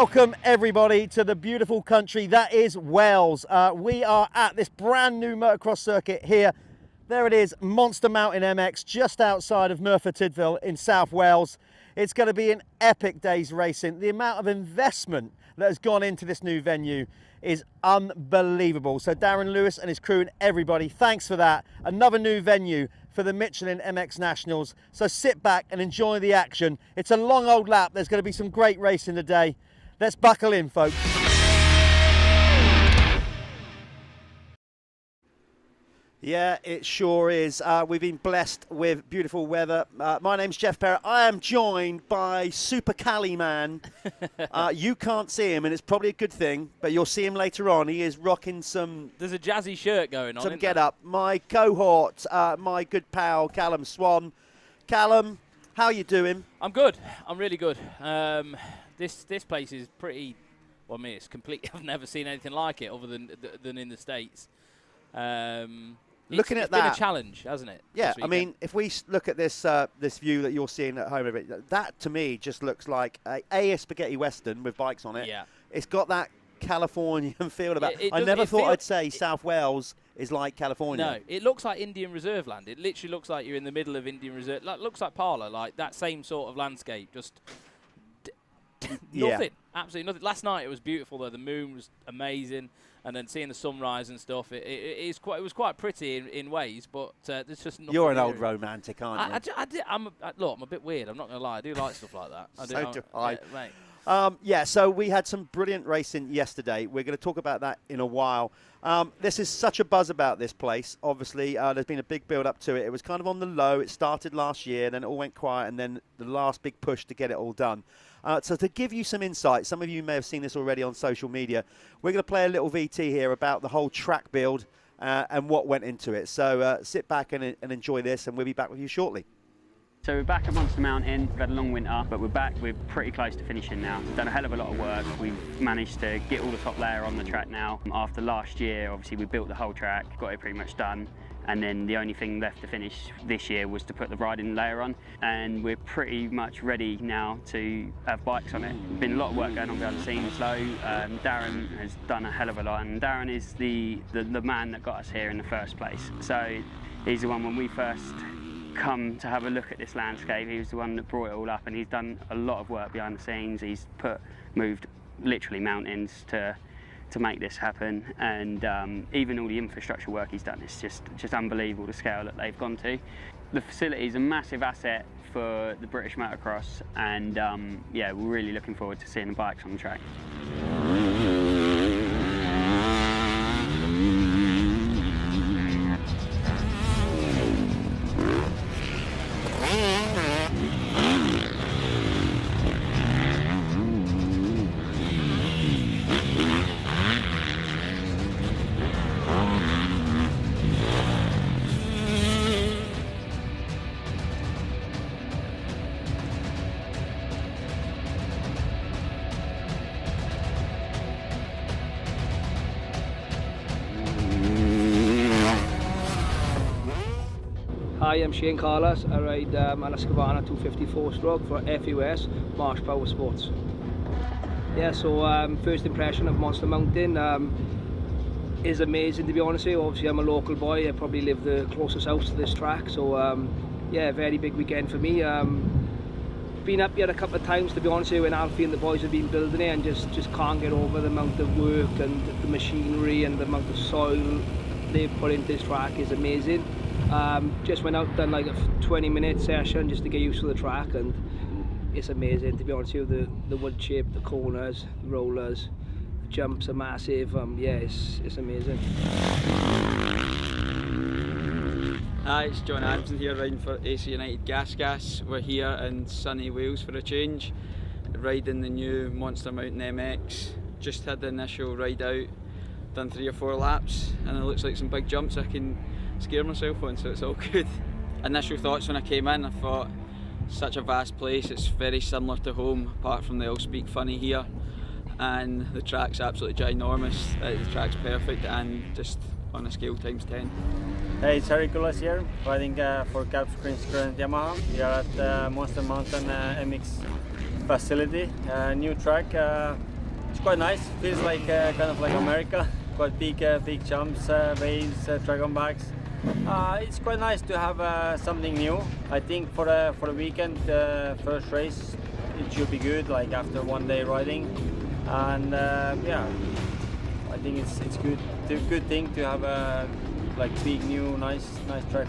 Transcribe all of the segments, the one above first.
Welcome everybody to the beautiful country that is Wales. We are at this brand new motocross circuit here. There it is, Monster Mountain MX, just outside of Merthyr Tydfil in South Wales. It's going to be an epic day's racing. The amount of investment that has gone into this new venue is unbelievable. So Darren Lewis and his crew and everybody, thanks for that. Another new venue for the Michelin MX Nationals. So sit back and enjoy the action. It's a long old lap. There's going to be some great racing today. Let's buckle in, folks. Yeah, it sure is. We've been blessed with beautiful weather. My name's Jeff Perrott. I am joined by Super Cali Man. You can't see him, and it's probably a good thing, but you'll see him later on. He is rocking some... There's a jazzy shirt going on, some get-up. My cohort, my good pal, Callum Swan. Callum, how you doing? I'm good. I'm really good. This place is pretty... Well, I mean, it's complete. I've never seen anything like it other than in the States. Looking at that, it's been a challenge, hasn't it? Yeah, I mean, if we look at this this view that you're seeing at home, that to me just looks like a spaghetti western with bikes on it. Yeah, it's got that Californian feel about it. I does, never thought I'd say South Wales is like California. No, it looks like Indian Reserve land. It literally looks like you're in the middle of Indian Reserve. Looks like Parlour, like that same sort of landscape. Just nothing, absolutely nothing. Last night it was beautiful though. The moon was amazing. And then seeing the sunrise and stuff, it was quite pretty in ways, but there's just nothing. You're an old romantic, aren't you? Look, I'm a bit weird. I'm not going to lie. I do like stuff like that. So do I. Mate. Yeah, so we had some brilliant racing yesterday. We're going to talk about that in a while. This is such a buzz about this place. Obviously, there's been a big build-up to it. It was kind of on the low. It started last year, then it all went quiet, and then the last big push to get it all done. So to give you some insight, some of you may have seen this already on social media, we're going to play a little VT here about the whole track build and what went into it. So sit back and enjoy this, and we'll be back with you shortly. So we're back at Monster Mountain. We've had a long winter, but we're back. We're pretty close to finishing now. We've done a hell of a lot of work. We've managed to get all the top layer on the track now. After last year, obviously, we built the whole track, got it pretty much done. And then the only thing left to finish this year was to put the riding layer on. And we're pretty much ready now to have bikes on it. Been a lot of work going on behind the scenes though. Darren has done a hell of a lot, and Darren is the man that got us here in the first place. So he's the one when we first come to have a look at this landscape, he was the one that brought it all up, and he's done a lot of work behind the scenes. He's moved literally mountains to make this happen, and even all the infrastructure work he's done, it's just unbelievable the scale that they've gone to. The facility is a massive asset for the British motocross, and yeah, we're really looking forward to seeing the bikes on the track. Hi, I'm Shane Carlos. I ride an Escavana 254 stroke for FUS, Marsh Power Sports. Yeah, so first impression of Monster Mountain is amazing, to be honest with you. Obviously, I'm a local boy. I probably live the closest house to this track, so yeah, very big weekend for me. Been up here a couple of times, to be honest with you, when Alfie and the boys have been building it, and just can't get over the amount of work and the machinery and the amount of soil they've put into this track is amazing. Just went out and done like a 20-minute session just to get used to the track, and it's amazing, to be honest with you. The wood chip, the corners, the rollers, the jumps are massive. Yeah, it's amazing. Hi, it's John Adamson here riding for AC United Gas. We're here in sunny Wales for a change, riding the new Monster Mountain MX. Just had the initial ride out, done 3 or 4 laps, and it looks like some big jumps I can scare myself on, so it's all good. Initial thoughts when I came in, I thought, such a vast place, it's very similar to home, apart from they all speak funny here, and the track's absolutely ginormous. The track's perfect, and just on a scale times 10. Hey, it's Harry Kulas here, riding for Cap Current Yamaha. We are at Monster Mountain MX facility, new track. It's quite nice. Feels like kind of like America. Quite big jumps, waves, dragon backs. It's quite nice to have something new. I think for the weekend, first race, it should be good. Like after one day riding, and yeah, I think it's good. It's a good thing to have a like big new nice track.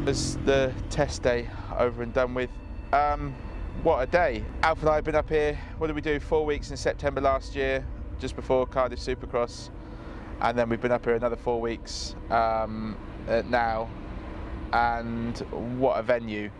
Was the test day over and done with. What a day. Alf and I have been up here, what did we do, 4 weeks in September last year, just before Cardiff Supercross, and then we've been up here another 4 weeks now, and what a venue.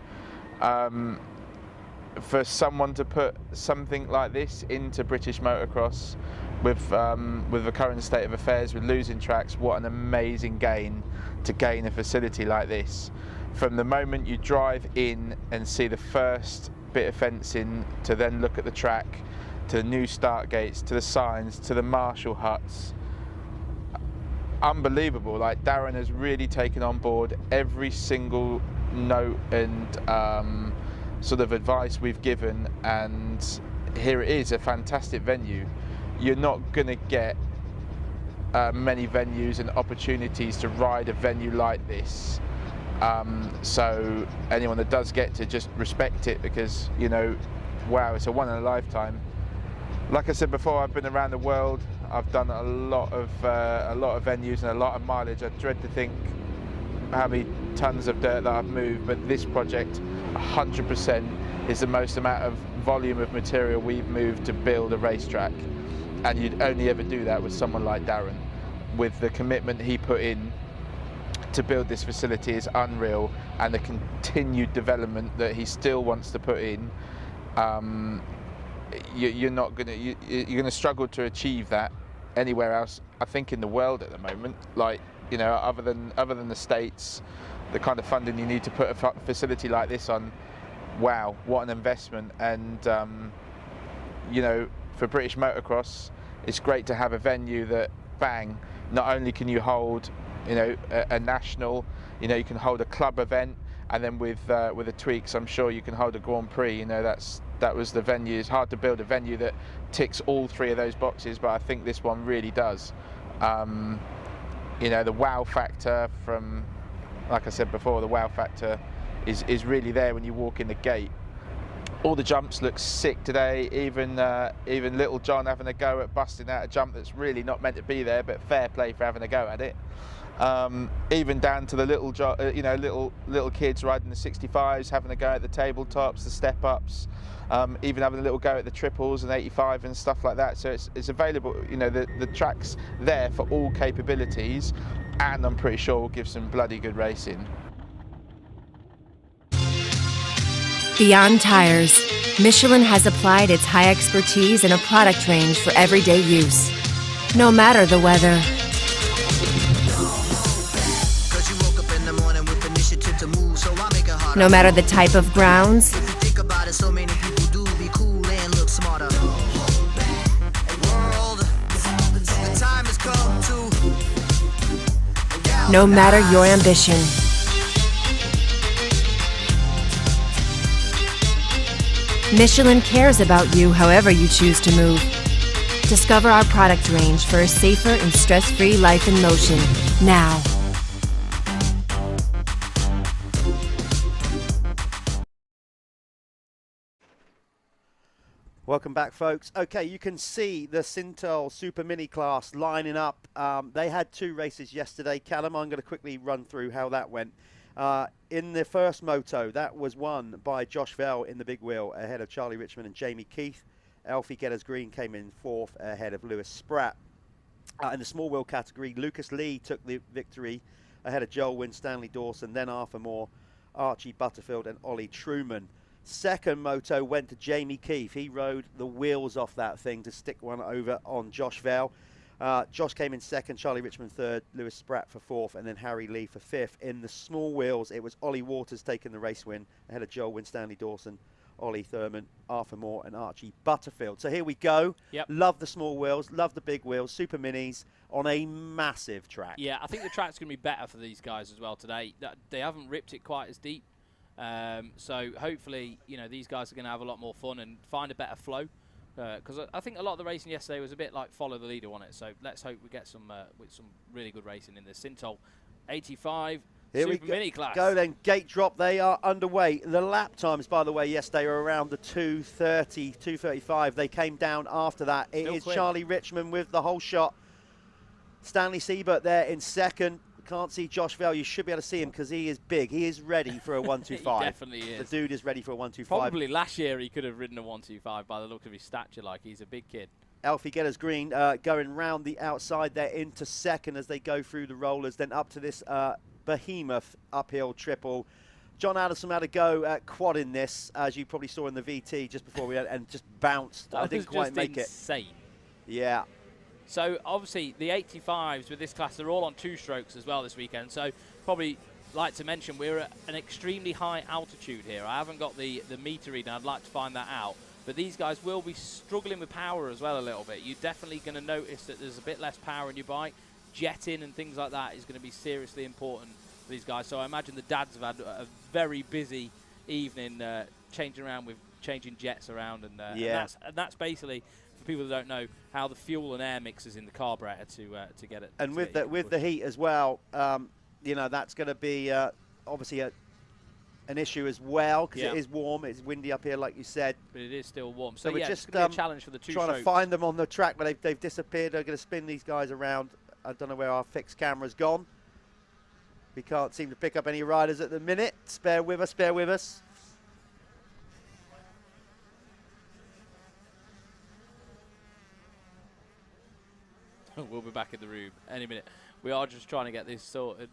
For someone to put something like this into British motocross with the current state of affairs, with losing tracks, what an amazing gain to gain a facility like this. From the moment you drive in and see the first bit of fencing, to then look at the track, to the new start gates, to the signs, to the marshal huts, unbelievable. Like, Darren has really taken on board every single note and sort of advice we've given, and here it is, a fantastic venue. You're not going to get many venues and opportunities to ride a venue like this. So anyone that does get to, just respect it, because, you know, wow, it's a one in a lifetime. Like I said before, I've been around the world. I've done a lot of venues and a lot of mileage. I dread to think how many tons of dirt that I've moved, but this project 100% is the most amount of volume of material we've moved to build a racetrack. And you'd only ever do that with someone like Darren. With the commitment he put in to build this facility is unreal, and the continued development that he still wants to put in, you're going to struggle to achieve that anywhere else, I think, in the world at the moment. Like, you know, other than the States, the kind of funding you need to put a facility like this on, wow, what an investment. And you know, for British motocross, it's great to have a venue that, bang, not only can you hold, you know, a national, you know, you can hold a club event, and then with the tweaks, I'm sure you can hold a Grand Prix. You know, that was the venue. It's hard to build a venue that ticks all three of those boxes, but I think this one really does. You know, the wow factor from, like I said before, the wow factor is really there when you walk in the gate. All the jumps look sick today, even little John having a go at busting out a jump that's really not meant to be there, but fair play for having a go at it. Even down to the little kids riding the 65s, having a go at the tabletops, the step-ups, even having a little go at the triples and 85 and stuff like that. So it's available, you know, the track's there for all capabilities, and I'm pretty sure we'll give some bloody good racing. Beyond tires, Michelin has applied its high expertise in a product range for everyday use. No matter the weather. No matter the type of grounds. No matter your ambition. Michelin cares about you however you choose to move. Discover our product range for a safer and stress-free life in motion now. Welcome back, folks. Okay, you can see the Sintel Super Mini class lining up. They had 2 races yesterday. Callum, I'm going to quickly run through how that went. In the first moto, that was won by Josh Vell in the big wheel ahead of Charlie Richmond and Jamie Keith. Alfie Getters-Green came in 4th ahead of Lewis Spratt. In the small wheel category, Lucas Lee took the victory ahead of Joel Wynn, Stanley Dawson, then Arthur Moore, Archie Butterfield and Ollie Truman. Second moto went to Jamie Keefe. He rode the wheels off that thing to stick one over on Josh Vale. Josh came in second, Charlie Richmond third, Lewis Spratt for fourth, and then Harry Lee for fifth. In the small wheels, it was Ollie Waters taking the race win ahead of Joel Wynn, Stanley Dawson, Ollie Thurman, Arthur Moore and Archie Butterfield. So here we go. Yep. Love the small wheels, love the big wheels, super minis on a massive track. Yeah, I think the track's going to be better for these guys as well today. They haven't ripped it quite as deep. So hopefully, you know, these guys are going to have a lot more fun and find a better flow. Because I think a lot of the racing yesterday was a bit like follow the leader on it. So let's hope we get some with some really good racing in this. Sintol 85 Here Super we Mini class. Go then, gate drop, they are underway. The lap times, by the way, yesterday were around the 2:30, 2:35. They came down after that. It Still is quick. Charlie Richmond with the whole shot. Stanley Siebert there in second. Can't see Josh Vale. You should be able to see him because he is big. He is ready for a 125. He definitely is. The dude is ready for a 125. Probably last year he could have ridden a 125 by the look of his stature. Like, he's a big kid. Alfie Getters Green going round the outside there into second as they go through the rollers, then up to this behemoth uphill triple. John Addison had a go at quad in this, as you probably saw in the VT just before we had, and just bounced. That didn't was quite just make insane. it. Yeah. So obviously the 85s with this class, they're all on 2 strokes as well this weekend. So probably like to mention we're at an extremely high altitude here. I haven't got the meter reading. I'd like to find that out. But these guys will be struggling with power as well a little bit. You're definitely going to notice that there's a bit less power in your bike. Jetting and things like that is going to be seriously important for these guys. So I imagine the dads have had a very busy evening changing jets around. And that's basically, for people that don't know, how the fuel and air mixes in the carburetor to get it. And with the heat as well, you know, that's going to be obviously an issue as well because it is warm, it's windy up here like you said. But it is still warm. So we're yeah, just it's going to be a challenge for the 2 trying strokes. to find them on the track, but they've disappeared. They're going to spin these guys around. I don't know where our fixed camera's gone. We can't seem to pick up any riders at the minute. Bear with us, bear with us. We'll be back in the room any minute. We are just trying to get this sorted.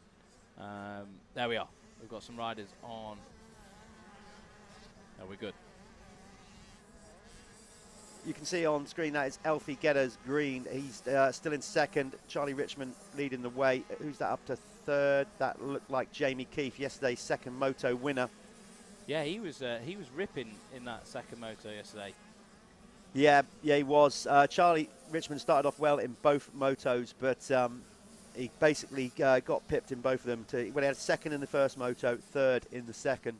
There we are. We've got some riders on. Oh, we're good. You can see on screen that is Alfie Getters Green. He's still in second. Charlie Richmond leading the way. Who's that up to third? That looked like Jamie Keefe, yesterday's second moto winner. Yeah, he was ripping in that second moto yesterday. Yeah, he was. Charlie Richmond started off well in both motos, but he basically got pipped in both of them. When he had second in the first moto, third in the second.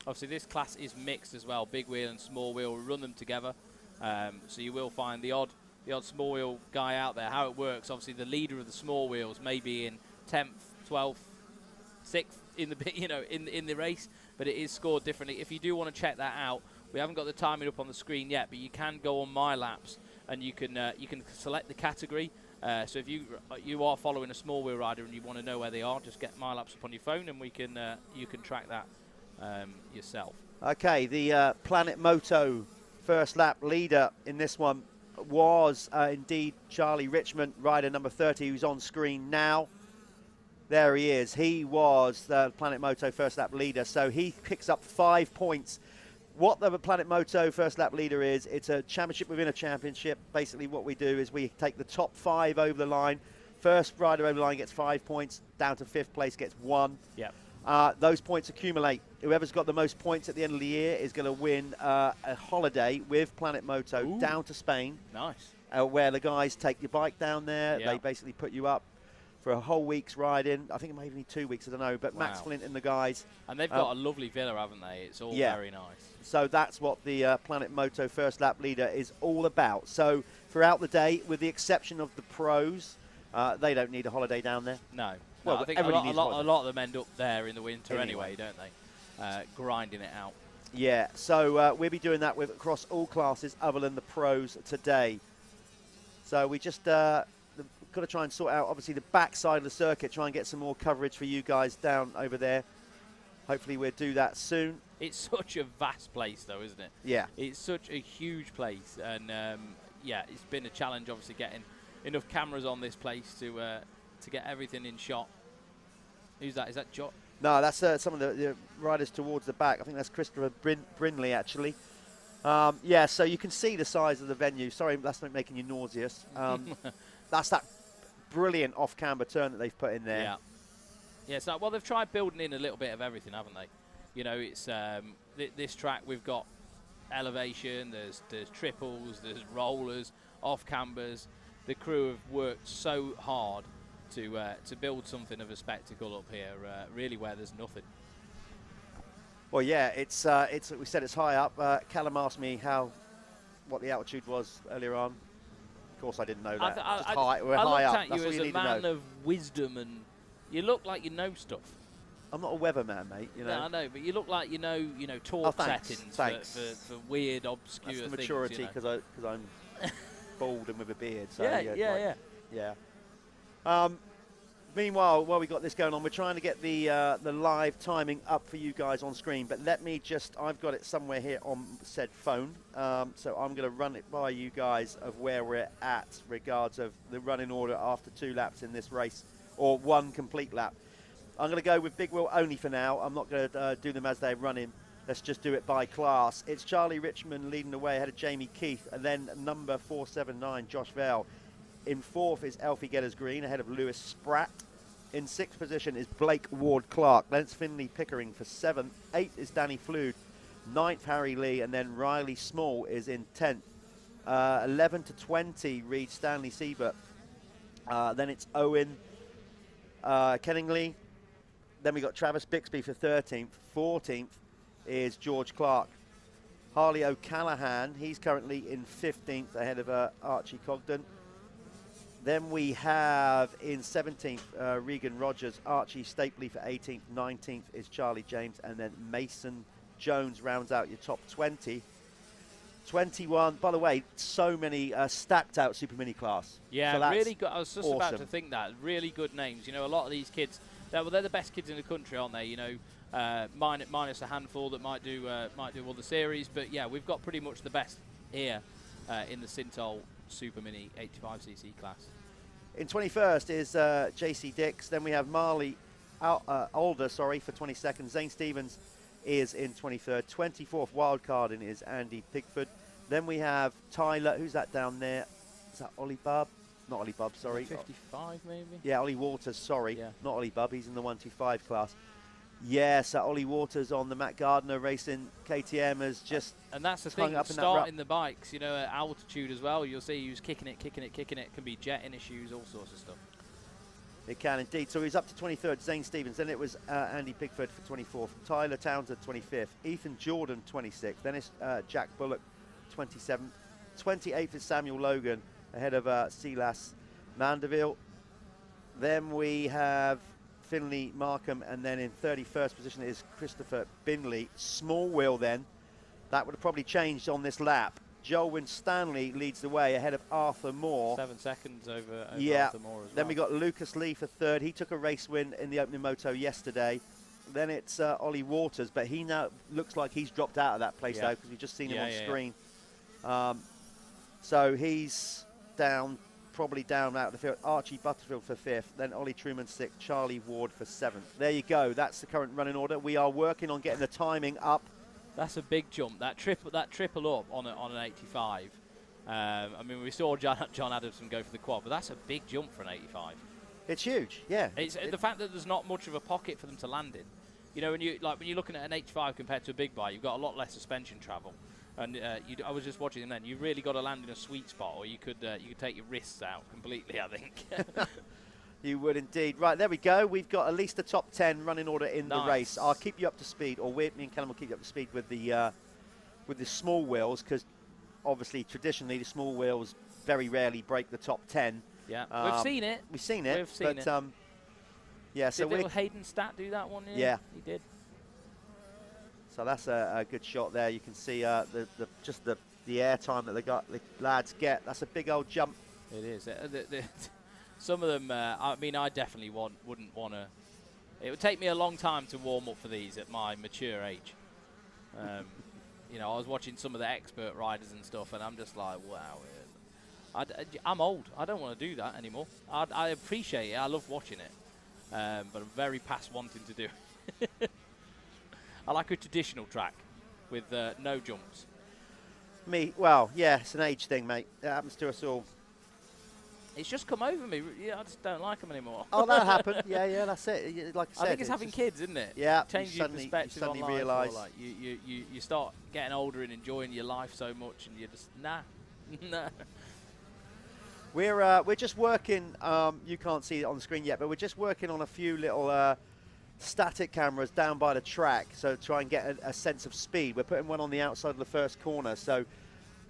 Obviously, this class is mixed as well. Big wheel and small wheel, we run them together. So you will find the odd small wheel guy out there. How it works, obviously, the leader of the small wheels may be in 10th, 12th, 6th in the in the race, but it is scored differently. If you do want to check that out, we haven't got the timing up on the screen yet, but you can go on My Laps and you can select the category. So if you are following a small wheel rider and you want to know where they are, just get My Laps up on your phone and you can track that yourself. Okay, the Planet Moto first lap leader in this one was indeed Charlie Richmond, rider number 30, who's on screen now. There he is. He was the Planet Moto first lap leader, so he picks up 5 points. What the Planet Moto first lap leader is, it's a championship within a championship. Basically what we do is we take the top 5 over the line. First rider over the line gets 5 points, down to 5th place gets 1. Yep. Those points accumulate. Whoever's got the most points at the end of the year is going to win a holiday with Planet Moto down to Spain. Nice. Where the guys take your bike down there. Yep. They basically put you up for a whole week's riding. I think it may even be 2 weeks, I don't know. But Max Flint and the guys. And they've got a lovely villa, haven't they? It's all very nice. So that's what the Planet Moto first lap leader is all about. So throughout the day, with the exception of the pros, they don't need a holiday down there. No. Well, I think a lot of them end up there in the winter anyway, don't they? Grinding it out. Yeah, so we'll be doing that across all classes other than the pros today. So we just got to try and sort out, obviously, the back side of the circuit, try and get some more coverage for you guys down over there. Hopefully we'll do that soon. It's such a vast place, though, isn't it? Yeah. It's such a huge place. And, yeah, it's been a challenge, obviously, getting enough cameras on this place to to get everything in shot. Who's that? Is that Josh? No, that's some of the riders towards the back. I think that's Christopher Brinley, actually. Yeah, so you can see the size of the venue. Sorry, that's not making you nauseous. That's that brilliant off-camber turn that they've put in there. Yeah. Yeah, so, well, they've tried building in a little bit of everything, haven't they? You know, it's this track, we've got elevation, there's triples, there's rollers, off-cambers. The crew have worked so hard to build something of a spectacle up here, really where there's nothing. Well, yeah, it's we said it's high up. Callum asked me what the altitude was earlier on. Of course, I didn't know that. We're high up. I looked at you as a man of wisdom, and you look like you know stuff. I'm not a weatherman, mate. You know. No, I know, but you look like you know torque settings for weird, obscure things. That's the maturity, because I'm bald and with a beard. So yeah. Meanwhile, while we got this going on, we're trying to get the live timing up for you guys on screen. But let me I've got it somewhere here on said phone. So I'm going to run it by you guys of where we're at regards of the running order after 2 laps in this race, or 1 complete lap. I'm going to go with Big Wheel only for now. I'm not going to do them as they're running. Let's just do it by class. It's Charlie Richmond leading the way ahead of Jamie Keith, and then number 479, Josh Vale. In 4th is Elfie Getters Green ahead of Lewis Spratt. In 6th position is Blake Ward-Clark. Lance Finley Pickering for 7th. 8th is Danny Flood. 9th, Harry Lee, and then Riley Small is in 10th. 11 to 20, Reed Stanley Siebert. Then it's Owen Kenningley. Then we got Travis Bixby for 13th. 14th is George Clark. Harley O'Callaghan, he's currently in 15th ahead of Archie Cogden. Then we have in 17th Regan Rogers, Archie Stapley for 18th. 19th is Charlie James, and then Mason Jones rounds out your top 20. 21, by the way, so many stacked out Super Mini class. Yeah, so really good. I was just about awesome. to think that. Really good names. You know, a lot of these kids, they're the best kids in the country, aren't they? You know, minus a handful that might do other series. But yeah, we've got pretty much the best here in the Sintol Super Mini 85cc class. In 21st is JC Dix. Then we have Marley Alder, for 22nd. Zane Stevens is in 23rd. 24th wildcarding is Andy Pigford. Then we have Tyler. Who's that down there? Is that Ollie Bubb? Not Ollie Bubb, sorry. 55 maybe? Yeah, Ollie Waters, sorry. Yeah. Not Ollie Bubb, he's in the 125 class. Yes, Ollie Waters on the Matt Gardner Racing KTM has just and that's the thing, starting the bikes, you know, at altitude as well, you'll see he was kicking it, can be jetting issues, all sorts of stuff. It can indeed. So he's up to 23rd, Zane Stevens. Then it was Andy Pigford for 24th. Tyler Townsend, 25th. Ethan Jordan, 26th. Then it's Jack Bullock, 27th. 28th is Samuel Logan, ahead of Silas Mandeville. Then we have Finley Markham, and then in 31st position is Christopher Binley. Small wheel then. That would have probably changed on this lap. Joel Stanley leads the way ahead of Arthur Moore. 7 seconds over Arthur Moore as well. Then we got Lucas Lee for 3rd. He took a race win in the opening moto yesterday. Then it's Ollie Waters, but he now looks like he's dropped out of that place now because we've just seen him on screen. So he's down, probably down out of the field. Archie Butterfield for 5th. Then Ollie Truman 6th. Charlie Ward for 7th. There you go. That's the current running order. We are working on getting the timing up. That's a big jump. That triple up on an 85. I mean, we saw John Adamson go for the quad, but that's a big jump for an 85. It's huge, yeah. It's the fact that there's not much of a pocket for them to land in. You know, when you're looking at an 85 compared to a big bike, you've got a lot less suspension travel. And I was just watching them then. You really got to land in a sweet spot, or you could take your wrists out completely, I think. You would indeed. Right, there we go. We've got at least a top 10 running order in the race. I'll keep you up to speed, or me and Callum will keep you up to speed with the small wheels, because obviously traditionally the small wheels very rarely break the top 10. Yeah, we've seen it. We've seen it. Yeah, so did Hayden Stat do that one? Yeah, he did. So that's a good shot there. You can see just the air time that the lads get. That's a big old jump. It is. Some of them, I mean, I definitely wouldn't want to. It would take me a long time to warm up for these at my mature age. You know, I was watching some of the expert riders and stuff, and I'm just like, wow. I'm old. I don't want to do that anymore. I appreciate it. I love watching it. But I'm very past wanting to do it. I like a traditional track with no jumps. Well, yeah, it's an age thing, mate. It happens to us all. It's just come over me. Yeah, I just don't like them anymore. Oh, that happened. Yeah, that's it. Like I said, I think it's having kids, isn't it? Yeah, Change your perspective suddenly on life. realise. Like you start getting older and enjoying your life so much, and you're just nah. We're just working. You can't see it on the screen yet, but we're just working on a few little static cameras down by the track, so try and get a sense of speed. We're putting one on the outside of the first corner, so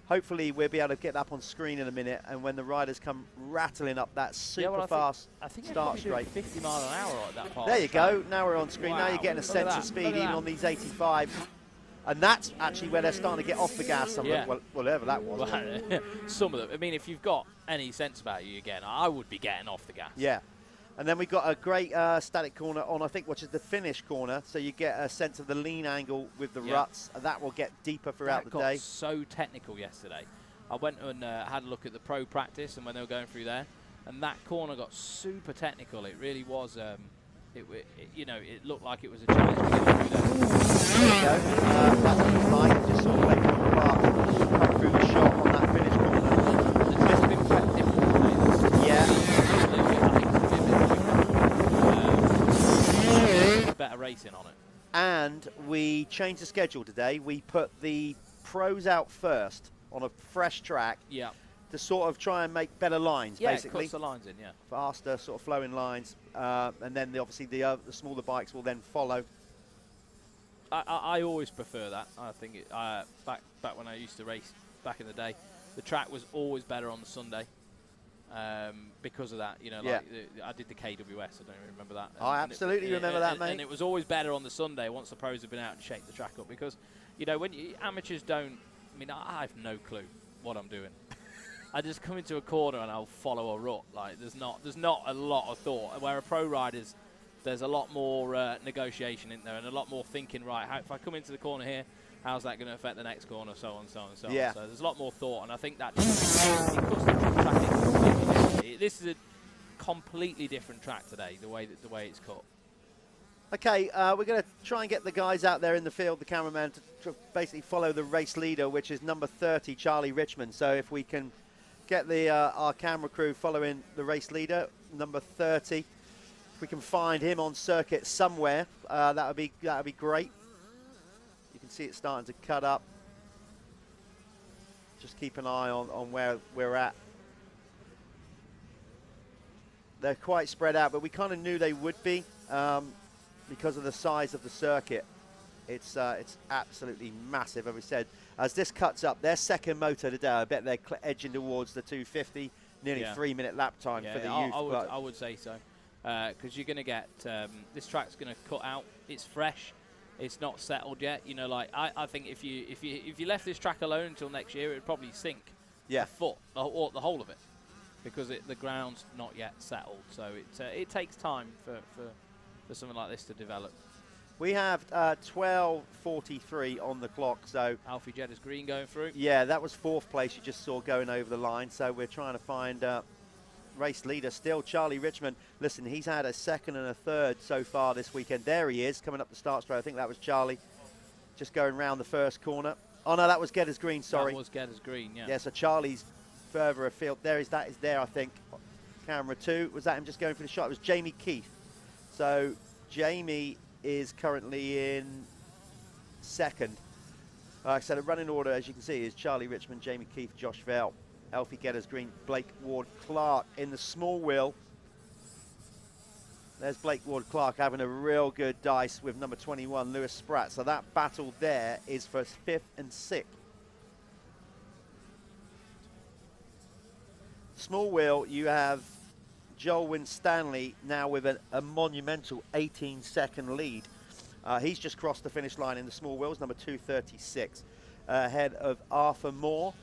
hopefully we'll be able to get that up on screen in a minute. And when the riders come rattling up that super fast I think start straight, 50 miles an hour at that part. there you go. Now we're on screen. Wow. Now you're getting a sense of speed even on these 85s. And that's actually where they're starting to get off the gas. Some of them, well, whatever that was. Well, some of them. I mean, if you've got any sense about you again, I would be getting off the gas. Yeah. And then we've got a great static corner on, I think, which is the finish corner. So you get a sense of the lean angle with the ruts. And that will get deeper throughout the day. So technical yesterday. I went and had a look at the pro practice and when they were going through there. And that corner got super technical. It really was... you know, it looked like it was a challenge to get through there. There you go. That's fine. Just sort of played from the park, come through the shot on that finish corner. It's just been quite different today. Yeah. Better racing on it. And we changed the schedule today. We put the pros out first on a fresh track. Yeah. To sort of try and make better lines, basically. Yeah, cuts the lines in, yeah. Faster, sort of flowing lines. And then obviously the smaller bikes will then follow. I always prefer that. I think back when I used to race back in the day, the track was always better on the Sunday because of that. You know, like I did the KWS. I don't even remember that. I absolutely remember that, mate. And it was always better on the Sunday once the pros have been out and shake the track up because, you know, when amateurs don't. I mean, I have no clue what I'm doing. I just come into a corner and I'll follow a rut. Like there's not a lot of thought. Where a pro riders, there's a lot more negotiation in there and a lot more thinking. Right, if I come into the corner here, how's that going to affect the next corner? So on, so on, so on. So there's a lot more thought, and I think that it puts the track in completely differently. This is a completely different track today. The way it's cut. Okay, we're going to try and get the guys out there in the field, the cameraman, to basically follow the race leader, which is number 30, Charlie Richmond. So if we can get the our camera crew following the race leader, number 30. If we can find him on circuit somewhere, that would be great. You can see it starting to cut up. Just keep an eye on where we're at. They're quite spread out, but we kind of knew they would be because of the size of the circuit. It's absolutely massive, as we said. As this cuts up, their second motor today, I bet they're edging towards the 250, nearly 3-minute lap time for the youth. I would say so, because you're going to get this track's going to cut out. It's fresh, it's not settled yet. You know, like I think if you left this track alone until next year, it'd probably sink a foot or the whole of it, because the ground's not yet settled. So it takes time for something like this to develop. We have 12:43 on the clock, so... Alfie Jedda's green going through. Yeah, that was 4th place you just saw going over the line, so we're trying to find race leader still, Charlie Richmond. Listen, he's had a 2nd and a 3rd so far this weekend. There he is, coming up the start straight. I think that was Charlie, just going round the first corner. Oh, no, that was Geddes Green, sorry. That was Geddes Green, yeah. Yeah, so Charlie's further afield. That is there, I think. Camera 2, was that him just going for the shot? It was Jamie Keith. So, Jamie is currently in 2nd. So the running order, as you can see, is Charlie Richmond, Jamie Keith, Josh Vell, Alfie Geddes Green, Blake Ward-Clark. In the small wheel, there's Blake Ward-Clark having a real good dice with number 21, Lewis Spratt. So that battle there is for 5th and 6th. Small wheel, you have Joel Winstanley now with a monumental 18-second lead. He's just crossed the finish line in the small wheels, number 236, ahead of Arthur Moore.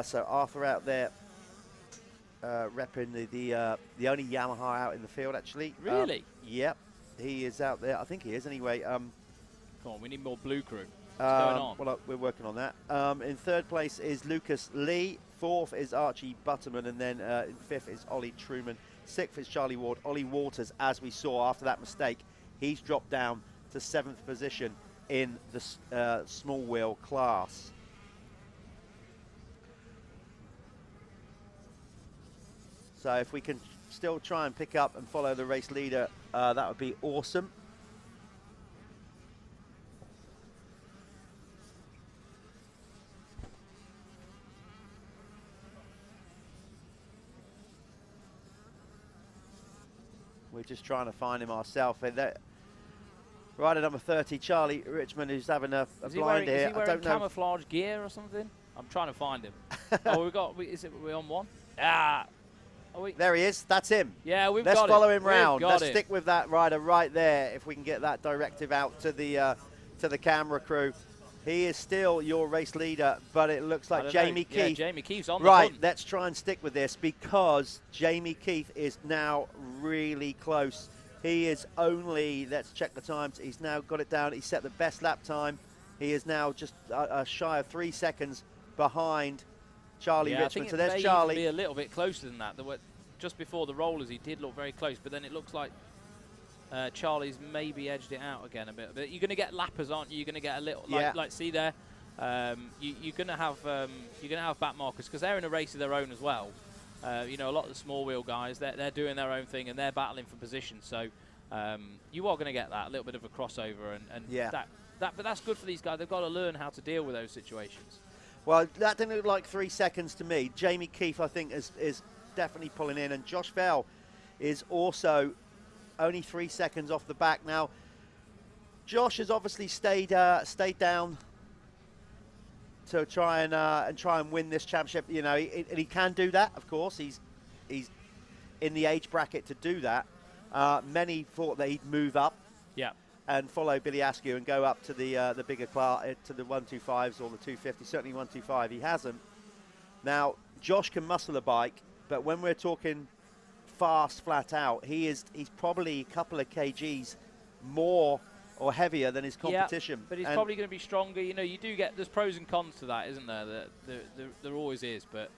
So Arthur out there repping the only Yamaha out in the field, actually. Really? Yep, he is out there. I think he is anyway. Come on, we need more blue crew. What's going on? Well, we're working on that. In 3rd place is Lucas Lee. 4th is Archie Butterman, and then in 5th is Ollie Truman. 6th is Charlie Ward. Ollie Waters, as we saw after that mistake, he's dropped down to 7th position in the small wheel class. So if we can still try and pick up and follow the race leader, that would be awesome. We're just trying to find him ourselves. Rider number 30, Charlie Richmond, who's having a blind here. Is he wearing camouflage gear or something? I'm trying to find him. Oh, we're on one? Ah. There he is. That's him. Yeah, we've Let's got follow him round. Got Let's him. stick with that rider right there. If we can get that directive out to the camera crew. He is still your race leader, but it looks like Jamie Keith. Yeah, Jamie Keith's on the right, hunt. let's try and stick with this because Jamie Keith is now really close. He is only, let's check the times, he's now got it down. He set the best lap time. He is now just shy of 3 seconds behind Charlie Richmond. I think so it there's may Charlie. even be a little bit closer than that. Just before the rollers, he did look very close, but then it looks like Charlie's maybe edged it out again a bit. But you're going to get lappers, aren't you? You're going to get a little, like see there, you're going to have back markers because they're in a race of their own as well. You know, a lot of the small wheel guys, they're doing their own thing and they're battling for position. So you are going to get that a little bit of a crossover, but that's good for these guys. They've got to learn how to deal with those situations. Well, that didn't look like 3 seconds to me. Jamie Keith, I think, is definitely pulling in, and Josh Bell is also only 3 seconds off the back. Now, Josh has obviously stayed down to try and win this championship. You know, he can do that. Of course, he's in the age bracket to do that. Many thought that he'd move up, and follow Billy Askew and go up to the bigger class, to the 125s or the 250. Certainly 125. He hasn't. Now, Josh can muscle a bike, but when we're talking fast, flat out, he's probably a couple of kgs more or heavier than his competition. Yeah, but he's probably going to be stronger. You know, you do get, there's pros and cons to that, isn't there? There always is, but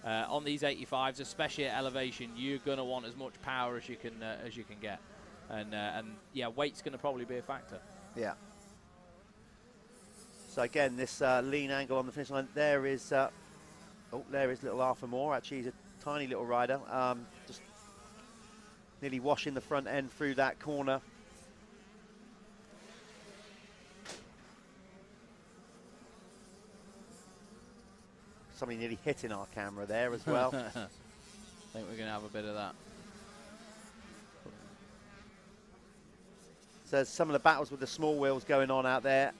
on these 85s, especially at elevation, you're going to want as much power as you can get, and yeah, weight's going to probably be a factor. Yeah. So again, this lean angle on the finish line. There is, there is little Arthur Moore. Actually, he's a tiny little rider, just nearly washing the front end through that corner. Somebody nearly hitting our camera there as well. I think we're going to have a bit of that. So there's some of the battles with the small wheels going on out there.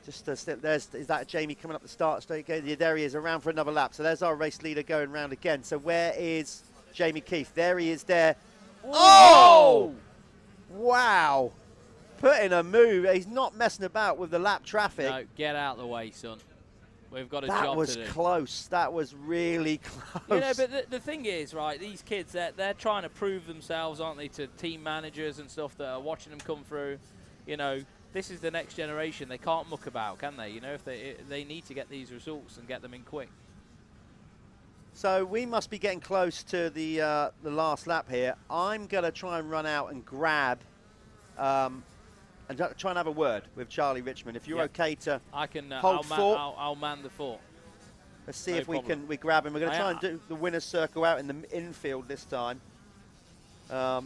Is that Jamie coming up the start straight again? Yeah, there he is, around for another lap. So there's our race leader going round again. So where is Jamie Keith? There he is there. Whoa! Oh! Wow. Putting a move. He's not messing about with the lap traffic. No, get out of the way, son. We've got a that job was to do. Close. That was really close. You know, but the thing is, right, these kids, they're trying to prove themselves, aren't they, to team managers and stuff that are watching them come through. You know, this is the next generation. They can't muck about, can they? You know, if they need to get these results and get them in quick. So we must be getting close to the last lap here. I'm going to try and run out and grab and try and have a word with Charlie Richmond. If you're okay to hold fort. I'll man the fort. Let's see if we grab him. We're going to try and do the winner's circle out in the infield this time. So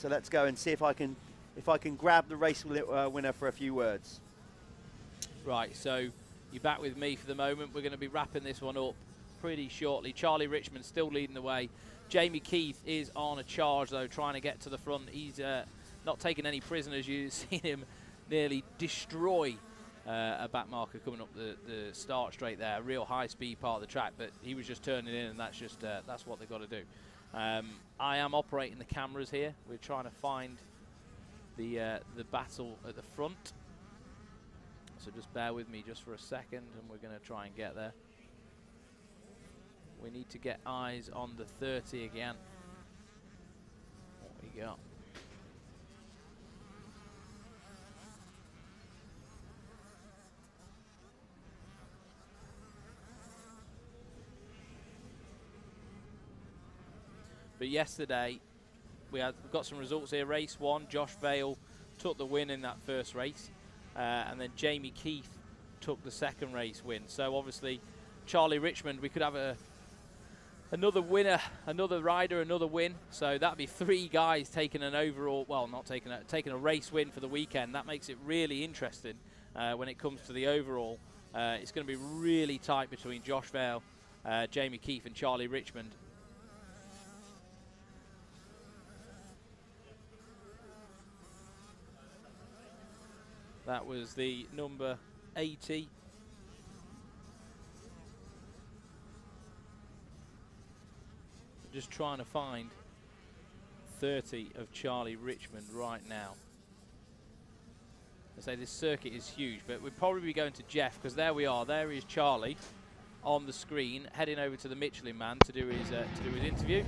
let's go and see if I can grab the race winner for a few words. Right, so you're back with me for the moment. We're going to be wrapping this one up pretty shortly. Charlie Richmond still leading the way. Jamie Keith is on a charge, though, trying to get to the front. He's not taking any prisoners. You've seen him nearly destroy a back marker coming up the start straight there. A real high-speed part of the track, but he was just turning in, and that's just that's what they've got to do. I am operating the cameras here. We're trying to find the battle at the front. So just bear with me just for a second, and we're going to try and get there. We need to get eyes on the 30 again. What we got? But yesterday, we've got some results here. Race 1, Josh Vale took the win in that first race. And then Jamie Keith took the second race win. So obviously, Charlie Richmond, we could have another winner, another rider, another win. So that'd be 3 guys taking an overall, well, not taking a race win for the weekend. That makes it really interesting when it comes to the overall. It's going to be really tight between Josh Vale, Jamie Keith and Charlie Richmond. That was the number 80. Just trying to find 30 of Charlie Richmond right now. I say this circuit is huge, but we'll probably be going to Jeff, because there we are. There is Charlie on the screen, heading over to the Michelin Man to do his interview.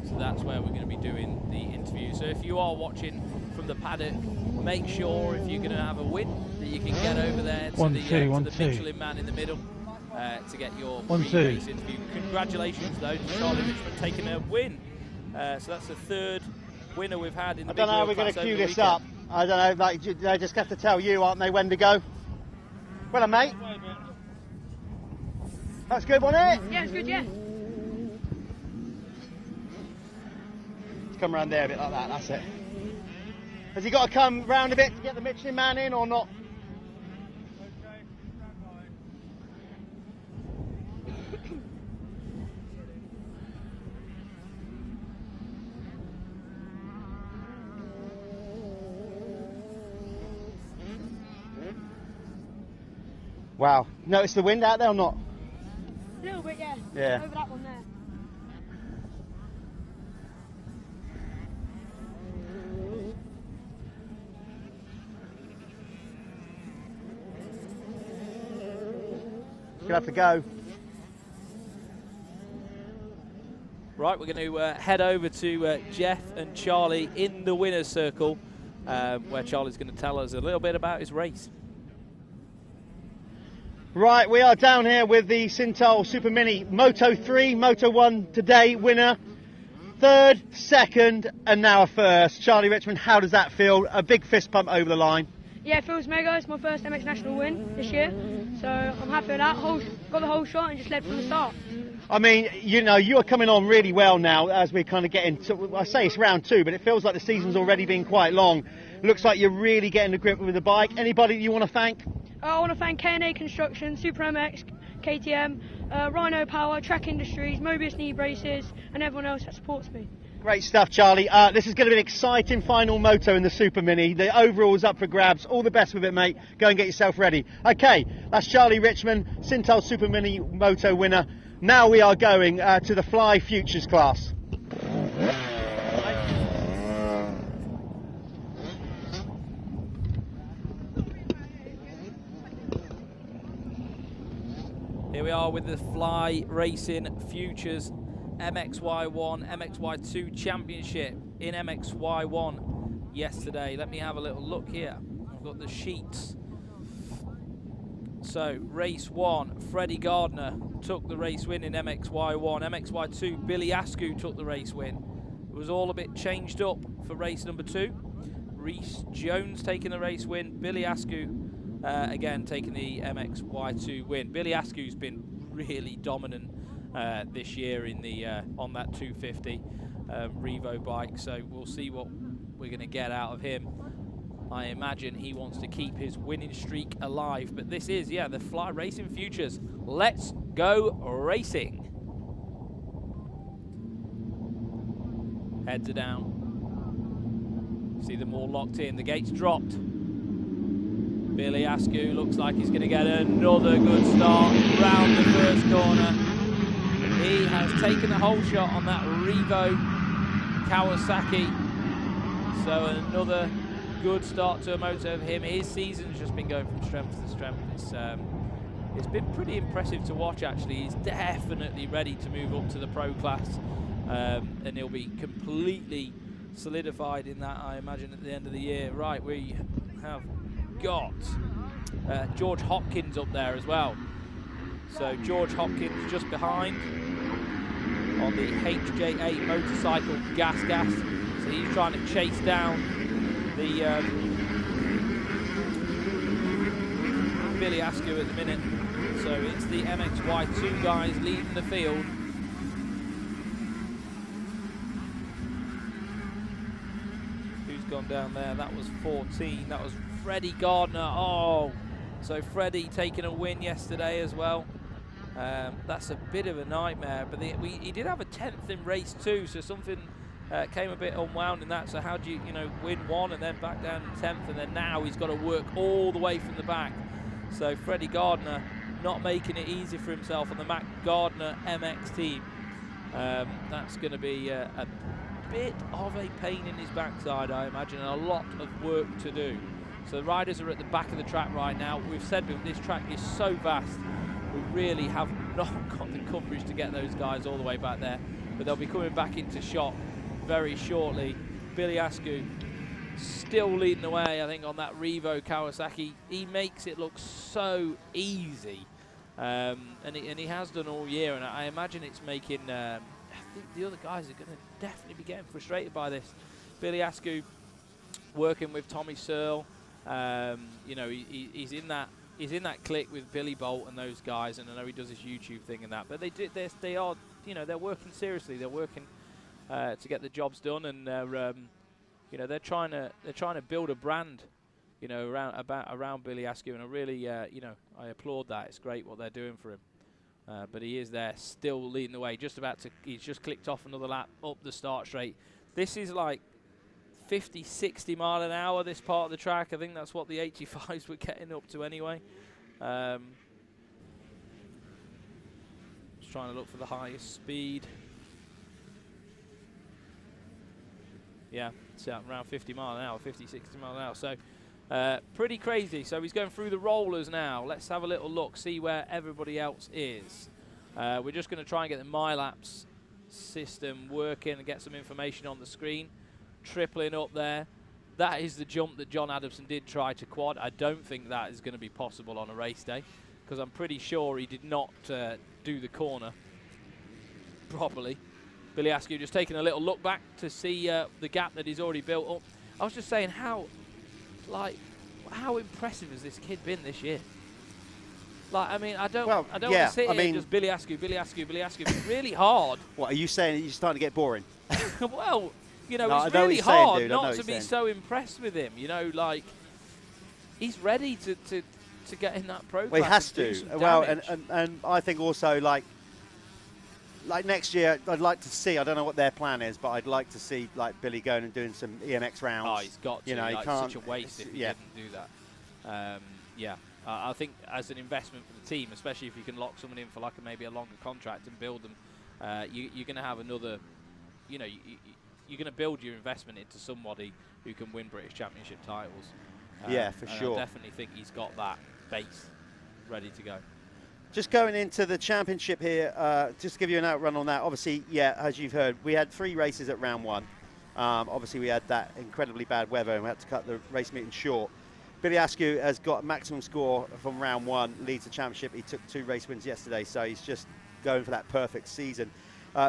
So that's where we're going to be doing the interview. So if you are watching from the paddock, make sure if you're going to have a win that you can get over there to the Michelin Man in the middle to get your pre-race interview. Congratulations though to Charlie Richmond taking a win. So that's the 3rd winner we've had in the big wheel class. I don't know how we're going to cue this up. I don't know, like, they just have to tell you, aren't they, when to go? Well, mate. That's good, wasn't it? Yeah, it's good, yeah. Come around there a bit like that, that's it. Has he got to come round a bit to get the Michelin Man in or not? Wow. Notice the wind out there or not? A little bit, yeah. Yeah. Over that one there. Gonna have to go. Right, we're going to head over to Jeff and Charlie in the winner's circle, where Charlie's going to tell us a little bit about his race. Right, we are down here with the Sintel Super Mini Moto 3, Moto 1 today winner. 3rd, 2nd, and now a 1st. Charlie Richmond, how does that feel? A big fist pump over the line. Yeah, it feels mega. It's my first MX National win this year, so I'm happy with that. Got the whole shot and just led from the start. I mean, you know, you are coming on really well now as we kind of get into, I say it's round 2, but it feels like the season's already been quite long. Looks like you're really getting the grip with the bike. Anybody you want to thank? I want to thank K&A Construction, Super MX, KTM, Rhino Power, Track Industries, Mobius Knee Braces, and everyone else that supports me. Great stuff, Charlie. This is going to be an exciting final moto in the Super Mini. The overall is up for grabs. All the best with it, mate. Go and get yourself ready. Okay, that's Charlie Richmond, Sintel Super Mini Moto winner. Now we are going to the Fly Futures class. Here we are with the Fly Racing Futures MXY1, MXY2 Championship in MXY1 yesterday. Let me have a little look here. I've got the sheets. So, race 1, Freddie Gardner took the race win in MXY1. MXY2, Billy Askew took the race win. It was all a bit changed up for race number 2. Reese Jones taking the race win. Billy Askew again taking the MXY2 win. Billy Askew's been really dominant this year in the on that 250 Revo bike, so we'll see what we're going to get out of him. I imagine he wants to keep his winning streak alive, but this is, yeah, the Fly Racing Futures. Let's go racing. Heads are down. See them all locked in. The gate's dropped. Billy Askew looks like he's going to get another good start round the first corner. He has taken the whole shot on that Revo Kawasaki. So another good start to a moto of him. His season's just been going from strength to strength. It's been pretty impressive to watch, actually. He's definitely ready to move up to the pro class, and he'll be completely solidified in that, I imagine, at the end of the year. Right, we have got George Hopkins up there as well. So George Hopkins just behind on the HJ8 motorcycle gas. So he's trying to chase down the Billy Askew at the minute. So it's the MXY2 guys leading the field. Who's gone down there? That was 14. That was Freddie Gardner. Oh, so Freddie taking a win yesterday as well. That's a bit of a nightmare, but he did have a 10th in race 2, so something came a bit unwound in that. So how do you win 1 and then back down to 10th, and then now he's got to work all the way from the back. So Freddie Gardner not making it easy for himself on the Mac Gardner MX team. That's going to be a bit of a pain in his backside, I imagine, and a lot of work to do. So the riders are at the back of the track right now. We've said this track is so vast, we really have not got the coverage to get those guys all the way back there, but they'll be coming back into shot very shortly. Billy Askew still leading the way, I think, on that Revo Kawasaki. He makes it look so easy, and he has done all year, and I imagine it's making, I think the other guys are going to definitely be getting frustrated by this. Billy Askew working with Tommy Searle, he's in that clique with Billy Bolt and those guys, and I know he does his YouTube thing and that, but they are they're working seriously. They're working to get the jobs done, and they're trying to build a brand, around Billy Askew, and I really I applaud that. It's great what they're doing for him, but he is there still leading the way. He's just clicked off another lap up the start straight. This is like 50, 60 mile an hour, this part of the track. I think that's what the 85s were getting up to anyway. Just trying to look for the highest speed. Yeah, it's around 50 mile an hour, 50, 60 mile an hour. So pretty crazy. So he's going through the rollers now. Let's have a little look, see where everybody else is. We're just going to try and get the MyLapse system working and get some information on the screen. Tripling up there. That is the jump that John Adamson did try to quad. I don't think that is going to be possible on a race day, because I'm pretty sure he did not do the corner properly. Billy Askew just taking a little look back to see the gap that he's already built up. I was just saying how impressive has this kid been this year? I mean, I don't want to sit here and just Billy Askew. It's really hard. What are you saying? You're starting to get boring? Well, it's really hard not to be so impressed with him. He's ready to get in that pro class. Well, he has to. Well, and I think also like next year, I'd like to see. I don't know what their plan is, but I'd like to see Billy going and doing some EMX rounds. Oh, he's got to. He can't. Such a waste if he didn't do that. I think as an investment for the team, especially if you can lock someone in for maybe a longer contract and build them, you're going to have another. You're going to build your investment into somebody who can win British Championship titles. Yeah, for sure. I definitely think he's got that base ready to go. Just going into the championship here, just to give you an outrun on that. Obviously, yeah, as you've heard, we had 3 races at round 1. Obviously, we had that incredibly bad weather and we had to cut the race meeting short. Billy Askew has got a maximum score from round 1, leads the championship. He took 2 race wins yesterday, so he's just going for that perfect season.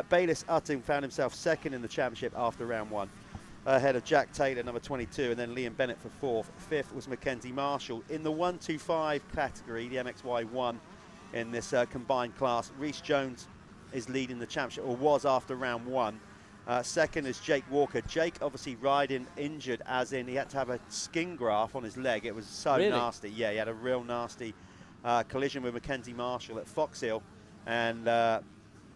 Bayliss Utting found himself 2nd in the championship after round 1, ahead of Jack Taylor, number 22, and then Liam Bennett for 4th. 5th was Mackenzie Marshall. In the 125 category, the MXY1 in this combined class, Rhys Jones is leading the championship, or was after round 1. 2nd is Jake Walker. Jake obviously riding injured, as in he had to have a skin graft on his leg. It was so nasty. Yeah, he had a real nasty collision with Mackenzie Marshall at Fox Hill, and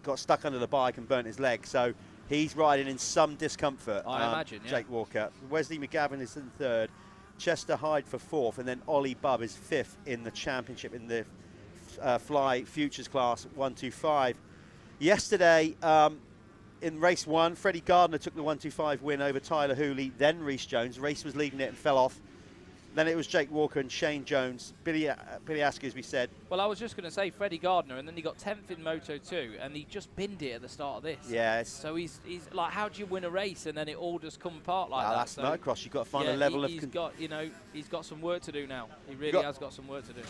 got stuck under the bike and burnt his leg. So he's riding in some discomfort. I imagine, yeah. Jake Walker. Wesley McGavin is in 3rd. Chester Hyde for 4th, and then Ollie Bubb is 5th in the championship in the Fly Futures class 125. Yesterday, in race 1, Freddie Gardner took the 125 win over Tyler Hooley, then Rhys Jones. Race was leading it and fell off. Then it was Jake Walker and Shane Jones. Billy Askew, as we said. Well, I was just going to say Freddie Gardner, and then he got 10th in Moto 2, and he just binned it at the start of this. Yeah. So he's like, how do you win a race and then it all just come apart like that? That's motocross. You've got to find a level of. He's got some work to do now. He really has got some work to do.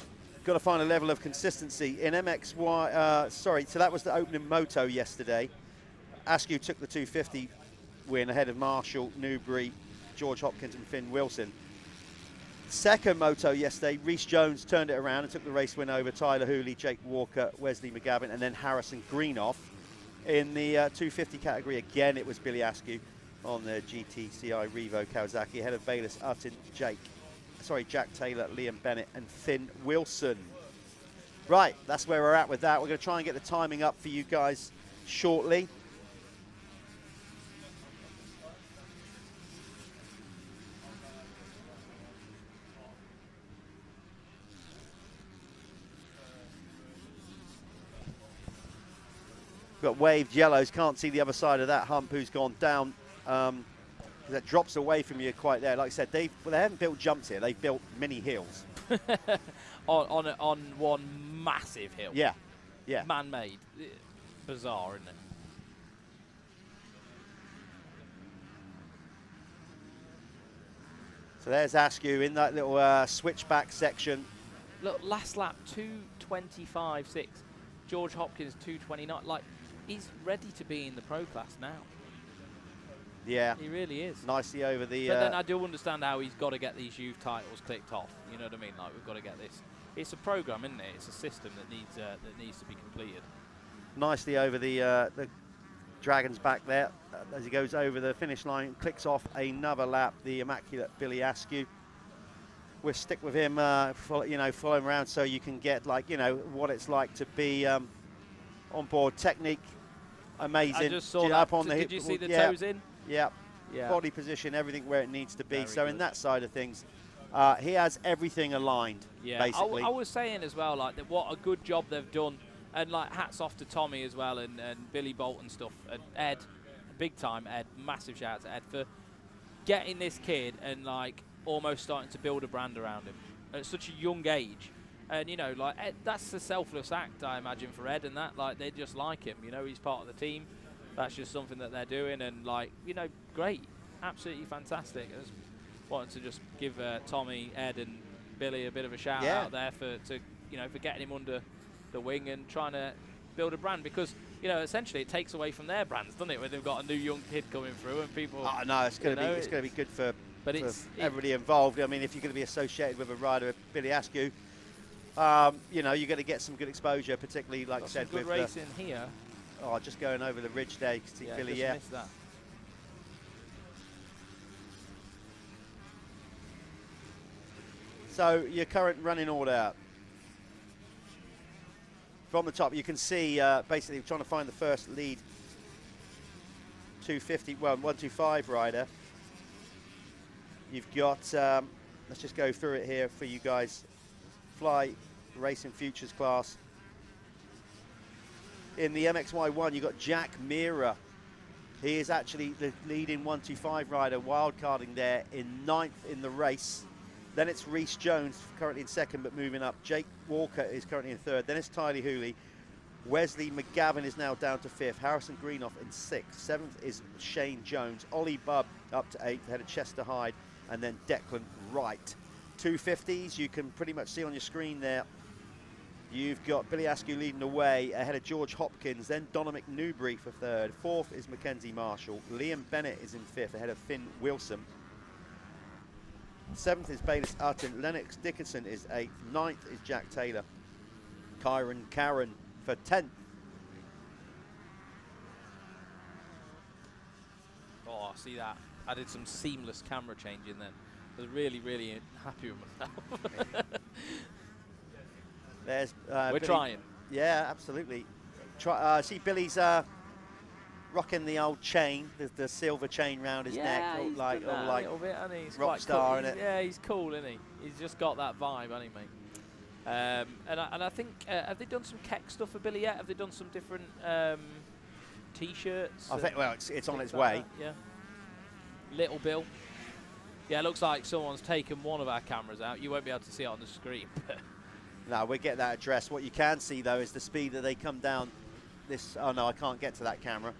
got to find a level of consistency in MXY. Sorry, so that was the opening moto yesterday. Askew took the 250 win ahead of Marshall, Newbury, George Hopkins and Finn Wilson. Second moto yesterday, Rhys Jones turned it around and took the race win over Tyler Hooley, Jake Walker, Wesley McGavin and then Harrison Greenoff. In the 250 category, again, it was Billy Askew on the GTCI Revo Kawasaki ahead of Bayless Utton, Jack Taylor, Liam Bennett and Finn Wilson. Right, that's where we're at with that. We're going to try and get the timing up for you guys shortly. Got waved yellows, can't see the other side of that hump who's gone down. That drops away from you quite there. Like I said, they haven't built jumps here, they've built mini hills. on one massive hill. Yeah, yeah. Man-made. Bizarre, isn't it? So there's Askew in that little switchback section. Look, last lap, 2:25.6. George Hopkins, 2:29. Like, he's ready to be in the pro class now. Yeah. He really is. Nicely over the... But then I do understand how he's got to get these youth titles clicked off. You know what I mean? Like, we've got to get this. It's a program, isn't it? It's a system that needs to be completed. Nicely over the Dragon's back there. As he goes over the finish line, clicks off another lap, the immaculate Billy Askew. We'll stick with him, follow him around so you can get, like, what it's like to be on board. Technique, amazing. I just saw that. Up on Did you see the toes in? Yeah. Yeah. Body position, everything where it needs to be. Very so good. in that side of things, he has everything aligned, basically. I was saying as well, like, that what a good job they've done. And, like, hats off to Tommy as well and Billy Bolt and stuff. And Ed, big time Ed, massive shout out to Ed for getting this kid and, like, almost starting to build a brand around him at such a young age. And, like, Ed, that's a selfless act, I imagine, for Ed and that. Like, they just like him. He's part of the team. That's just something that they're doing. And, like, great. Absolutely fantastic. I just wanted to just give Tommy, Ed and Billy a bit of a shout out there for getting him under the wing and trying to build a brand, because essentially it takes away from their brands, doesn't it, when they've got a new young kid coming through and people. Oh no, it's going to be good for everybody involved. I mean, if you're going to be associated with a rider of Billy Askew, you're going to get some good exposure, particularly like I said good with racing here. Oh, just going over the ridge there, see Billy. Just missed that. So your current running order. From the top, you can see basically trying to find the first lead 125 rider. You've got, let's just go through it here for you guys. Fly Racing Futures class. In the MXY1, you've got Jack Meara. He is actually the leading 125 rider, wildcarding there in 9th in the race. Then it's Rhys Jones, currently in 2nd, but moving up. Jake Walker is currently in 3rd. Then it's Tyler Hooley. Wesley McGavin is now down to 5th. Harrison Greenoff in 6th. 7th is Shane Jones. Ollie Bubb up to 8th, ahead of Chester Hyde. And then Declan Wright. 250s, you can pretty much see on your screen there. You've got Billy Askew leading the way, ahead of George Hopkins. Then Dominic Newbury for 3rd. 4th is Mackenzie Marshall. Liam Bennett is in 5th, ahead of Finn Wilson. 7th is Bayless Utton. Lennox Dickinson is 8th. 9th is Jack Taylor. Kyron Karen for 10th. Oh, see that. I did some seamless camera changing then. I was really, really happy with myself. There's We're Billy. trying. Yeah, absolutely. See Billy's rocking the old chain, the silver chain round his neck, all like a little bit, and he's rock quite star cool. in it. Yeah, he's cool, isn't he? He's just got that vibe, hasn't he, mate? And I think have they done some Keck stuff for Billy yet? Have they done some different T-shirts? I think it's on its like way. That? Yeah. Little Bill. Yeah, it looks like someone's taken one of our cameras out. You won't be able to see it on the screen. No, we'll get that addressed. What you can see though is the speed that they come down this. Oh no, I can't get to that camera.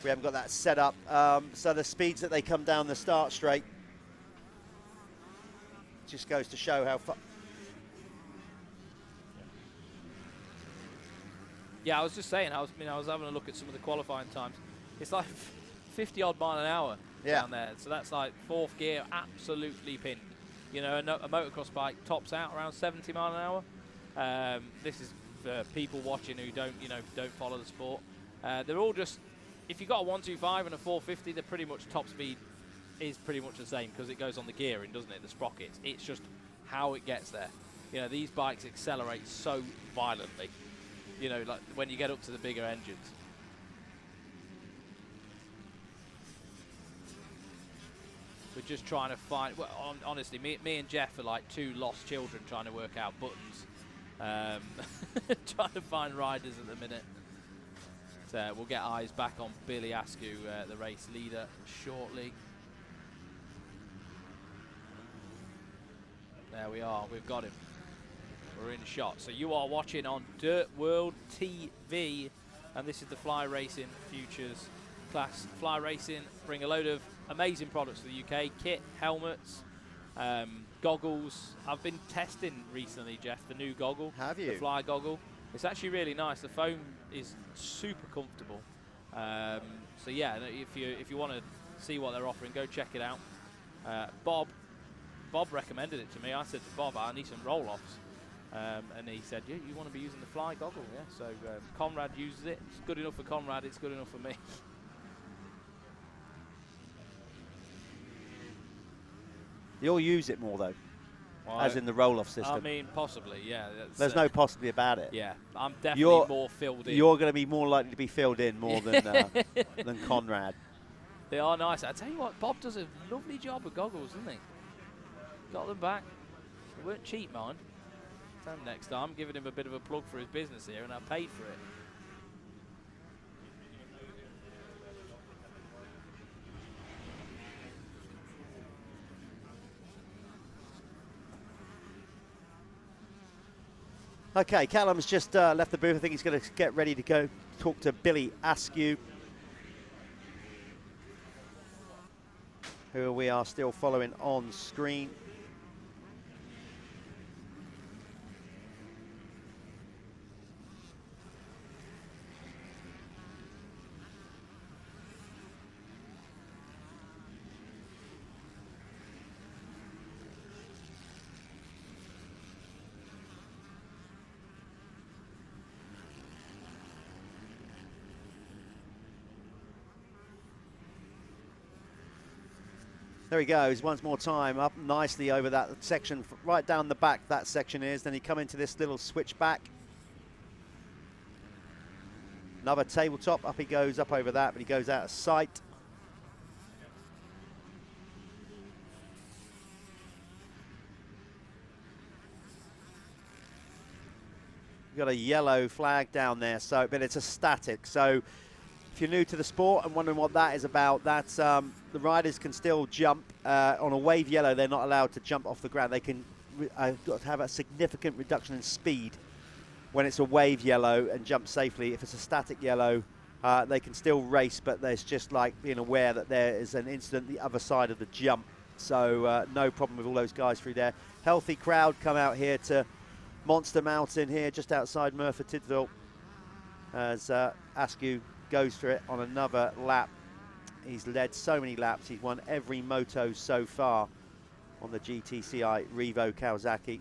We haven't got that set up. So the speeds that they come down the start straight just goes to show how Yeah, I was just saying, I was having a look at some of the qualifying times. It's like 50 odd mile an hour down there. So that's like 4th gear, absolutely pinned. You know, a motocross bike tops out around 70 mile an hour. This is for people watching who don't follow the sport. They're all just, if you've got a 125 and a 450, they're pretty much top speed is pretty much the same because it goes on the gearing, doesn't it? The sprockets. It's just how it gets there. You know, these bikes accelerate so violently. You know, like when you get up to the bigger engines. We're just trying to find, well, honestly, me and Jeff are like two lost children trying to work out buttons. Trying to find riders at the minute. So we'll get eyes back on Billy Askew, the race leader, shortly. There we are, we've got him. We're in shot. So you are watching on DirtWorld-TV, and this is the Fly Racing Futures class. Fly Racing bring a load of amazing products to the UK, kit, helmets, goggles. I've been testing recently, Jeff, the new goggle. Have you? The Fly goggle. It's actually really nice. The foam is super comfortable. So yeah, if you want to see what they're offering, go check it out. Bob recommended it to me. I said to Bob, I need some roll-offs. And he said, yeah, you want to be using the Fly goggle, yeah? So Conrad uses it. It's good enough for Conrad, it's good enough for me. You'll use it more, though, well, as in the roll-off system. I mean, possibly, yeah. There's no possibly about it. Yeah, I'm definitely more filled in. You're going to be more likely to be filled in more than than Conrad. They are nice. I tell you what, Bob does a lovely job with goggles, doesn't he? Got them back. They weren't cheap, mind. Next time, I'm giving him a bit of a plug for his business here, and I paid for it. Okay, Callum's just left the booth. I think he's going to get ready to go talk to Billy Askew, who we are still following on screen. There he goes, once more time, up nicely over that section, right down the back that section is. Then he come into this little switchback. Another tabletop, up he goes, up over that, but he goes out of sight. Got a yellow flag down there, so but it's a static. So if you're new to the sport and wondering what that is about, that's the riders can still jump on a wave yellow. They're not allowed to jump off the ground. They can have a significant reduction in speed when it's a wave yellow and jump safely. If it's a static yellow, they can still race, but there's just like being aware that there is an incident the other side of the jump. So no problem with all those guys through there. Healthy crowd come out here to Monster Mountain here, just outside Merthyr Tydfil, as Askew goes for it on another lap. He's led so many laps. He's won every moto so far on the GTCI Revo Kawasaki.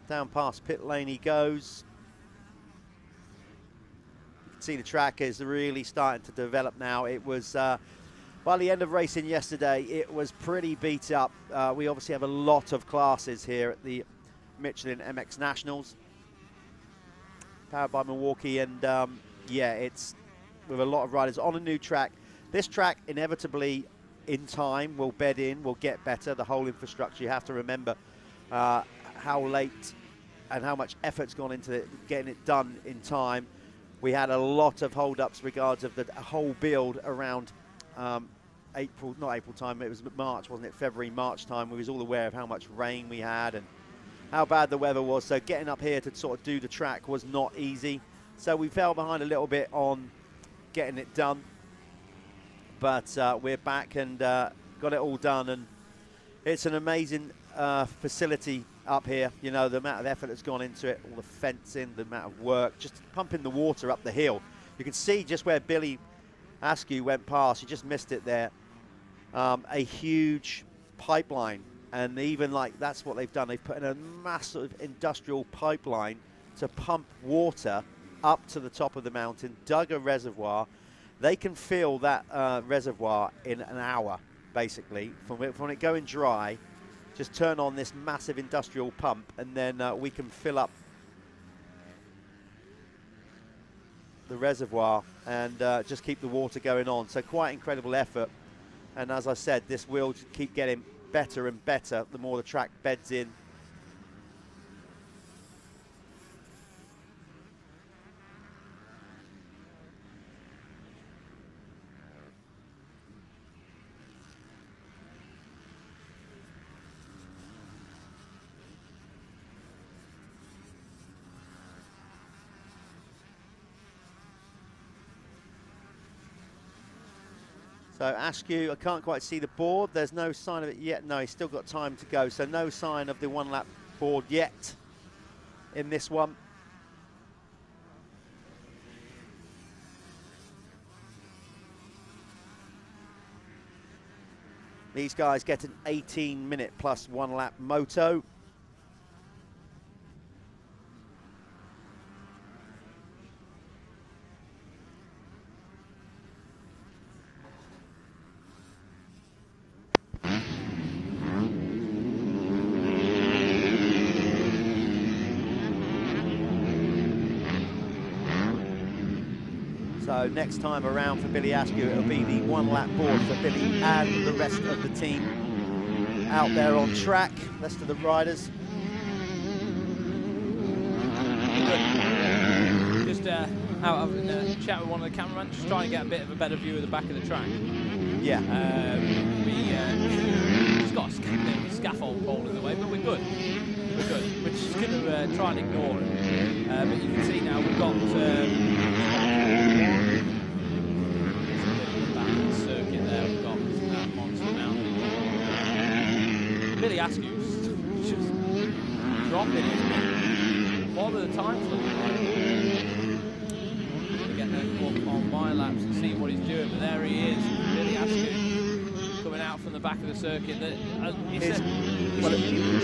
Down past pit lane he goes. You can see the track is really starting to develop now. It was, by the end of racing yesterday, it was pretty beat up. We obviously have a lot of classes here at the Michelin MX Nationals, powered by Milwaukee, and yeah, it's with a lot of riders on a new track. This track inevitably, in time, will bed in, will get better. The whole infrastructure, you have to remember how late and how much effort's gone into it, getting it done in time. We had a lot of hold-ups regards of the whole build around April, not April time, it was March, wasn't it? February, March time. We was all aware of how much rain we had and how bad the weather was. So getting up here to sort of do the track was not easy. So we fell behind a little bit on getting it done. But we're back and got it all done, and it's an amazing facility up here. You know, the amount of effort that's gone into it, all the fencing, the amount of work, just pumping the water up the hill. You can see just where Billy Askew went past, you just missed it there, a huge pipeline. And even like, that's what they've done. They've put in a massive industrial pipeline to pump water up to the top of the mountain, dug a reservoir. They can fill that reservoir in an hour, basically, from it going dry. Just turn on this massive industrial pump, and then we can fill up the reservoir and just keep the water going on. So quite incredible effort. And as I said, this will keep getting better and better the more the track beds in. So Askew, I can't quite see the board. There's no sign of it yet. No, he's still got time to go. So no sign of the one lap board yet in this one. These guys get an 18-minute plus 1 lap moto. So next time around for Billy Askew, it'll be the 1 lap board for Billy and the rest of the team out there on track, rest of the riders. Just out of a chat with one of the cameramen, just trying to get a bit of a better view of the back of the track. Yeah. It's got a scaffold pole in the way, but we're good. We're good. We're just going to try and ignore it. But you can see now we've got circuit there. We've got that monster mountain. Billy Askew's just dropping it. What are the times looking like? I'm going to get there on my laps and see what he's doing, but there he is, Billy Askew, coming out from the back of the circuit. It's a huge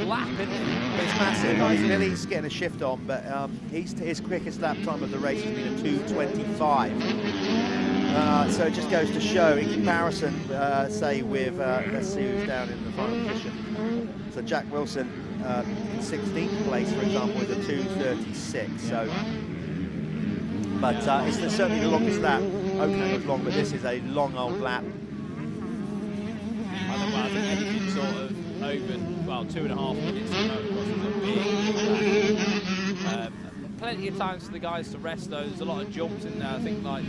lap, isn't it? It's massive. Billy's getting a shift on, but his quickest lap time of the race has been a 2:25. So it just goes to show, in comparison, say with, let's see who's down in the final position. So Jack Wilson, in 16th place, for example, is a 2:36. So, but it's certainly the longest lap. Okay, not long, but this is a long old lap. I think anything sort of over, well, 2.5 minutes to motocross is a big lap. Plenty of times for the guys to rest though. There's a lot of jumps in there. I think like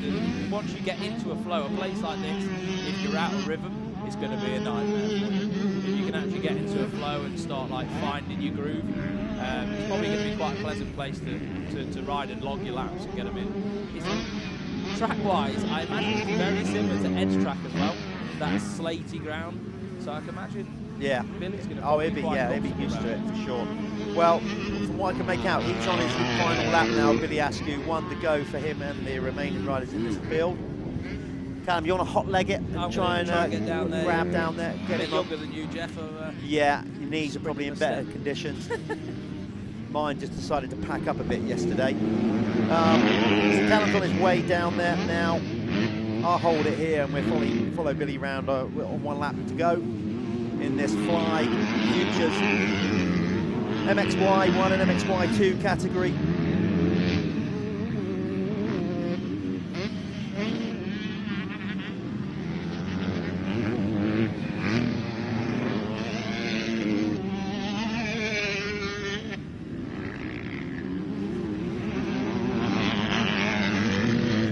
once you get into a flow, a place like this, if you're out of rhythm, it's going to be a nightmare for you. If you can actually get into a flow and start like finding your groove, it's probably going to be quite a pleasant place to ride and log your laps and get them in. Track-wise, I imagine it's very similar to Edge track as well. That slatey ground. So I can imagine. Yeah. Billy's going to he'd be used to it for sure. Well, from what I can make out, he's on his final lap now. Billy Askew, 1 to go for him and the remaining riders in this field. Callum, you want to hot leg it and try and get down there, grab down there, get him younger than you, Jeff. Yeah, your knees are probably in better conditions. Mine just decided to pack up a bit yesterday. So Callum's on his way down there now. I'll hold it here and we'll follow Billy round on 1 lap to go in this Fly Futures MXY1 and MXY2 category.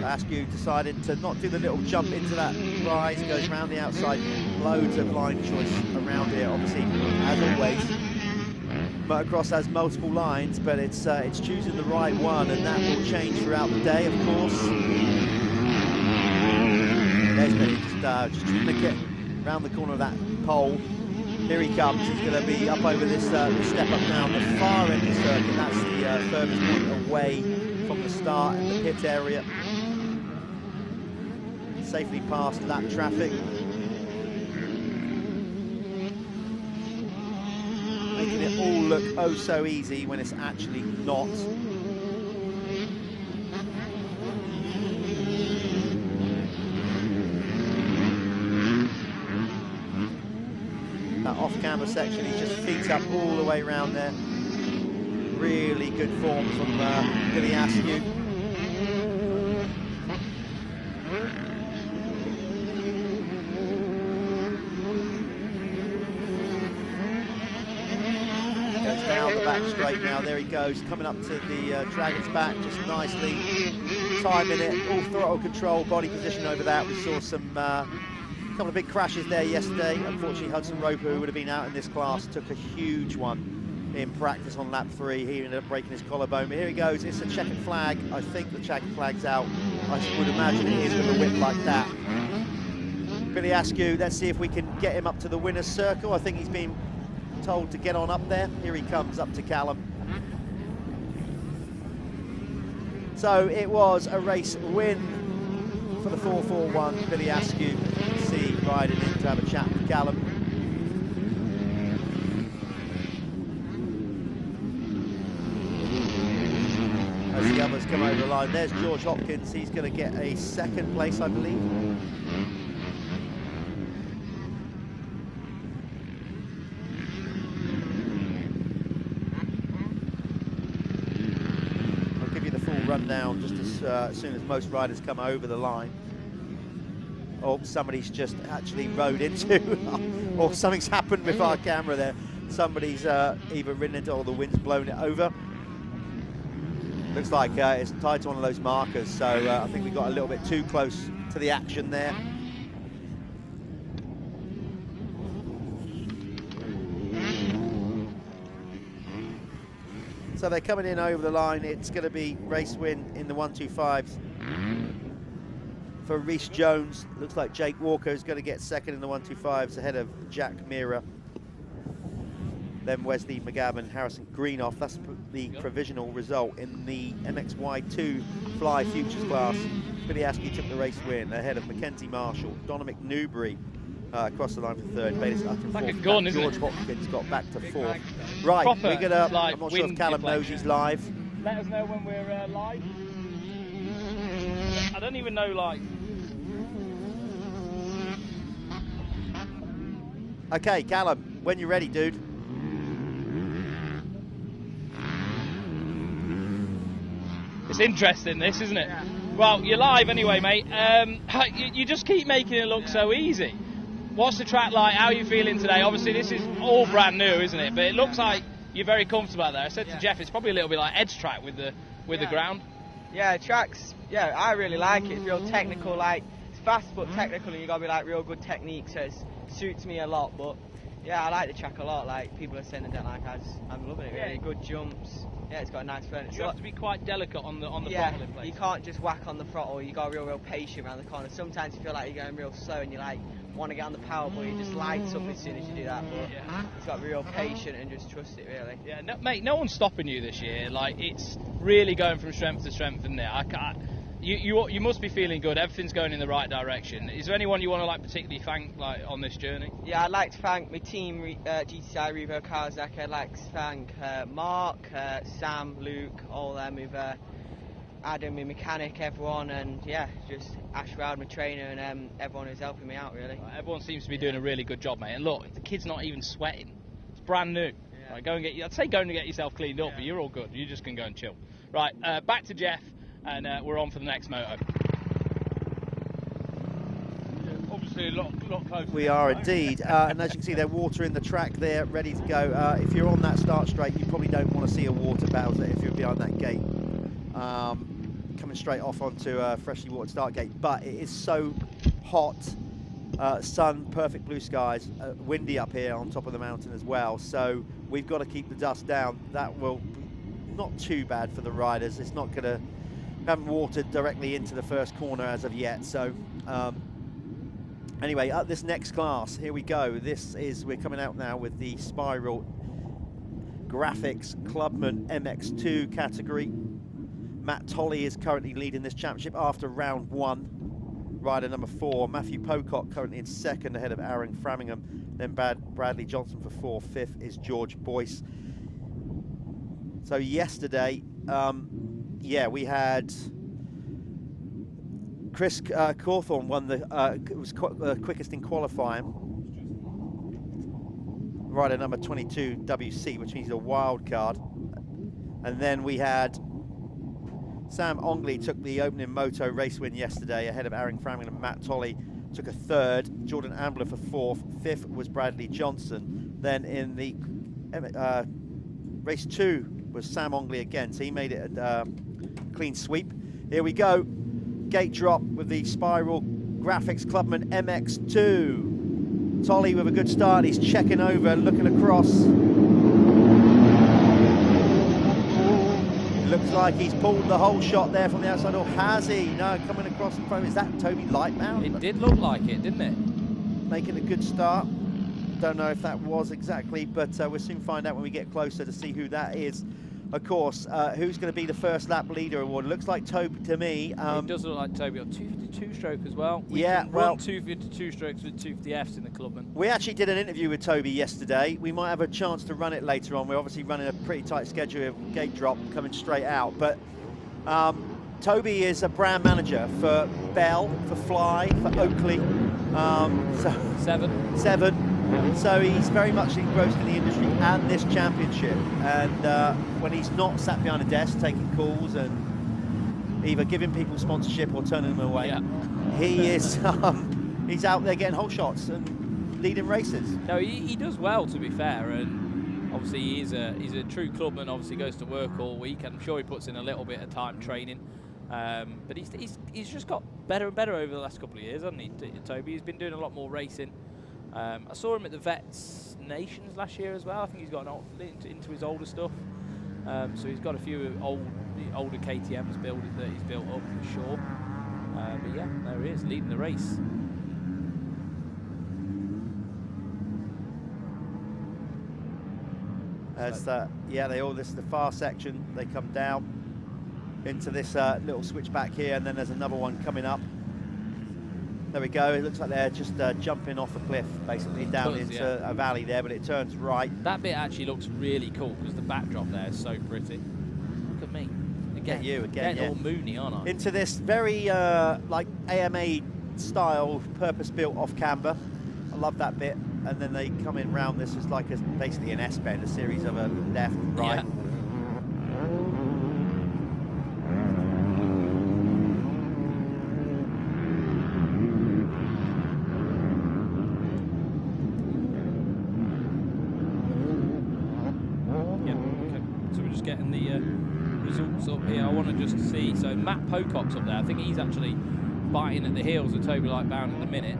Askew decided to not do the little jump into that rise, goes around the outside. Loads of line choice around here, obviously, as always. Motocross has multiple lines, but it's choosing the right one, and that will change throughout the day, of course. There's Billy just trying to get around the corner of that pole. Here he comes. He's going to be up over this step up now on the far end of the circuit. That's the furthest point away from the start and the pit area. Safely past lap traffic. Making it all look oh so easy when it's actually not. That off-camera section, he just feet up all the way around there. Really good form from Billy Askew. Down the back straight now, there he goes, coming up to the Dragon's back, just nicely timing it, all throttle control, body position over that. We saw some couple of big crashes there yesterday. Unfortunately, Hudson Roper, who would have been out in this class, took a huge one in practice on lap 3. He ended up breaking his collarbone, but here he goes. It's a checkered flag. I think the checkered flag's out. I would imagine it is with a whip like that. Billy Askew, let's see if we can get him up to the winner's circle. I think he's been told to get on up there. Here he comes up to Callum. So it was a race win for the 441. Billy Askew, see, riding in to have a chat with Callum. As the others come over the line, there's George Hopkins. He's going to get a second place, I believe. Rundown just as soon as most riders come over the line. Oh, somebody's just actually rode into, or something's happened with our camera there. Somebody's either ridden into, or the wind's blown it over. Looks like it's tied to one of those markers, so I think we got a little bit too close to the action there. So they're coming in over the line. It's going to be race win in the 125s for Rhys Jones. Looks like Jake Walker is going to get second in the 125s ahead of Jack Meara. Then Wesley McGavin, Harrison Greenoff. That's the provisional result in the MXY2 Fly Futures class. Billy Askew took the race win ahead of Mackenzie Marshall, Dominic Newbury. Across the line for third, Bayless up in fourth. Gun, George Hopkins got back to fourth. Right, we're gonna. Like, I'm not sure if Callum knows he's live. Let us know when we're live. I don't even know, like. Okay, Callum, when you're ready, dude. It's interesting, this, isn't it? Yeah. Well, you're live anyway, mate. You just keep making it look so easy. What's the track like? How are you feeling today? Obviously, this is all brand new, isn't it? But it looks like you're very comfortable out there. I said to Jeff, it's probably a little bit like edge track with the ground. Yeah, tracks. Yeah, I really like it. It's real technical. Like, it's fast but technical, and you gotta be like real good technique. So it suits me a lot. But yeah, I like the track a lot. Like, people are saying they don't like it. I'm loving it. Really good jumps. Yeah, it's got a nice furniture. You have to be quite delicate on the throttle in place. You can't just whack on the throttle. You got real patient around the corner. Sometimes you feel like you're going real slow and you like want to get on the power, but you just lights up as soon as you do that. But it's got real patient and just trust it really. Yeah, no, mate, no one's stopping you this year. Like, it's really going from strength to strength, isn't it? I can't. You must be feeling good. Everything's going in the right direction. Is there anyone you want to like particularly thank like on this journey? Yeah, I'd like to thank my team, GTI Revo Kawasaki. I'd like to thank Mark, Sam, Luke, all them who've Adam, my mechanic, everyone, and yeah, just Ash Rowd, my trainer, and everyone who's helping me out really. Everyone seems to be doing a really good job, mate. And look, the kid's not even sweating. It's brand new. Yeah. Right, I'd say go and get yourself cleaned up, but you're all good. You just can go and chill. Right, back to Jeff. And we're on for the next moto. Obviously a lot closer. We are indeed, and as you can see, they're watering the track there, ready to go. If you're on that start straight, you probably don't want to see a water bowser if you're behind that gate. Coming straight off onto a freshly watered start gate, but it is so hot sun, perfect blue skies, windy up here on top of the mountain as well. So we've got to keep the dust down. That will be not too bad for the riders. It's not going to, haven't watered directly into the first corner as of yet. So anyway, up this next class, here we go. We're coming out now with the Spiral Graphics Clubman MX2 category. Matt Tolley is currently leading this championship after round 1. Rider number 4, Matthew Pocock, currently in 2nd ahead of Aaron Framingham. Then Bradley Johnson for 4th. 5th is George Boyce. So yesterday, we had Chris Cawthorne won the quickest in qualifying. Rider number 22, WC, which means he's a wild card. And then we had Sam Ongley took the opening moto race win yesterday ahead of Aaron Framingham, and Matt Tolley took a 3rd. Jordan Ambler for 4th. 5th was Bradley Johnson. Then in the race 2 was Sam Ongley again, so he made it a clean sweep. Here we go. Gate drop with the Spiral Graphics Clubman MX2. Tolley with a good start. He's checking over, looking across. Looks like he's pulled the whole shot there from the outside, or has he? No, coming across in front of him. Is that Toby Lightbound? It did look like it, didn't it? Making a good start. Don't know if that was exactly, but we'll soon find out when we get closer to see who that is. Of course, who's going to be the first lap leader award? Looks like Toby to me. It does look like Toby on 252 stroke as well. We can run 252 strokes with 250Fs in the Clubman. We actually did an interview with Toby yesterday. We might have a chance to run it later on. We're obviously running a pretty tight schedule of gate drop coming straight out. But Toby is a brand manager for Bell, for Fly, for Oakley. Seven. So he's very much engrossed in the industry and this championship. And when he's not sat behind a desk taking calls and either giving people sponsorship or turning them away, he is he's out there getting whole shots and leading races. No, he does well, to be fair, and obviously he's a true clubman. Obviously goes to work all week, and I'm sure he puts in a little bit of time training. But he's just got better and better over the last couple of years, hasn't he, Toby? He's been doing a lot more racing. I saw him at the Vets Nations last year as well. I think he's got into his older stuff. So he's got a few older KTMs that he's built up for sure. But yeah, there he is, leading the race. As this is the far section. They come down into this little switchback here, and then there's another one coming up. There we go. It looks like they're just jumping off a cliff, basically down into a valley there, but it turns right. That bit actually looks really cool because the backdrop there is so pretty. Look at me. Again, getting all moony, aren't I? Into this very like AMA style, purpose-built off camber. I love that bit. And then they come in round this as like basically an S-bend, a series of a left, right. Getting the results up here. I want to just see. So Matt Pocock's up there. I think he's actually biting at the heels of Toby Lightbound in a minute.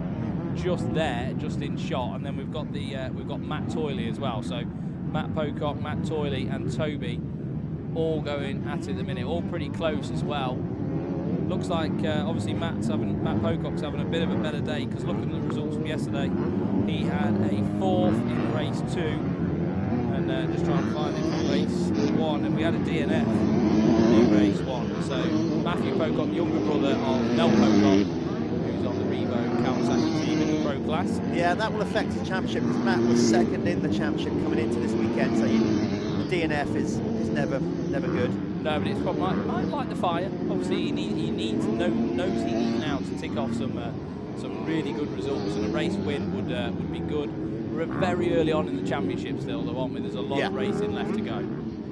Just there, just in shot. And then we've got Matt Toyley as well. So Matt Pocock, Matt Toyley, and Toby all going at it at the minute. All pretty close as well. Looks like obviously Matt Pocock's having a bit of a better day, because looking at the results from yesterday, he had a 4th in race 2. And just trying to find it for race 1, and we had a DNF in race 1. So Matthew Pocock, younger brother of Mel Pocock, who's on the Revo Kawasaki team in the pro class. Yeah, that will affect his championship, because Matt was 2nd in the championship coming into this weekend. So the DNF is never good. No, but it's probably might light the fire. Obviously, he needs knows he needs now to tick off some really good results, and a race win would be good. We're very early on in the championship still, though, aren't we? There's a lot of racing left to go.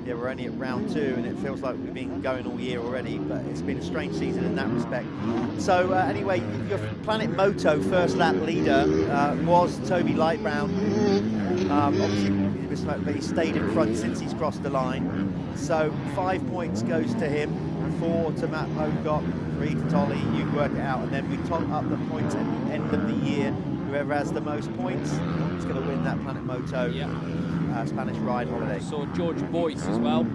Yeah, we're only at round 2, and it feels like we've been going all year already, but it's been a strange season in that respect. So anyway, your Planet Moto first lap leader was Toby Lightbound. Obviously, he stayed in front since he's crossed the line. So 5 points goes to him. 4 to Matt Pocock, 3 to Tolly, you work it out, and then we top up the points at the end of the year. Whoever has the most points is going to win that Planet Moto Spanish ride holiday. Saw George Boyce as well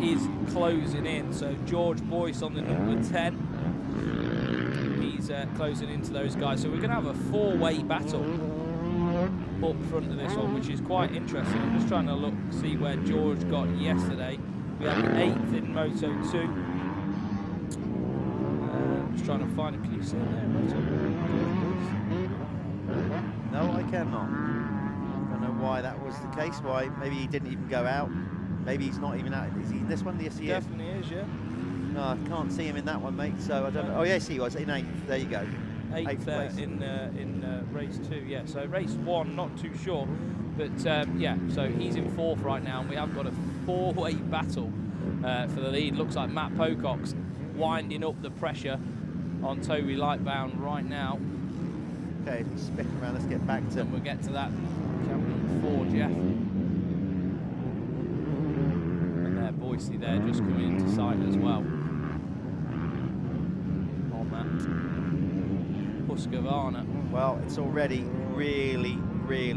is closing in. So George Boyce on the number 10. He's closing into those guys. So we're going to have a 4-way battle up front of this one, which is quite interesting. I'm just trying to look, see where George got yesterday. We had 8th in Moto 2. Just trying to find him. Can you see him there, Moto? No, I cannot. I don't know why that was the case. Why? Maybe he didn't even go out. Maybe he's not even out. Is he in this one? Yes, he definitely is, yeah. No, I can't see him in that one, mate. So I don't know. Oh, yes, he was in 8th. There you go. 8th in race 2, yeah. So race 1, not too sure, but yeah. So he's in 4th right now, and we have got a 4-way battle for the lead. Looks like Matt Pocock's winding up the pressure on Toby Lightbound right now. Okay, spinning around. Let's get back to. And we'll get to that. Cameron 4, Jeff. And there, Boise there, just coming into sight as well. On that Husqvarna. Well, it's already really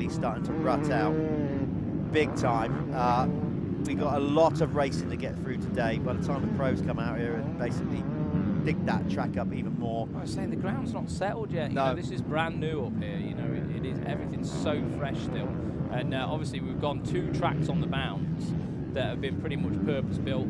starting to rut out big time. We got a lot of racing to get through today. By the time the pros come out here and basically dig that track up even more. I was saying the ground's not settled yet. You know, this is brand new up here. You know, it is, everything's so fresh still. And obviously we've gone 2 tracks on the bounds that have been pretty much purpose-built,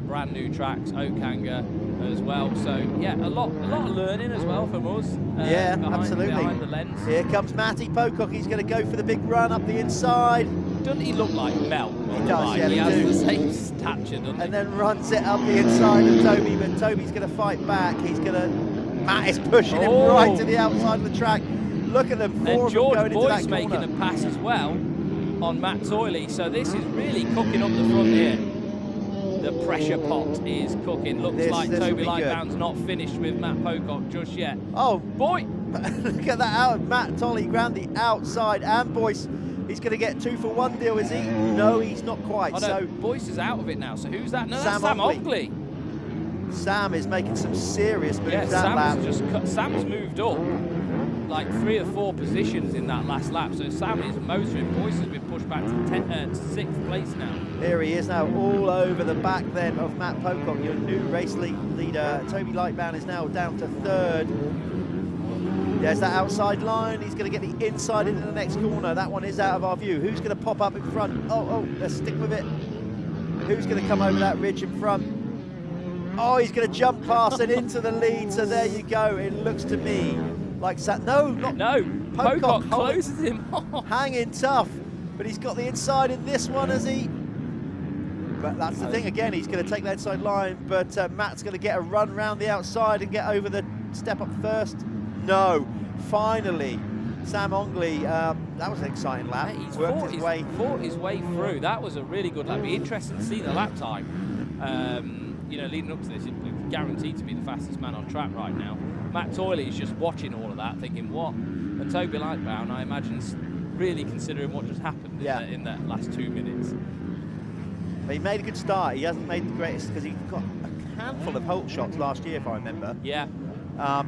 brand new tracks, Okanga as well. So yeah, a lot of learning as well from us. Yeah, absolutely. Behind the lens. Here comes Matty Pocock. He's going to go for the big run up the inside. Doesn't he look like Mel? He does, yeah, he has the same stature, doesn't he? And then runs it up the inside of Toby, but Toby's going to fight back. He's going to. Matt is pushing him right to the outside of the track. Look at them, 4 of them going into that corner. And George Boyce making a pass as well on Matt Toyley. So this is really cooking up the front here. The pressure pot is cooking. Looks like Toby Lightbound's not finished with Matt Pocock just yet. Oh, boy! Look at that out. Matt Tolley round the outside, and Boyce. He's going to get 2 for 1 deal, is he? No, he's not quite. Oh, no, so Boyce is out of it now. So who's that? No, Sam that's Sam Ogley. Sam is making some serious moves that lap. Sam's moved up like 3 or 4 positions in that last lap. So Sam is motoring. Boyce has been pushed back to 6th place now. Here he is now, all over the back then of Matt Pocock, your new race leader. Toby Lightbound is now down to 3rd. There's that outside line. He's going to get the inside into the next corner. That one is out of our view. Who's going to pop up in front? Oh, let's stick with it. Who's going to come over that ridge in front? Oh, he's going to jump past and into the lead. So there you go. It looks to me like no, Pocock closes him off. Hanging tough, but he's got the inside in this one, has he? But that's the thing again. He's going to take that inside line, but Matt's going to get a run round the outside and get over the step up first. No, finally, Sam Ongley. That was an exciting lap. He's fought his way through. That was a really good lap. It'd be interesting to see the lap time. You know, leading up to this, it's guaranteed to be the fastest man on track right now. Matt Toyley is just watching all of that, thinking what? And Toby Lightbound, I imagine, is really considering what just happened in that last 2 minutes. But he made a good start. He hasn't made the greatest because he got a handful of Holt shots last year, if I remember. Yeah.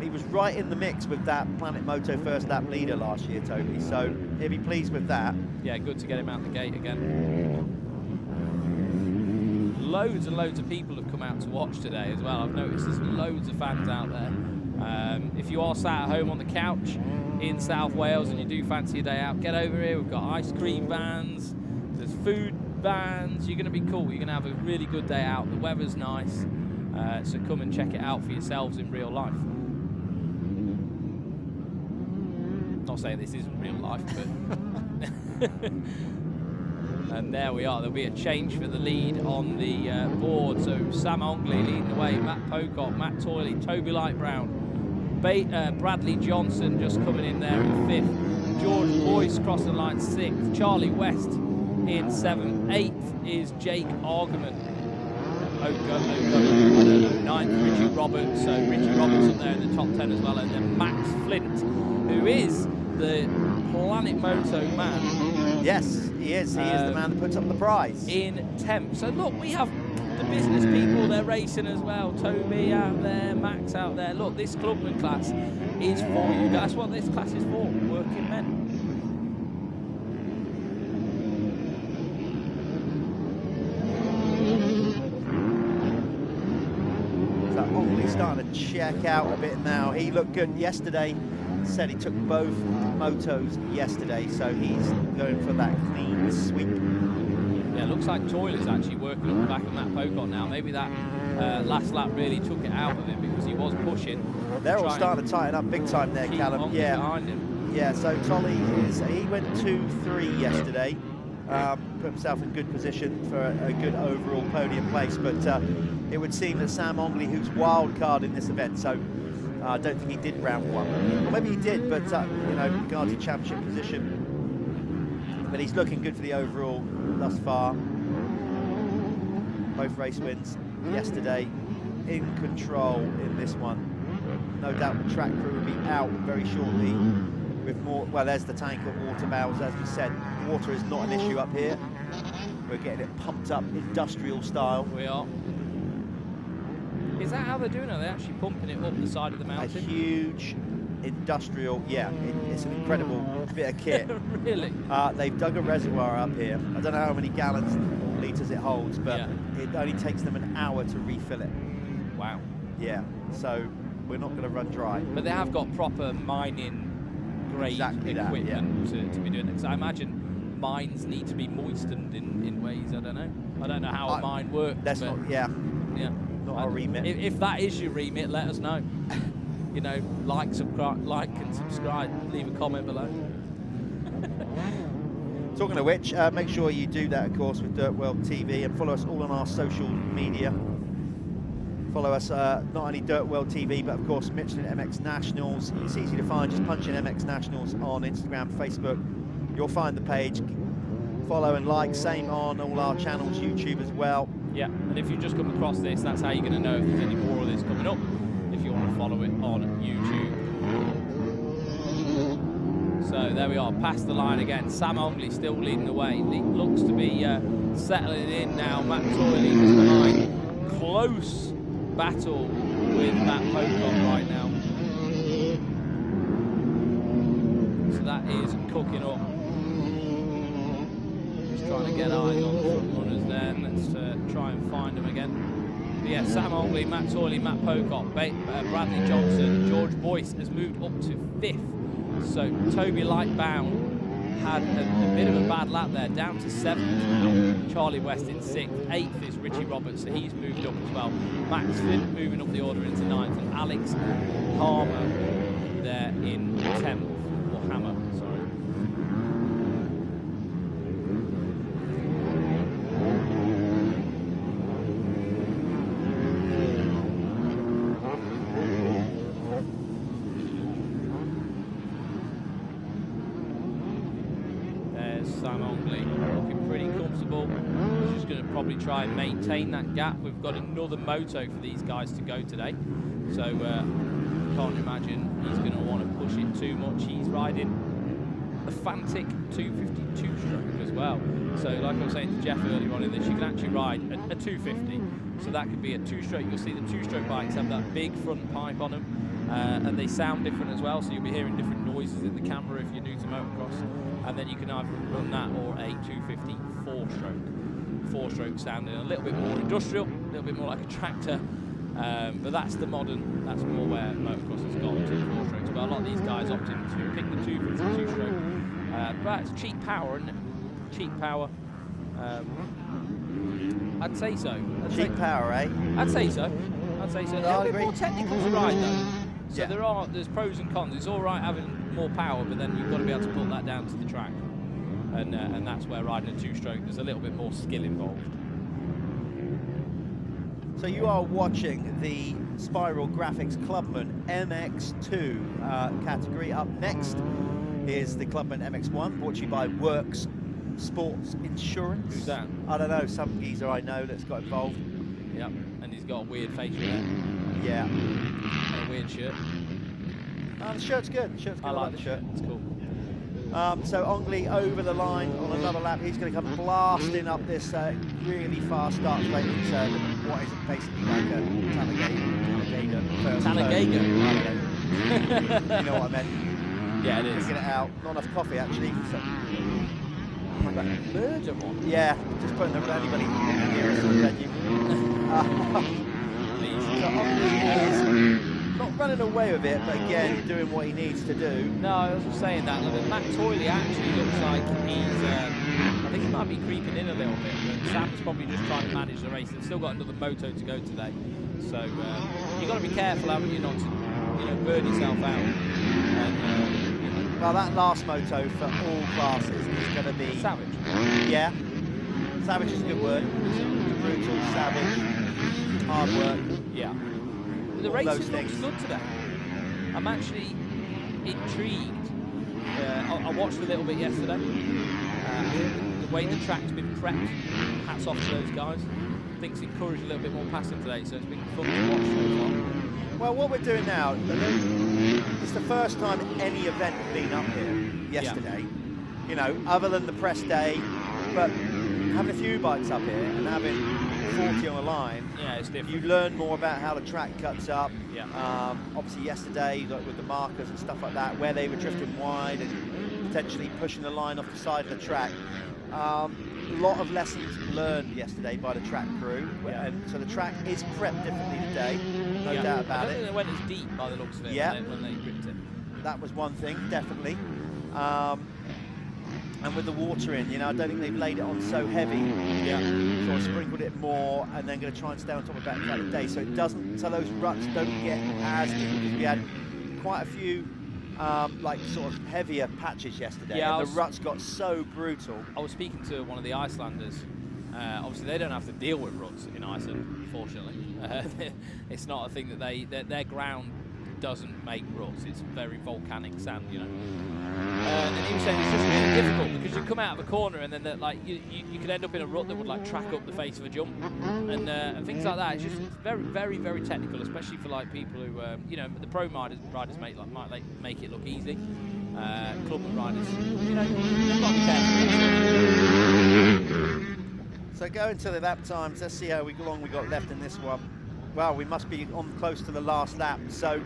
He was right in the mix with that Planet Moto first lap leader last year, Toby, so he'll be pleased with that. Yeah, good to get him out the gate again. Loads and loads of people have come out to watch today as well. I've noticed there's loads of fans out there. If you are sat at home on the couch in South Wales and you do fancy a day out, get over here. We've got ice cream vans, there's food vans. You're going to be cool. You're going to have a really good day out. The weather's nice, so come and check it out for yourselves in real life. Not saying this isn't real life, but and there we are. There'll be a change for the lead on the board. So Sam Ongley leading the way, Matt Pocock, Matt Toyley, Toby Lightbound, Bradley Johnson just coming in there in 5th, George Boyce crossing the line 6th, Charlie West in 7th, 8th is Jake Argerman. 9th, Richie Roberts. So Richie Roberts up there in the top 10 as well, and then Max Flint, who is the Planet Moto man. Yes, he is. He is the man that puts up the prize. In 10th. So look, we have the business people, they're racing as well. Toby out there, Max out there. Look, this Clubman class is for you. That's what this class is for, working men. So Ongley's starting to check out a bit now. He looked good yesterday. Said he took both motos yesterday, so he's going for that clean sweep. Yeah, it looks like Toiler's actually working on the back of Matt Pocock now. Maybe that last lap really took it out of him because he was pushing. They're all starting to tighten up big time there, Callum. Yeah, behind him. Yeah. So Tolly he went 2-3 yesterday. Put himself in good position for a good overall podium place, but it would seem that Sam Ongley, who's wild card in this event, so I don't think he did round one. Or maybe he did, but you know, regards to championship position. But he's looking good for the overall thus far. Both race wins yesterday, in control in this one. No doubt the track crew will be out very shortly with more. Well, there's the tank of water barrels, as we said. Water is not an issue up here. We're getting it pumped up industrial style. We are. Is that how they're doing it? Are they actually pumping it up the side of the mountain? A huge industrial, yeah, it's an incredible bit of kit. Really? They've dug a reservoir up here. I don't know how many gallons or litres it holds, but it only takes them an hour to refill it. Wow. Yeah, so we're not going to run dry. But they have got proper mining grade equipment to be doing it. Because I imagine mines need to be moistened in ways, I don't know. I don't know how a mine works. That's not, yeah. Not our remit. If that is your remit, let us know. You know, like and subscribe, leave a comment below. Talking of which, make sure you do that, of course, with DirtWorld-TV, and follow us all on our social media. Follow us, not only DirtWorld-TV, but of course Michelin MX Nationals. It's easy to find, just punch in MX Nationals on Instagram, Facebook. You'll find the page. Follow and like, same on all our channels, YouTube as well. Yeah, and if you just come across this, that's how you're going to know if there's any more of this coming up, if you want to follow it on YouTube. So there we are, past the line again. Sam Ongley still leading the way. He looks to be settling in now. Matt Toyley just behind. Close battle with Matt Pocock right now. So that is cooking up. Trying to get eyes on the front runners there, and let's try and find them again. But yeah, Sam Ongley, Matt Toyley, Matt Pocock, Bradley Johnson, George Boyce has moved up to 5th. So Toby Lightbound had a bit of a bad lap there, down to 7th now. Charlie West in 6th. 8th is Richie Roberts, so he's moved up as well. Max Flint moving up the order into 9th, and Alex Harmer there in 10th, or Hammer, sorry. Sam Ongley looking pretty comfortable. He's just going to probably try and maintain that gap. We've got another moto for these guys to go today, so can't imagine he's going to want to push it too much. He's riding a Fantic 252 stroke as well. So like I was saying to Jeff earlier on in this, you can actually ride a 250. So that could be a 2-stroke. You'll see the 2-stroke bikes have that big front pipe on them, and they sound different as well. So you'll be hearing different noises in the camera if you're new to motocross. And then you can either run that or a 250 4-stroke. 4-stroke sounding a little bit more industrial, a little bit more like a tractor. But that's the modern, that's more where motocross has gone to 4-strokes. But a lot of these guys opt in to pick the 250 2-stroke. But it's cheap power, isn't it? Cheap power. I'd say so. Cheap power, eh? I'd say so. I'd say so. A little bit more technical to ride though. So yeah. There's pros and cons. It's all right having more power, but then you've got to be able to put that down to the track, and that's where riding a 2-stroke, there's a little bit more skill involved. So you are watching the Spiral Graphics Clubman MX2 category. Up next is the Clubman MX1, brought to you by Works Sports Insurance. Who's that? I don't know, some geezer I know that's got involved. Yep, and he's got a weird facial hair. Yeah. And a weird shirt. The shirt's good. The shirt's good. I like the shirt. It's cool. So Ongley over the line on another lap. He's going to come blasting up this really fast start straight into what is basically like a Talladega first Talladega? turn. You know what I meant? Yeah, it is. Get it out. Not enough coffee, actually. So, murder one? yeah, just putting anybody near us on the venue. So Ongley is not running away with it, but again, doing what he needs to do. No, I was just saying that. Matt Toyley actually looks like he's, I think he might be creeping in a little bit, but Sam's probably just trying to manage the race. They've still got another moto to go today. So you've got to be careful, haven't you, not to burn yourself out. And, well, that last moto for all classes is going to be... Savage. Yeah. Savage is a good word. Brutal, savage, hard work. Yeah. The racing looks good today. I'm actually intrigued. I watched a little bit yesterday. The way the track's been prepped, hats off to those guys. I think it's encouraged a little bit more passing today, so it's been fun to watch so far. Well, what we're doing now, it's the first time any event has been up here yesterday. Yeah. You know, other than the press day, but having a few bikes up here and having 40 on the line, yeah, it's different. You learn more about how the track cuts up. Yeah. Obviously yesterday, like with the markers and stuff like that, where they were drifting wide and potentially pushing the line off the side of the track. A lot of lessons learned yesterday by the track crew, and so the track is prepped differently today, no doubt about it. I don't think they went as deep by the looks of it when they gripped it. That was one thing, definitely. And with the water in, you know, I don't think they've laid it on so heavy. Yeah. So I sprinkled it more, and then going to try and stay on top of that throughout the day, so it doesn't, so those ruts don't get as deep, because we had quite a few like sort of heavier patches yesterday, and the ruts got so brutal. I was speaking to one of the Icelanders. Obviously, they don't have to deal with ruts in Iceland, fortunately. It's not a thing that their ground doesn't make ruts. It's very volcanic sand, you know. And he was saying it's just really difficult because you come out of a corner and then like you could end up in a rut that would like track up the face of a jump and things like that. It's just very, very, very technical, especially for like people who you know, the pro riders might make it look easy. Clubman riders, you know, they've got to be careful. So going to the lap times, let's see how long we got left in this one. Well, we must be on close to the last lap. So.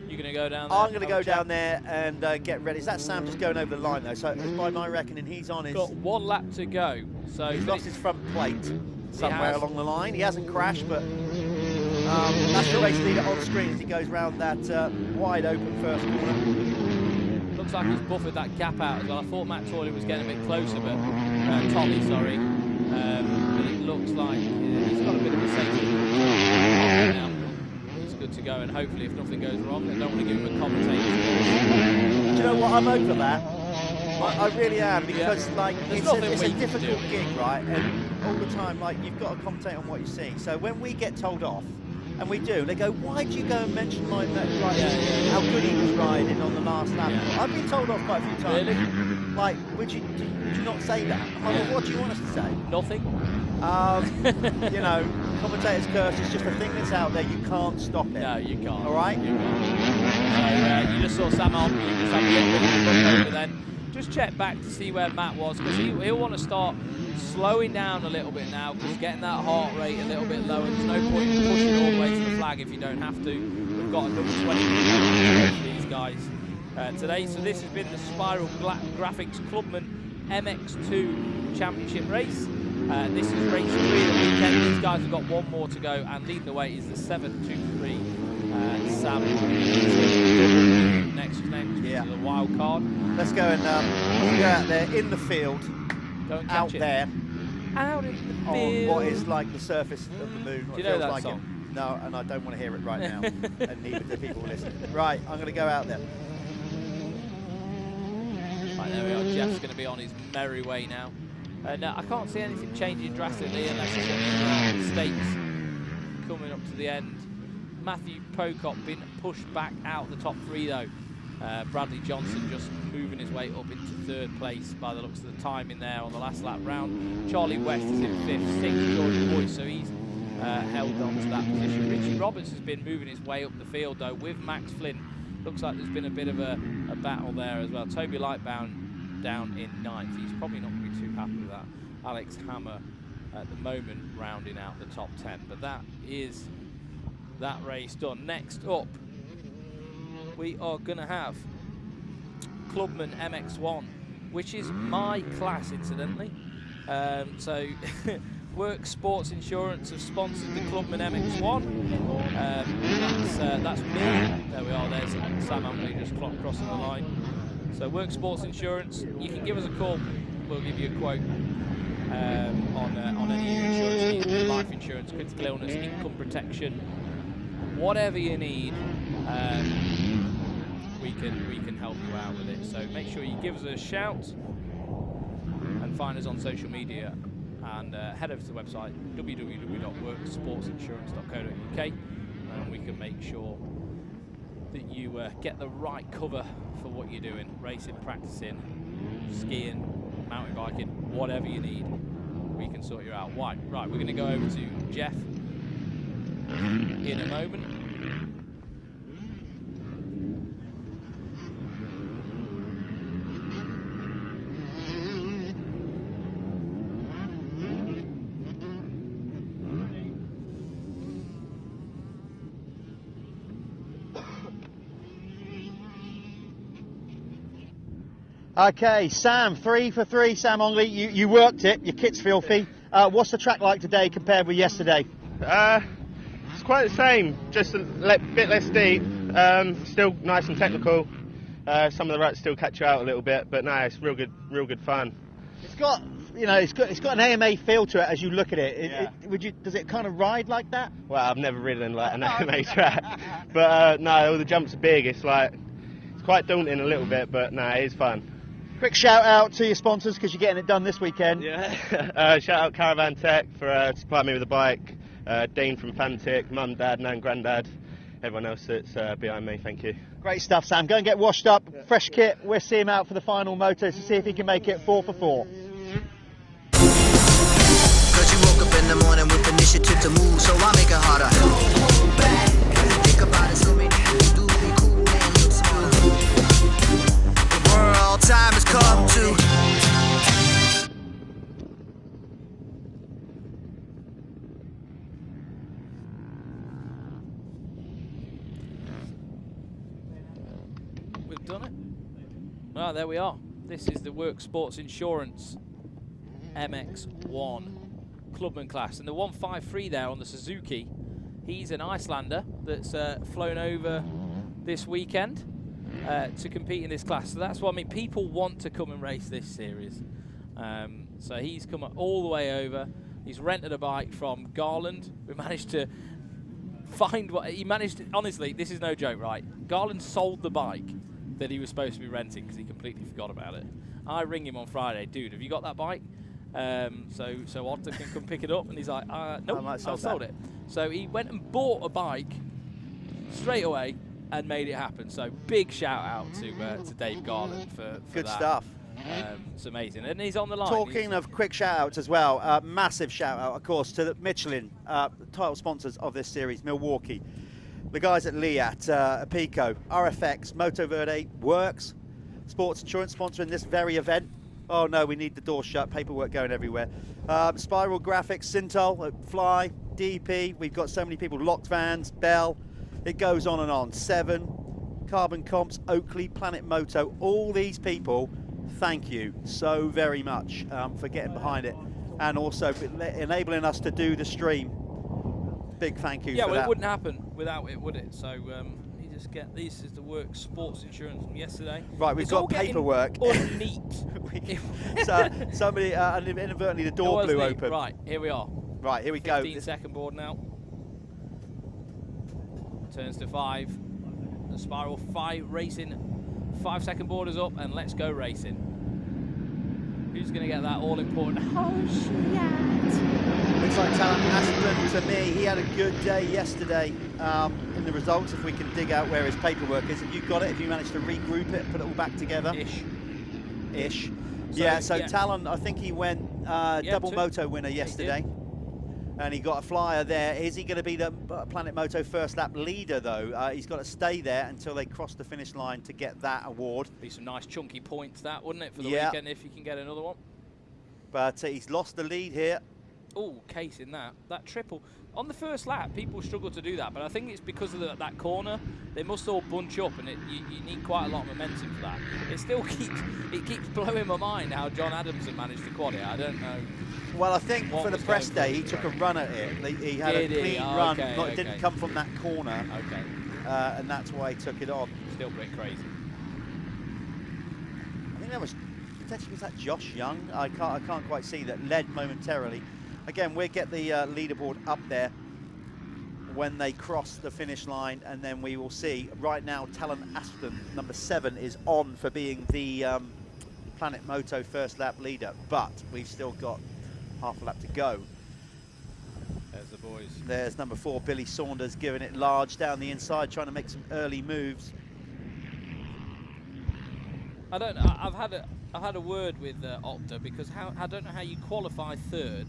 You're going to go down there? I'm going to go down there and get ready. Is that Sam just going over the line, though? So by my reckoning, he's on his... Got one lap to go. So he's lost his front plate somewhere along the line. He hasn't crashed, but that's the race leader on screen as he goes round that wide open first corner. Looks like he's buffered that gap out as well. I thought Matt Toyley was getting a bit closer, but Tommy, sorry. But it looks like he's got a bit of a safety now. Good to go, and hopefully if nothing goes wrong, I don't want to give him a commentator. Do you know what, I'm over that. I really am, because like it's a difficult gig, right? And all the time, like, you've got to commentate on what you're seeing. So when we get told off, and we do, they go, why do you go and mention how good he was riding on the last lap? I've been told off quite a few times. Really? Like, would you not say that? I'm like, well, what do you want us to say? Nothing. You know, commentator's curse is just a thing that's out there. You can't stop it. No, you can't. All right? You can't. So you just saw Sam on. You just have a little bit of a look over then. Just check back to see where Matt was, because he'll want to start slowing down a little bit now, because getting that heart rate a little bit lower, there's no point in pushing all the way to the flag if you don't have to. We've got another 20 minutes for these guys today. So this has been the Spiral Graphics Clubman MX2 Championship race. This is race 3 of the weekend. These guys have got one more to go, and leading the way is the 723 Sam. Next to the wild card. Let's go and go out there in the field. Go and catch out it. there. Out in the field. On what is like the surface of the moon. Do you know that like song? No, and I don't want to hear it right now. And neither do people listening. Right, I'm going to go out there. Right, there we are. Jeff's going to be on his merry way now. No, I can't see anything changing drastically unless it's any mistakes coming up to the end. Matthew Pocock been pushed back out the top 3 though. Bradley Johnson just moving his way up into 3rd place by the looks of the time in there on the last lap round. Charlie West is in 5th, 6th George Boyce, so he's held on to that position. Richie Roberts has been moving his way up the field though with Max Flynn. Looks like there's been a bit of a battle there as well. Toby Lightbound down in 9th. He's probably not going to be too happy with that. Alex Hammer at the moment rounding out the top 10. But that is that race done. Next up, we are going to have Clubman MX1, which is my class, incidentally. So Work Sports Insurance have sponsored the Clubman MX1. That's me. There we are. There's Sam Amley just crossing the line. So Work Sports Insurance, you can give us a call. We'll give you a quote on any insurance needs, life insurance, critical illness, income protection, whatever you need. We can help you out with it. So make sure you give us a shout and find us on social media, and head over to the website www.worksportsinsurance.co.uk, and we can make sure that you get the right cover for what you're doing, racing, practicing, skiing, mountain biking, whatever you need, we can sort you out. Right, we're going to go over to Jeff in a moment. Okay, Sam, 3 for 3. Sam Ongley, you worked it. Your kit's filthy. What's the track like today compared with yesterday? It's quite the same, just a bit less deep. Still nice and technical. Some of the ruts still catch you out a little bit, but no, it's real good fun. It's got, it's got an AMA feel to it as you look at it. Yeah. Does it kind of ride like that? Well, I've never ridden like an AMA track, but no, all the jumps are big. It's quite daunting a little bit, but no, it is fun. Quick shout out to your sponsors, because you're getting it done this weekend. Yeah. Shout out Caravan Tech for supplying me with a bike. Dean from Fantic, Mum, Dad, Nan, Grandad. Everyone else that's behind me, thank you. Great stuff, Sam. Go and get washed up. Yeah. Fresh kit. We'll see him out for the final moto to see if he can make it 4 for 4. Cause you woke up in the morning with initiative to move, so I make it harder. Hold back. Think about it, so many things do be cool and look smooth. World time has come to. We've done it. Well, there we are. This is the Work Sports Insurance MX1 Clubman class, and the 153 there on the Suzuki, he's an Icelander that's flown over this weekend to compete in this class. So that's what I mean. People want to come and race this series. So he's come all the way over. He's rented a bike from Garland. We managed to find what he managed. Honestly, this is no joke, right? Garland sold the bike that he was supposed to be renting because he completely forgot about it. I ring him on Friday, dude, have you got that bike? So Otter can come pick it up, and he's like, nope, I've sold it. So he went and bought a bike straight away and made it happen. So big shout out to Dave Garland for good that. Stuff. It's amazing, and he's on the line. Talking of quick shout outs as well, massive shout out, of course, to the Michelin, title sponsors of this series, Milwaukee, the guys at Liat, Apico, RFX, Moto Verde, Works, Sports Insurance sponsoring this very event. Oh no, we need the door shut, paperwork going everywhere. Spiral Graphics, Syntal, Fly, DP, we've got so many people, Locked Vans, Bell, it goes on and on. Seven, Carbon Comps, Oakley, Planet Moto, all these people, thank you so very much for getting behind it and also enabling us to do the stream. Big thank you for that. It wouldn't happen without it, would it? So you just get, this is the Work Sports Insurance from yesterday. Right, we've got paperwork. Neat. So somebody, inadvertently the door blew open. Right, here we are. Right, here we go. 15-second board now. Turns to 5. The Spiral 5 racing. 5-second board is up, and let's go racing. Who's going to get that all-important? Oh, shit! Looks like Talon Aston to me. He had a good day yesterday in the results. If we can dig out where his paperwork is. Have you got it? Have you managed to regroup it, put it all back together? Ish. So, yeah, so Talon, I think he went double moto winner yesterday. And he got a flyer there. Is he going to be the Planet Moto first lap leader, though? He's got to stay there until they cross the finish line to get that award. Be some nice chunky points, that, wouldn't it, for the weekend, if you can get another one? But he's lost the lead here. Oh, case in that. That triple. On the first lap, people struggle to do that, but I think it's because of that corner. They must all bunch up, and you need quite a lot of momentum for that. It still keeps blowing my mind how John Adamson managed to quad it. I don't know. Well, I think for the press day, he took a run at it. He had a clean run. It didn't come from that corner. Okay. And that's why he took it on. Still a bit crazy. I think that was that Josh Young? I can't quite see that. Led momentarily. Again, we'll get the leaderboard up there when they cross the finish line, and then we will see. Right now, Talon Aston, number 7, is on for being the Planet Moto first lap leader, but we've still got half a lap to go. There's the boys. There's number 4, Billy Saunders, giving it large down the inside, trying to make some early moves. I don't know. I've had a word with Opta, because I don't know how you qualify 3rd,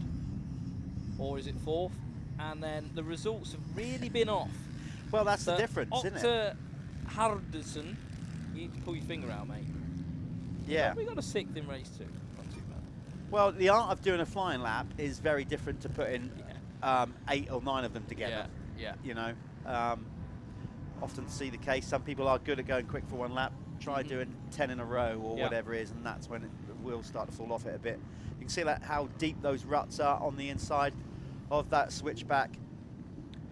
or is it 4th, and then the results have really been off. Well, that's the difference, isn't it? Opta Hardison, you need to pull your finger out, mate. Yeah. We got a 6th in race 2. Not too bad. Well, the art of doing a flying lap is very different to putting 8 or 9 of them together. Yeah. You know, often see the case. Some people are good at going quick for one lap. Try doing 10 in a row or whatever it is, and that's when the wheels start to fall off it a bit. You can see how deep those ruts are on the inside of that switchback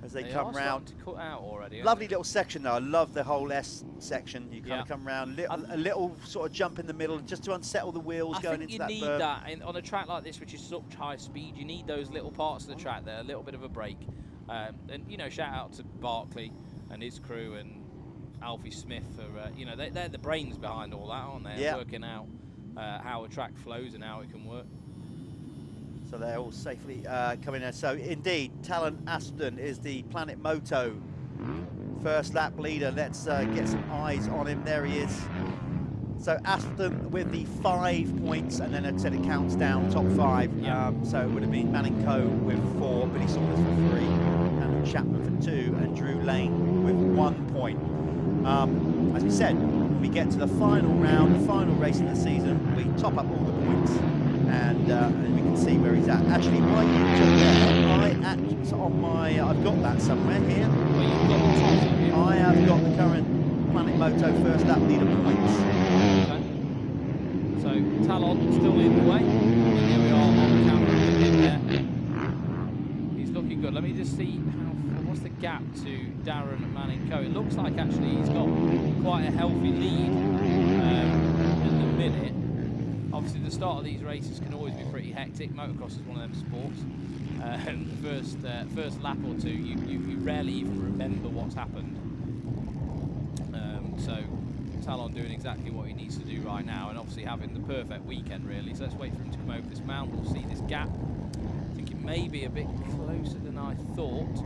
as they come round. To cut out already. Lovely little section though. I love the whole S section. You kind of come round, a little sort of jump in the middle just to unsettle the wheels going into that berm. I think you need that on a track like this, which is such high speed. You need those little parts of the track there, a little bit of a break. And you know, shout out to Barkley and his crew and Alfie Smith for you know, they're the brains behind all that, aren't they? Yeah. Working out how a track flows and how it can work. So they're all safely coming in. So indeed, Talon Aston is the Planet Moto first lap leader. Let's get some eyes on him. There he is. So Aston with the 5 points, and then I said it counts down top 5. So it would have been Manning Co with 4, Billy Saunders for 3, Andrew Chapman for 2, and Drew Lane with 1 point. As we said, when we get to the final round, the final race of the season, we top up all the points, and we can see where he's at. Actually, my I've got that somewhere here. I have got the current Planet Moto first lap leader points. Okay. So Talon still leading the way. Here we are on camera with him there. He's looking good. Let me just see what's the gap to Darren Manning Co. It looks like actually he's got quite a healthy lead at the minute. Obviously, the start of these races can always be pretty hectic. Motocross is one of them sports. First lap or two, you rarely even remember what's happened. So Talon doing exactly what he needs to do right now, and obviously having the perfect weekend, really. So let's wait for him to come over this mountain. We'll see this gap. I think it may be a bit closer than I thought.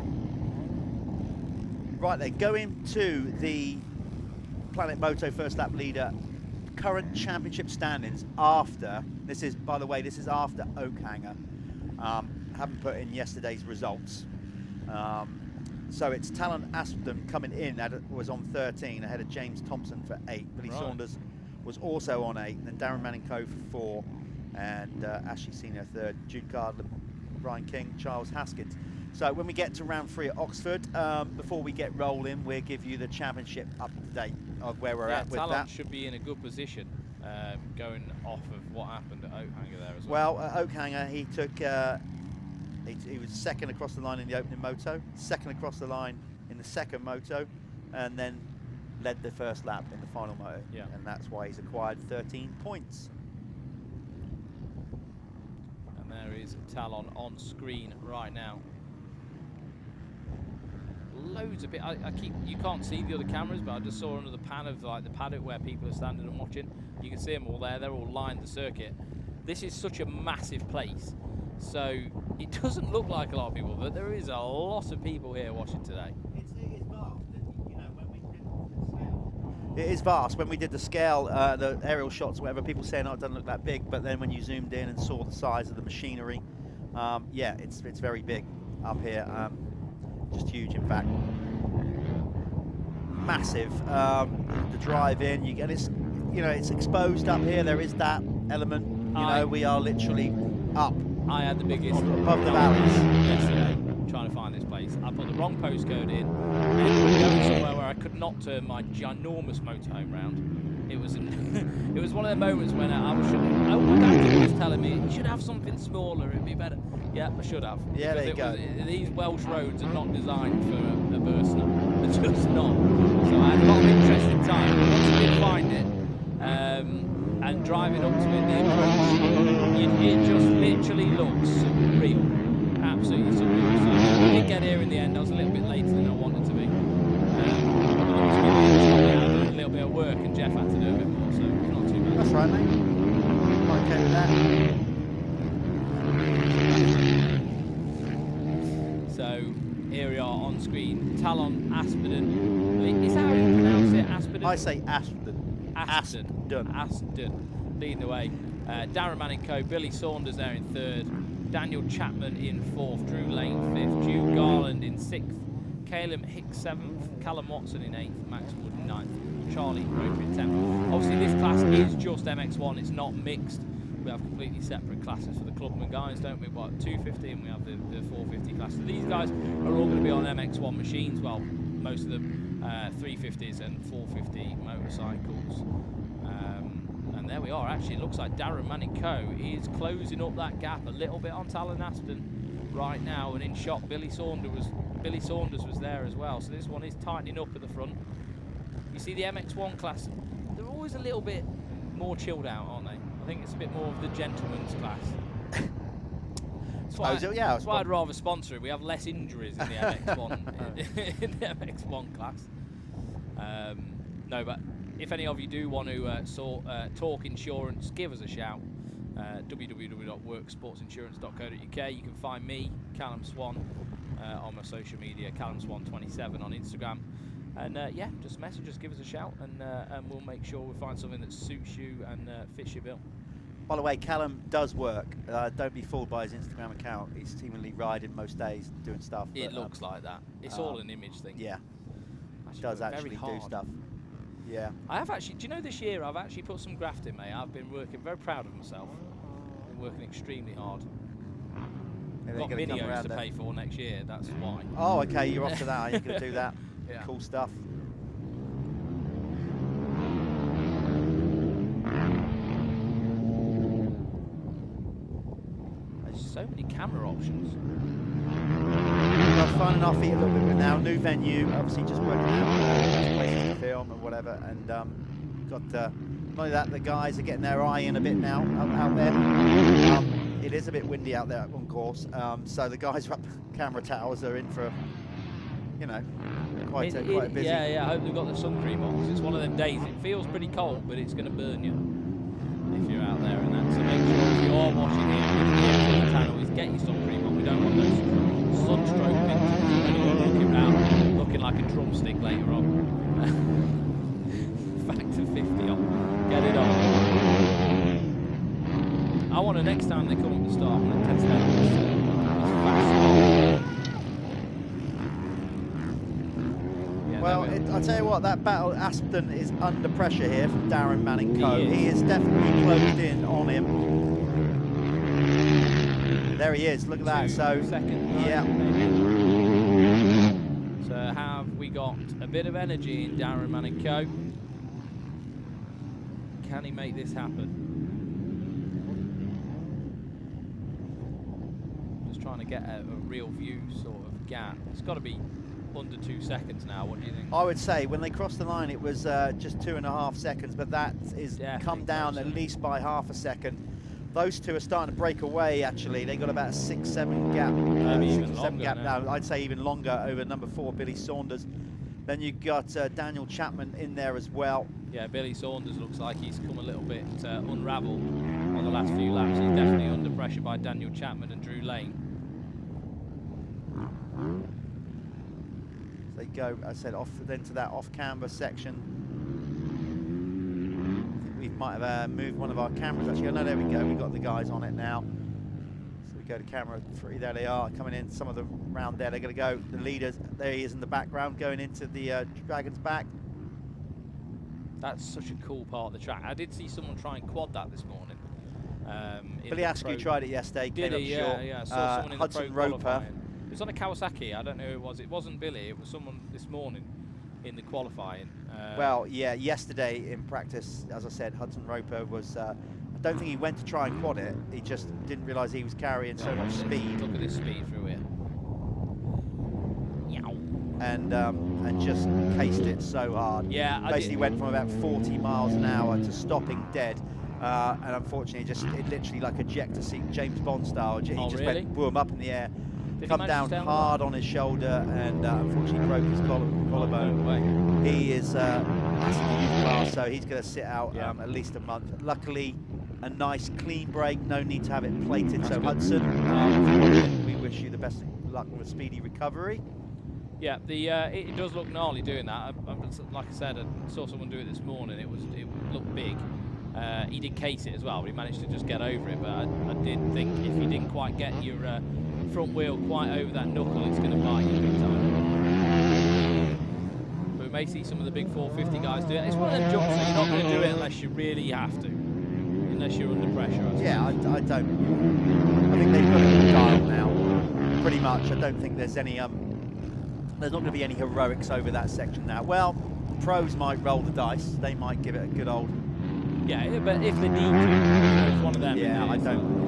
Right then, going to the Planet Moto first lap leader current championship standings after, this is, by the way, this is after Oakhanger. Haven't put in yesterday's results. So it's Talon Aston coming in, was on 13 ahead of James Thompson for 8. Billy Saunders was also on 8, and then Darren Manning Co for 4, and Ashley Senior 3rd, Jude Gardler, Brian King, Charles Haskins. So when we get to round 3 at Oxford, before we get rolling, we'll give you the championship up to date of where we're at with Talon that. should be in a good position going off of what happened at Oakhanger there as well. Well, at Oakhanger, he took, he was second across the line in the opening moto, second across the line in the second moto, and then led the first lap in the final moto. Yeah. And that's why he's acquired 13 points. And there is Talon on screen right now. Loads of you can't see the other cameras, but I just saw under the pan of like the paddock where people are standing and watching. You can see them all there. They're all lined the circuit. This is such a massive place, so it doesn't look like a lot of people, but there is a lot of people here watching today. It is vast. You know, when we did the scale. It is vast. When we did the scale, the aerial shots, whatever, people saying, "Oh, it doesn't look that big," but then when you zoomed in and saw the size of the machinery, yeah, it's very big. up here. Just huge, in fact. Massive. The drive in, you get it's, you know, it's exposed up here. There is that element. You know, we are literally up. I had the biggest above the valleys yesterday trying to find this place. I put the wrong postcode in and going somewhere where I could not turn my ginormous motorhome round. It was it was one of the moments when I was my dad was telling me you should have something smaller, it'd be better. Yeah, I should have. Yeah, there you go. These Welsh roads are not designed for a Bursner. They're just not. So I had a lot of interesting time. Once I did find it, and driving up to it, the approach, it just literally looks surreal. Absolutely surreal. So I did get here in the end. I was a little bit later than I wanted to be. A little bit of work, and Jeff had to do a bit more, so it's not too bad. That's right, mate. I'm okay with that. So here we are on screen. Talon Aspden. Is that how you pronounce it? Aspden? I say Aspden. Aston leading the way. Darren Manning Co, Billy Saunders there in third, Daniel Chapman in fourth, Drew Lane fifth, Jude Garland in sixth, Caleb Hicks seventh, Callum Watson in eighth, Max Wood in ninth, Charlie Roper in 10th. Obviously this class is just MX1, it's not mixed. We have completely separate classes for the Clubman guys, don't we? What, 250 and we have the 450 class. So these guys are all going to be on MX1 machines, well, most of them 350s and 450 motorcycles. And there we are, actually it looks like Darren Manning Co is closing up that gap a little bit on Talon Aspden right now, and in shot Billy Saunders was there as well, so this one is tightening up at the front. You see the MX1 class, they're always a little bit more chilled out, aren't they? I think it's a bit more of the gentleman's class. That's why I'd rather sponsor it. We have less injuries in the MX1 in the MX1 class. No, but if any of you do want to talk insurance, give us a shout. www.worksportsinsurance.co.uk. You can find me, Callum Swan, on my social media, CallumSwan27 on Instagram. And yeah, just message us, give us a shout, and we'll make sure we find something that suits you and fits your bill. By the way, Callum does work. Don't be fooled by his Instagram account. He's seemingly riding most days, doing stuff. It looks like that. It's all an image thing. Yeah. He does actually do stuff. Yeah. I have actually, do you know this year I've actually put some graft in, mate. I've been working, very proud of myself. Been working extremely hard. I've got videos to pay for next year, that's why. Oh, okay, you're off to that. You're going to do that. Yeah. Cool stuff. There's so many camera options. We're finding our feet a little bit now. New venue, obviously just working out places to film and whatever. And got not only that, the guys are getting their eye in a bit now out there. It is a bit windy out there on course, so the guys up camera towers are in for, you know, quite busy. Yeah, I hope they've got the sun cream on, 'cause it's one of them days. It feels pretty cold, but it's going to burn you if you're out there and that. So make sure if you are washing it with the channels, get your sun cream on. We don't want those sunstroke pictures. Anyone looking around, looking like a drumstick later on. Factor 50 on. Get it on. I want to, next time they come up the start, I'm going to test out this fast. Well, I'll tell you what, that battle, Aspden is under pressure here from Darren Manning Co. He is definitely closed in on him. There he is, look at that. So, yeah. So have we got a bit of energy in Darren Manning Co. Can he make this happen? Just trying to get a real view sort of gap. It's got to be under 2 seconds now. What do you think? I would say when they crossed the line it was just 2.5 seconds, but that is come down at least by half a second. Those two are starting to break away actually. They got about a 6-7 gap. Maybe even longer gap now. I'd say even longer over number 4, Billy Saunders. Then you've got Daniel Chapman in there as well. Yeah, Billy Saunders looks like he's come a little bit unravelled on the last few laps. He's definitely under pressure by Daniel Chapman and Drew Lane. They go, as I said, off then to that off-camber section. I think we might have moved one of our cameras actually. Oh no, there we go. We've got the guys on it now. So we go to camera 3. There they are coming in. Some of them round there. They're going to go. The leaders. There he is in the background, going into the Dragon's Back. That's such a cool part of the track. I did see someone try and quad that this morning. Billy Askew tried it yesterday. Did he? Came up short. Yeah. I saw someone in Hudson the pro Roper. qualifying. It was on a Kawasaki. I don't know who it was. It wasn't Billy. It was someone this morning in the qualifying. Well, yeah. Yesterday in practice, as I said, Hudson Roper was. I don't think he went to try and quad it. He just didn't realise he was carrying so much speed. Look at this speed through here. And just cased it so hard. Yeah, basically went from about 40 miles an hour to stopping dead, and unfortunately, it literally like ejector seat, James Bond style. He just really? went boom up in the air, Did come down hard on his shoulder, and unfortunately broke his collarbone. He is massively youth class, so he's going to sit out at least a month. Luckily, a nice clean break, no need to have it plated. So Hudson, we wish you the best of luck with a speedy recovery. Yeah, it does look gnarly doing that. Like I said, I saw someone do it this morning. It looked big. He did case it as well, but he managed to just get over it. But I did think if you didn't quite get your front wheel quite over that knuckle, it's going to bite you big time. But we may see some of the big 450 guys do it. It's one of them jumps that you're not going to do it unless you really have to, unless you're under pressure. Yeah, I don't. I think they've got it dialed now, pretty much. I don't think there's any There's not going to be any heroics over that section now. Well, the pros might roll the dice. They might give it a good old... Yeah, but if they need to, it's one of them. Yeah, I don't...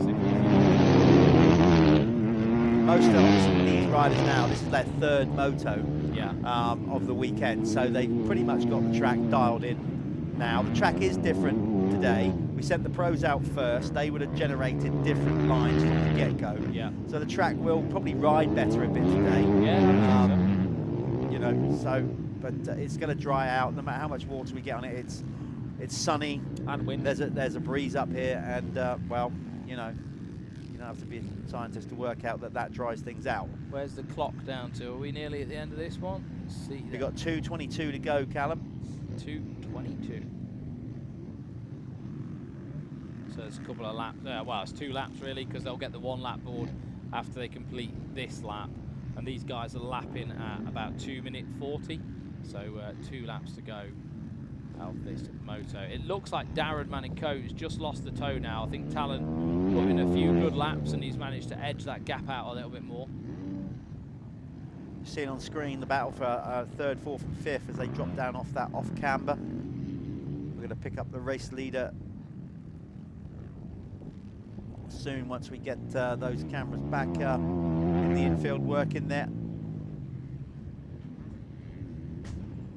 Most of these riders now, this is their third moto of the weekend, so they've pretty much got the track dialed in now. The track is different today. We sent the pros out first. They would have generated different lines from the get-go. Yeah. So the track will probably ride better a bit today. Yeah, you know, so, but it's going to dry out. No matter how much water we get on it, it's sunny and wind. There's a breeze up here, and well, you know, you don't have to be a scientist to work out that dries things out. Where's the clock down to? Are we nearly at the end of this one? Let's see. We've got 2:22 to go, Callum. 2:22. So there's a couple of laps. Well, it's 2 laps really, because they'll get the 1 lap board after they complete this lap. And these guys are lapping at about 2:40, so 2 laps to go of this moto. It looks like Darren Manico's just lost the toe now. I think Talon put in a few good laps and he's managed to edge that gap out a little bit more. You're seeing on screen the battle for 3rd, 4th and 5th as they drop down off that off camber. We're going to pick up the race leader soon once we get those cameras back in the infield working there.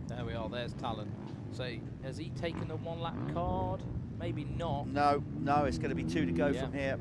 There we are, there's Talon. So has he taken the 1 lap card? Maybe not. No, it's going to be 2 to go from here.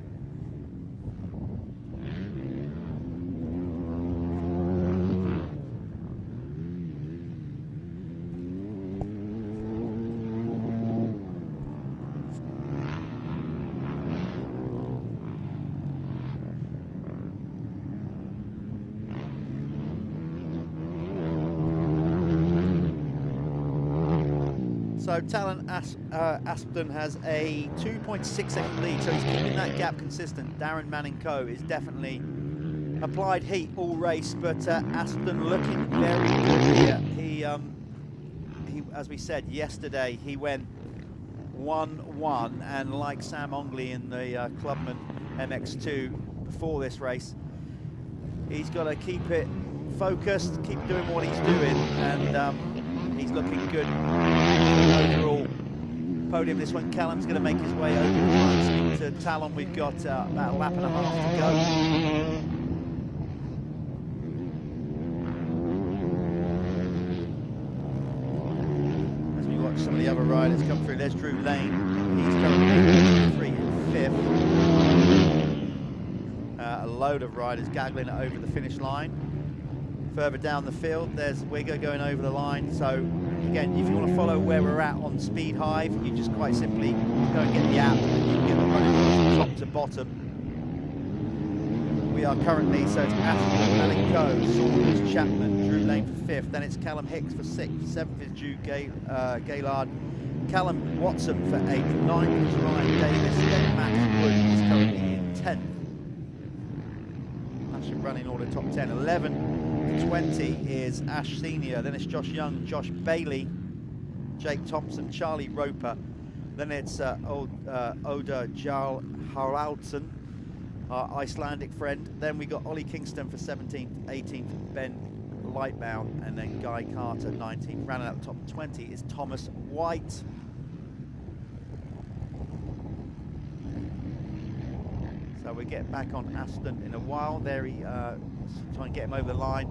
So Talon Aspden has a 2.6 second lead, so he's keeping that gap consistent. Darren Manico is definitely applied heat all race, but Aspden looking very good here. He, as we said yesterday, he went 1-1, and like Sam Ongley in the Clubman MX2 before this race, he's got to keep it focused, keep doing what he's doing, and he's looking good overall podium. This one, Callum's going to make his way over and speak to Talon. We've got about a lap and a half to go. As we watch some of the other riders come through, there's Drew Lane. He's currently 5th. A load of riders gaggling it over the finish line. Further down the field, there's Wigger going over the line. So again, if you want to follow where we're at on Speed Hive, you just quite simply go and get the app and you can get the running from top to bottom. We are currently, so it's Aston, Manico, Saunders, Chapman, Drew Lane for 5th, then it's Callum Hicks for 6th, 7th is Jude Gaillard, Callum Watson for 8th, 9th is Ryan Davis, then Max Wood is currently in 10th. running order top 10. 11 to 20 is Ash Senior, then it's Josh Young, Josh Bailey, Jake Thompson, Charlie Roper, then it's Oda Jarl Haraldson, our Icelandic friend. Then we got Ollie Kingston for 17th, 18th, Ben Lightbound, and then Guy Carter 19th. Rounding out the top 20 is Thomas White. So we get back on Aston in a while. There he trying to get him over the line.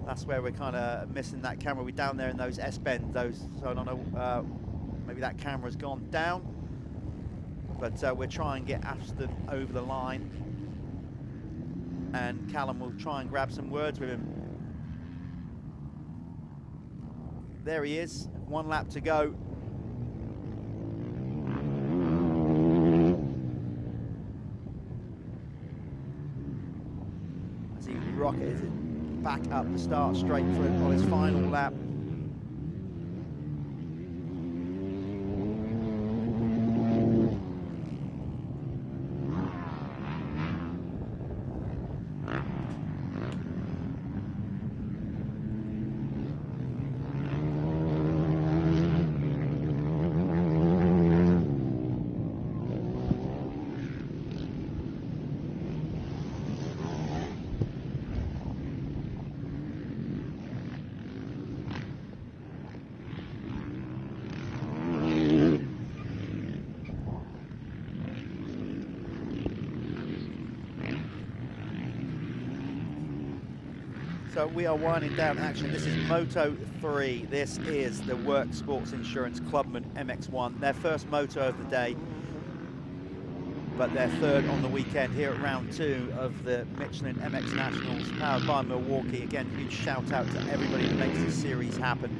That's where we're kind of missing that camera. We're down there in those S-bends, so I don't know, maybe that camera's gone down. But we'll try and get Aston over the line. And Callum will try and grab some words with him. There he is, 1 lap to go. As he rockets it back up the start straight for it on his final lap. So we are winding down action. This is Moto 3. This is the Work Sports Insurance Clubman MX1. Their first moto of the day, but their third on the weekend here at round 2 of the Michelin MX Nationals, powered by Milwaukee. Again, huge shout out to everybody that makes this series happen.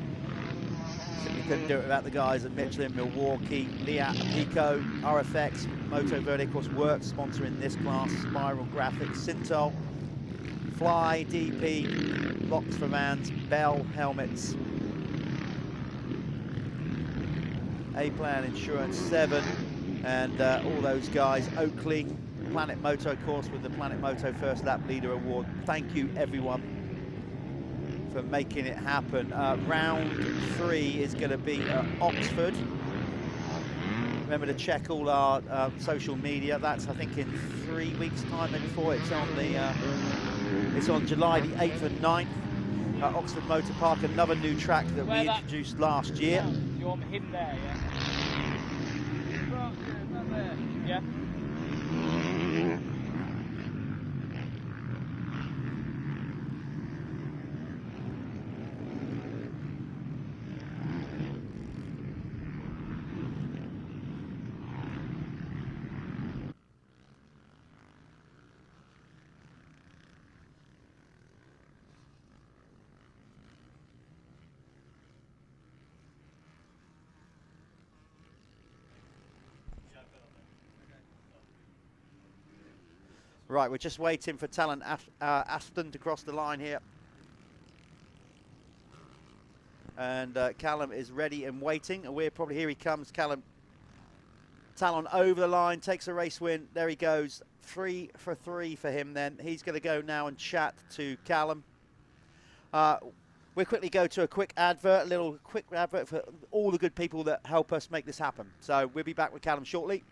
Simply couldn't do it without the guys at Michelin, Milwaukee, Liat, Pico, RFX, Moto Verde, of course, Work sponsoring this class, Spiral Graphics, Cinto, Fly, DP, Locks for Vans, Bell Helmets, A-Plan Insurance 7, and all those guys, Oakley, Planet Moto, of course, with the Planet Moto First Lap Leader Award. Thank you, everyone, for making it happen. Round 3 is going to be at Oxford. Remember to check all our social media. That's, I think, in 3 weeks' time, maybe 4. It's on the it's on July the 8th and 9th at Oxford Motor Park, another new track that we introduced last year. You want him there, yeah? Yeah. Right, we're just waiting for Talon Aston to cross the line here. And Callum is ready and waiting. And we're probably, here he comes, Callum. Talon over the line, takes a race win. There he goes, 3 for 3 for him then. He's going to go now and chat to Callum. We'll quickly go to a quick advert, a little quick advert for all the good people that help us make this happen. So we'll be back with Callum shortly.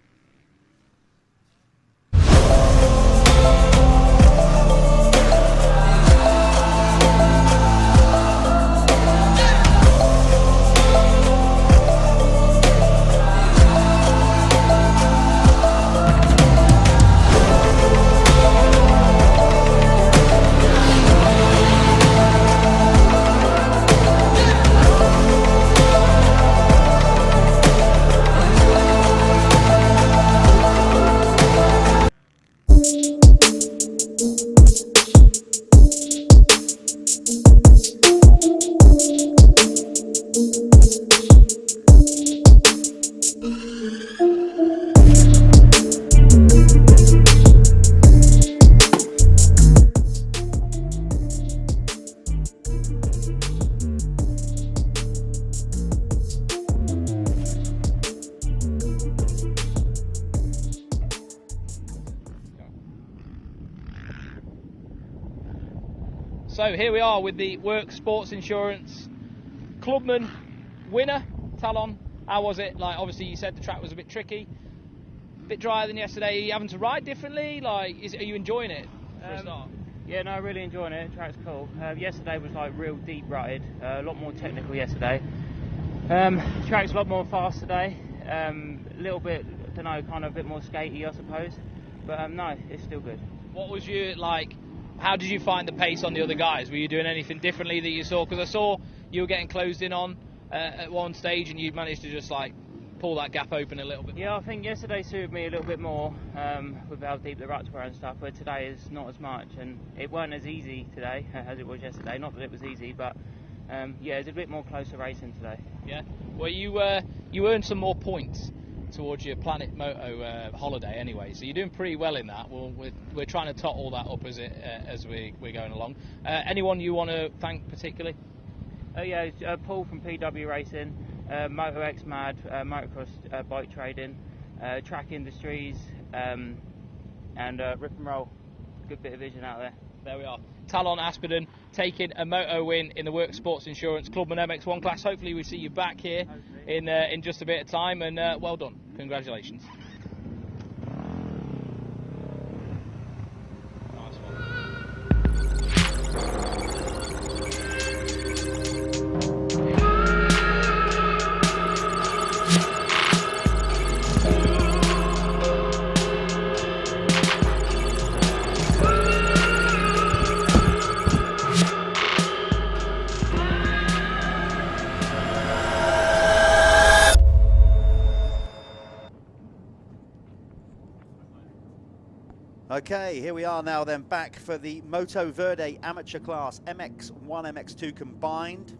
So here we are with the Work Sports Insurance Clubman winner, Talon. How was it? Like, obviously you said the track was a bit tricky, a bit drier than yesterday. Are you having to ride differently? Like, are you enjoying it for a start? Yeah, no, really enjoying it. The track's cool. Yesterday was like real deep rutted, a lot more technical yesterday. Track's a lot more fast today. A little bit, I don't know, kind of a bit more skatey, I suppose. But no, it's still good. What was your, like, how did you find the pace on the other guys? Were you doing anything differently that you saw? Because I saw you were getting closed in on at one stage, and you managed to just like pull that gap open a little bit. Yeah, I think yesterday suited me a little bit more with how deep the ruts were and stuff, where today is not as much, and it weren't as easy today as it was yesterday. Not that it was easy, but yeah, it's a bit more closer racing today. Yeah, well, you earned some more points towards your Planet Moto holiday anyway, so you're doing pretty well in that. We're trying to tot all that up as we're going along. Anyone you want to thank particularly? Yeah, Paul from PW Racing, Moto X Mad, Motocross Bike Trading, Track Industries, and Rip and Roll. Good bit of vision out there. There we are. Talon Aspiden taking a moto win in the Work Sports Insurance Clubman MX1 class. Hopefully we see you back here in just a bit of time, and well done. Congratulations. Nice one. Okay, here we are now then, back for the Moto Verde amateur class, MX1, MX2 combined.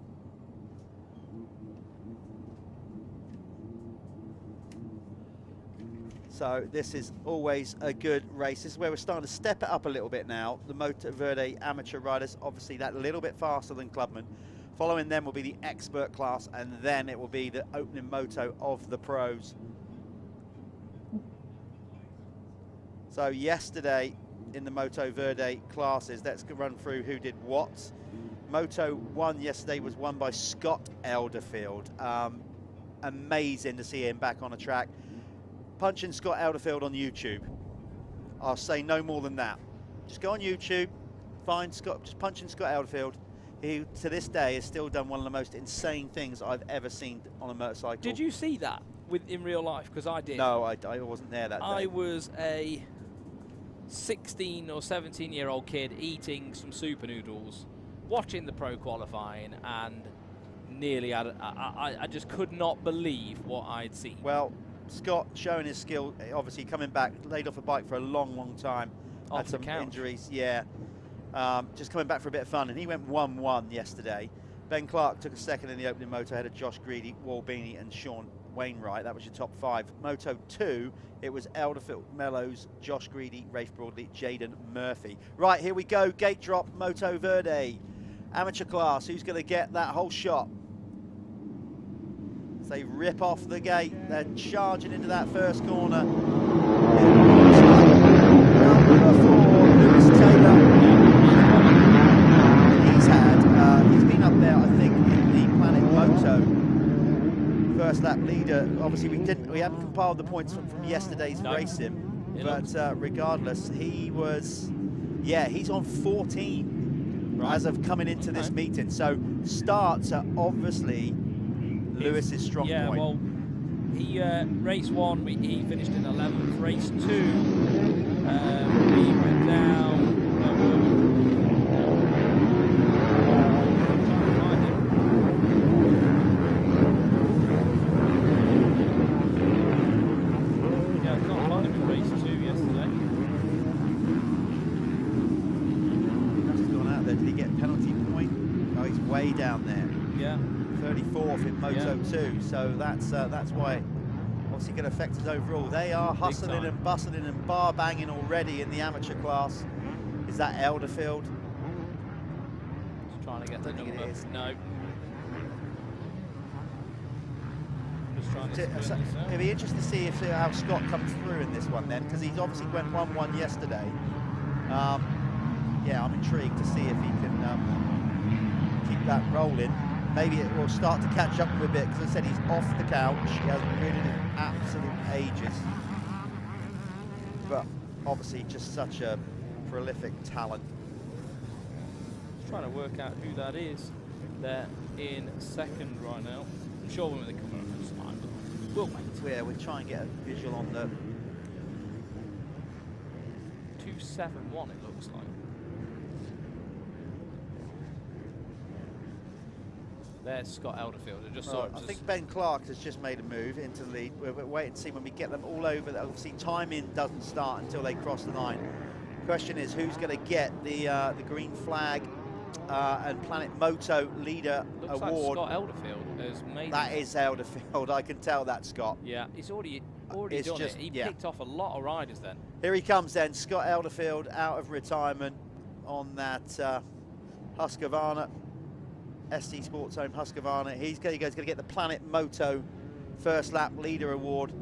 So this is always a good race. This is where we're starting to step it up a little bit now. The Moto Verde amateur riders, obviously that little bit faster than Clubman. Following them will be the expert class, and then it will be the opening moto of the pros. So yesterday in the Moto Verde classes, let's run through who did what. Moto 1 yesterday was won by Scott Elderfield. Amazing to see him back on a track. Punch in Scott Elderfield on YouTube. I'll say no more than that. Just go on YouTube, find Scott, just punch in Scott Elderfield. He, to this day, has still done one of the most insane things I've ever seen on a motorcycle. Did you see that in real life? Because I did. No, I wasn't there that day. I was a 16 or 17-year-old kid eating some super noodles, watching the pro qualifying, and nearly had I just could not believe what I'd seen. Well, Scott showing his skill, obviously coming back, laid off a bike for a long time, had some injuries, yeah. Just coming back for a bit of fun, and he went 1-1 yesterday. Ben Clark took a second in the opening moto ahead of Josh Greedy, Walbini and Sean Wainwright. That was your top 5. Moto 2, it was Elderfield, Mellows, Josh Greedy, Rafe Broadley, Jaden Murphy. Right, here we go, gate drop, Moto Verde. Amateur class, who's going to get that whole shot? As they rip off the gate, they're charging into that first corner. Number 4, Lewis Taylor. He's been up there, I think, in the Planet Moto first lap leader. Obviously we haven't compiled the points from yesterday's racing, but regardless, he was, yeah, he's on 14 as of coming into this meeting. So starts are obviously Lewis's strong point. Well, he race 1 he finished in 11th. Race 2 he went down. Way down there, yeah, 34th in Moto 2, so that's why obviously going to affect us overall. They are hustling and bustling and bar banging already in the amateur class. Is that Elderfield? Just trying to get the number. No. Just trying to it'd be interesting to see how Scott comes through in this one then, because he's obviously went 1-1 yesterday. yeah, I'm intrigued to see if he can keep that rolling. Maybe it will start to catch up with a bit, because I said he's off the couch. He hasn't ridden in absolute ages. But obviously just such a prolific talent. Just trying to work out who that is. They're in second right now. I'm sure when they come up this time, but we'll wait. Yeah, we'll try and get a visual on the 271, it looks like. There's Scott Elderfield. I just saw him. I think Ben Clark has just made a move into the lead. We'll wait and see when we get them all over. Obviously, timing doesn't start until they cross the line. Question is, who's going to get the green flag and Planet Moto Leader Award? Like Scott Elderfield has made that. Is Elderfield. I can tell that, Scott. Yeah, he's already done it. He picked off a lot of riders then. Here he comes then, Scott Elderfield out of retirement on that Husqvarna. SD Sports Home Husqvarna. He's going to get the Planet Moto First Lap Leader Award.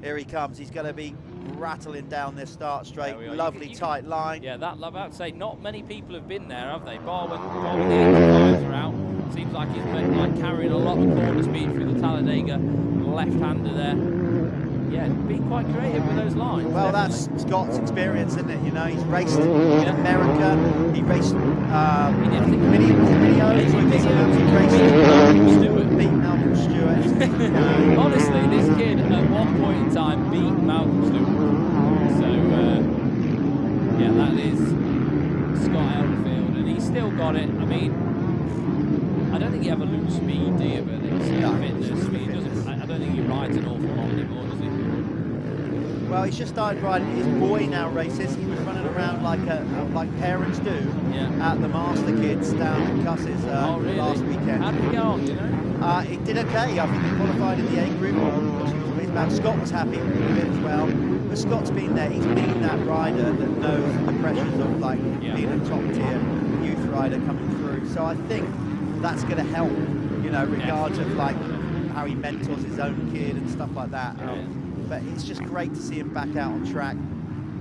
Here he comes. He's going to be rattling down this start straight. Lovely tight line. Yeah, that I'm about to say, not many people have been there, have they? Bar when the 85s are out. Seems like he's carrying a lot of corner speed through the Talladega left-hander there. Yeah, being quite creative with those lines. Well, definitely. That's Scott's experience, isn't it? You know, he's raced in America. He raced mini O's with his beat Malcolm Stewart. Honestly, this kid at one point in time beat Malcolm Stewart. So, yeah, that is Scott Elderfield, and he's still got it. I mean, I don't think he ever loses speed, do you? But it's fitness. I mean, I don't think he rides an awful lot anymore, does he? Well, he's just started riding his boy now races. He was running around like parents do at the Master Kids down in Cusses last weekend. How did he go on, do you know? He did okay. I think he qualified in the A group. Scott was happy with it as well. But Scott's been there. He's been that rider that knows the pressures of being a top tier youth rider coming through. So I think that's going to help, you know, regards of how he mentors his own kid and stuff like that. But it's just great to see him back out on track.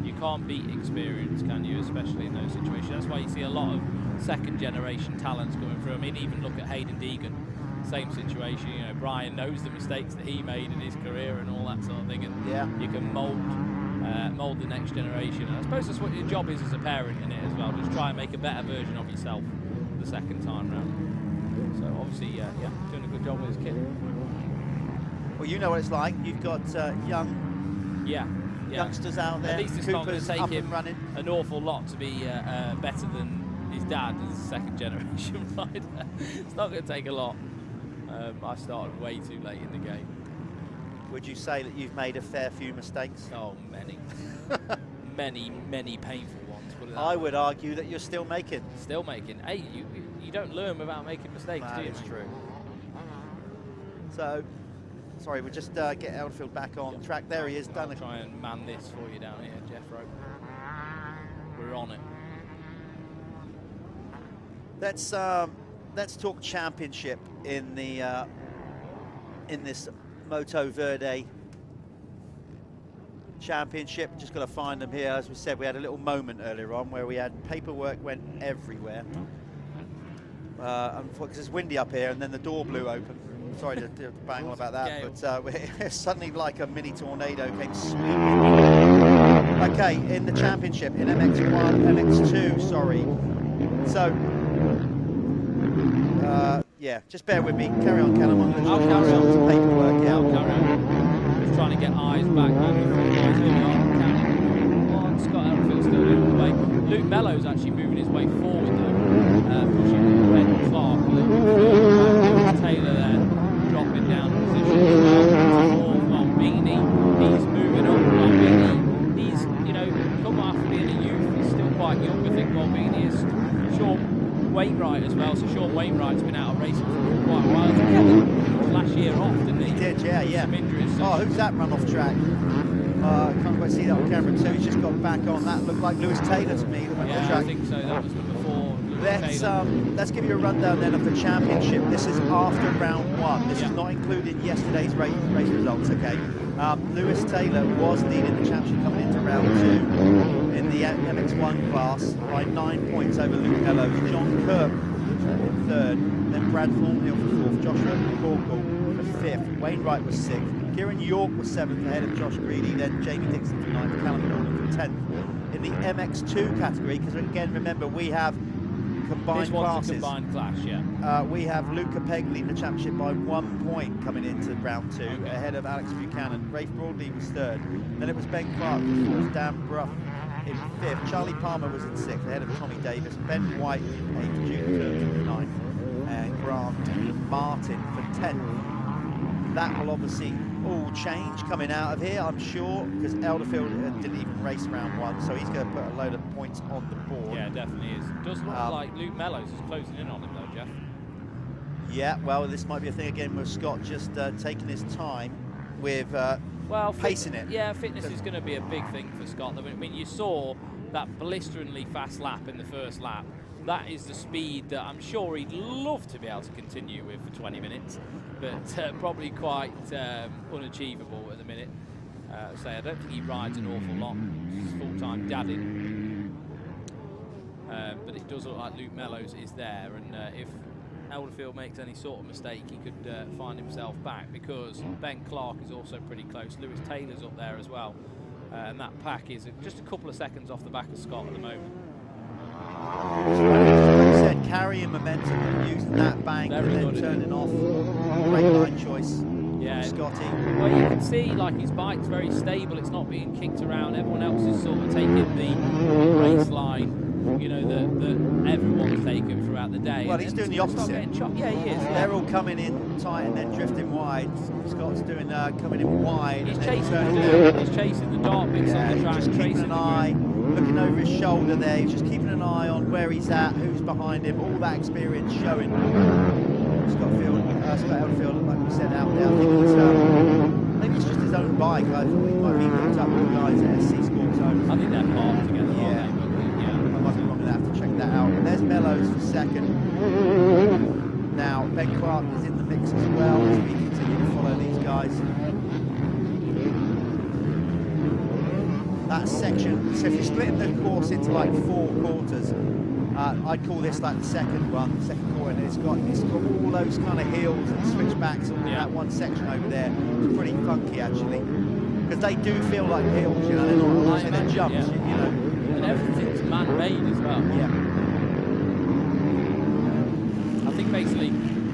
You can't beat experience, can you? Especially in those situations. That's why you see a lot of second-generation talents coming through. I mean, even look at Hayden Deegan. Same situation. You know, Brian knows the mistakes that he made in his career and all that sort of thing, and you can mould the next generation. And I suppose that's what your job is as a parent in it as well. Just try and make a better version of yourself the second time round. So obviously, doing a good job with his kid. Well, you know what it's like. You've got young youngsters out there. At least it's not going to take him running an awful lot to be better than his dad as a second generation rider. It's not going to take a lot. I started way too late in the game. Would you say that you've made a fair few mistakes? Oh, many. many painful ones. Put it that I way. would argue that you're still making. Still making. Hey, you don't learn without making mistakes, do you? It's true. So, sorry, we'll just get Elderfield back on track. There he is. I'll try and man this for you down here, Jeffro. We're on it. Let's talk championship in the in this Moto Verde championship. Just got to find them here. As we said, we had a little moment earlier on where we had paperwork went everywhere. Because it's windy up here, and then the door blew open. Sorry to bang on about that, but suddenly like a mini tornado came sweeping. Okay, in the championship, in MX1, MX2, sorry. So, yeah, just bear with me. Carry on, Callum. I'm going to carry on some paperwork. I'll carry on. Just trying to get eyes back on Scott Elderfield still leading the way. Luke Mellow's actually moving his way forward though, pushing Ben Clark a little bit further. Taylor there dropping down the position. Malbini, he's moving up. Malbini, he's, you know, come after being a youth, he's still quite young. I think Malbini is. Sean Wainwright as well, so Sean Wainwright's been out of racing for quite a while. He last year off, didn't he? He did, yeah. Some injuries. Oh, who's that run off track? Can't quite see that on camera too. He's just got back on. That looked like Lewis Taylor to me that went off track. I think so. That was number 4. Let's give you a rundown then of the championship. This is after round 1. This is not including yesterday's race results, okay? Lewis Taylor was leading the championship coming into round 2 in the MX1 class by 9 points over Luke Mellows. John Kirk in 3rd, then Brad Thornhill for 4th, Joshua Corkle for 5th, Wainwright was 6th, Kieran York was 7th ahead of Josh Greedy, then Jamie Dixon for 9th, Callum Gordon for 10th. In the MX2 category, because again, remember, we have combined classes. Combined class, yeah. We have Luca Pegg leading the championship by 1 point coming into round 2, ahead of Alex Buchanan. Rafe Broadley was 3rd. Then it was Ben Clark in 4th, Dan Bruff in 5th. Charlie Palmer was in 6th, ahead of Tommy Davis. Ben White, 8th, Jude for 9th, and Grant Martin for 10th. That will obviously all change coming out of here, I'm sure, because Elderfield didn't even race round 1, so he's going to put a load of points on the board. Yeah, definitely is. Does look like Luke Mellows is closing in on him though, Jeff. Yeah, well, this might be a thing again with Scott just taking his time with pacing it. Yeah, fitness is going to be a big thing for Scott. I mean, you saw that blisteringly fast lap in the first lap. That is the speed that I'm sure he'd love to be able to continue with for 20 minutes, but probably quite unachievable at the minute. I don't think he rides an awful lot. He's full-time dadding. But it does look like Luke Mellows is there, and if Elderfield makes any sort of mistake, he could find himself back, because Ben Clark is also pretty close. Lewis Taylor's up there as well, and that pack is just a couple of seconds off the back of Scott at the moment. Like I said, carrying momentum and using that bank and then turning off. Great line choice. Yeah, Scotty. Well, you can see like his bike's very stable. It's not being kicked around. Everyone else is sort of taking the race line, you know, that everyone's taken throughout the day. Well, he's doing the opposite. Yeah, he is. They're all coming in tight and then drifting wide. Scott's doing coming in wide. He's and chasing then he's chasing the dark bits on the track. Just keeping an eye, looking over his shoulder there. He's just keeping an eye on where he's at, who's behind him. All that experience showing. Scott Elderfield, like we said, out there. Maybe it's just his own bike. I thought he might be hooked up with the guys at SC Sports Zone. I think they're parked together. Yeah, I might be wrong with that. I have to check that out. And there's Mellows for 2nd. Now Ben Clark is in the mix as well as we continue to follow these guys. That section, so if you're splitting the course into like 4 quarters, I'd call this like the second quarter, and it's got all those kind of hills and switchbacks on that one section over there. It's pretty funky actually, because they do feel like hills, you know, they're not like they're jumps, you know. And everything's man-made as well. Yeah. I think basically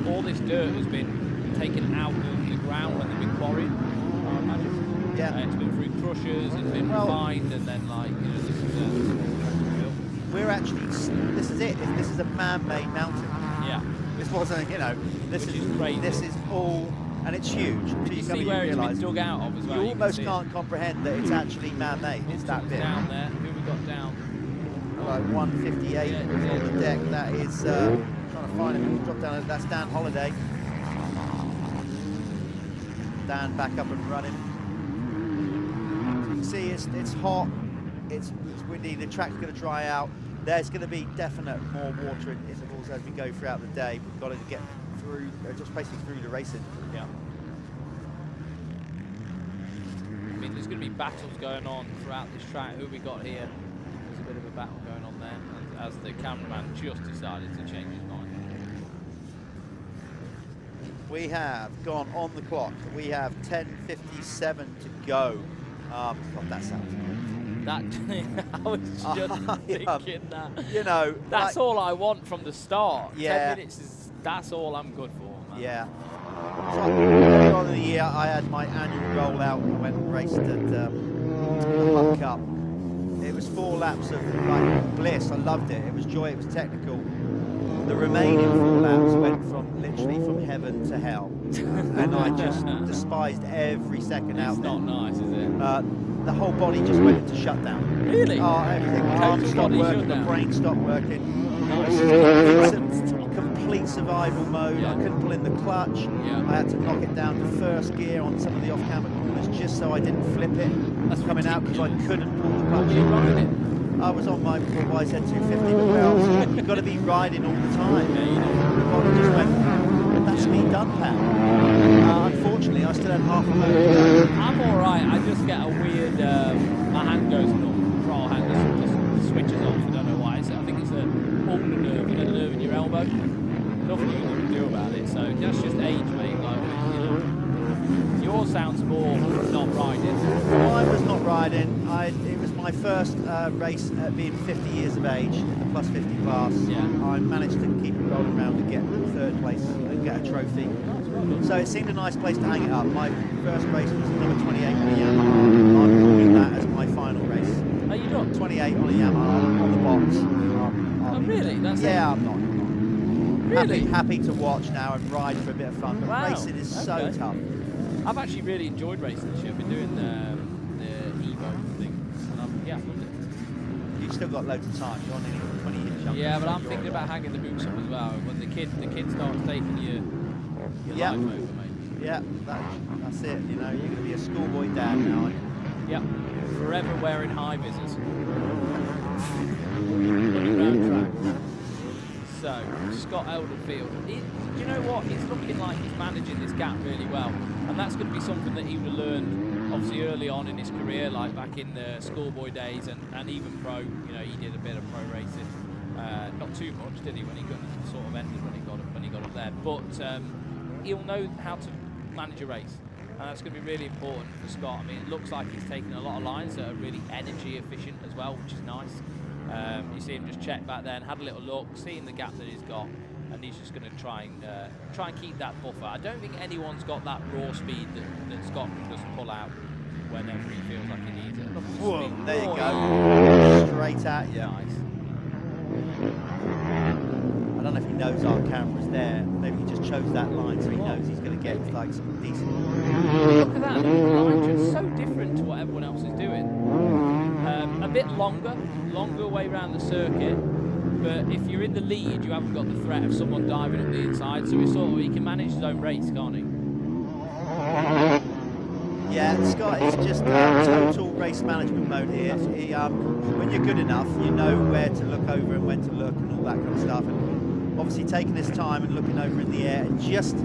all this dirt has been taken out of the ground when they've been quarrying, I imagine. Yeah. It's been through crushers, it's been refined, and then like, you know, this is we're actually, this is it. This is a man-made mountain. Yeah. This wasn't, you know, this is all, and it's huge. You see where it's been dug out of as well. You almost can't comprehend that it's actually man-made. It's that bit. Down there. Who we got down? Like 158 on the deck. That is trying to find him. He's dropped down. That's Dan Holiday. Dan back up and running. So you can see it's hot. It's windy. The track's going to dry out. There's going to be definite more water intervals as we go throughout the day. We've got to get through, just basically through the racing. Yeah. I mean, there's going to be battles going on throughout this track. Who we got here? There's a bit of a battle going on there, as the cameraman just decided to change his mind. We have gone on the clock. We have 10:57 to go. God, that sounds good. That I was just thinking that. You know, that's all I want from the start. Yeah. 10 minutes is that's all I'm good for, man. Yeah. So earlier on in the year, I had my annual rollout and went and raced at the Hunt Cup. It was 4 laps of like bliss. I loved it. It was joy. It was technical. The remaining 4 laps went from literally from heaven to hell, and I just despised every second out there. It's not nice, is it? The whole body just went into shutdown. Really? Oh, everything. My arms stopped working, the brain stopped working. Complete survival mode. I couldn't pull in the clutch. I had to knock it down to first gear on some of the off-camera corners just so I didn't flip it. That's coming out because I couldn't pull the clutch. I was on my YZ250 with Wells. You've got to be riding all the time. Yeah, you know. The body just went, that's me done, pal. Unfortunately, I still had half a load to go. I'm alright, I just get a weird, my hand goes numb, the control hand just switches off, I don't know why. I think it's a ulnar nerve, a nerve in your elbow. Nothing you can do about it, so that's just age, mate. Like, you know. Yours sounds more not riding. Mine was not riding. It was my first race at being 50 years of age, the plus 50 class. Yeah. I managed to keep it rolling around and get third place and get a trophy. So it seemed a nice place to hang it up. My first race was number 28 on a Yamaha. I'm calling that as my final race. Are you done? 28 on a Yamaha on the box. Oh, really? That's yeah, it? I'm not. Really? Happy to watch now and ride for a bit of fun, but Wow. racing is so tough. I've actually really enjoyed racing this year. I've been doing the Evo thing, and I've loved it. You've still got loads of time. You're on nearly 20 years younger. Yeah, but so I'm you're thinking all about hanging the boots up as well. When the kid starts taking your Yeah. life over, mate. Yeah, that's it. You know, you're going to be a schoolboy dad now, aren't you? Yep. Forever wearing high visors. So, Scott Elderfield. You know what? It's looking like he's managing this gap really well. And that's going to be something that he will learn, obviously, early on in his career, like back in the schoolboy days and even pro. You know, he did a bit of pro racing. Not too much, did he, when he got sort of ended when he got up there. But he'll know how to manage a race. And that's going to be really important for Scott. I mean, it looks like he's taking a lot of lines that are really energy efficient as well, which is nice. You see him just check back there and had a little look, seeing the gap that he's got, and he's just going to try and keep that buffer. I don't think anyone's got that raw speed that Scott can just pull out whenever he feels like he needs it. Look at the Whoa, speed. there you Oh, go. yeah. Straight at you. Nice. I don't know if he knows our camera's there. Maybe he just chose that line so he knows he's going to get like some decent. Look at that. Look at the line. Just so different to what everyone else is doing. A bit longer way around the circuit, but if you're in the lead, you haven't got the threat of someone diving up the inside, so he can manage his own race, can't he? Yeah, Scott is just total race management mode here. He, when you're good enough, you know where to look over and when to look and all that kind of stuff. And obviously taking his time and looking over in the air, and just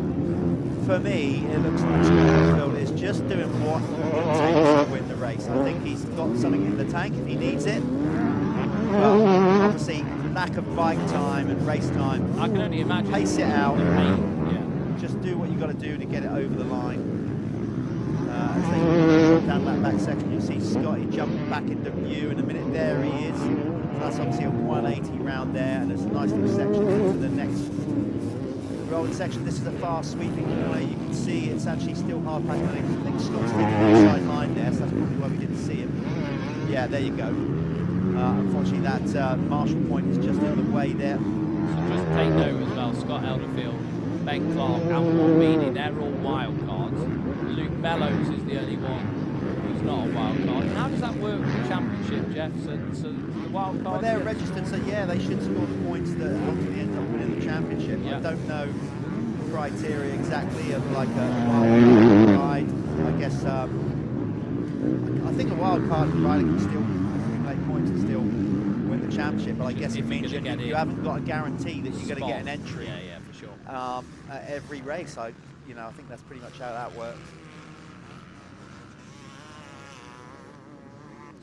for me, it looks like Scott is just doing what it takes to win the race. I think he's got something in the tank if he needs it. Well, obviously, lack of bike time and race time. I can only imagine. Pace it out. Yeah. Just do what you've got to do to get it over the line. As they drop down that back section, you'll see Scotty jump back into view in a minute. There he is. So that's obviously a 180 round there, and there's a nice little section into the next rolling section. This is a fast sweeping corner. You can see it's actually still hard packed. I think Scott's taking the inside line there, so that's probably why we didn't see him. Yeah, there you go. Unfortunately, that marshal point is just in the way there. So just take note as well, Scott Elderfield, Ben Clark, and Paul Meany, they're all wild cards. Luke Mellows is the only one who's not a wild card. How does that work with the championship, Jeff? So the wild cards... Well, they're registered, so yeah, they should score the points that ultimately end up winning the championship. Yeah. I don't know the criteria exactly of like a wild card ride. I guess, I think a wild card rider can still make points and still win the championship, but I guess it means you haven't got a guarantee that you're going to get an entry. Yeah, for sure. At every race. I think that's pretty much how that works.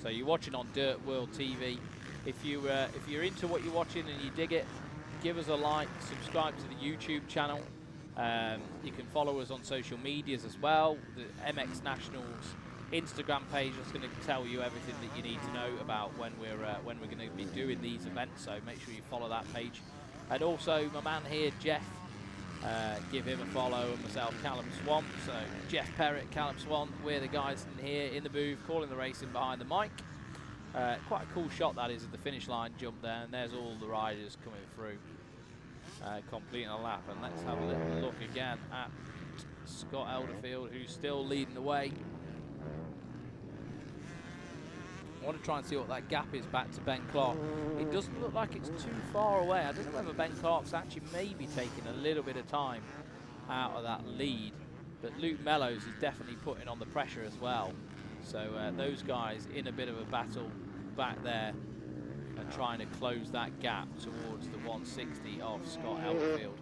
So you're watching on DirtWorld-TV. If you're into what you're watching and you dig it, give us a like, subscribe to the YouTube channel. You can follow us on social medias as well. The MX Nationals Instagram page is going to tell you everything that you need to know about when we're going to be doing these events. So make sure you follow that page. And also my man here, Jeff. Give him a follow, and myself, Callum Swan. So Jeff Perrott, Callum Swan, we're the guys in here in the booth calling the racing behind the mic. Quite a cool shot that is of the finish line jump there, and there's all the riders coming through, completing a lap. And let's have a little look again at Scott Elderfield, who's still leading the way. I want to try and see what that gap is back to Ben Clark. It doesn't look like it's too far away. I don't know whether Ben Clark's actually maybe taking a little bit of time out of that lead, but Luke Mellows is definitely putting on the pressure as well. So those guys in a bit of a battle back there. and trying to close that gap towards the 160 of Scott Elderfield.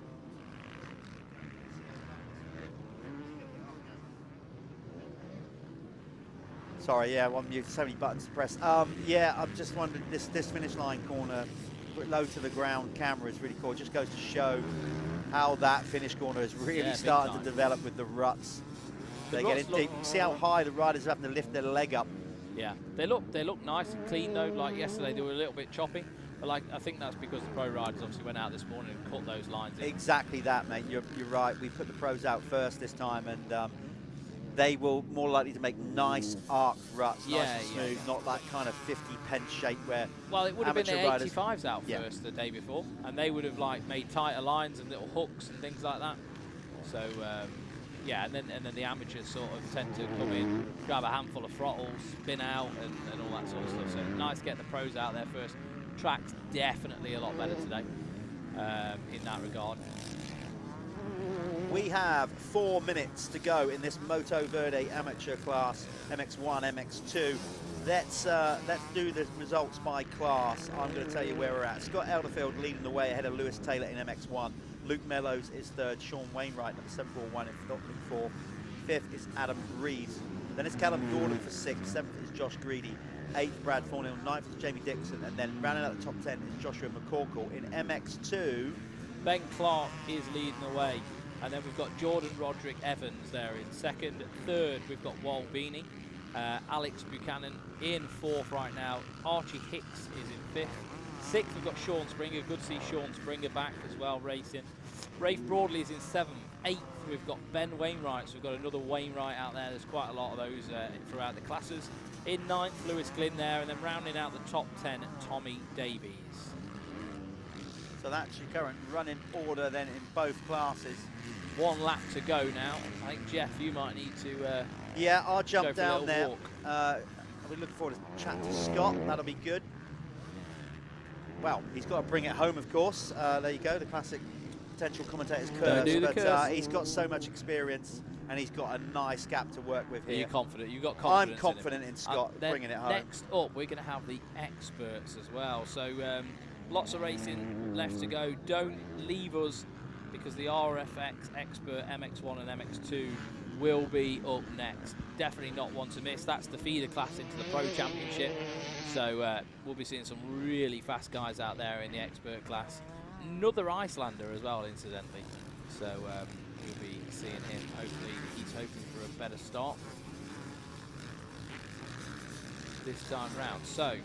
Sorry, yeah, one mute, so many buttons to press. Yeah, I've just wondered, this finish line corner, low to the ground camera is really cool. It just goes to show how that finish corner is really starting to develop with the ruts. They get in deep. You see how high the riders are having to lift their leg up. Yeah, they look nice and clean though. Like yesterday, they were a little bit choppy, but like I think that's because the pro riders obviously went out this morning and cut those lines in. Exactly that, mate. You're right. We put the pros out first this time, and they will more likely to make nice arc ruts, nice and smooth, not that kind of 50 pence shape where. Well, it would have been the riders, 85s out first the day before, and they would have like made tighter lines and little hooks and things like that. So. Yeah, and then the amateurs sort of tend to come in, grab a handful of throttles, spin out, and all that sort of stuff. So nice getting the pros out there first. Track's definitely a lot better today in that regard. We have 4 minutes to go in this Moto Verde amateur class, MX1, MX2. Let's do the results by class. I'm going to tell you where we're at. Scott Elderfield leading the way ahead of Lewis Taylor in MX1. Luke Mellows is third. Sean Wainwright, number 741 in fourth. Fifth is Adam Reeves. Then it's Callum Gordon for sixth. Seventh is Josh Greedy. Eighth, Brad Thornhill. Ninth is Jamie Dixon. And then rounding out the top 10 is Joshua McCorkle. In MX2, Ben Clark is leading the way. And then we've got Jordan Roderick Evans there in second. Third, we've got Wal Beanie. Alex Buchanan in fourth right now. Archie Hicks is in fifth. Sixth, we've got Sean Springer. Good to see Sean Springer back as well, racing. Rafe Broadley is in seventh. Eighth, we've got Ben Wainwright. So we've got another Wainwright out there. There's quite a lot of those throughout the classes. In ninth, Lewis Glynn there. And then rounding out the top 10, Tommy Davies. So that's your current running order then in both classes. 1 lap to go now. I think, Jeff, you might need to yeah, I'll jump down there. Walk. I'll be looking forward to chat to Scott. That'll be good. Well, he's got to bring it home, of course. There you go, the classic potential commentator's curse. But he's got so much experience, and he's got a nice gap to work with here. Are you confident? You've got confidence. I'm confident in Scott bringing it home. Next up, we're going to have the experts as well. So lots of racing left to go. Don't leave us, because the RFX Expert MX1 and MX2 will be up next. Definitely not one to miss. That's the feeder class into the Pro Championship. So we'll be seeing some really fast guys out there in the Expert class. Another Icelander as well, incidentally. So we'll be seeing him. Hopefully, he's hoping for a better start this time round. So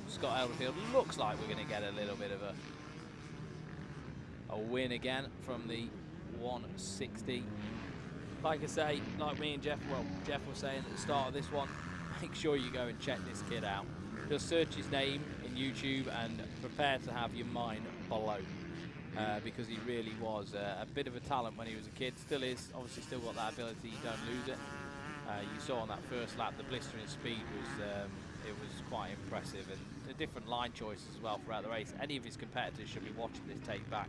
Scott Elderfield looks like we're going to get a little bit of a win again from the 160. Like I say, like me and Jeff, well, Jeff was saying at the start of this one, make sure you go and check this kid out. Just search his name in YouTube and prepare to have your mind blown. Because he really was a bit of a talent when he was a kid. Still is, obviously still got that ability, you don't lose it. You saw on that first lap, the blistering speed was quite impressive, and the different line choices as well throughout the race. Any of his competitors should be watching this tape back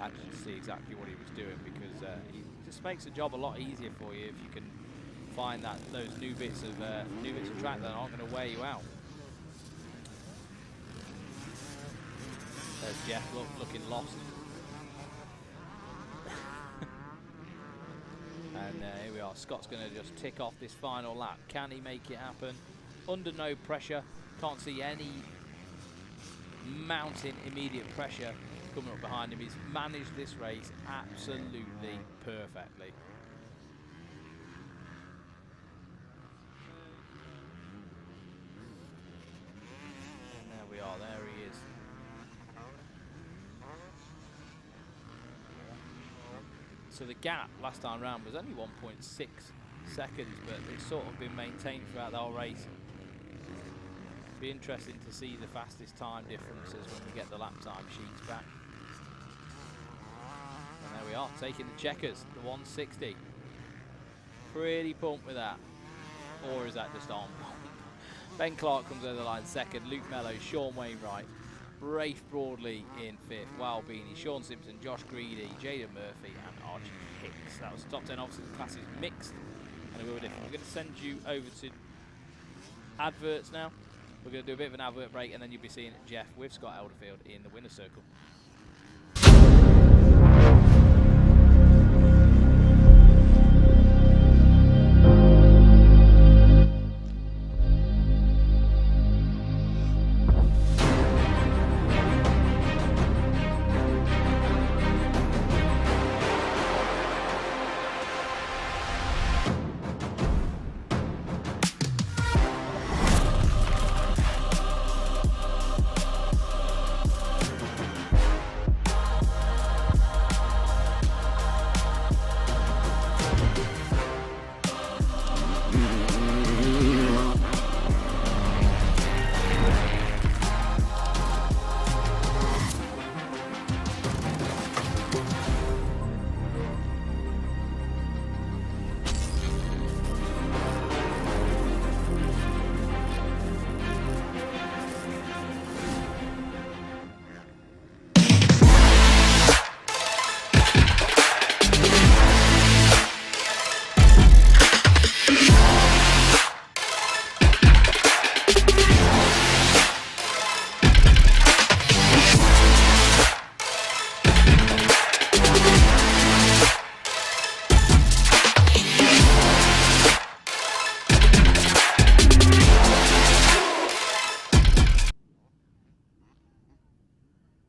and just see exactly what he was doing, because he just makes the job a lot easier for you if you can find those new bits of track that aren't going to wear you out. There's Jeff looking lost. And here we are. Scott's going to just tick off this final lap. Can he make it happen? Under no pressure. Can't see any mounting immediate pressure coming up behind him. He's managed this race absolutely perfectly. And there we are. There he is. So the gap last time round was only 1.6 seconds, but it's sort of been maintained throughout the whole race. Be interesting to see the fastest time differences when we get the lap time sheets back. And there we are, taking the checkers, the 160. Pretty pumped with that. Or is that just on? Ben Clark comes over the line second, Luke Mellows, Sean Wainwright, Rafe Broadley in fifth, Wal Beanie, Sean Simpson, Josh Greedy, Jaden Murphy and Archie Hicks. That was the top 10. Obviously the class is mixed and a little different. We're going to send you over to adverts now. We're going to do a bit of an advert break, and then you'll be seeing Jeff with Scott Elderfield in the winner's circle.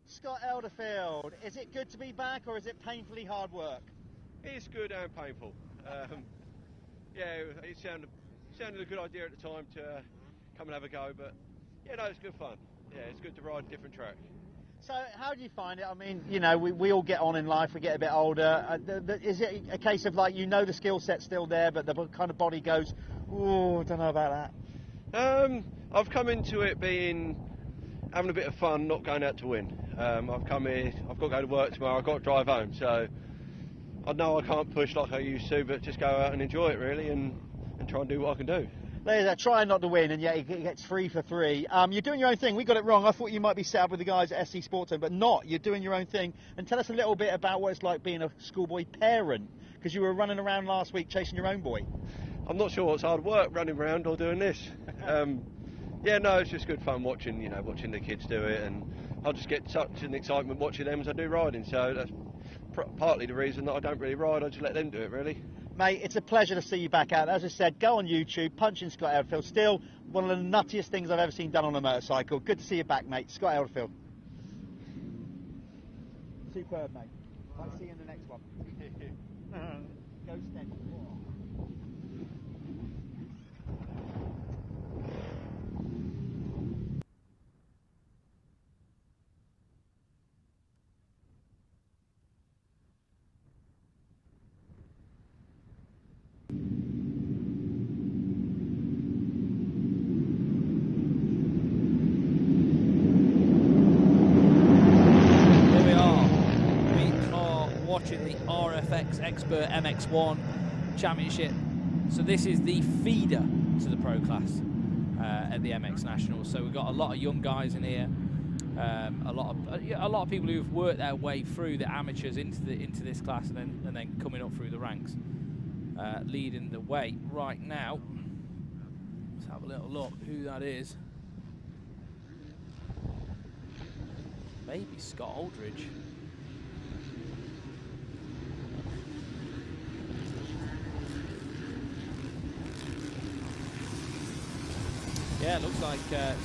Scott Elderfield, is it good to be back or is it painfully hard work? It's good and painful. Yeah, it sounded a good idea at the time to come and have a go, but yeah, no, it's good fun. Yeah, it's good to ride a different track. So how do you find it? I mean, you know, we all get on in life, we get a bit older. Is it a case of like, you know, the skill set's still there, but the kind of body goes, oh, I don't know about that? I've come into it having a bit of fun, not going out to win. I've come here, I've got to go to work tomorrow, I've got to drive home, so I know I can't push like I used to, but just go out and enjoy it really, and try and do what I can do. They're trying not to win, and yet he gets 3 for 3. You're doing your own thing. We got it wrong. I thought you might be set up with the guys at SC Sportson, but not. You're doing your own thing. And tell us a little bit about what it's like being a schoolboy parent, because you were running around last week chasing your own boy. I'm not sure what's hard work, running around or doing this. Yeah, no, it's just good fun watching the kids do it, and I just get such an excitement watching them as I do riding. So that's partly the reason that I don't really ride. I just let them do it, really. Mate, it's a pleasure to see you back out. As I said, go on YouTube, punch in Scott Elderfield. Still one of the nuttiest things I've ever seen done on a motorcycle. Good to see you back, mate. Scott Elderfield. Superb, mate. Might see you in the next one. Go steady. Expert MX1 Championship. So this is the feeder to the Pro class at the MX Nationals. So we've got a lot of young guys in here, a lot of people who've worked their way through the amateurs into this class and then coming up through the ranks, leading the way right now. Let's have a little look who that is. Maybe Scott Aldridge. Yeah, it looks like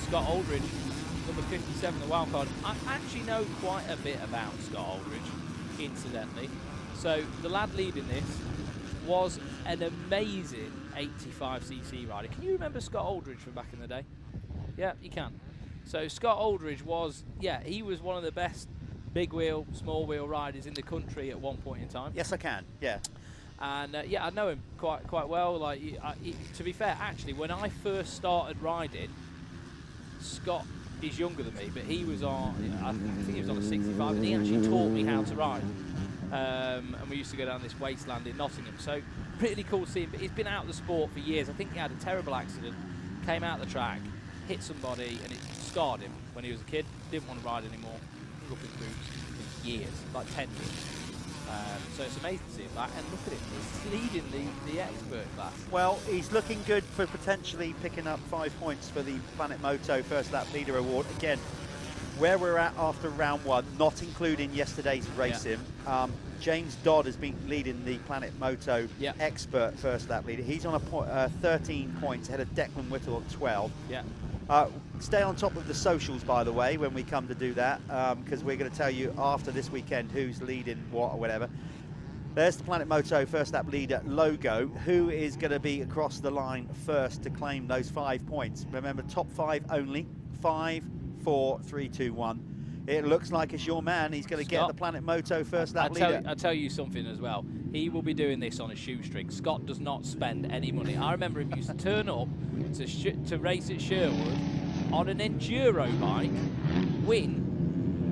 Scott Aldridge, number 57, the wild card. I actually know quite a bit about Scott Aldridge, incidentally. So the lad leading this was an amazing 85cc rider. Can you remember Scott Aldridge from back in the day? Yeah, you can. So Scott Aldridge was, yeah, he was one of the best big wheel, small wheel riders in the country at one point in time. Yes, I can. Yeah. And yeah, I know him quite well. Like, to be fair, actually, when I first started riding, Scott is younger than me, but he was on, I think he was on a 65, and he actually taught me how to ride. And we used to go down this wasteland in Nottingham. So pretty cool to see him. But he's been out of the sport for years. I think he had a terrible accident, came out the track, hit somebody, and it scarred him when he was a kid. Didn't want to ride anymore. Grew up in boots for years, like 10 years. So it's amazing to see him back, and look at him, he's leading the expert class. Well, he's looking good for potentially picking up 5 points for the Planet Moto First Lap Leader Award. Again, where we're at after round 1, not including yesterday's racing, James Dodd has been leading the Planet Moto Expert First Lap Leader. He's on a 13 points ahead of Declan Whittle on 12. Yeah. Stay on top of the socials, by the way, when we come to do that, because we're going to tell you after this weekend who's leading what or whatever. There's the Planet Moto First Lap Leader logo. Who is going to be across the line first to claim those 5 points? Remember, top 5 only. 5, 4, 3, 2, 1. It looks like it's your man. He's going to get the Planet Moto First Lap Leader. I'll tell you something as well. He will be doing this on a shoestring. Scott does not spend any money. I remember him used to turn up to race at Sherwood on an enduro bike, win.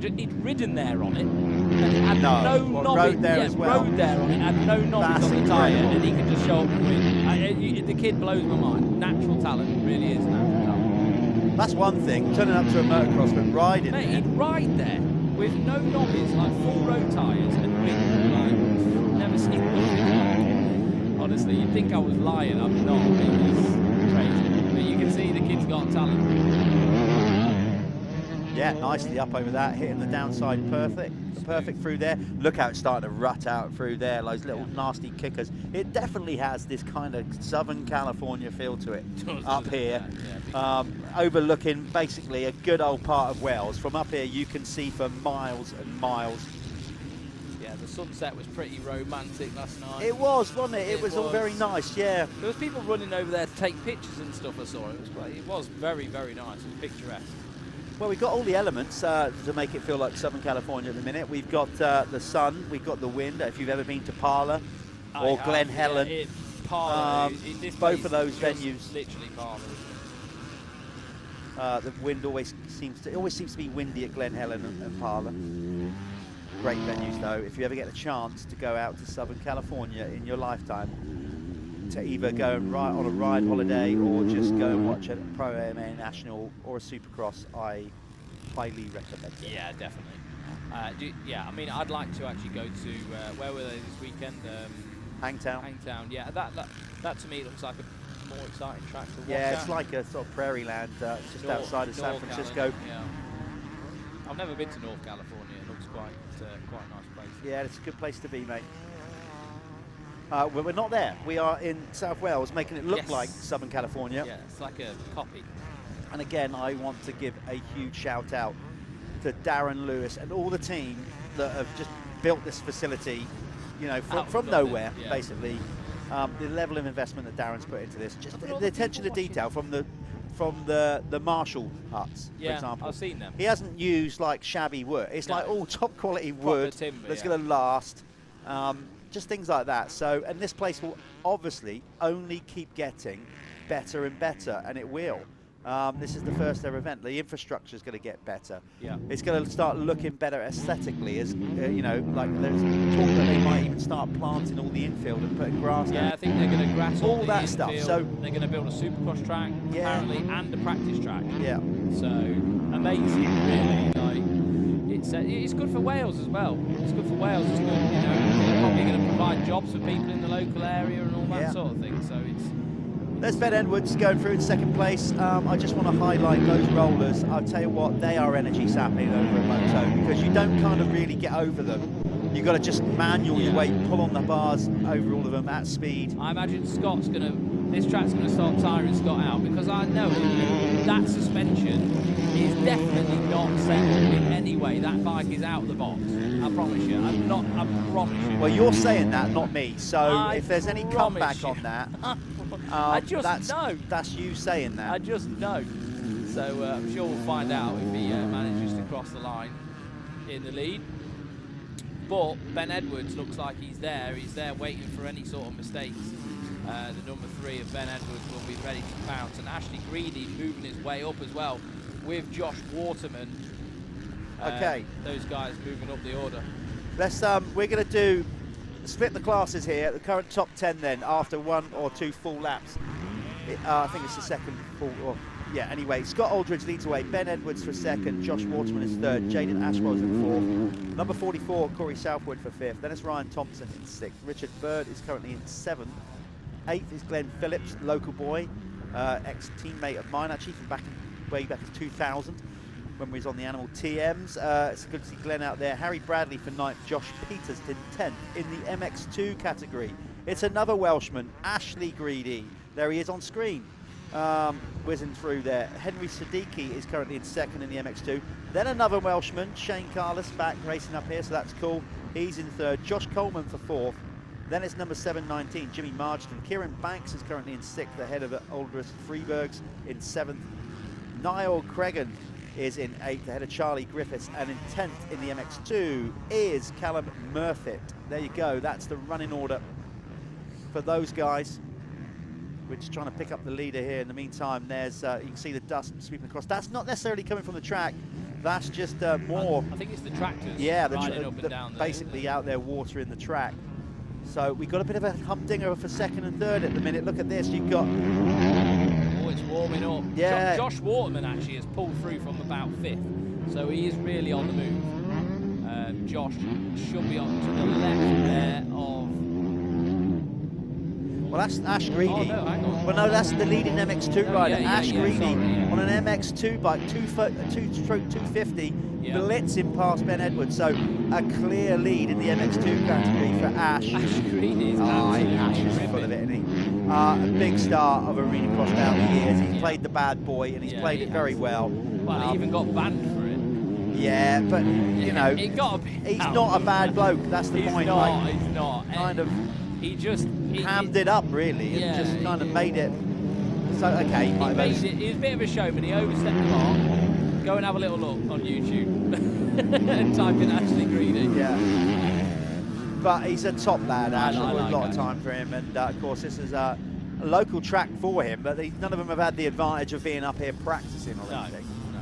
He'd ridden there on it, and had rode there as well. Rode there on it, had no knobbies on the tyre, and he could just show up and win. The kid blows my mind. Natural talent, really is natural talent. That's one thing. Turning up to a motocross, but riding. Mate, he'd ride there with no knobbies, like full road tyres, and win. Like, never seen nothing. Honestly, you'd think I was lying. I'm not. It was crazy. But you can see the kid's got talent. Yeah, nicely up over that, hitting the downside perfect through there. Look how it's starting to rut out through there, those little nasty kickers. It definitely has this kind of Southern California feel to it up here, overlooking basically a good old part of Wales. From up here you can see for miles and miles. Yeah, the sunset was pretty romantic last night. It was, wasn't it? It was all very nice, yeah. There was people running over there to take pictures and stuff, I saw. It was great. It was very, very nice. It was picturesque. Well, we've got all the elements to make it feel like Southern California at the minute. We've got the sun, we've got the wind. If you've ever been to Parlour or Glen Helen, both of those venues. Literally Parlour. The wind always seems to be windy at Glen Helen and Parlour. Great venues, though. If you ever get a chance to go out to Southern California in your lifetime, to either go and on a ride holiday or just go and watch a Pro AMA National or a Supercross, I highly recommend it. Yeah, definitely. I mean, I'd like to actually go to, where were they this weekend? Hangtown. Hangtown, yeah. That to me looks like a more exciting track to watch. Yeah, it's like a sort of prairie land just outside of San Francisco. Yeah. I've never been to North California. It looks quite a nice place. Yeah, it's a good place to be, mate. Well, we're not there. We are in South Wales, making it look like Southern California. Yeah, it's like a copy. And again, I want to give a huge shout out to Darren Lewis and all the team that have just built this facility, you know, from nowhere, basically. The level of investment that Darren's put into this, just the attention to detail from the Marshall huts, for example. I've seen them. He hasn't used like shabby wood. It's like all top quality wood timber, that's going to last. Just things like that. So, and this place will obviously only keep getting better and better, and it will. This is the first ever event. The infrastructure is going to get better. Yeah. It's going to start looking better aesthetically, as you know, like there's talk that they might even start planting all the infield and putting grass down. Yeah, I think they're going to grass all that the stuff. Infield. So they're going to build a supercross track apparently and a practice track. Yeah. So amazing, really. Like it's good for Wales as well. It's good for Wales. It's good, you know. They're probably going to provide jobs for people in the local area and all that sort of thing. So it's. There's Ben Edwards going through in second place. I just want to highlight those rollers. I'll tell you what, they are energy sapping over at Moto, because you don't kind of really get over them. You've got to just manual your weight, pull on the bars over all of them at speed. I imagine this track's going to start tiring Scott out, because I know that suspension is definitely not set up in any way. That bike is out of the box. I promise you. I promise you. Well, you're saying that, not me. So if there's any comeback on that, I just know. That's you saying that. I just know. So I'm sure we'll find out if he manages to cross the line in the lead. But Ben Edwards looks like he's there. He's there waiting for any sort of mistakes. The number 3 of Ben Edwards will be ready to pounce. And Ashley Greedy moving his way up as well with Josh Waterman. Okay. Those guys moving up the order. Let's. We're going to split the classes here. The current top 10 then, after 1 or 2 full laps. I think it's the second. Yeah, anyway, Scott Aldridge leads away. Ben Edwards for second. Josh Waterman is third. Jaden Ashwell's in fourth. Number 44, Corey Southwood for fifth. Then it's Ryan Thompson in sixth. Richard Bird is currently in seventh. Eighth is Glenn Phillips, local boy, ex-teammate of mine, actually, from way back in 2000 when we was on the Animal TMs. It's good to see Glenn out there. Harry Bradley for ninth. Josh Peters in 10th in the MX2 category. It's another Welshman, Ashley Greedy. There he is on screen. Whizzing through there. Henry Siddiqui is currently in second in the MX2. Then another Welshman, Shane Carlos, back racing up here, so that's cool. He's in third. Josh Coleman for fourth. Then it's number 719, Jimmy Marsden. Kieran Banks is currently in sixth, ahead of Aldous Freebergs in seventh. Niall Cregan is in eighth, ahead of Charlie Griffiths. And in 10th in the MX2 is Callum Murfitt. There you go, that's the running order for those guys. We're just trying to pick up the leader here. In the meantime, there's you can see the dust sweeping across. That's not necessarily coming from the track. That's just more. I think it's the tractors. Yeah, riding up and down there, basically out there watering the track. So we've got a bit of a humdinger for second and third at the minute. Look at this. You've got. Oh, it's warming up. Yeah. Josh Waterman actually has pulled through from about fifth, so he is really on the move. Josh should be on to the left there of. Well, that's Ash Greedy. Oh, no, hang on. Well, no, that's the leading MX2 rider, Ash Greedy, sorry, on an MX2 bike, 250, blitzing past Ben Edwards. So a clear lead in the MX2 category for Ash. Ash Greedy is Ash is full of it, isn't he? A big star of arena cross down the years. He's played the bad boy, and he's played it very well. Well, he even got banned for it. Yeah, but you know, he's not a bad bloke. That's the point. He's not. Kind of. He just hammed it up really, and just kind of made it. So okay, he was a bit of a showman. He overstepped the mark. Go and have a little look on YouTube and type in Ashley Greedy. Yeah. But he's a top lad, Ash. I've got a lot of Ash. time for him, and of course this is a local track for him. But none of them have had the advantage of being up here practicing or anything. No.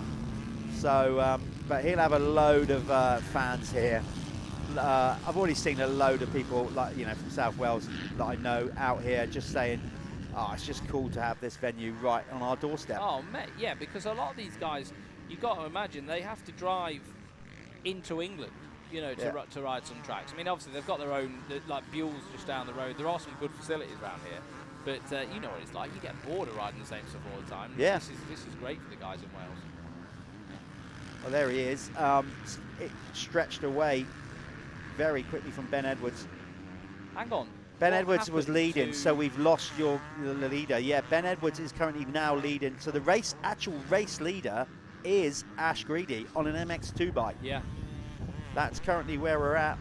So, but he'll have a load of fans here. I've already seen a load of people, like from South Wales that I know out here, just saying, "Oh, it's just cool to have this venue right on our doorstep." Oh, mate, yeah, because a lot of these guys, you've got to imagine they have to drive into England, to ride some tracks. I mean, obviously they've got their own, like Buell's just down the road. There are some good facilities around here, but you know what it's like. You get bored of riding the same stuff all the time. Yeah. This is great for the guys in Wales. Well, there he is. It stretched away very quickly from Ben Edwards. Hang on. Ben Edwards was leading, so we've lost the leader. Yeah, Ben Edwards is currently now leading. So the actual race leader is Ash Greedy on an MX2 bike. Yeah. That's currently where we're at.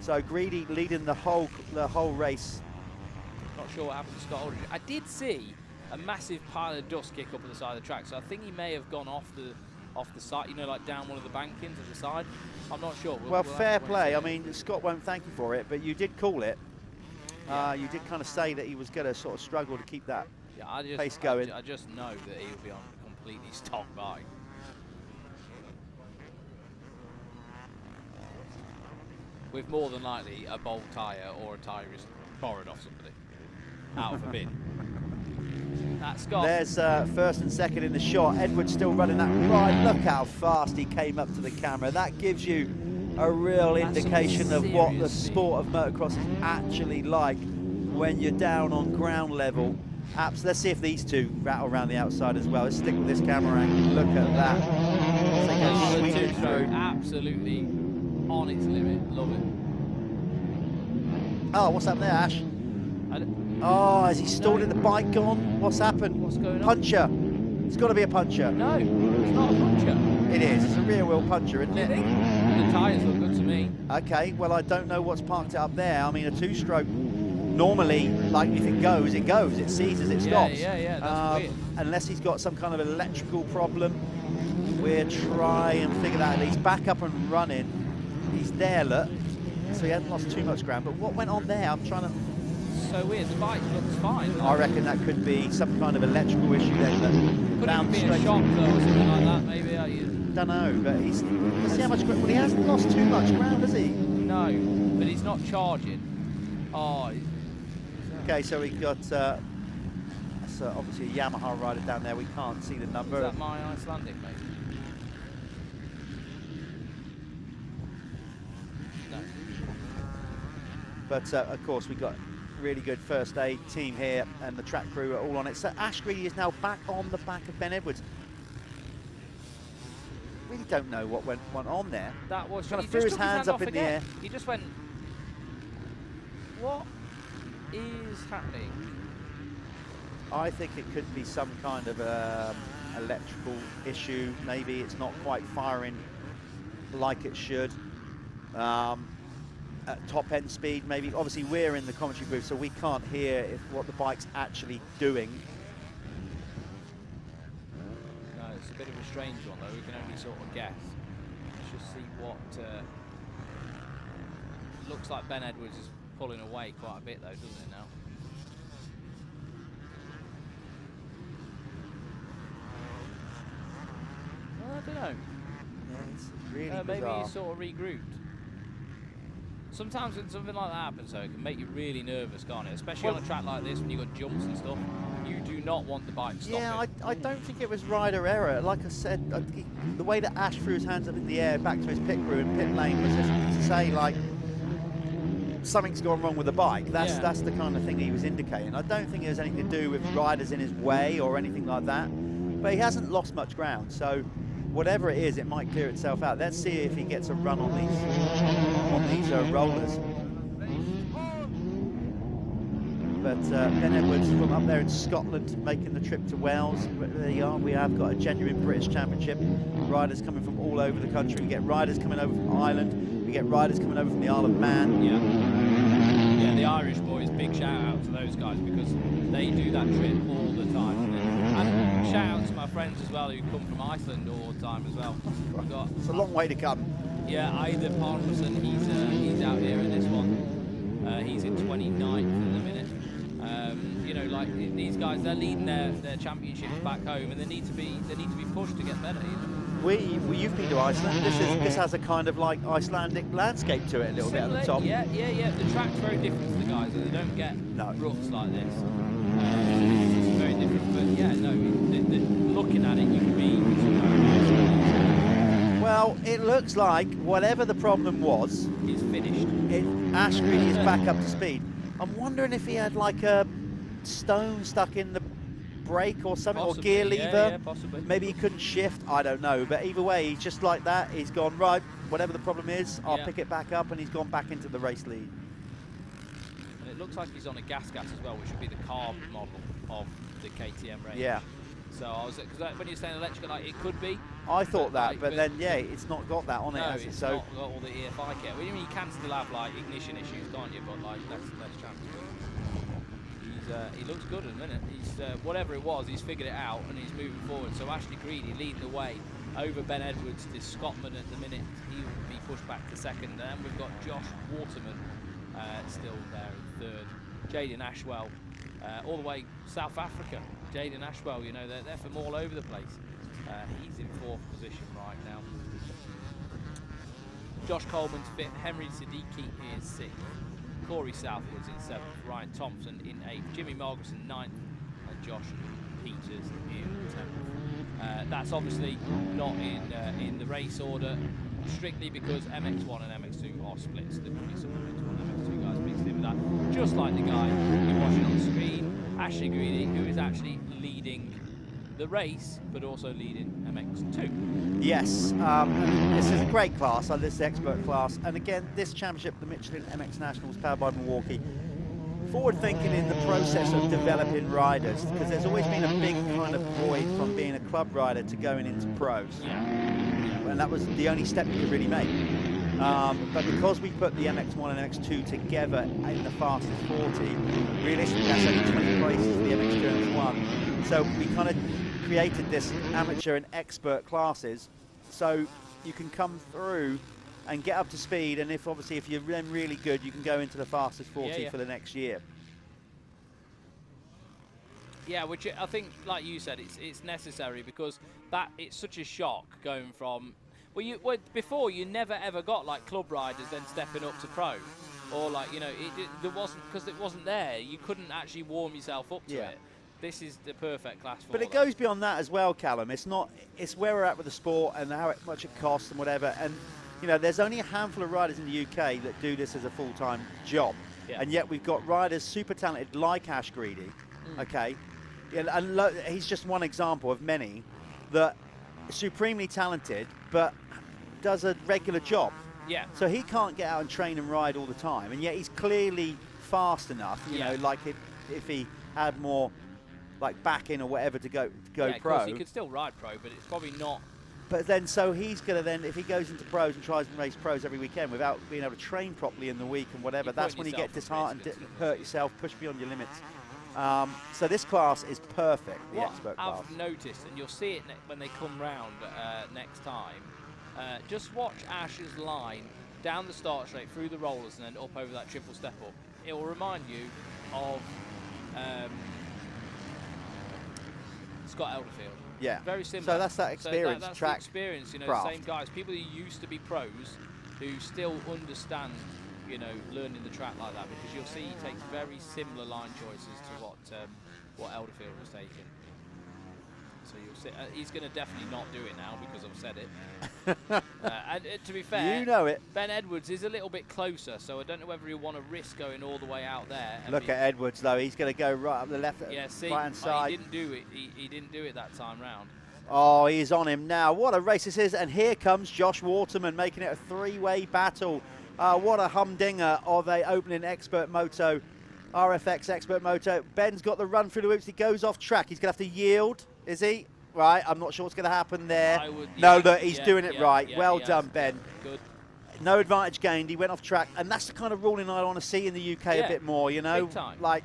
So Greedy leading the whole race. Not sure what happened to Scott Aldridge. I did see a massive pile of dust kick up at the side of the track, so I think he may have gone off the side, like down one of the bankings at the side. I'm not sure. Well, fair play. I mean, Scott won't thank you for it, but you did call it. You did kind of say that he was going to sort of struggle to keep that pace going. I just know that he will be on a completely stock bike. With more than likely a bolt tyre or a tyre is borrowed off somebody. Out of a bin. That's Scott. There's first and second in the shot. Edwards still running that ride. Look how fast he came up to the camera. That gives you a real indication of what the sport of motocross is actually like when you're down on ground level. Let's see if these two rattle around the outside as well. Let's stick with this camera angle. Look at that. Absolutely on its limit. Love it. Oh, what's happened there, Ash? Oh, has he stalled in the bike gone? What's happened? What's going on? Puncher. It's got to be a puncher. No, it's not a puncher. It is. It's a rear wheel puncher, isn't it? The tyres look good to me. Okay, well, I don't know what's parked it up there. I mean, a two-stroke, normally, like if it goes, it goes. It seizes, it stops. Yeah, that's weird. Unless he's got some kind of electrical problem, we'll try and figure that out. He's back up and running. He's there, look. So he hasn't lost too much ground. But what went on there? I'm trying to... So weird. The bike looks fine. I reckon that could be some kind of electrical issue then. Could it be a shock though, or something like that? Maybe. Don't know, but he's. Let's see how much ground. Well, he hasn't lost too much ground, has he? No, but he's not charging. Oh. Okay, so we got That's obviously a Yamaha rider down there. We can't see the number. Is that my Icelandic, mate? No. But of course, we've got really good first aid team here, and the track crew are all on it. So Ash Greedy is now back on the back of Ben Edwards. Really don't know what went on there. That was kind of threw his hands up in the air. He just went, what is happening? I think it could be some kind of electrical issue. Maybe it's not quite firing like it should. At top end speed, maybe. Obviously, we're in the commentary booth, so we can't hear what the bike's actually doing. No, it's a bit of a strange one, though. We can only sort of guess. Let's just see what... looks like Ben Edwards is pulling away quite a bit, though, doesn't it, now? I don't know. Yeah, it's really maybe bizarre. he's sort of regrouped. Sometimes when something like that happens, though, it can make you really nervous, can't it? Especially on a track like this, when you've got jumps and stuff. You do not want the bike stopping. Yeah, I don't think it was rider error. Like I said, the way that Ash threw his hands up in the air back to his pit crew and pit lane was just to say, like, something's gone wrong with the bike. That's the kind of thing he was indicating. I don't think it has anything to do with riders in his way or anything like that. But he hasn't lost much ground, so whatever it is, it might clear itself out. Let's see if he gets a run on these rollers. But Ben Edwards from up there in Scotland making the trip to Wales. There you are. We have got a genuine British Championship. Riders coming from all over the country. We get riders coming over from Ireland. We get riders coming over from the Isle of Man. Yeah, the Irish boys, big shout out to those guys because they do that trip all the time. And shout out to my friends as well who come from Iceland all the time as well. It's a long way to come. Yeah, Either Parkinson, he's out here in this one. He's in 29th in the minute. You know, like these guys, they're leading their championships back home, and they need to be pushed to get better. You know? You've been to Iceland. This has a kind of like Icelandic landscape to it a little bit at the top. Yeah. The track's very different to the guys. They don't get ruts like this. It's very different. But yeah, no, looking at it, you can be. Well, it looks like whatever the problem was, is finished. Ash Greedy is back up to speed. I'm wondering if he had like a stone stuck in the brake or something, Possibly, or gear lever. Yeah, possibly. Maybe he couldn't shift, I don't know. But either way, he's just like that. He's gone, right, whatever the problem is, I'll pick it back up, and he's gone back into the race lead. And it looks like he's on a gas as well, which would be the carb model of the KTM range. Yeah. So I was, because when you're saying electrical, like, it could be. I thought that, but then, yeah, it's not got that on it, no, has it? it's So not got all the EFI kit. Well, I mean, you can still have, like, ignition issues, can't you? But, like, less chance. He looks good at the minute. He's whatever it was, he's figured it out and he's moving forward. So Ashley Greedy leading the way over Ben Edwards, this Scotsman at the minute. He will be pushed back to second. And we've got Josh Waterman still there in third. Jaden Ashwell, all the way South Africa. Jaden Ashwell, you know, they're from all over the place. He's in fourth position right now. Josh Coleman's fifth. Henry Siddiqui is sixth. Corey Southwoods in 7th, Ryan Thompson in 8th, Jimmy Margerson 9th, and Josh Peters in 10th. That's obviously not in the race order, strictly because MX1 and MX2 are split. So there could be some MX1 and MX2 guys mixed in with that. Just like the guy you're watching on the screen, Ashley Greedy, who is actually leading the race, but also leading MX2. yes, this is a great class. This is the expert class, and again, this championship, the Michelin MX Nationals, powered by Milwaukee, forward thinking in the process of developing riders, because there's always been a big kind of void from being a club rider to going into pros, and that was the only step you could really make. But because we put the MX1 and MX2 together in the fastest 40, realistically that's only 20 places for the MX2 and MX1. So we kind of created this amateur and expert classes, so you can come through and get up to speed, and if you're then really good, you can go into the fastest 40 for the next year. Yeah, which I think, like you said, it's necessary, because it's such a shock going from, before you never ever got like club riders then stepping up to pro, or like, you know, there wasn't, because it wasn't there. You couldn't actually warm yourself up to it. this is the perfect class for But it them. goes beyond that as well, Callum. It's not. It's where we're at with the sport and how much it costs and whatever. And you know, there's only a handful of riders in the UK that do this as a full-time job, and yet we've got riders super talented like Ash Greedy. Okay, and he's just one example of many that are supremely talented, but does a regular job. Yeah. So he can't get out and train and ride all the time, and yet he's clearly fast enough. You know, like if he had more like backing or whatever to go Of pro. course, he could still ride pro, but it's probably not. But then, so he's going to then, if he goes into pros and tries and race pros every weekend without being able to train properly in the week and whatever, that's when you get disheartened, hurt yourself, push beyond your limits. So this class is perfect, the expert class. I've noticed, and you'll see it when they come round next time, just watch Ash's line down the start straight, through the rollers, and then up over that triple step up. It will remind you of Scott Elderfield. Yeah. Very similar. So that's that experience, that's track the experience, you know, craft. the same guys, people who used to be pros, who still understand, you know, learning the track like that, because you'll see he takes very similar line choices to what Elderfield was taking. So you'll see, he's going to definitely not do it now because I've said it. And to be fair, you know it. Ben Edwards is a little bit closer, so I don't know whether he'll want to risk going all the way out there. And Look at Edwards though; he's going to go right up the left, see, right hand side. he didn't do it. He didn't do it that time round. Oh, he's on him now. What a race this is, and here comes Josh Waterman making it a three-way battle. What a humdinger of a opening expert moto, RFX expert moto. Ben's got the run through the whoops. He goes off track. He's going to have to yield, is he? Right, I'm not sure what's going to happen there. No, look, he's doing it right. Well done, Ben. Good. No advantage gained. He went off track, and that's the kind of ruling I want to see in the UK a bit more. You know, big time. like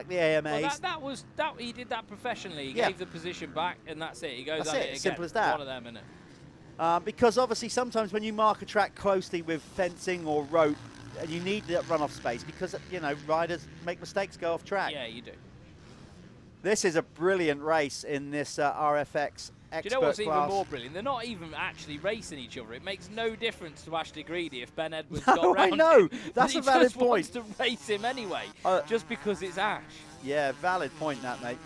the AMAs. Well, that was he did that professionally. He gave the position back, and that's it. He goes That's at it, it again. simple as that. One of them, isn't it? Because obviously sometimes when you mark a track closely with fencing or rope, and you need that runoff space because, you know, riders make mistakes, go off track. Yeah, you do. This is a brilliant race in this RFX expert class. Do you know what's even more brilliant? They're not even actually racing each other. It makes no difference to Ashley Greedy if Ben Edwards got round I know. him. That's He a valid just point. wants to race him anyway, just because it's Ash. Yeah, valid point that, mate.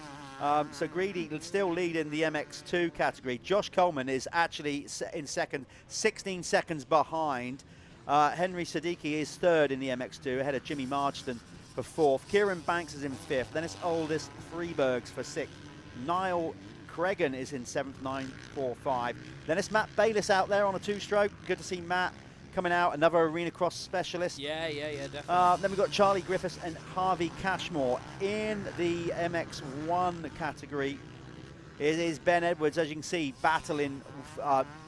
So Greedy still leading the MX2 category. Josh Coleman is actually in second, 16 seconds behind. Henry Siddiqui is third in the MX2, ahead of Jimmy Marsden for fourth. Kieran Banks is in fifth. Then it's Aldous Freebergs for sixth. Niall Cregan is in seventh, 9.45. Then it's Matt Bayliss out there on a two-stroke. Good to see Matt coming out, another arena cross specialist. Yeah, definitely. Then we've got Charlie Griffiths and Harvey Cashmore in the MX1 category. It is Ben Edwards, as you can see, battling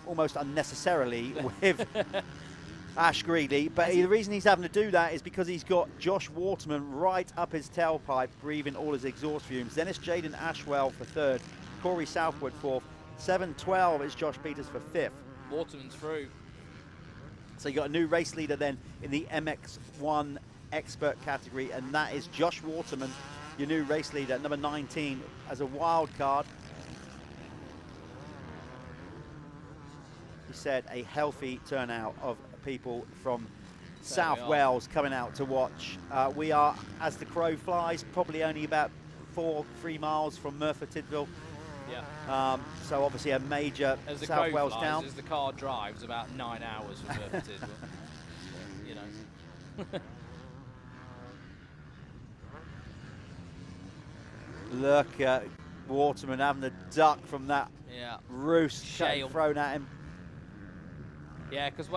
almost unnecessarily with Ash Greedy. But the reason he's having to do that is because he's got Josh Waterman right up his tailpipe, breathing all his exhaust fumes. Then it's Jaden Ashwell for third, Corey Southwood fourth, 7.12 is Josh Peters for fifth. Waterman's through. So you got a new race leader then in the MX1 expert category, and that is Josh Waterman, your new race leader, number 19 as a wild card. He said a healthy turnout of people from South Wales coming out to watch. We are, as the crow flies, probably only about 3 miles from Merthyr Tydfil. Yeah. So obviously a major South Wales town. As the car drives about 9 hours from Merthyr Tydfil. You know. Look at Waterman having the duck from that roost thrown at him. Yeah, because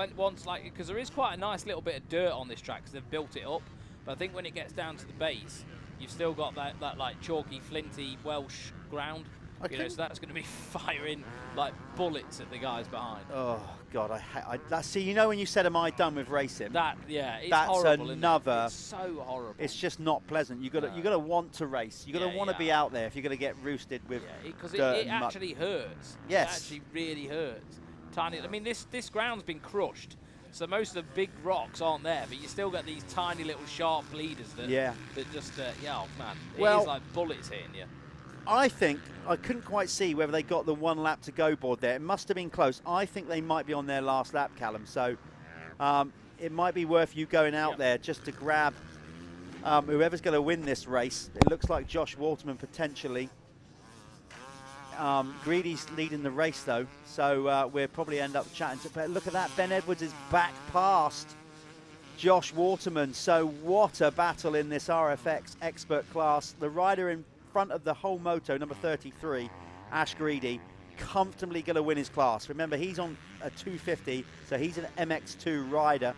because there is quite a nice little bit of dirt on this track because they've built it up. But I think when it gets down to the base, you've still got that like chalky, flinty Welsh ground. You know, so that's going to be firing like bullets at the guys behind. Oh God, I see. You know when you said, "Am I done with racing?" It's that's horrible, another. Isn't it? It's so horrible. It's just not pleasant. You got to want to race. You got to want to be out there if you're going to get roosted with because dirt it and muck. actually hurts. Yes, it actually really hurts. Tiny. I mean, this ground's been crushed, so most of the big rocks aren't there, but you still got these tiny little sharp bleeders that just oh man, it is like bullets hitting you. I think I couldn't quite see whether they got the 1 lap to go board there. It must have been close. I think they might be on their last lap, Callum. So it might be worth you going out there just to grab whoever's going to win this race. It looks like Josh Waterman potentially. Greedy's leading the race though, so we'll probably end up chatting. But look at that, Ben Edwards is back past Josh Waterman. So what a battle in this RFX expert class. The rider in front of the whole moto, number 33, Ash Greedy, comfortably going to win his class. Remember, he's on a 250, so he's an MX2 rider,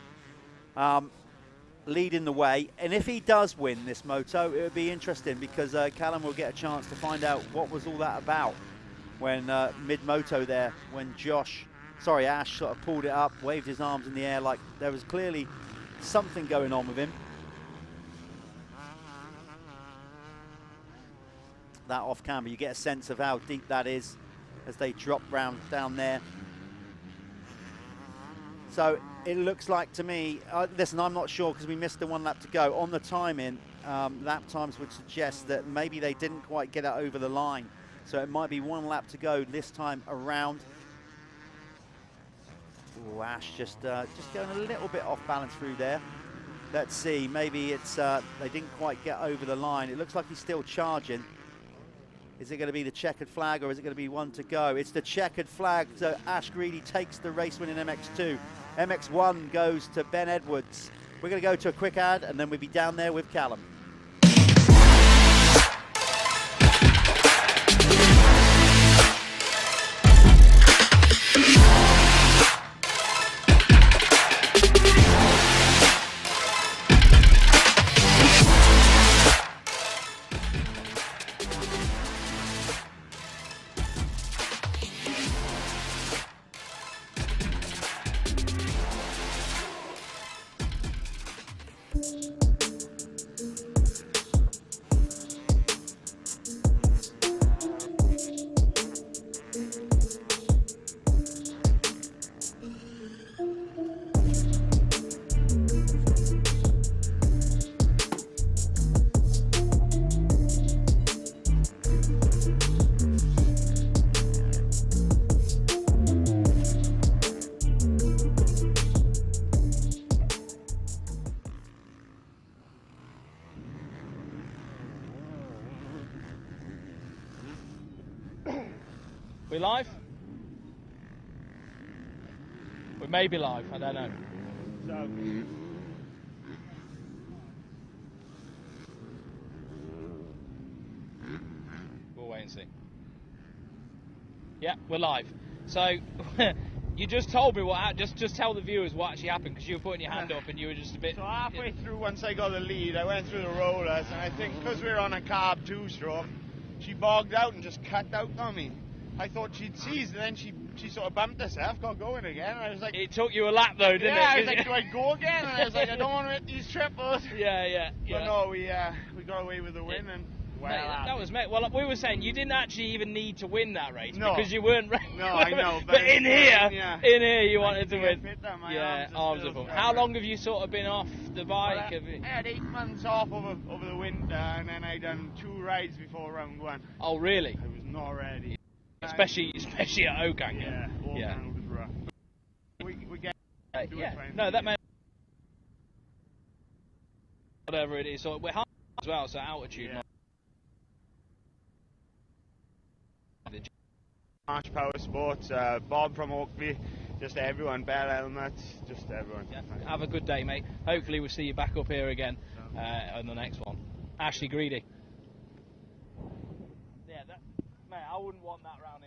leading the way. And if he does win this moto, it would be interesting because Callum will get a chance to find out what was all that about when mid-moto there, when Ash sort of pulled it up, waved his arms in the air like there was clearly something going on with him. That off camber, you get a sense of how deep that is as they drop round down there. So it looks like to me, listen, I'm not sure because we missed the 1 lap to go. On the timing, lap times would suggest that maybe they didn't quite get it over the line. So it might be 1 lap to go this time around. Ooh, Ash just going a little bit off balance through there. Let's see, maybe it's they didn't quite get over the line. It looks like he's still charging. Is it going to be the checkered flag or is it going to be 1 to go? It's the checkered flag, so Ash Greedy takes the race win in MX2. MX1 goes to Ben Edwards. We're going to go to a quick ad and then we'll be down there with Callum. We live? We may be live, I don't know. So. We'll wait and see. Yeah, we're live. So, you just told me what, just tell the viewers what actually happened, because you were putting your hand up and you were just a bit... So halfway through, once I got the lead, I went through the rollers, and I think because we were on a carb 2-stroke, she bogged out and just cut out on me. I thought she'd seized, and then she sort of bumped herself, got going again, and I was like... It took you a lap though, didn't it? Yeah, I was like, do I go again? And I was like, I don't want to hit these triples. Yeah. But no, we got away with the win, and well... That was mate. Well, we were saying you didn't actually even need to win that race, no, because you weren't ready. No, I know. But in here you wanted to win. Yeah, arms are full. How long have you sort of been off the bike? Well, I had 8 months off over the winter, and then I done 2 rides before round 1. Oh, really? I was not ready. Especially at Ogang. Yeah, was rough. We get No, that meant whatever it is. So we're high as well, so altitude. Yeah. March Power Sports, Bob from Oakley, just everyone, Bell Helmet, just everyone. Yeah. Have a good day, mate. Hopefully we'll see you back up here again on the next one. Ashley Greedy. Yeah, mate, I wouldn't want that round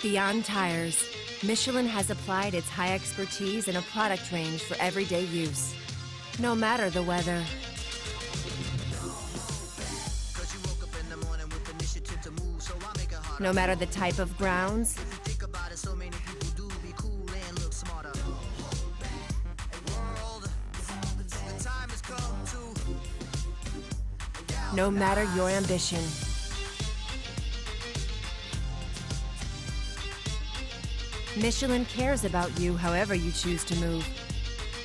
Beyond tires, Michelin has applied its high expertise in a product range for everyday use. No matter the weather. No matter the type of grounds. No matter your ambition. Michelin cares about you however you choose to move.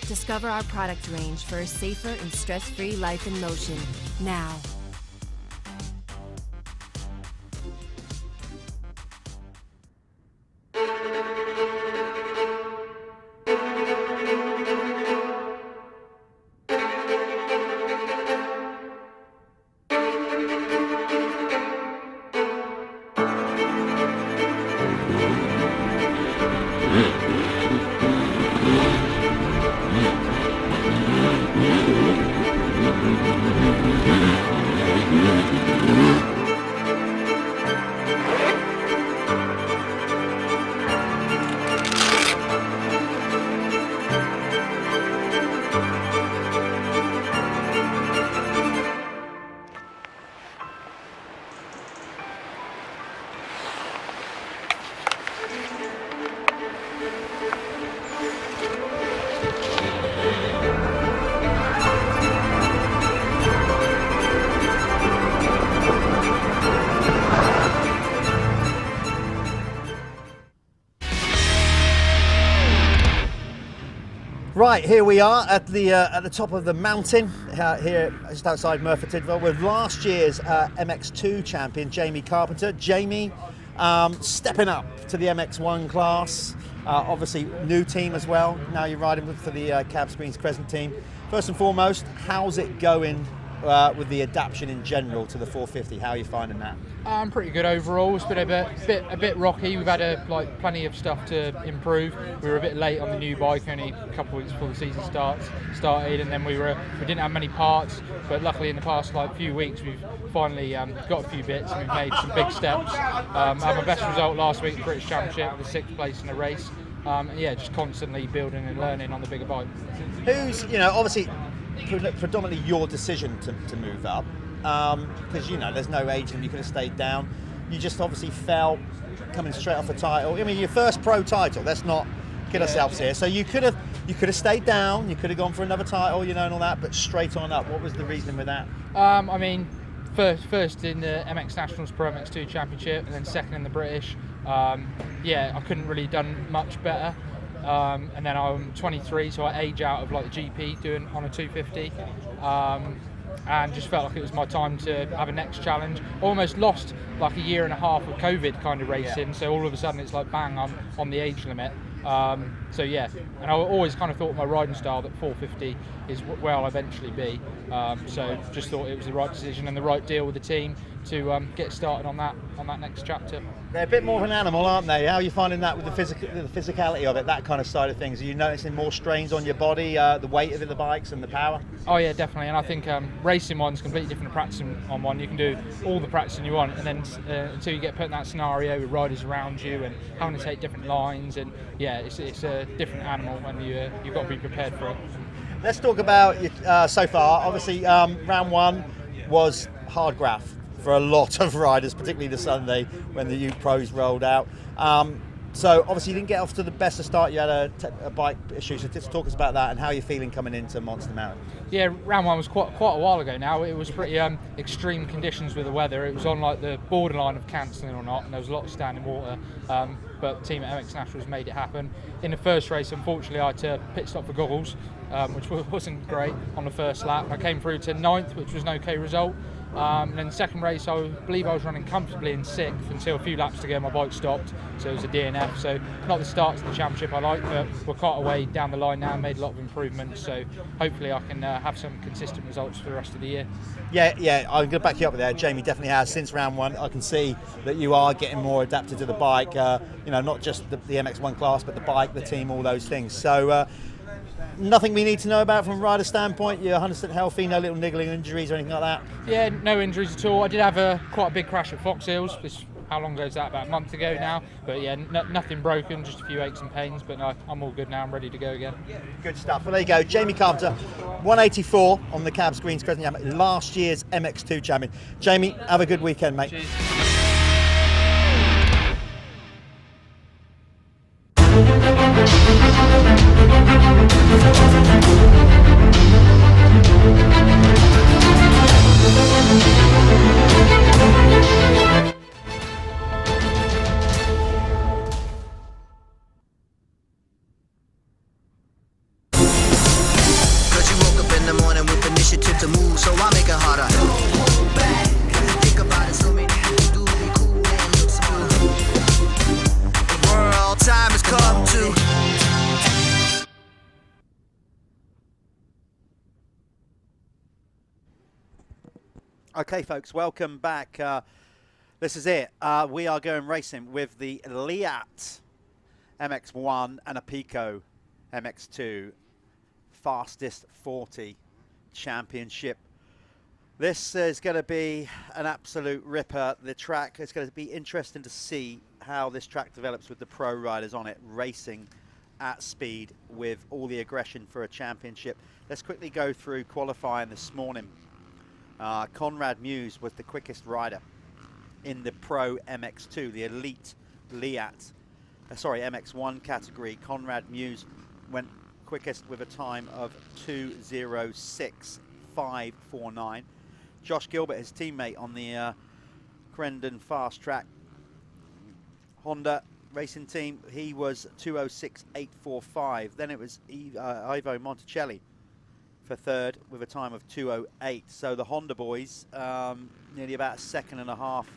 Discover our product range for a safer and stress-free life in motion now. Right, here we are at the top of the mountain here just outside Merthyr Tydfil with last year's MX2 champion Jamie Carpenter. Jamie stepping up to the MX1 class, obviously new team as well. Now you're riding for the Cab Screens Crescent team. First and foremost, how's it going with the adaptation in general to the 450? How are you finding that? Pretty good overall. It's been a bit rocky. We've had plenty of stuff to improve. We were a bit late on the new bike, only a couple of weeks before the season started, and then we didn't have many parts. But luckily, in the past few weeks, we've finally got a few bits, and we've made some big steps. I had my best result last week, the British Championship, with 6th place in the race. And yeah, just constantly building and learning on the bigger bike. Who's, obviously predominantly your decision to move up, because there's no age limit. You could have stayed down. You just obviously fell coming straight off a title. I mean, your first pro title. Let's not kid ourselves here. So you could have stayed down. You could have gone for another title, and all that. But straight on up. What was the reasoning with that? I mean, first in the MX Nationals Pro MX2 Championship, and then second in the British. Yeah, I couldn't really done much better. And then I'm 23, so I age out of the GP doing on a 250, and just felt like it was my time to have a next challenge. Almost lost a year and a half of COVID kind of racing, so all of a sudden it's bang, I'm on the age limit. So yeah, and I always kind of thought my riding style that 450 is where I'll eventually be. So just thought it was the right decision and the right deal with the team to get started on that next chapter. They're a bit more of an animal, aren't they? How are you finding that with the physicality of it, that kind of side of things? Are you noticing more strains on your body, the weight of the bikes and the power? Oh yeah, definitely. And I think racing one's completely different to practicing on one. You can do all the practicing you want, and then until you get put in that scenario with riders around you and having to take different lines, and yeah, it's a different animal, and you've got to be prepared for it. Let's talk about so far. Obviously, round one was hard graph for a lot of riders, particularly the Sunday when the U Pros rolled out. So obviously you didn't get off to the best of start. You had a bike issue, so just talk us about that and how you're feeling coming into Monster Mountain. Yeah, round one was quite a while ago now. It was pretty extreme conditions with the weather. It was on the borderline of cancelling or not, and there was a lot of standing water. But the team at MX Nationals made it happen. In the first race, unfortunately, I had to pit stop for goggles, which wasn't great on the first lap. I came through to 9th, which was an okay result. And then the second race, I believe I was running comfortably in 6th until a few laps to go, my bike stopped, so it was a DNF. So not the start to the championship I like, but we're quite a way down the line now, made a lot of improvements, so hopefully I can have some consistent results for the rest of the year. Yeah, I'm going to back you up there. Jamie definitely has. Since round one, I can see that you are getting more adapted to the bike, not just the MX1 class, but the bike, the team, all those things. So nothing we need to know about from a rider standpoint. You're 100% healthy, no little niggling injuries or anything like that? Yeah, no injuries at all. I did have quite a big crash at Fox Hills. This how long ago is that? About a month ago now. But yeah, nothing broken, just a few aches and pains. But no, I'm all good now. I'm ready to go again. Good stuff. Well, there you go. Jamie Carpenter, 184 on the Cabs Greens Crescent Jam, last year's MX2 champion. Jamie, have a good weekend, mate. Cheers. Cause you woke up in the morning with initiative to move, so I make it harder. Hold back, think about it, so many people do be cool and look smooth. The world time has come to. Okay, folks, welcome back. This is it. We are going racing with the Liat MX1 and a Pico MX2 fastest 40 championship. This is going to be an absolute ripper. The track is going to be interesting to see how this track develops with the pro riders on it, racing at speed with all the aggression for a championship. Let's quickly go through qualifying this morning. Conrad Muse was the quickest rider in the Pro MX2, the Elite MX1 category. Conrad Muse went quickest with a time of 2:06.549. Josh Gilbert, his teammate on the Crendon Fast Track Honda racing team, he was 2:06.845. Then it was Ivo Monticelli for third with a time of 2:08. So the Honda boys nearly about a second and a half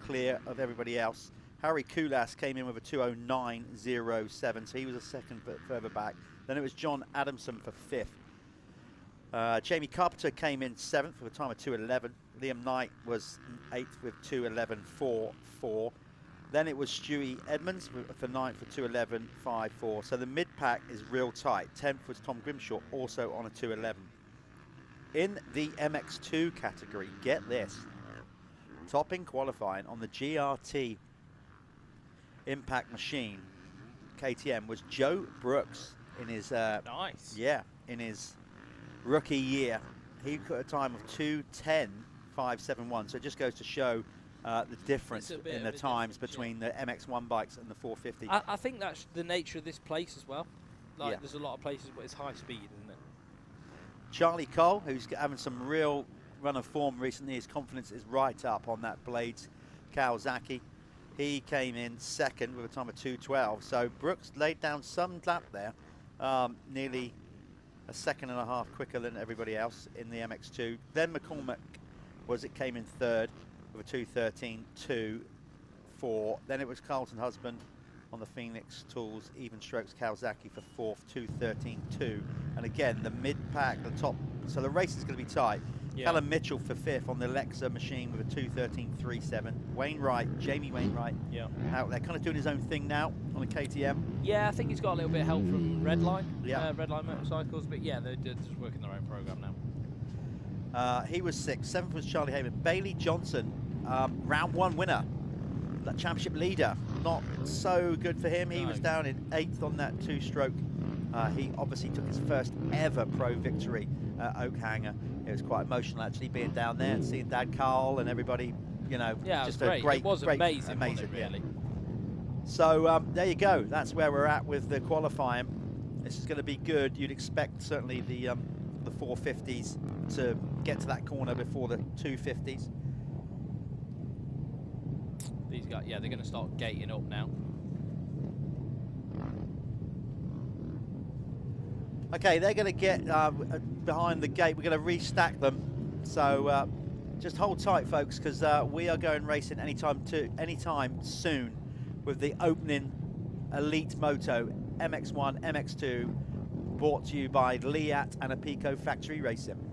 clear of everybody else. Harry Kulas came in with a 2:09.07, so he was a second further back. Then it was John Adamson for fifth. Jamie Carpenter came in seventh with a time of 2:11. Liam Knight was eighth with 2:11.44. Then it was Stewie Edmonds for ninth for 2:11.54. So the mid-pack is real tight. 10th was Tom Grimshaw, also on a 2:11. In the MX2 category, get this. Topping qualifying on the GRT Impact Machine KTM was Joe Brooks in his nice. Yeah, in his rookie year. He got a time of 2:10.571. So it just goes to show the difference in the times between the MX1 bikes and the 450. I think that's the nature of this place as well. Like, there's a lot of places where it's high speed, isn't it? Charlie Cole, who's having some real run of form recently, his confidence is right up on that Blades Kawasaki. He came in second with a time of 2:12. So Brooks laid down some lap there, nearly a second and a half quicker than everybody else in the MX2. Then McCormick came in third with a 2:13.2.4. Then it was Carlton Husband on the Phoenix Tools Even Strokes Kawasaki for fourth, 2:13.2. And again, the mid-pack, the top, so the race is going to be tight. Yeah. Callum Mitchell for fifth on the Lexa machine with a 2:13.37. Jamie Wainwright, out there, kind of doing his own thing now on a KTM. Yeah, I think he's got a little bit of help from Redline, Redline Motorcycles, but yeah, they're just working their own program now. He was sixth. Seventh was Charlie Hayman. Bailey Johnson, round one winner, that championship leader. Not so good for him. He was down in eighth on that two-stroke. He obviously took his first ever pro victory at Oakhanger. It was quite emotional actually being down there and seeing Dad Carl and everybody, you know, just a great, it was amazing, really. Yeah. So there you go. That's where we're at with the qualifying. This is going to be good. You'd expect certainly the 450s to get to that corner before the 250s. These guys, they're going to start gating up now. Okay, they're going to get behind the gate. We're going to restack them. So just hold tight, folks, because we are going racing anytime soon with the opening Elite Moto MX1, MX2, brought to you by Liat and Apico Factory Racing.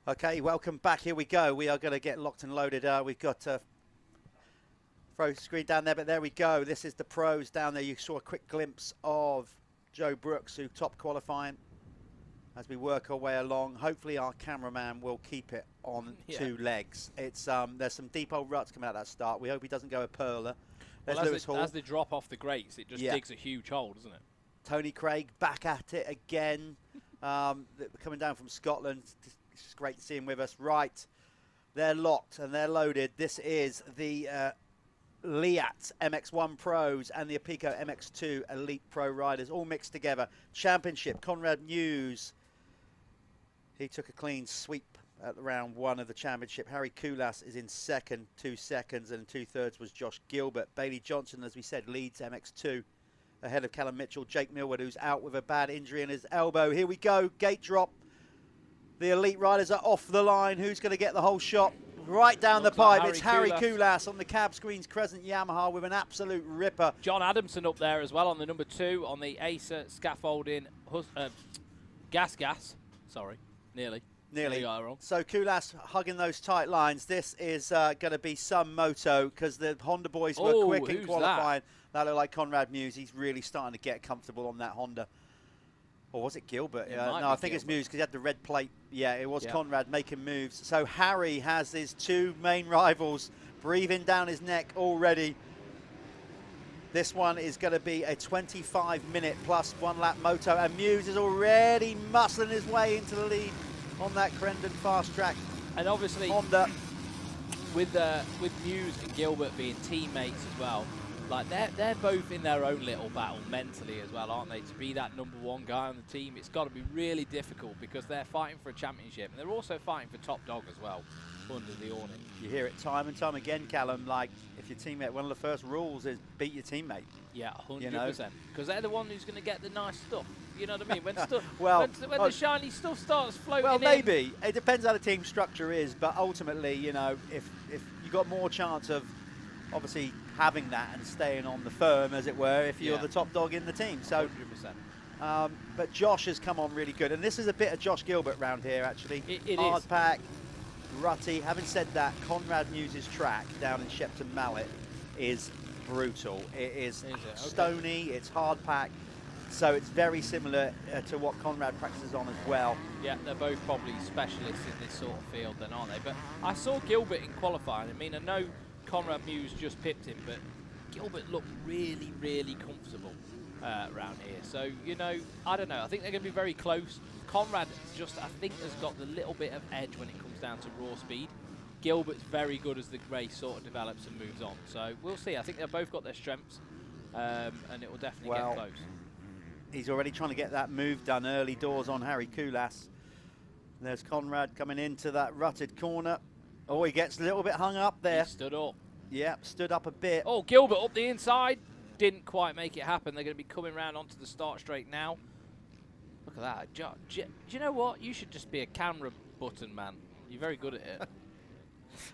Okay, welcome back. Here we go. We are going to get locked and loaded. We've got throw screen down there, but there we go. This is the pros down there. You saw a quick glimpse of Joe Brooks, who top qualifying as we work our way along. Hopefully our cameraman will keep it on 2 legs. It's there's some deep old ruts coming out of that start. We hope he doesn't go a perler. Well, as they drop off the grates, it just digs a huge hole, doesn't it? Tony Craig back at it again. Coming down from Scotland. It's just great to see him with us. Right, they're locked and they're loaded. This is the Liat MX1 Pros and the Apico MX2 Elite Pro riders all mixed together. Championship, Conrad Muse. He took a clean sweep at round 1 of the championship. Harry Koulas is in second, 2 seconds, and 2/3 was Josh Gilbert. Bailey Johnson, as we said, leads MX2 ahead of Callum Mitchell. Jake Millward, who's out with a bad injury in his elbow. Here we go, gate drop. The elite riders are off the line. Who's going to get the whole shot? Right down the pipe, it's Harry Koulas on the Cab Screens Crescent Yamaha with an absolute ripper. John Adamson up there as well on the number 2 on the Acer scaffolding gas. Sorry, nearly. So Koulas hugging those tight lines. This is going to be some moto because the Honda boys were quick in qualifying. That looked like Conrad Muse. He's really starting to get comfortable on that Honda. Or was it Gilbert? No, I think it's Muse because he had the red plate. Yeah, it was Conrad making moves. So Harry has his 2 main rivals breathing down his neck already. This one is going to be a 25-minute plus 1 lap moto, and Muse is already muscling his way into the lead on that Crendon fast track. And obviously Honda, with Muse and Gilbert being teammates as well, like they're both in their own little battle mentally as well, aren't they? To be that number 1 guy on the team, it's got to be really difficult because they're fighting for a championship and they're also fighting for top dog as well under the awning. You hear it time and time again, Callum, like if your teammate, one of the first rules is beat your teammate. Yeah, 100%. Because they're the one who's going to get the nice stuff. You know what I mean? When stuff, when the shiny stuff starts floating in. Well, maybe. It depends how the team structure is, but ultimately, you know, if you got more chance of obviously having that and staying on the firm, as it were, if you're the top dog in the team. So 100%. But Josh has come on really good, and this is a bit of Josh Gilbert round here actually. It Hard is. pack, rutty. Having said that, Muse's track down in Shepton Mallet is brutal. It is stony, it's hard pack, so it's very similar to what Conrad practices on as well. Yeah, they're both probably specialists in this sort of field then, aren't they? But I saw Gilbert in qualifying. I mean, I know Conrad Muse just pipped him, but Gilbert looked really, really comfortable around here. So, you know, I don't know. I think they're going to be very close. Conrad just, I think, has got the little bit of edge when it comes down to raw speed. Gilbert's very good as the race sort of develops and moves on. So we'll see. I think they've both got their strengths, and it will definitely get close. He's already trying to get that move done early doors on Harry Koulas. There's Conrad coming into that rutted corner. Oh, he gets a little bit hung up there. He stood up. Yeah, stood up a bit. Oh, Gilbert up the inside. Didn't quite make it happen. They're going to be coming round onto the start straight now. Look at that. Do you know what? You should just be a camera button man. You're very good at it.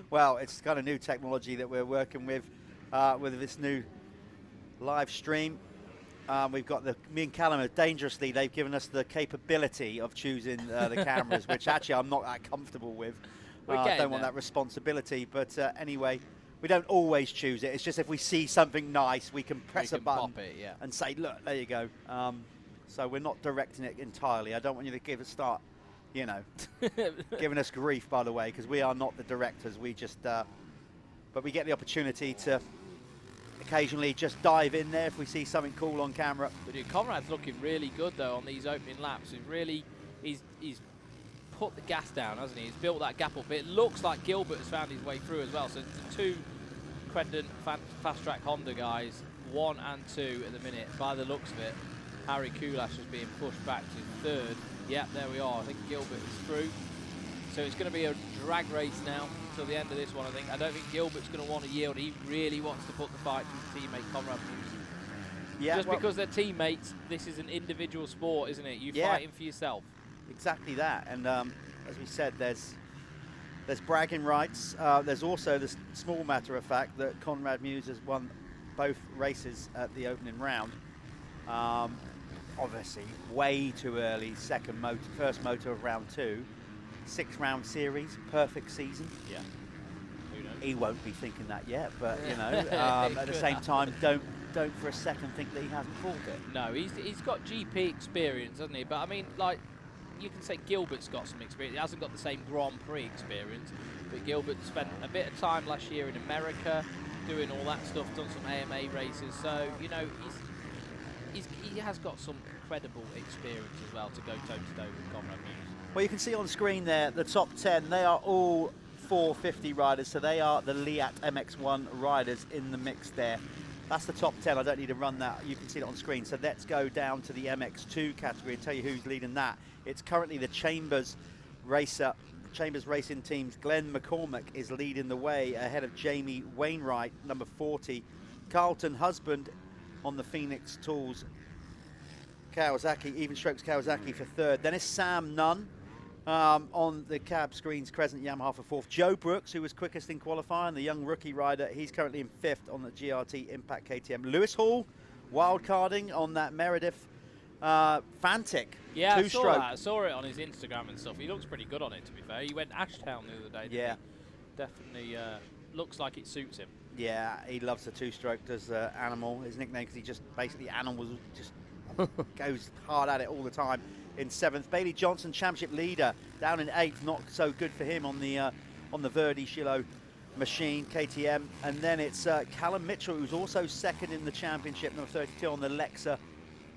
Well, it's kind of new technology that we're working with this new live stream. We've got me and Callum are dangerously, they've given us the capability of choosing the cameras, which actually I'm not that comfortable with. I don't want that responsibility, but anyway, we don't always choose it. It's just if we see something nice, we can press a button and say, look, there you go. So we're not directing it entirely. I don't want you to give a start, you know, giving us grief, by the way, because we are not the directors. We just, but we get the opportunity to occasionally just dive in there if we see something cool on camera. But Conrad's looking really good though on these opening laps. He's put the gas down, hasn't he? He's built that gap up. It looks like Gilbert has found his way through as well. So the 2 Crendon fast track Honda guys, 1 and 2 at the minute. By the looks of it, Harry Koulas is being pushed back to 3rd. Yep, there we are. I think Gilbert is through. So it's going to be a drag race now till the end of this one, I think. I don't think Gilbert's going to want to yield. He really wants to put the fight to his teammate Conrad Muse. Yeah, just because they're teammates, this is an individual sport, isn't it? You're fighting for yourself. Exactly that. And as we said, there's bragging rights. There's also the small matter of fact that Conrad Muse has won both races at the opening round. Obviously, way too early, first motor of round 2. 6-round series, perfect season. Yeah. He won't be thinking that yet, but you know, at the same time, don't for a second think that he hasn't pulled it. No, he's got GP experience, hasn't he? But I mean, like, you can say Gilbert's got some experience. He hasn't got the same Grand Prix experience, but Gilbert spent a bit of time last year in America doing all that stuff, done some AMA races. So, you know, he has got some credible experience as well to go toe-to-toe with Conrad Mewes. Well, you can see on screen there, the top 10, they are all 450 riders, so they are the Liat MX1 riders in the mix there. That's the top 10. I don't need to run that. You can see it on screen. So let's go down to the MX2 category and tell you who's leading that. It's currently the Chambers Racing Team's Glenn McCormick is leading the way ahead of Jamie Wainwright, number 40. Carlton Husband on the Phoenix Tools Kawasaki, Even Strokes Kawasaki for third. Then it's Sam Nunn on the Cab Screens Crescent Yamaha for fourth. Joe Brooks, who was quickest in qualifying, the young rookie rider, he's currently in fifth on the GRT Impact KTM. Lewis Hall, wildcarding on that Meredith Fantic. Yeah, two-stroke. I saw it on his Instagram and stuff. He looks pretty good on it, to be fair. He went Ashtown the other day, didn't he? Definitely looks like it suits him. Yeah, he loves the two-stroke, does Animal, his nickname, because he just basically, Animal just goes hard at it all the time. In seventh, Bailey Johnson, championship leader, down in eighth. Not so good for him on the Verdi Shillo machine, KTM. And then it's Callum Mitchell, who's also second in the championship, number 32 on the Lexa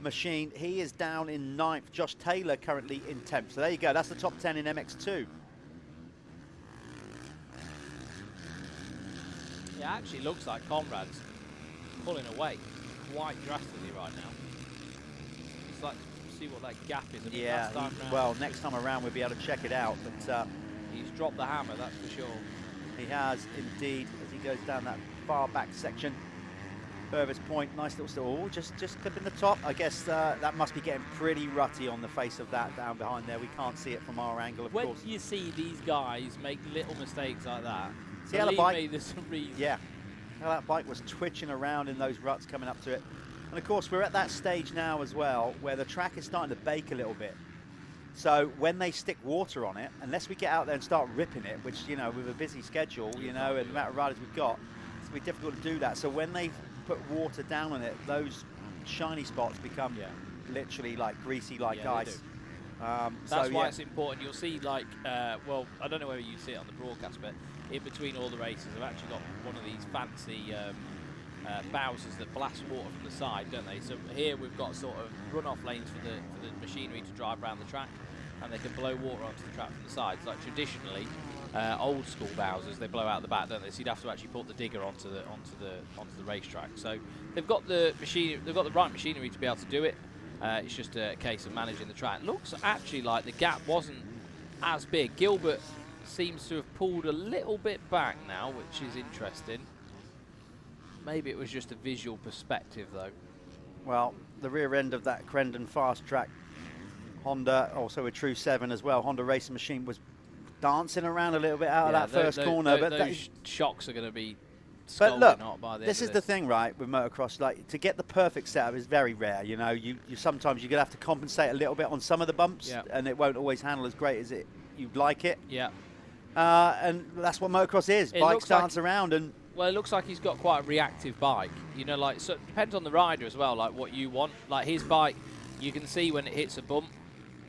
machine. He is down in ninth. Josh Taylor currently in 10th. So there you go. That's the top 10 in MX2. It actually looks like Conrad's pulling away quite drastically right now. It's like, see what that gap is. I mean, Yeah, well, next time around we'll be able to check it out. But he's dropped the hammer, that's for sure. He has indeed, as he goes down that far back section. Furthest point, nice little still. Oh, just clipping the top. I guess that must be getting pretty rutty on the face of that down behind there. We can't see it from our angle, of when course. you see these guys make little mistakes like that, See how the bike, there's some reason. Yeah, how that bike was twitching around in those ruts coming up to it. And of course, we're at that stage now as well, where the track is starting to bake a little bit. So when they stick water on it, unless we get out there and start ripping it, which, you know, with a busy schedule, you know, and the amount of riders we've got, it's going to be difficult to do that. So when they put water down on it, those shiny spots become literally like greasy like ice. That's why it's important. You'll see, like, well, I don't know whether you see it on the broadcast, but in between all the races, I've actually got one of these fancy bowsers that blast water from the side, don't they? So here we've got sort of runoff lanes for the machinery to drive around the track, and they can blow water onto the track from the sides. Like traditionally, old school bowsers, they blow out the back, don't they? So you'd have to actually put the digger onto the racetrack. So they've got the right machinery to be able to do it. It's just a case of managing the track. Looks actually like the gap wasn't as big. Gilbert seems to have pulled a little bit back now, which is interesting. Maybe it was just a visual perspective, though. Well, the rear end of that Crendon fast track Honda, also a True 7 as well, Honda racing machine, was dancing around a little bit out of that first corner. But those shocks are going to be But look, by the this end is of the thing, right, with motocross. Like, to get the perfect setup is very rare. You know, you sometimes you're gonna have to compensate a little bit on some of the bumps, and it won't always handle as great as you'd like it. Yeah. And that's what motocross is. Bikes dance around and. Well, it looks like he's got quite a reactive bike. You know, like, so it depends on the rider as well, like what you want. Like his bike, you can see when it hits a bump,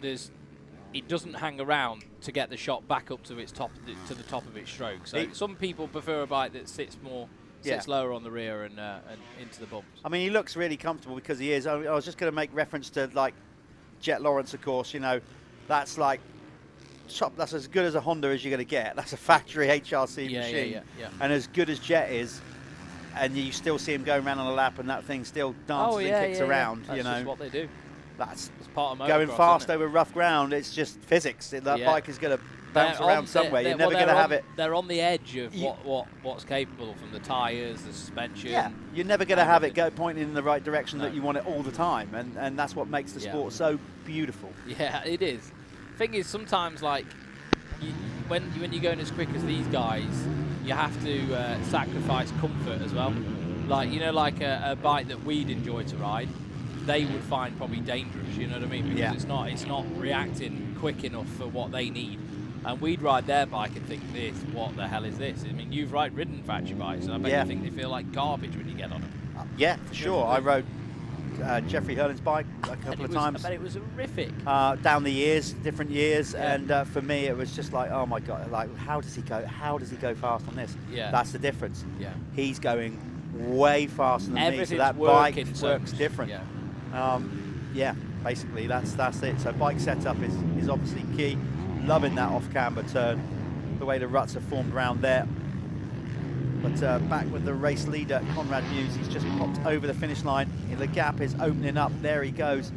it doesn't hang around to get the shot back up to its top, to the top of its stroke. So some people prefer a bike that sits lower on the rear and into the bumps. I mean, he looks really comfortable because he is. I was just going to make reference to like Jet Lawrence, of course. You know, that's like. That's as good as a Honda as you're going to get. That's a factory HRC machine. Yeah. And as good as Jet is, and you still see him going around on a lap and that thing still dances and kicks around. That's you know, just what they do. That's part of motocross, going fast over rough ground. It's just physics. That bike is going to bounce around somewhere. You're never going to have it. They're on the edge of what's capable from the tyres, the suspension. Yeah, you're never going to have it go pointing in the right direction that you want it all the time, and that's what makes the sport so beautiful. Yeah, it is. Thing is, sometimes like when you're going as quick as these guys, you have to sacrifice comfort as well. Like, you know, like a bike that we'd enjoy to ride, they would find probably dangerous. You know what I mean? Because it's not reacting quick enough for what they need. And we'd ride their bike and think, what the hell is this? I mean, you've ridden factory bikes, and I bet you think they feel like garbage when you get on them. Yeah, for sure. I rode Jeffrey Hurlin's bike a couple of times. I bet it was horrific. Down the years, different years, and for me it was just like, oh my god, like how does he go? How does he go fast on this? Yeah. That's the difference. Yeah. He's going way faster than me, so that bike works different. Yeah, basically that's it. So bike setup is obviously key. Loving that off-camber turn, the way the ruts are formed around there. But back with the race leader, Conrad Muse, he's just popped over the finish line. The gap is opening up. There he goes.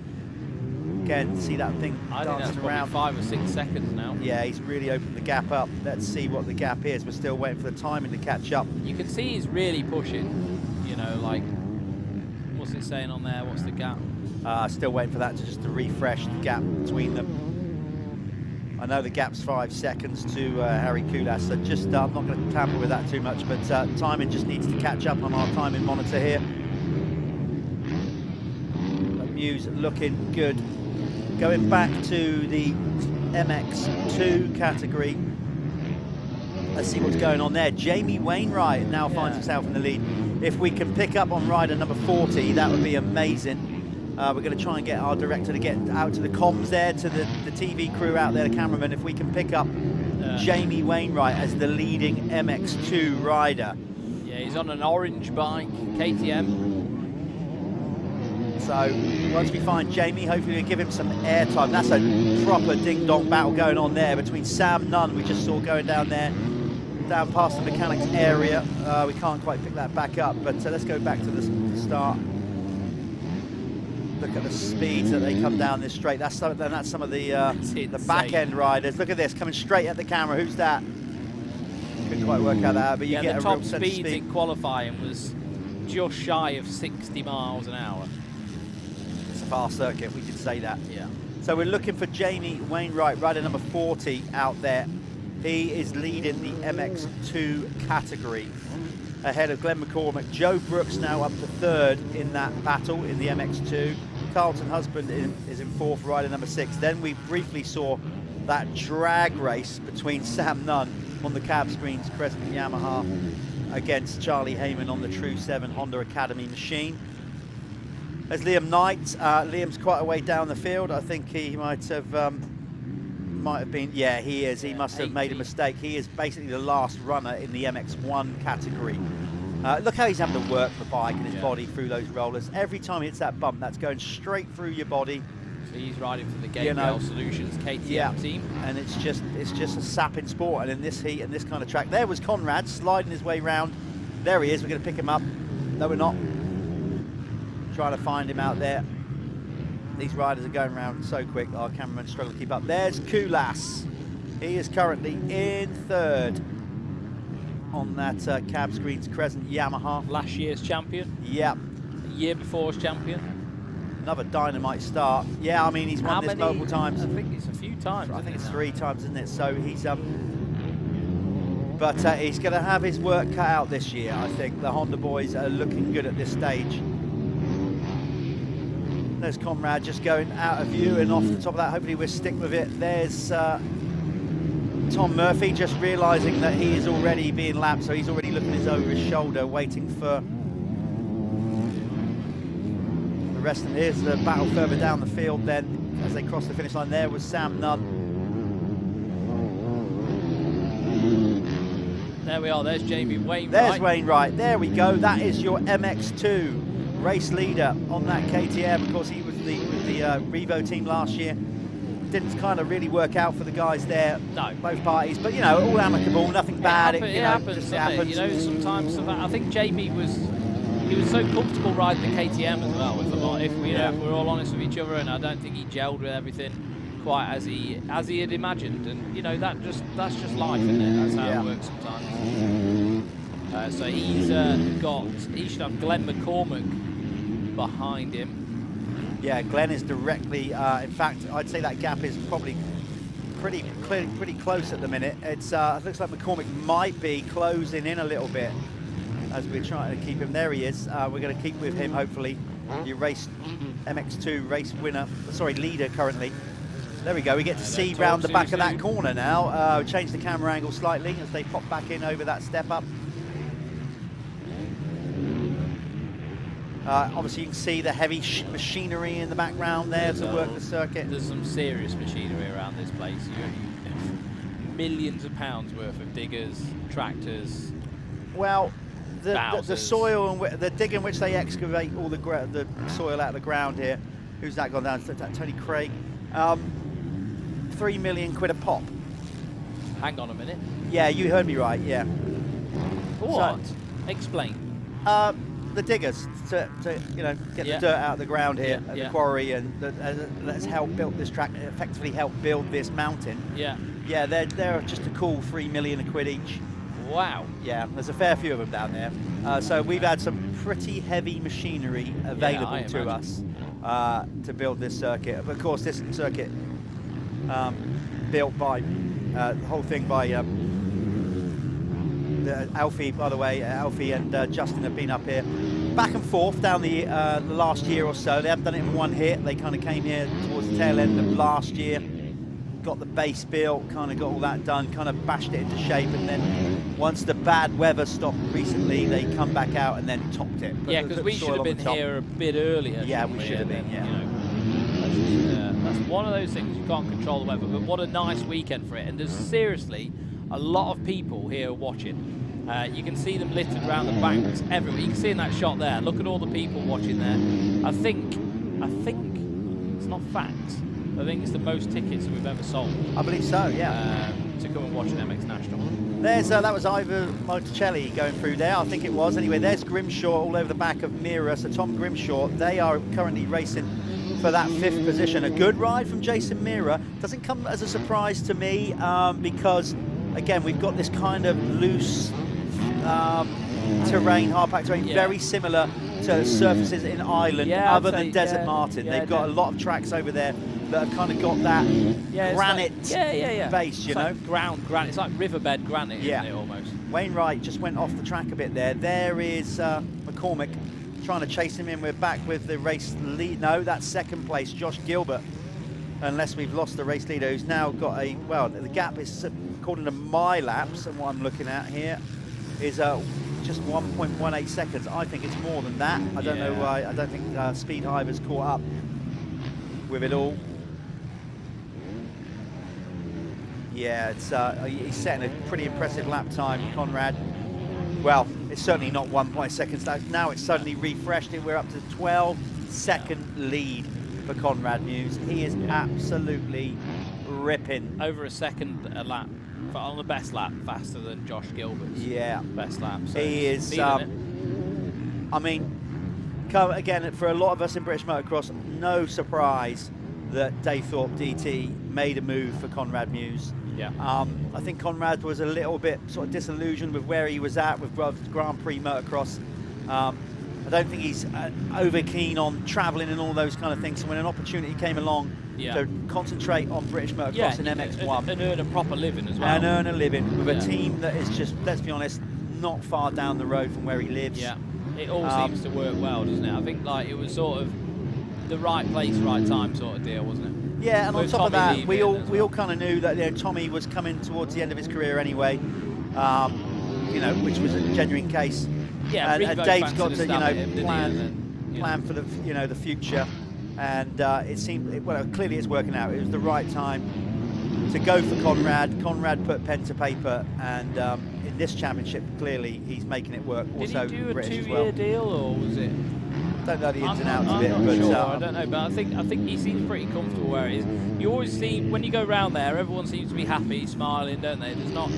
Again, see that thing dancing around. 5 or 6 seconds now. Yeah, he's really opened the gap up. Let's see what the gap is. We're still waiting for the timing to catch up. You can see he's really pushing. You know, like, what's it saying on there? What's the gap? Still waiting for that to refresh the gap between them. I know the gap's 5 seconds to Harry Kulas, so just I'm not going to tamper with that too much, but timing just needs to catch up on our timing monitor here. But Muse looking good. Going back to the MX2 category, let's see what's going on there. Jamie Wainwright now finds himself in the lead. If we can pick up on rider number 40, that would be amazing. We're going to try and get our director to get out to the comms there, to the TV crew out there, the cameraman, if we can pick up Jamie Wainwright as the leading MX2 rider. Yeah, he's on an orange bike, KTM. So once we find Jamie, hopefully we'll give him some airtime. That's a proper ding-dong battle going on there between Sam Nunn, we just saw going down there, down past the mechanics area. We can't quite pick that back up, but let's go back to the start. Look at the speeds that they come down this straight. That's some of the back end riders. Look at this, coming straight at the camera. Who's that? Couldn't quite work out that, but you get a real sense of speed. The top speed in qualifying was just shy of 60 miles an hour. It's a fast circuit, we did say that. Yeah. So we're looking for Jamie Wainwright, rider number 40 out there. He is leading the MX2 category, ahead of Glenn McCormick. Joe Brooks now up to 3rd in that battle in the MX2. Carlton Husband is in 4th, rider number 6. Then we briefly saw that drag race between Sam Nunn on the cab screens, Crescent Yamaha, against Charlie Heyman on the True 7 Honda Academy machine. There's Liam Knight. Liam's quite a way down the field. I think he might have been, yeah, he is. He must have made a mistake. He is basically the last runner in the MX1 category. Look how he's having to work the bike and his body through those rollers. Every time he hits that bump, that's going straight through your body. So he's riding for the Gabriel Solutions KTM team. And it's just a sapping sport. And in this heat and this kind of track, there was Conrad sliding his way round. There he is. We're going to pick him up. No, we're not. Trying to find him out there. These riders are going around so quick, our cameramen struggle to keep up. There's Kulas. He is currently in 3rd on that cab screens Crescent Yamaha. Last year's champion. Yep. A year before's champion. Another dynamite start. Yeah, I mean, he's won this multiple times. I think it's a few times. I think it's 3 times, isn't it? So he's but he's going to have his work cut out this year, I think. The Honda boys are looking good at this stage. There's Conrad just going out of view, and off the top of that, hopefully we'll stick with it. There's Tom Murphy just realising that he is already being lapped, so he's already looking over his shoulder, waiting for the rest of them. Here's the battle further down the field then, as they cross the finish line. There was Sam Nunn. There we are, there's Jamie Wainwright. There's Wainwright, there we go. That is your MX2 race leader on that KTM. Of course, he was with the Revo team last year. Didn't kind of really work out for the guys there, both parties. But, you know, all amicable, nothing bad. It happens. You know, sometimes I think Jamie was so comfortable riding the KTM as well. If we're all honest with each other, and I don't think he gelled with everything quite as he had imagined. And you know, that's just life, isn't it? That's how it works sometimes. So he should have Glenn McCormick behind him. Yeah, Glenn is directly, in fact, I'd say that gap is probably pretty close at the minute. It looks like McCormick might be closing in a little bit as we're trying to keep him. There he is. We're going to keep with him, hopefully. Your race MX2 race winner, sorry, leader currently. There we go. We get to see round the back of that corner now. Change the camera angle slightly as they pop back in over that step up. Obviously, you can see the heavy machinery in the background there to work the circuit. There's some serious machinery around this place. Millions of pounds worth of diggers, tractors. Well, the soil and the dig in which they excavate all the soil out of the ground here. Who's that gone down? Is that Tony Craig? 3 million quid a pop. Hang on a minute. Yeah, you heard me right. Yeah. What? Explain. The diggers to get the dirt out of the ground here at the quarry, and that's helped build this track. Effectively helped build this mountain. Yeah. Yeah, they're just a cool 3 million quid each. Wow. Yeah, there's a fair few of them down there. So we've had some pretty heavy machinery available to us to build this circuit. But of course, this circuit built by the whole thing by Alfie, by the way. Alfie and Justin have been up here back and forth down the last year or so. They haven't done it in one hit. They kind of came here towards the tail end of last year, got the base built, kind of got all that done, kind of bashed it into shape, and then once the bad weather stopped recently, they come back out and then topped it. Yeah, because we should have been here a bit earlier. Yeah, we should have been, yeah. That's one of those things, you can't control the weather, but what a nice weekend for it. And there's seriously a lot of people here watching. You can see them littered around the banks everywhere. You can see in that shot there, look at all the people watching there. I think it's not facts. I think it's the most tickets that we've ever sold. I believe so, yeah. To come and watch an MX National. There's that was Ivor Monticelli going through there, I think it was. Anyway, there's Grimshaw all over the back of Mira. So Tom Grimshaw, they are currently racing for that 5th position. A good ride from Jason Mira. Doesn't come as a surprise to me because, again, we've got this kind of loose terrain, hard-packed terrain, very similar to surfaces in Ireland, other than Desert Martin. They've got a lot of tracks over there that have kind of got that granite base, you know? Ground granite. It's like riverbed granite, isn't it, almost? Wainwright just went off the track a bit there. There is McCormick trying to chase him in. We're back with the race lead. No, that's second place, Josh Gilbert. Unless we've lost the race leader, who's now got the gap is, according to my laps, and what I'm looking at here, is just 1.18 seconds. I think it's more than that. I don't know why. I don't think Speed Hive has caught up with it all. Yeah, it's he's setting a pretty impressive lap time, Conrad. Well, it's certainly not 1.8 seconds. Now it's suddenly refreshed it. We're up to 12-second lead for Conrad Muse. He is absolutely ripping. Over a second a lap. On the best lap, faster than Josh Gilbert's best lap. So he is, I mean, again, for a lot of us in British motocross, no surprise that Dave Thorpe DT made a move for Conrad Muse. Yeah. I think Conrad was a little bit sort of disillusioned with where he was at with Grand Prix motocross. I don't think he's over keen on travelling and all those kind of things. So when an opportunity came along to concentrate on British motocross in MX1 and earn a proper living as well, and earn a living with a team that is just, let's be honest, not far down the road from where he lives. Yeah, it all seems to work well, doesn't it? I think like it was sort of the right place, right time sort of deal, wasn't it? Yeah, and on top of that, we all kind of knew that Tommy was coming towards the end of his career anyway, which was a genuine case. Yeah, and Dave's got to plan for the the future, and it seemed clearly it's working out. It was the right time to go for Conrad. Conrad put pen to paper, and in this championship, clearly he's making it work. Did also he do a British 2-year deal, or was it? Don't know the ins and outs of it, I'm but sure, I don't know. But I think he seems pretty comfortable where he is. You always see when you go round there, everyone seems to be happy, smiling, don't they? There's not.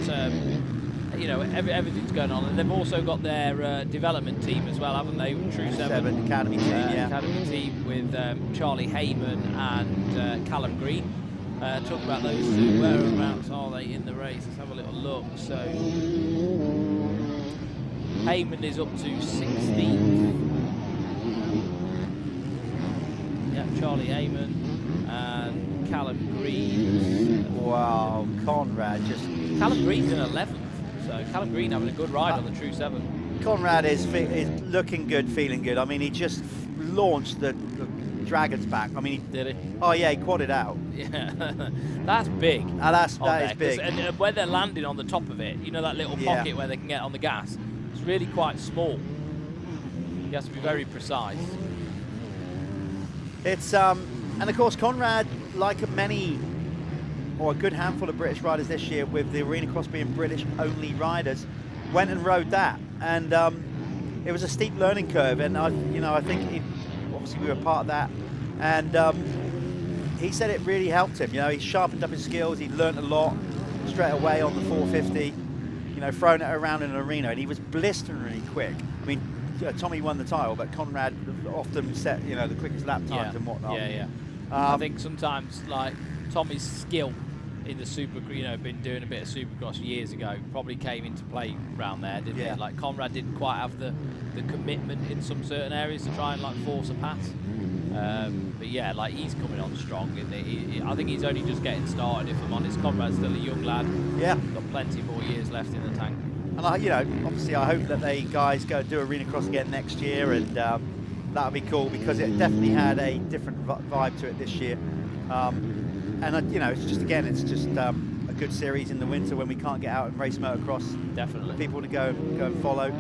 Everything's going on, and they've also got their development team as well, haven't they? True 7 Academy team, Academy team with Charlie Heyman and Callum Green. Talk about those two. Whereabouts are they in the race? Let's have a little look. So Heyman is up to 16th. Yeah, Charlie Heyman and Callum Green. Wow, Conrad just. Callum Green's in 11th. So Callum Green having a good ride on the True 7. Conrad is looking good, feeling good. I mean, he just launched the Dragon's back. I mean, did he? Oh yeah, he quadded out. Yeah, that's big. That is big. And where they're landing on the top of it, you know, that little pocket where they can get on the gas, it's really quite small. You have to be very precise. It's and of course Conrad, like many or a good handful of British riders this year, with the Arena Cross being British only riders, went and rode that, and it was a steep learning curve, and I think obviously we were part of that, and he said it really helped him. You know, he sharpened up his skills, he learned a lot straight away on the 450, you know, throwing it around in an arena, and he was blisteringly quick. I mean, Tommy won the title, but Conrad often set, you know, the quickest lap times and whatnot. I think sometimes, like, Tommy's skill in the super, you know, been doing a bit of supercross years ago, probably came into play around there, didn't it? Like, Conrad didn't quite have the commitment in some certain areas to try and, like, force a pass. But yeah, like, he's coming on strong, isn't he? I think he's only just getting started, if I'm honest. Conrad's still a young lad. Yeah. Got plenty more years left in the tank. And you know, obviously I hope that they guys go do Arena Cross again next year, and that would be cool, because it definitely had a different vibe to it this year. And you know, it's just a good series in the winter when we can't get out and race motocross. Definitely. People to go and follow.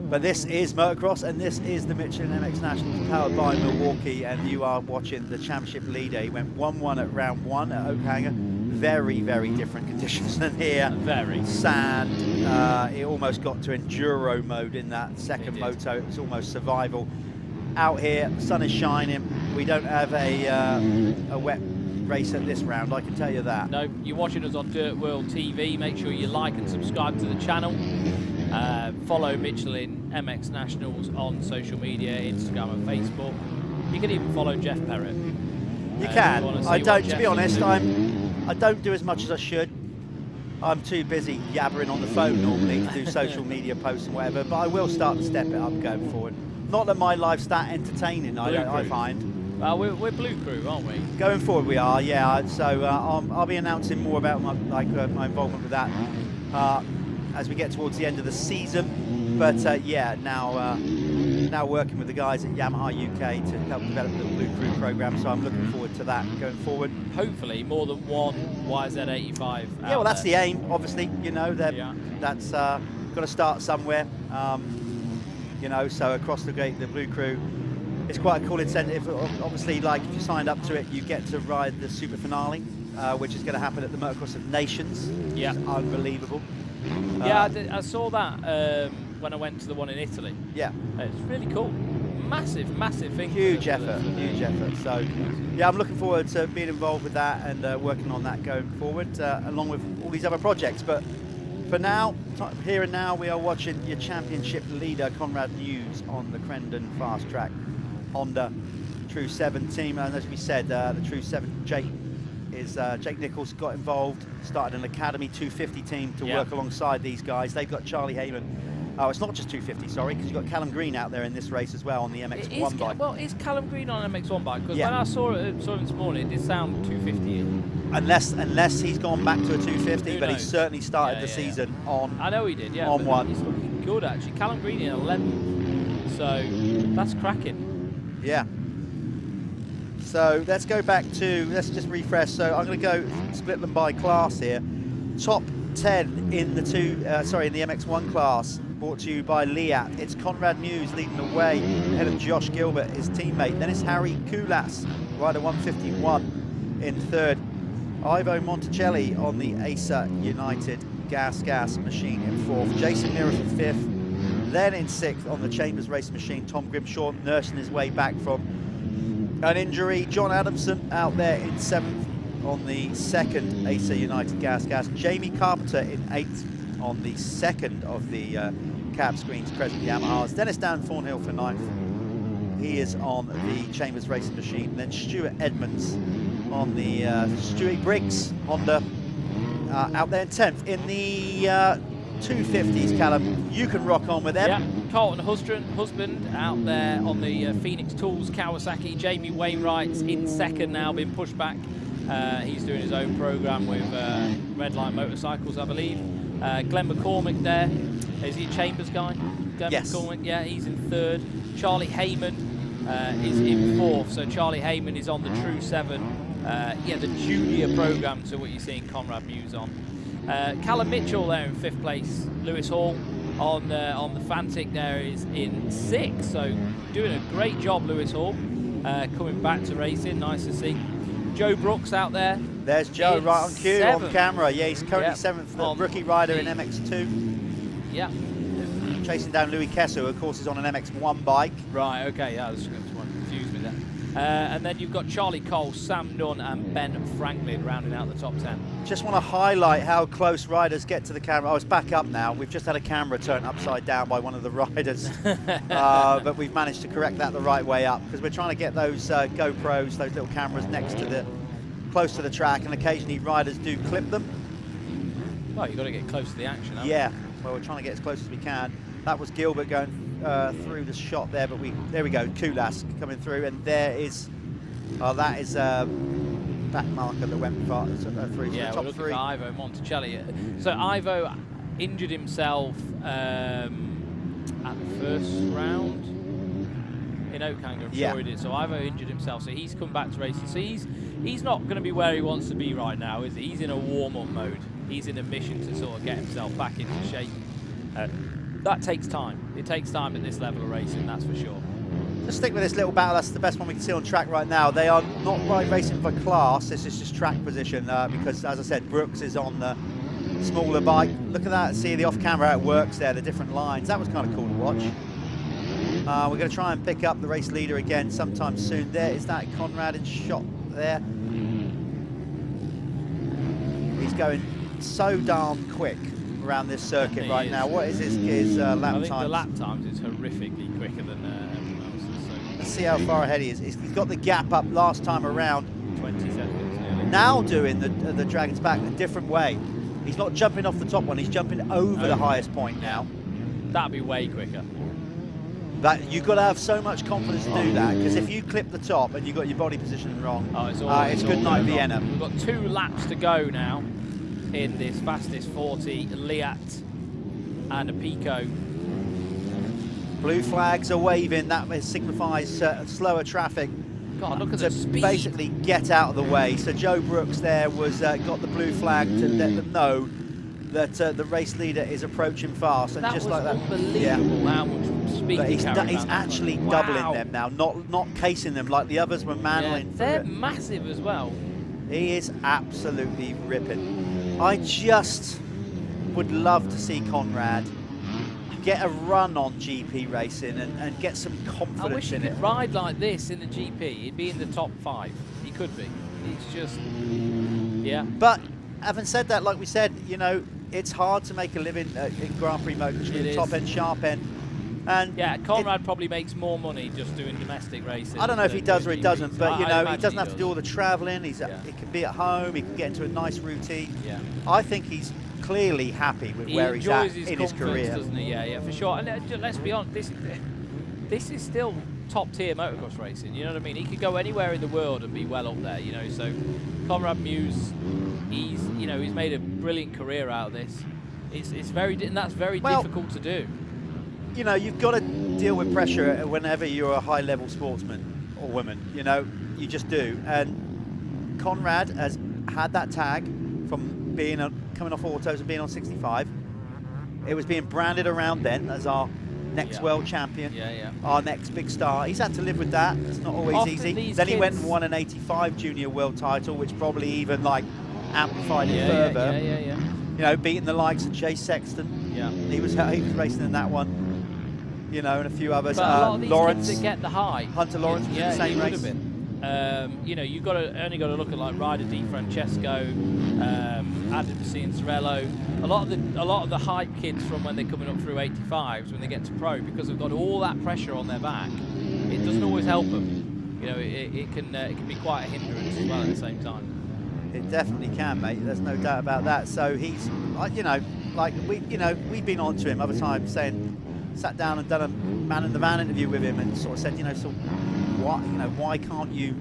But this is motocross, and this is the Michelin MX Nationals powered by Milwaukee, and you are watching the championship leader. He went 1-1 at round 1 at Oakhanger. Very, very different conditions than here. Very. Sand. It almost got to enduro mode in that second moto. It was almost survival. Out here, the sun is shining. We don't have a wet race at this round, I can tell you that. No, you're watching us on DirtWorld-TV. Make sure you like and subscribe to the channel. Follow Michelin MX Nationals on social media, Instagram and Facebook. You can even follow Jeff Perrett. You can. I don't, to be honest, I don't do as much as I should. I'm too busy yabbering on the phone normally to do social media posts and whatever, but I will start to step it up going forward. Not that my life's that entertaining, I find. Well, we're Blue Crew, aren't we? Going forward we are, yeah. So I'll be announcing more about my involvement with that as we get towards the end of the season. But yeah, now working with the guys at Yamaha UK to help develop the Blue Crew program, so I'm looking forward to that going forward. Hopefully more than one YZ85. Yeah, well, that's the aim, obviously. You know, that's got to start somewhere. You know, so across the Blue Crew, it's quite a cool incentive. Obviously, like, if you signed up to it, you get to ride the super finale, which is going to happen at the Motocross of Nations. Yeah, unbelievable. Yeah, I saw that when I went to the one in Italy. Yeah, it's really cool. Massive thing. Huge effort. So yeah, I'm looking forward to being involved with that and working on that going forward, along with all these other projects. But for now, here and now, we are watching your championship leader, Conrad News, on the Crendon Fast Track Honda True 7 team. And as we said, the True 7 Jake Nichols got involved, started an Academy 250 team to work alongside these guys. They've got Charlie Heyman. Oh, it's not just 250, sorry, because you've got Callum Green out there in this race as well on the MX1 bike. Well, is Callum Green on an MX1 bike? Because when I saw him this morning, it did sound 250. Unless he's gone back to a 250, but he certainly started the season on. I know he did, yeah. On one. He's looking good, actually. Callum Green in 11th, so that's cracking. Yeah. So let's go back to, let's just refresh. So I'm going to go split them by class here. Top 10 in the in the MX1 class, brought to you by Liat. It's Conrad News leading the way ahead of Josh Gilbert, his teammate. Then it's Harry Koulas, rider 151 in third. Ivo Monticelli on the Acer United Gas machine in fourth. Jason Mirror for fifth. Then in sixth on the Chambers Race machine, Tom Grimshaw nursing his way back from an injury. John Adamson out there in seventh on the second Acer United Gas. Jamie Carpenter in eighth on the second of the cab screens Crescent Yamahas. Dennis Dan Thornhill for ninth. He is on the Chambers Racing machine. Then Stuart Edmonds on the Stewie Briggs Honda out there in 10th. In the 250s, Callum, you can rock on with them. Yeah, Carlton Husband out there on the Phoenix Tools Kawasaki. Jamie Wainwright's in second now, been pushed back. He's doing his own program with Redline Motorcycles, I believe. Glenn McCormick there. Is he a Chambers guy? Glenn yes. McCormick, yeah, he's in third. Charlie Heyman is in 4th. So Charlie Heyman is on the True 7. Yeah, the junior program to what you're seeing Conrad Muse on. Callum Mitchell there in 5th place. Lewis Hall on the Fantic there is in 6th. So doing a great job, Lewis Hall. Coming back to racing, nice to see. Joe Brooks out there. There's Joe right on cue, 7th. on camera. Yeah, he's currently 7th, the rookie rider in MX2. Yeah. Chasing down Louis Kessler, who of course is on an MX1 bike. Right, okay, yeah, that's one confused me there. And then you've got Charlie Cole, Sam Dunn and Ben Franklin rounding out the top 10. Just want to highlight how close riders get to the camera. Oh, it's back up now. We've just had a camera turned upside down by one of the riders. But we've managed to correct that the right way up, because we're trying to get those GoPros, those little cameras next to the, close to the track, and occasionally riders do clip them. Well, you've got to get close to the action, haven't you? Yeah, well, we're trying to get as close as we can. That was Gilbert going through the shot there, but there we go, Kulas coming through, and there is, that is that marker that went through. Yeah, top we're looking 3. at Ivo Monticelli. So Ivo injured himself at the first round in Oakhanger, I'm sure he did. So Ivo injured himself, so he's come back to racing. So he's not going to be where he wants to be right now, is he? He's in a warm-up mode. He's in a mission to sort of get himself back into shape. That takes time. It takes time at this level of racing, that's for sure. Just stick with this little battle. That's the best one we can see on track right now. They are not racing for class. This is just track position because, as I said, Brooks is on the smaller bike. Look at that. See the off-camera how it works there, the different lines. That was kind of cool to watch. We're going to try and pick up the race leader again sometime soon. There is that Conrad in shot there. He's going so darn quick around this circuit right now. What is his lap time? I think the lap times is horrifically quicker than everyone else's. So. Let's see how far ahead he is. He's got the gap up last time around. 20 seconds nearly. Now doing the Dragon's Back in a different way. He's not jumping off the top one, he's jumping over the highest point now. That'd be way quicker. You've got to have so much confidence to do that, because if you clip the top and you've got your body positioning wrong, it's good night Vienna. We've got 2 laps to go now in this fastest 40, Liat and a Pico. Blue flags are waving, that signifies slower traffic. God, look at to the speed. Basically get out of the way. So Joe Brooks there was got the blue flag to let them know that the race leader is approaching fast, and That just was like that, unbelievable how much speed but he he's carried around. actually doubling them now, not casing them like the others were manualing. They're massive as well. He is absolutely ripping. I just would love to see Conrad get a run on GP racing and get some confidence I wish in he it. could ride like this in the GP. He'd be in the top 5. He could be. It's just, yeah. But having said that, like we said, you know, it's hard to make a living in Grand Prix motors, top end, sharp end. And yeah, Conrad probably makes more money just doing domestic racing. I don't know if he does or he doesn't, but you know, he doesn't have does. to do all the travelling. He can be at home. He can get into a nice routine. Yeah. I think he's clearly happy with where he's at in his career. Doesn't he? Yeah, for sure. And let's be honest, this is still top tier motocross racing. You know what I mean? He could go anywhere in the world and be well up there. You know, so Conrad Muse, he's made a brilliant career out of this. It's very difficult to do. You know, you've got to deal with pressure whenever you're a high-level sportsman or woman. You know, you just do. And Conrad has had that tag from being coming off autos and being on 65. It was being branded around then as our next world champion, our next big star. He's had to live with that. It's not always easy. Then he went and won an 85 junior world title, which probably even like amplified it further. You know, beating the likes of Jay Sexton. Yeah, he was racing in that one. You know, and a few others. But a lot of these Lawrence kids that get the high. Hunter Lawrence was in the same race. You know, you've only got to look at like Ryder Di Francesco, Adam Cianciarello. A lot of the hype kids from when they're coming up through 85s when they get to pro, because they've got all that pressure on their back. It doesn't always help them. You know, it can be quite a hindrance as well at the same time. It definitely can, mate. There's no doubt about that. So he's, you know, like we've been on to him other times saying. Sat down and done a man in the van interview with him and sort of said, you know, so why can't you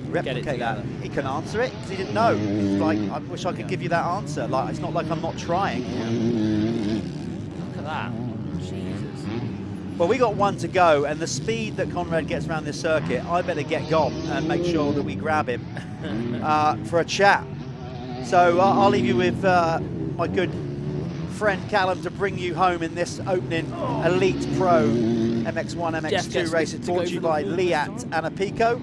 replicate that? He can answer it because he didn't know. He's like, I wish I could give you that answer. Like, it's not like I'm not trying. Look at that, Jesus. Well, we got one to go, and the speed that Conrad gets around this circuit, I better get gone and make sure that we grab him for a chat. So I'll leave you with my good friend Callum to bring you home in this opening Elite Pro MX1, MX2 race brought to you by Liat and Apico.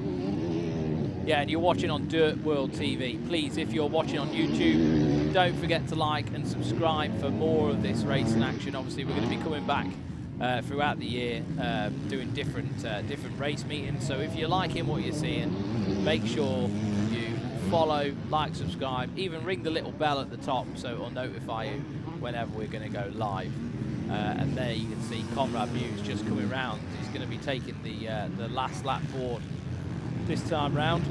Yeah, and you're watching on DirtWorld-TV. Please, if you're watching on YouTube, don't forget to like and subscribe for more of this racing action. Obviously, we're going to be coming back throughout the year doing different race meetings. So if you're liking what you're seeing, make sure you follow, like, subscribe, even ring the little bell at the top so it'll notify you whenever we're going to go live. And there you can see Conrad Muse just coming round. He's going to be taking the last lap board this time round,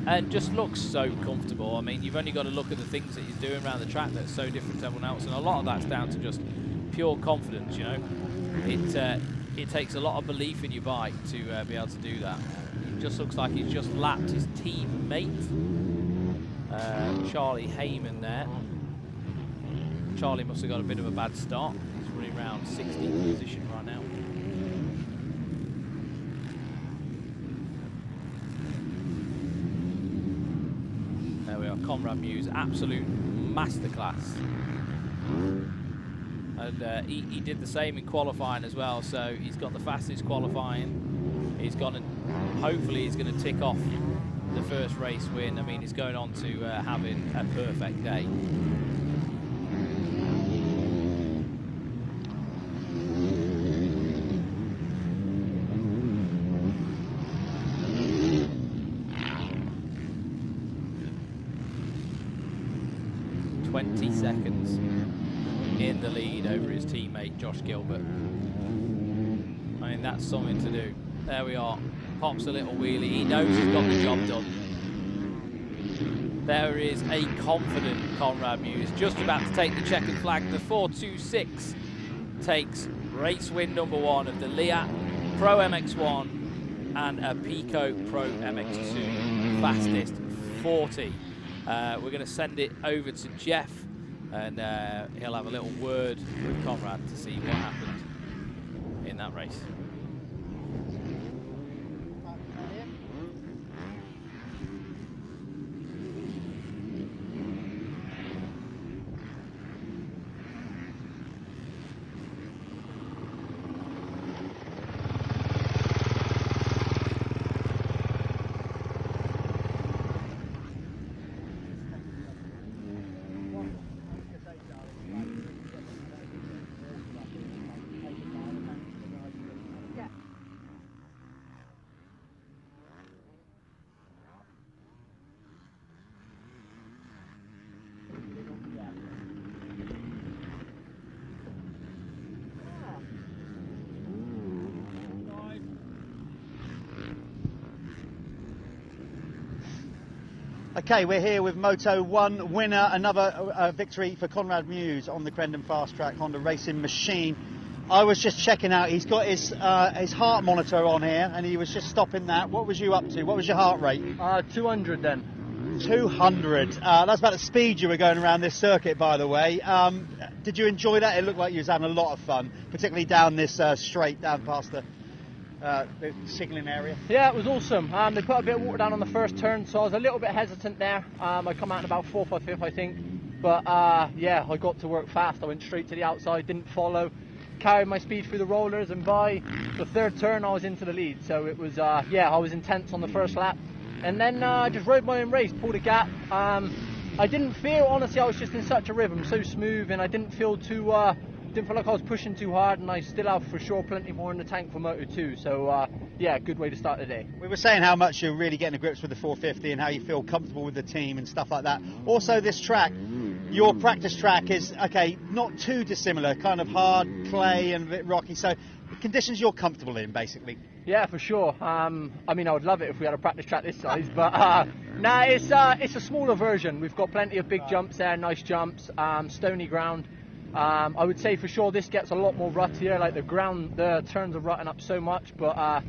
and just looks so comfortable. I mean, you've only got to look at the things that he's doing around the track that's so different to everyone else, and a lot of that's down to just pure confidence, you know. It takes a lot of belief in your bike to be able to do that. It just looks like he's just lapped his teammate, Charlie Heyman there. Charlie must have got a bit of a bad start. He's running around 16th position right now. There we are, Conrad Muse, absolute masterclass. And he did the same in qualifying as well, so he's got the fastest qualifying. He's gone, and hopefully he's going to tick off the first race win. I mean, he's going on to having a perfect day. Seconds in the lead over his teammate Josh Gilbert. I mean, that's something to do. There we are. Pops a little wheelie. He knows he's got the job done. There is a confident Conrad Muse just about to take the checkered flag. The 4.26 takes race win number 1 of the Liat Pro MX1 and a Pico Pro MX2 fastest 40. We're going to send it over to Jeff, and he'll have a little word with Conrad to see what happened in that race. Okay, we're here with Moto 1 winner, another victory for Conrad Muse on the Crendon Fast Track Honda Racing Machine. I was just checking out, he's got his heart monitor on here, and he was just stopping that. What was you up to? What was your heart rate? 200 then. 200. That's about the speed you were going around this circuit, by the way. Did you enjoy that? It looked like you was having a lot of fun, particularly down this straight, down past the signalling area. Yeah, it was awesome. They put a bit of water down on the first turn, so I was a little bit hesitant there. I come out in about 4th or 5th, I think. But yeah, I got to work fast. I went straight to the outside, didn't follow, carried my speed through the rollers, and by the 3rd turn I was into the lead. So it was, yeah, I was intense on the first lap. And then just rode my own race, pulled a gap. I didn't feel, honestly, I was just in such a rhythm, so smooth, and I didn't feel too, didn't feel like I was pushing too hard, and I still have for sure plenty more in the tank for Moto 2. So yeah, good way to start the day. We were saying how much you're really getting to grips with the 450 and how you feel comfortable with the team and stuff like that. Also, this track, your practice track is, okay, not too dissimilar, kind of hard clay and a bit rocky, so the conditions you're comfortable in, basically. Yeah, for sure. I mean, I would love it if we had a practice track this size, but nah, it's a smaller version. We've got plenty of big jumps there, nice jumps, stony ground. I would say for sure this gets a lot more ruttier, like the turns are rutting up so much, but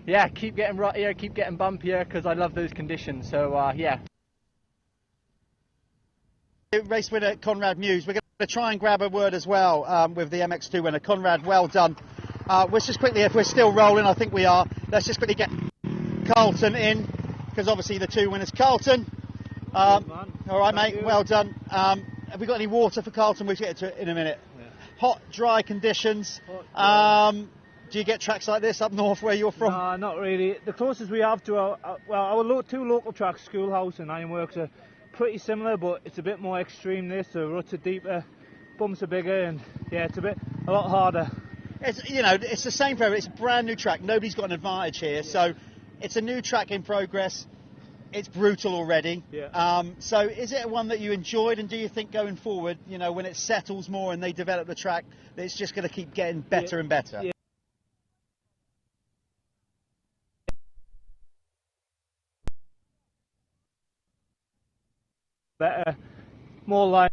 yeah, keep getting ruttier, keep getting bumpier, because I love those conditions, so yeah. Race winner Conrad Muse, we're going to to try and grab a word as well with the MX2 winner. Conrad, well done. Let's just quickly, if we're still rolling, I think we are, let's just quickly get Carlton in, because obviously the 2 winners. Carlton, all right, mate, well done. Have we got any water for Carlton? We'll get to it in a minute. Yeah. Hot, dry conditions. Do you get tracks like this up north where you're from? No, not really. The closest we have to our 2 local tracks, Schoolhouse and Ironworks, are pretty similar, but it's a bit more extreme. The ruts are deeper, bumps are bigger, and yeah, it's a lot harder. It's, you know, it's the same for everyone. It's a brand new track. Nobody's got an advantage here, so it's a new track in progress. It's brutal already. Yeah. So is it one that you enjoyed, and do you think going forward, you know, when it settles more and they develop the track, that it's just going to keep getting better and better? Yeah. Better, more like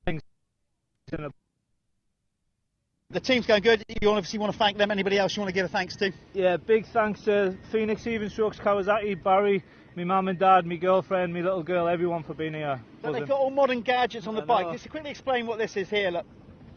the team's going good. You obviously want to thank them. Anybody else you want to give a thanks to? Yeah, big thanks to Phoenix, Even Strokes, Kawasaki, Barry, my mum and dad, my girlfriend, my little girl, everyone for being here. So they've got all modern gadgets on the bike. Just quickly explain what this is here. Look.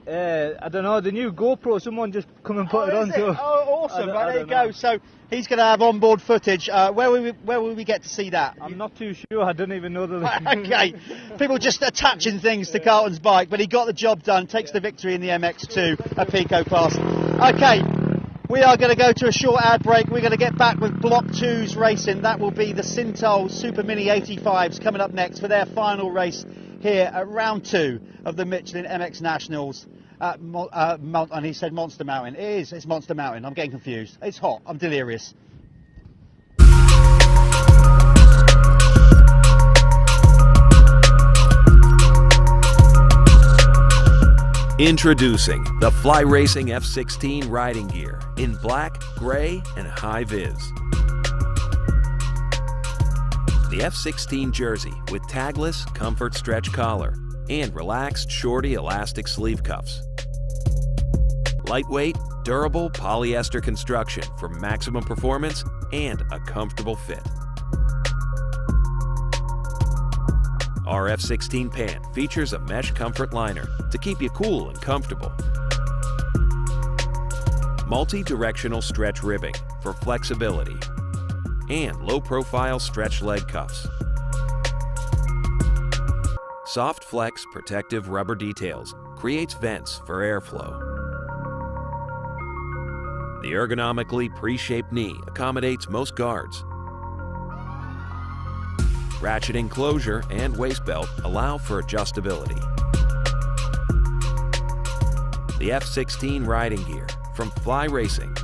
I don't know, the new GoPro, someone just come and put it on. Oh, awesome, right, there you go. So he's going to have onboard footage. Where will we get to see that? I'm not too sure, I don't even know the... Okay, people just attaching things to Carlton's bike, but he got the job done, takes the victory in the MX2 at Pico class. Okay, we are going to go to a short ad break. We're going to get back with Block 2's racing. That will be the Sintel Super Mini 85s coming up next for their final race here at round 2 of the Michelin MX Nationals. And he said Monster Mountain. It's Monster Mountain. I'm getting confused. It's hot. I'm delirious. Introducing the Fly Racing F16 riding gear in black, gray, and high vis. The F16 jersey with tagless comfort stretch collar and relaxed shorty elastic sleeve cuffs. Lightweight, durable polyester construction for maximum performance and a comfortable fit. Our F16 pant features a mesh comfort liner to keep you cool and comfortable. Multi-directional stretch ribbing for flexibility and low-profile stretch leg cuffs. Soft Flex protective rubber details creates vents for airflow. The ergonomically pre-shaped knee accommodates most guards. Ratchet enclosure and waist belt allow for adjustability. The F16 riding gear from Fly Racing.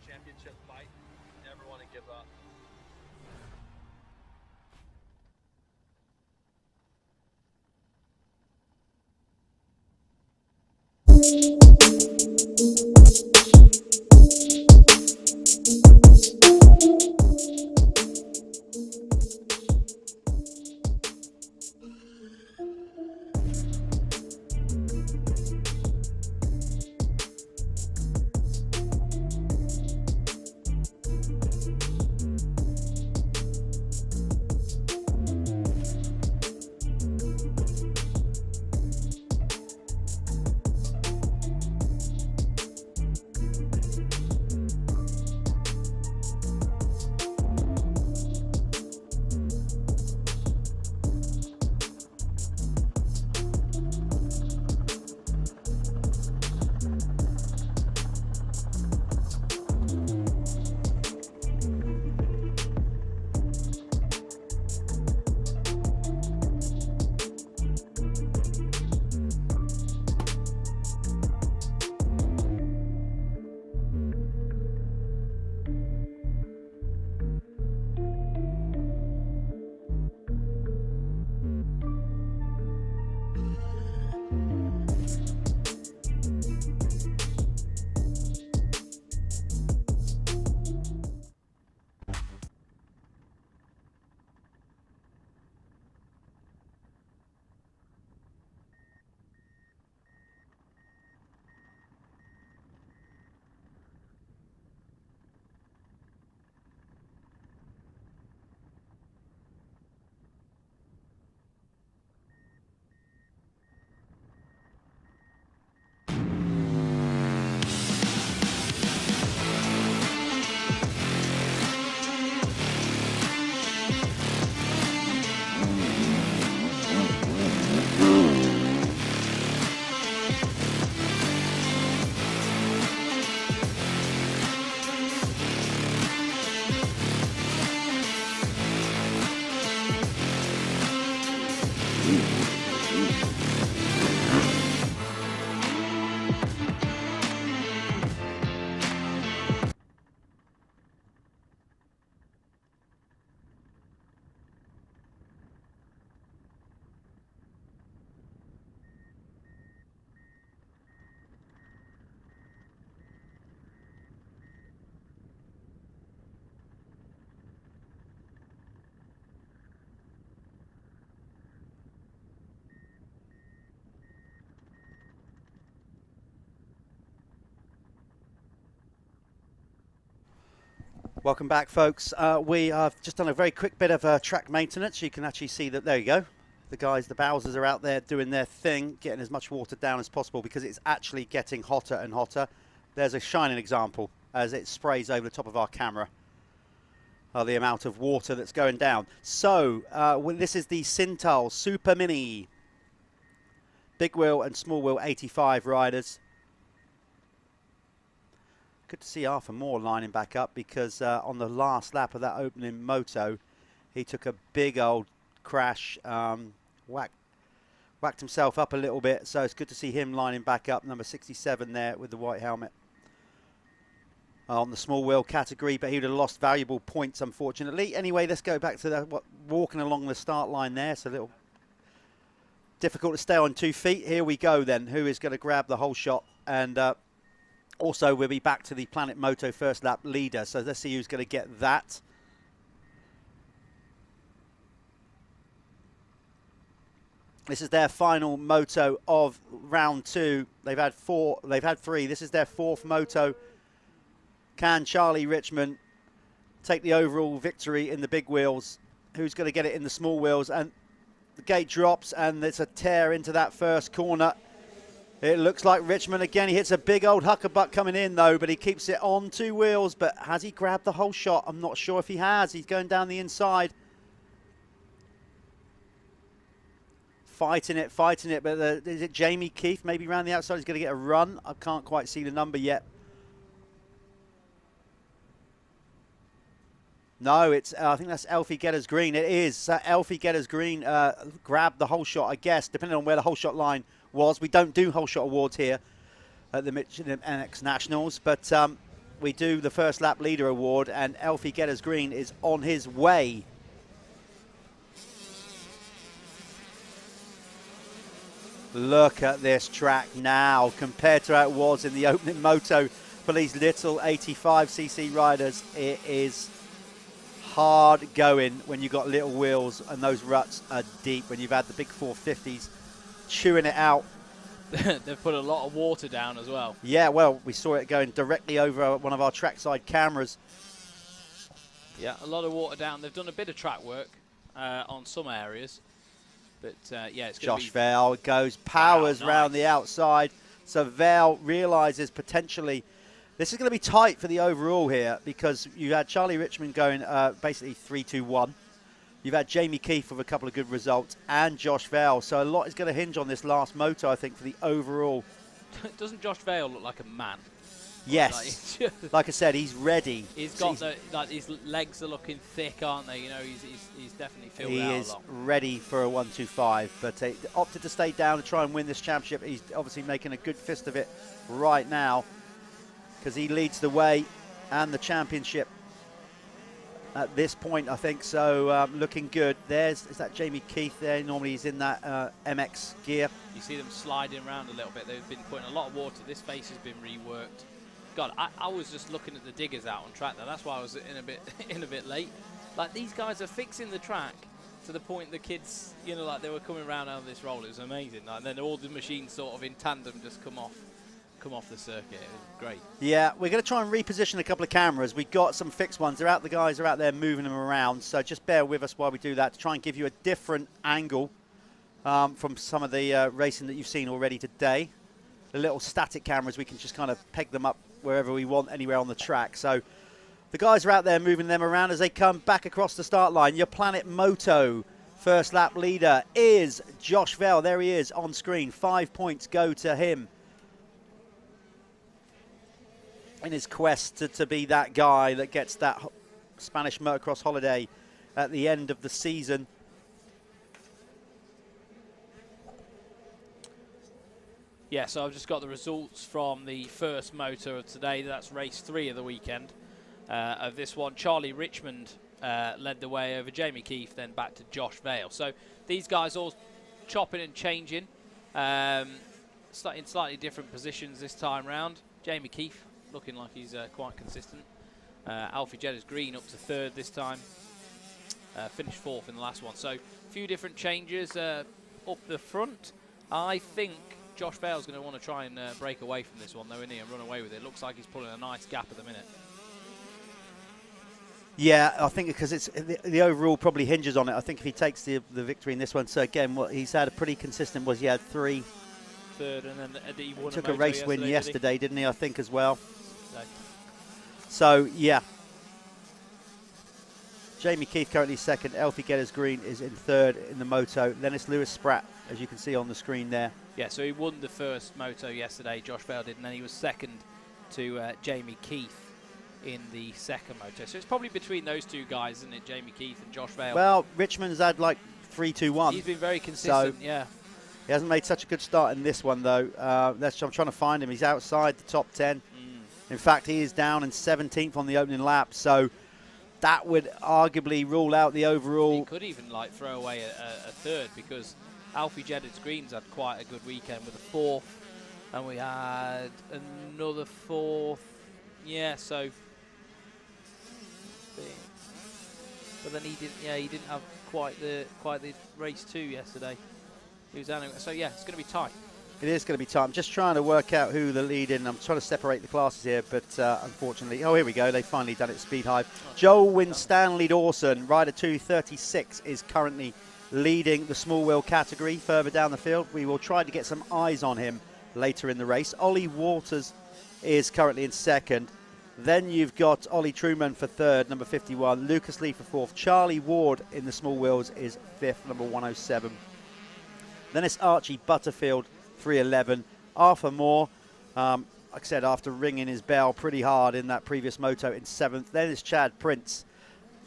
Championship fight, never want to give up. Welcome back, folks. We have just done a very quick bit of track maintenance. You can actually see that, there you go. The guys, the Bowsers are out there doing their thing, getting as much water down as possible because it's actually getting hotter and hotter. There's a shining example as it sprays over the top of our camera. The amount of water that's going down. So, this is the Sintal Super Mini. Big wheel and small wheel 85 riders. Good to see Arthur Moore lining back up because on the last lap of that opening moto, he took a big old crash, whacked himself up a little bit, so it's good to see him lining back up, number 67 there with the white helmet. On the small wheel category, but he would have lost valuable points, unfortunately. Anyway, let's go back to the walking along the start line there. It's a little difficult to stay on 2 feet. Here we go then. Who is going to grab the whole shot? And also, we'll be back to the Planet Moto first lap leader. So let's see who's going to get that. This is their final moto of round 2. They've had 3. This is their 4th moto. Can Charlie Richmond take the overall victory in the big wheels? Who's going to get it in the small wheels? And the gate drops and there's a tear into that first corner. It looks like Richmond again. He hits a big old huckabuck coming in though, but he keeps it on 2 wheels. But has he grabbed the whole shot? I'm not sure if he has. He's going down the inside. Fighting it, but is it Jamie Keith maybe around the outside? He's going to get a run. I can't quite see the number yet. No, it's I think that's Elfie Getters Green. It is. Elfie Getters Green grabbed the whole shot, I guess, depending on where the whole shot line was. We don't do whole shot awards here at the Michelin MX Nationals, but we do the first lap leader award, and Elfie Getters Green is on his way. Look at this track now compared to how it was in the opening moto for these little 85cc riders. It is hard going when you've got little wheels and those ruts are deep, when you've had the big 450s chewing it out. They've put a lot of water down as well. Yeah, well, we saw it going directly over one of our trackside cameras. Yeah, a lot of water down. They've done a bit of track work on some areas. But, yeah, it's going to be... Josh Vale goes, powers round the outside. So Vale realises potentially this is going to be tight for the overall here because you had Charlie Richmond going basically 3-2-1. You've had Jamie Keith with a couple of good results and Josh Vale. So a lot is going to hinge on this last moto, I think, for the overall. Doesn't Josh Vale look like a man? Yes. Like I said, he's ready. He's got his legs are looking thick, aren't they? You know, he's definitely filled out a lot. He is ready for a 1-2-5, but he opted to stay down to try and win this championship. He's obviously making a good fist of it right now because he leads the way and the championship at this point, I think. So looking good. Is that Jamie Keith there? Normally he's in that MX gear. You see them sliding around a little bit. They've been putting a lot of water. This face has been reworked. God, I was just looking at the diggers out on track there. That's why I was in a bit late. Like, these guys are fixing the track to the point the kids, you know, like they were coming around on this roll. It was amazing. Like, and then all the machines sort of in tandem just come off the circuit. It was great. Yeah, we're going to try and reposition a couple of cameras. We've got some fixed ones. The guys are out there moving them around. So just bear with us while we do that to try and give you a different angle from some of the racing that you've seen already today. The little static cameras, we can just kind of peg them up wherever we want, anywhere on the track. So the guys are out there moving them around as they come back across the start line. Your Planet Moto first lap leader is Josh Vale. There he is on screen. 5 points go to him in his quest to be that guy that gets that Spanish motocross holiday at the end of the season. Yeah, so I've just got the results from the first moto of today. That's race 3 of the weekend of this one. Charlie Richmond led the way over Jamie Keith, then back to Josh Vale. So these guys all chopping and changing in slightly different positions this time round. Jamie Keith looking like he's quite consistent. Alfie Getters Green up to 3rd this time. Finished 4th in the last one. So a few different changes up the front. I think Josh Vale's going to want to try and break away from this one, though, isn't he, and run away with it. Looks like he's pulling a nice gap at the minute. Yeah, I think because it's the overall probably hinges on it. I think if he takes the victory in this one, so again, what he's had a pretty consistent was he had 3. Third, and then he won Took a race win yesterday, didn't he? I think as well. No. So yeah. Jamie Keith currently second. Elfie Getters Green is in third in the moto. Then it's Lewis Spratt, as you can see on the screen there. Yeah, so he won the first moto yesterday, Josh Vale did, and then he was second to Jamie Keith in the second moto. So it's probably between those two guys, isn't it, Jamie Keith and Josh Vale? Well, Richmond's had like 3-2-1. He's been very consistent, so yeah. He hasn't made such a good start in this one, though. I'm trying to find him. He's outside the top 10. In fact, he is down in 17th on the opening lap. So that would arguably rule out the overall. He could even like throw away a third, because Alfie Geddard's Greens had quite a good weekend with a 4th, and we had another 4th. Yeah, so. But then he didn't. Yeah, he didn't have quite the race 2 yesterday. He was down. So yeah, it's going to be tight. It is going to be tight. I'm just trying to work out who the lead in. I'm trying to separate the classes here, but unfortunately, oh, here we go. They finally done it. Speed Hive. Joel Winstanley Dawson, rider 236, is currently leading the small wheel category further down the field. We will try to get some eyes on him later in the race. Ollie Waters is currently in second. Then you've got Ollie Truman for third, number 51. Lucas Lee for fourth. Charlie Ward in the small wheels is fifth, number 107. Then it's Archie Butterfield, 311. Arthur Moore, like I said, after ringing his bell pretty hard in that previous moto, in 7th. Then it's Chad Prince.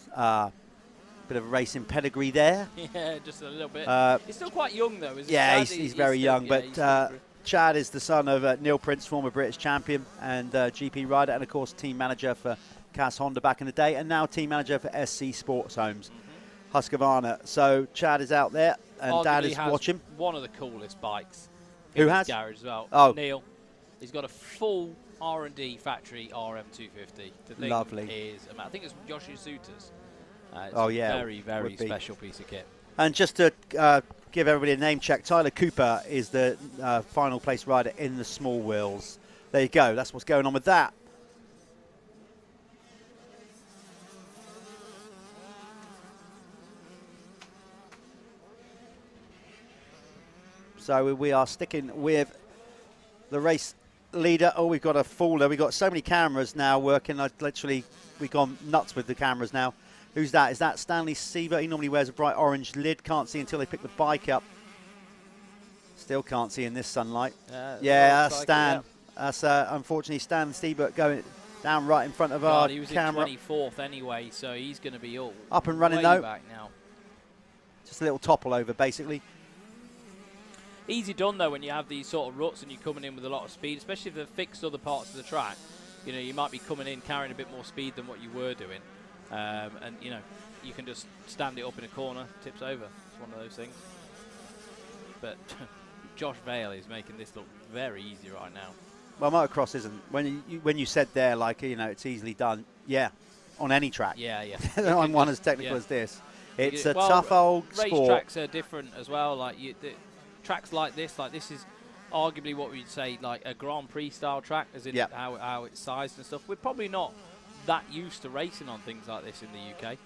Bit of a racing pedigree there. Yeah, just a little bit. He's still quite young, though, isn't he? Yeah, Chad? he's very young, but Chad is the son of Neil Prince, former British champion and GP rider, and of course team manager for Cass Honda back in the day, and now team manager for SC Sports Homes, Husqvarna. So Chad is out there, and Arguably Dad is has watching. One of the coolest bikes. Who in has? his garage as well. Oh, Neil. He's got a full R&D factory RM250. The thing Lovely. is, I think it's Yoshisuita's. It's Oh, yeah, very, very would be. special piece of kit. And just to give everybody a name check, Tyler Cooper is the final place rider in the small wheels. There you go. That's what's going on with that. So we are sticking with the race leader. Oh, we've got a faller. We've got so many cameras now working. We've gone nuts with the cameras now. Who's that? Is that Stanley Sievert? He normally wears a bright orange lid. Can't see until they pick the bike up. Still can't see in this sunlight. Yeah, that's Stan. That's unfortunately Stan Sievert going down right in front of our He was camera. in 24th anyway, so he's going to be all Up and running way though. back now. Just a little topple over, basically. Easy done though when you have these sort of ruts and you're coming in with a lot of speed, especially if they've fixed other parts of the track. You know, you might be coming in carrying a bit more speed than what you were doing, and you know, you can just stand it up in a corner, tips over. It's one of those things. But Josh Vale is making this look very easy right now. Well, motocross isn't. When you said there, like, you know, it's easily done. Yeah, on any track. Yeah, yeah. On one as technical as this, it's a tough old race sport. Tracks are different as well. Like tracks like this is arguably what we'd say like a Grand Prix style track, as in how it's sized and stuff. We're probably not that used to racing on things like this in the UK.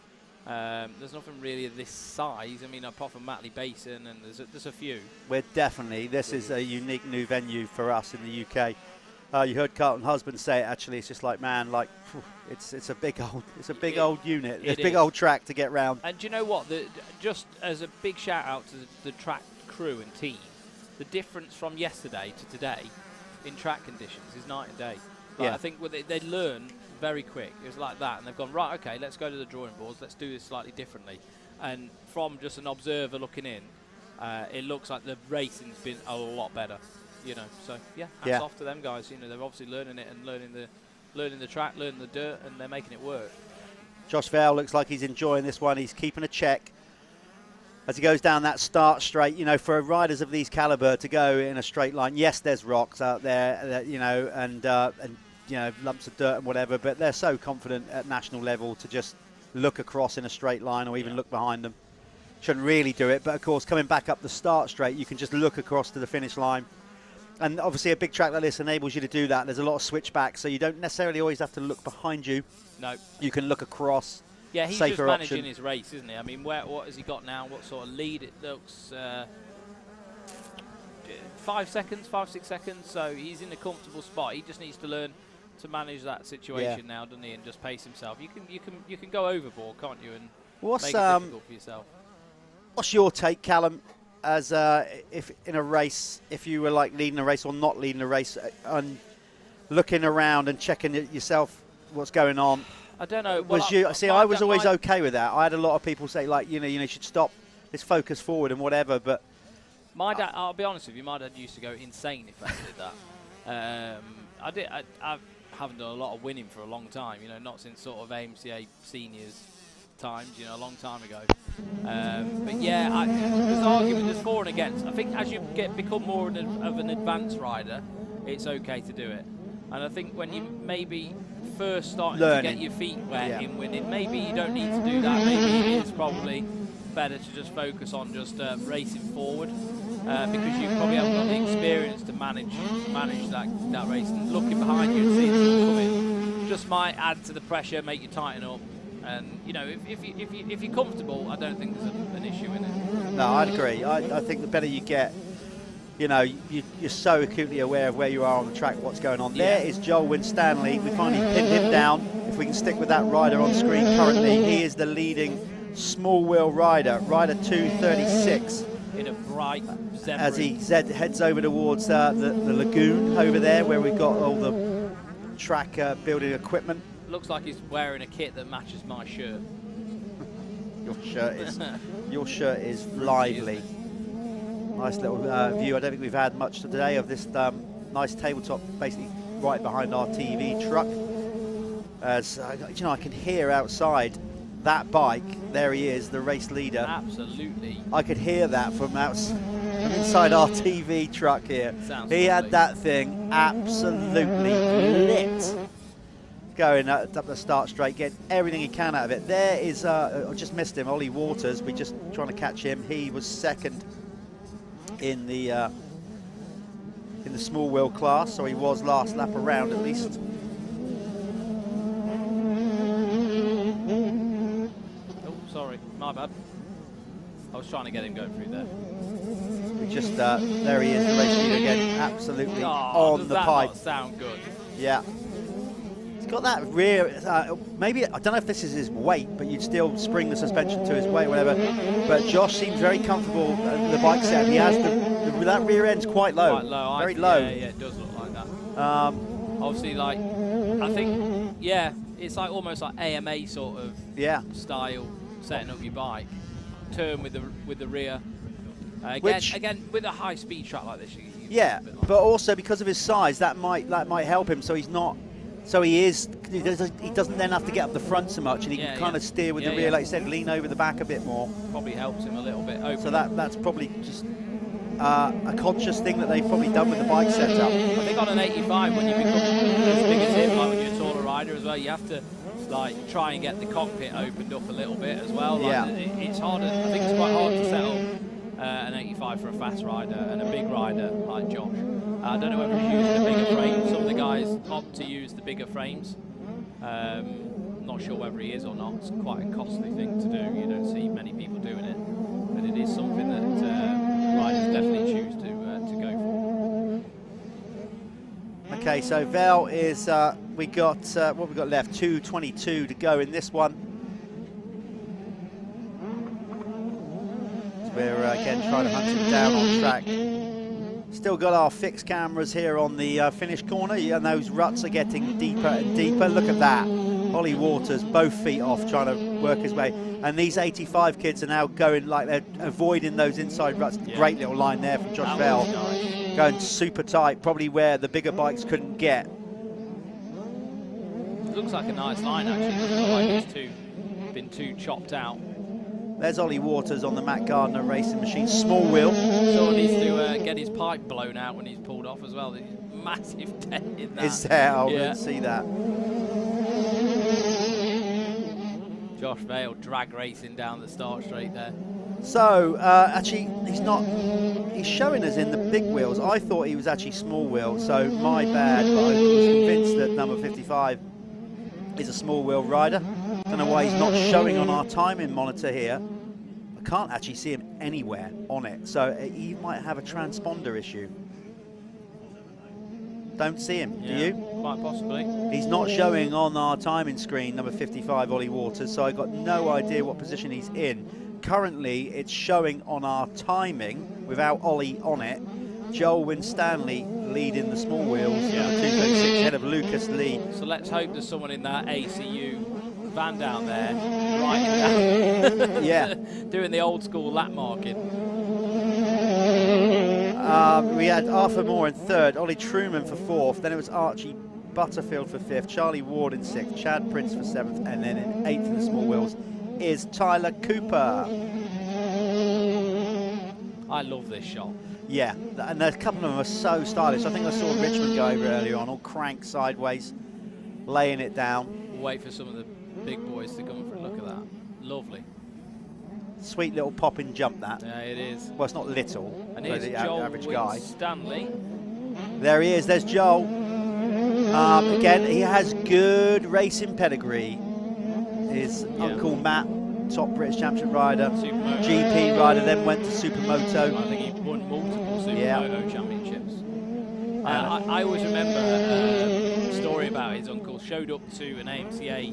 There's nothing really of this size. I mean, apart from Matley Basin, and there's a few. We're definitely, this is a unique new venue for us in the UK. You heard Carlton Husband say it, actually. It's just like, man, like, it's a big old unit. It's a big old track to get round. And do you know what? Just as a big shout out to the track crew and team, the difference from yesterday to today in track conditions is night and day. Like, I think they learn very quick. It was like that, and they've gone, right, okay, let's go to the drawing boards, let's do this slightly differently. And from just an observer looking in, it looks like the racing's been a lot better, you know. So yeah, hats off to them guys. You know, they're obviously learning it and learning the track, learning the dirt, and they're making it work. Josh Vale looks like he's enjoying this one. He's keeping a check as he goes down that start straight. You know, for riders of these caliber to go in a straight line, yes, there's rocks out there, you know, and you know, lumps of dirt and whatever, but they're so confident at national level to just look across in a straight line or even look behind them. Shouldn't really do it, but of course, coming back up the start straight, you can just look across to the finish line. And obviously a big track like this enables you to do that. There's a lot of switchbacks, so you don't necessarily always have to look behind you. No. You can look across Yeah, he's safer just managing option. his race, isn't he? I mean, what has he got now? What sort of lead? It looks 5 seconds, 5-6 seconds. So he's in a comfortable spot. He just needs to learn to manage that situation now, doesn't he? And just pace himself. You can go overboard, can't you? And make it difficult for yourself. What's your take, Callum, as if in a race, if you were like leading a race or not leading a race, and looking around and checking it yourself, what's going on? I don't know. I was always okay with that. I had a lot of people say, like, you should stop, let's focus forward and whatever. But my dad, I'll be honest with you, my dad used to go insane if I did that. I haven't done a lot of winning for a long time. Not since sort of AMCA seniors times. A long time ago. But yeah, there's argument, there's for and against. I think as you become more of an advanced rider, it's okay to do it. And I think when you maybe first starting to get your feet wet in winning, maybe you don't need to do that. Maybe it is probably better to just focus on just racing forward, because you probably haven't got the experience to manage that race. And looking behind you and seeing them coming just might add to the pressure, make you tighten up. And if you're comfortable, I don't think there's an issue in it. No, I'd agree. I think the better you get, you're so acutely aware of where you are on the track, what's going on. There is Joel Winstanley. We finally pinned him down. If we can stick with that rider on screen currently, he is the leading small wheel rider, rider 236. In a bright zebra. As he heads over towards the lagoon over there, where we've got all the track building equipment. Looks like he's wearing a kit that matches my shirt. Your shirt is lively. Nice little view. I don't think we've had much today of this nice tabletop, basically right behind our TV truck. As I can hear outside that bike. There he is, the race leader. Absolutely. I could hear that from inside our TV truck here. He had that thing absolutely lit. Going up the start straight, getting everything he can out of it. There is, I just missed him, Ollie Waters. We're just trying to catch him. He was second in the small wheel class, so he was last lap around at least. Oh, sorry, my bad. I was trying to get him going through there. We just, there he is, the race leader again, absolutely on the pipe. Does that not sound good? Yeah. Got that rear, maybe, I don't know if this is his weight, but you'd still spring the suspension to his weight, whatever. But Josh seems very comfortable at the bike set. He has that rear end's quite low. Quite low. Very low. Yeah, it does look like that. Obviously, like, I think, it's like almost like AMA sort of style setting up your bike. Turn with the rear. Again, with a high speed track like this, but also because of his size, that might help him. So he's not. So he doesn't then have to get up the front so much, and he can kind of steer with the rear, like you said, lean over the back a bit more. Probably helps him a little bit. So that's probably just a conscious thing that they've probably done with the bike setup. I think on an 85, when you become as big as him, like when you're a taller rider as well, you have to like try and get the cockpit opened up a little bit as well. Like, it's harder. I think it's quite hard to settle an 85 for a fast rider and a big rider like Josh. I don't know whether he's using the bigger frames. Some of the guys opt to use the bigger frames. Not sure whether he is or not. It's quite a costly thing to do. You don't see many people doing it, but it is something that riders definitely choose to go for. Okay, so Vel is we got what we got left, 2:22 to go in this one. So we're again trying to hunt him down on track. Still got our fixed cameras here on the finish corner, and those ruts are getting deeper and deeper. Look at that. Ollie Waters, both feet off, trying to work his way. And these 85 kids are now going like they're avoiding those inside ruts. Great little line there from Josh Bell. Nice. Going super tight, probably where the bigger bikes couldn't get. It looks like a nice line, actually. It doesn't look like it's been too chopped out. There's Ollie Waters on the Matt Gardner racing machine, small wheel. Someone needs to get his pipe blown out when he's pulled off as well. There's a massive dent in that. Is there? I didn't see that. Josh Vale drag racing down the start straight there. So, actually, he's showing us in the big wheels. I thought he was actually small wheel, so my bad, but I was convinced that number 55 is a small wheel rider. Don't know why he's not showing on our timing monitor here. I can't actually see him anywhere on it, so he might have a transponder issue. Don't see him, do you? Quite possibly. He's not showing on our timing screen, number 55, Ollie Waters, so I got no idea what position he's in. Currently, it's showing on our timing, without Ollie on it, Joel Winstanley leading the small wheels, 236 ahead of Lucas Lee. So let's hope there's someone in that ACU van down there writing down. Yeah. Doing the old school lap marking. We had Arthur Moore in third, Ollie Truman for fourth, then it was Archie Butterfield for fifth, Charlie Ward in sixth, Chad Prince for seventh, and then in eighth in the small wheels is Tyler Cooper. I love this shot. Yeah, and a couple of them are so stylish. I think I saw Richmond go over earlier on, all cranked sideways, laying it down. We'll wait for some of the big boys to come for a look at that. Lovely. Sweet little popping jump, that. Yeah, it is. Well, it's not little, And for here's the Joel average guy. Stanley. There he is, there's Joel. Again, he has good racing pedigree. His uncle Matt, top British Championship rider, GP rider, then went to Supermoto. I think he won multiple Supermoto championships. I always remember a story about his uncle. Showed up to an AMCA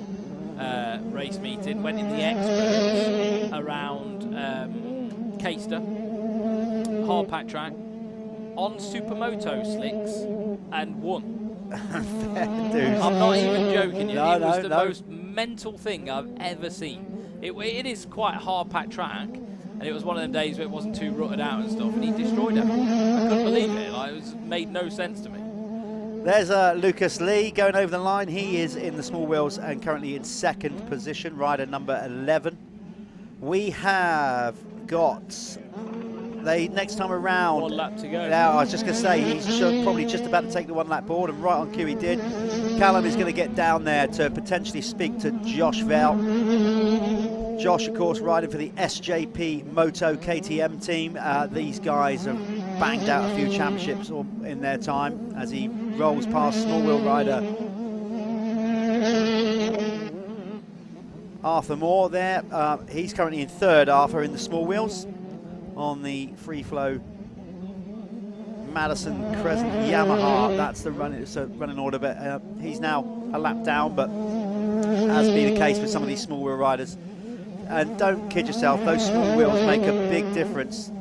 race meeting, went in the experts around Caister, hard pack track, on Supermoto slicks, and won. I'm not even joking you. It was the most mental thing I've ever seen. It is quite a hard packed track, and it was one of them days where it wasn't too rutted out and stuff, and he destroyed everyone. I couldn't believe it. Like, it made no sense to me. There's Lucas Lee going over the line. He is in the small wheels and currently in second position, rider number 11. We have got, next time around, 1 lap to go. Now, I was just going to say, he's probably just about to take the 1 lap board, and right on cue he did. Callum is going to get down there to potentially speak to Josh Vell. Josh, of course, riding for the SJP Moto KTM team. These guys have banged out a few championships in their time as he rolls past small wheel rider Arthur Moore there. He's currently in third, Arthur, in the small wheels on the free flow Madison Crescent Yamaha. That's the running order, but he's now a lap down, but as be the case with some of these small wheel riders. And don't kid yourself, those small wheels make a big difference.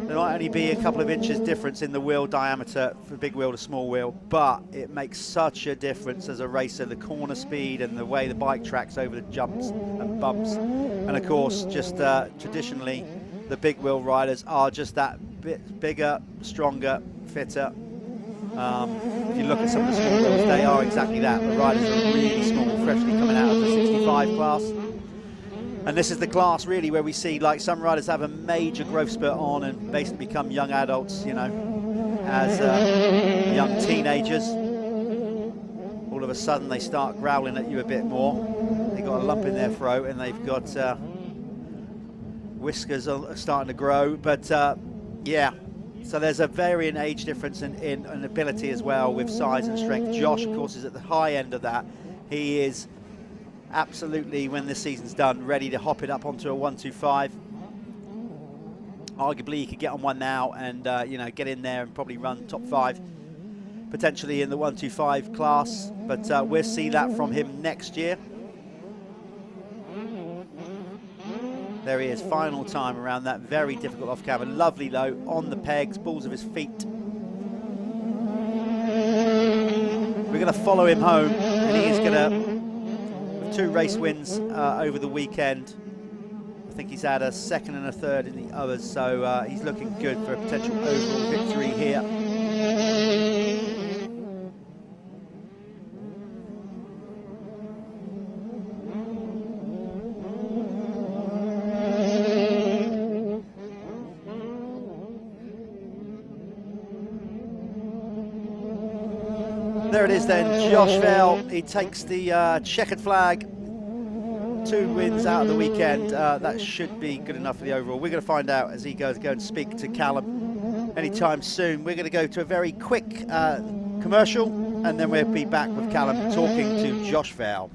There might only be a couple of inches difference in the wheel diameter for big wheel to small wheel, but it makes such a difference as a racer, the corner speed and the way the bike tracks over the jumps and bumps. And of course, just traditionally, the big wheel riders are just that bit bigger, stronger, fitter. If you look at some of the small wheels, they are exactly that. The riders are really small, freshly coming out of the 65 class. And this is the class really where we see like some riders have a major growth spurt on and basically become young adults, you know, as young teenagers. All of a sudden they start growling at you a bit more. They've got a lump in their throat and they've got whiskers are starting to grow. But yeah, so there's a varying age difference in ability as well with size and strength. Josh, of course, is at the high end of that. He is absolutely, when this season's done, ready to hop it up onto a 125. Arguably, he could get on one now and you know, get in there and probably run top 5, potentially in the 125 class. But we'll see that from him next year. There he is, final time around that very difficult off camber. Lovely though, on the pegs, balls of his feet. We're going to follow him home, and he is going to, 2 race wins over the weekend. I think he's had a second and a third in the others, so he's looking good for a potential overall victory here. There it is then, Josh Vell. He takes the checkered flag. 2 wins out of the weekend. That should be good enough for the overall. We're going to find out as he goes go and speak to Callum anytime soon. We're going to go to a very quick commercial, and then we'll be back with Callum talking to Josh Vell.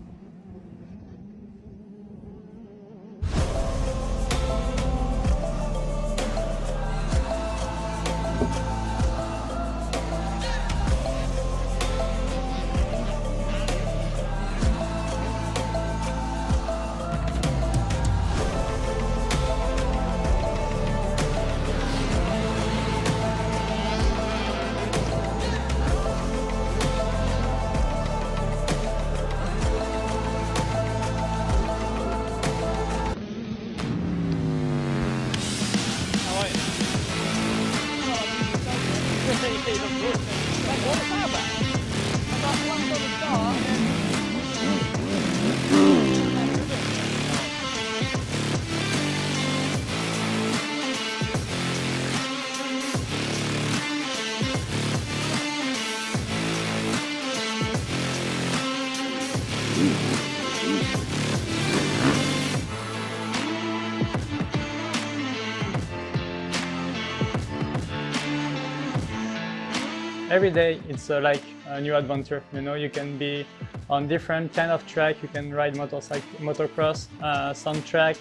every day it's like a new adventure. You know, you can be on different kind of track. You can ride motocross, sand track,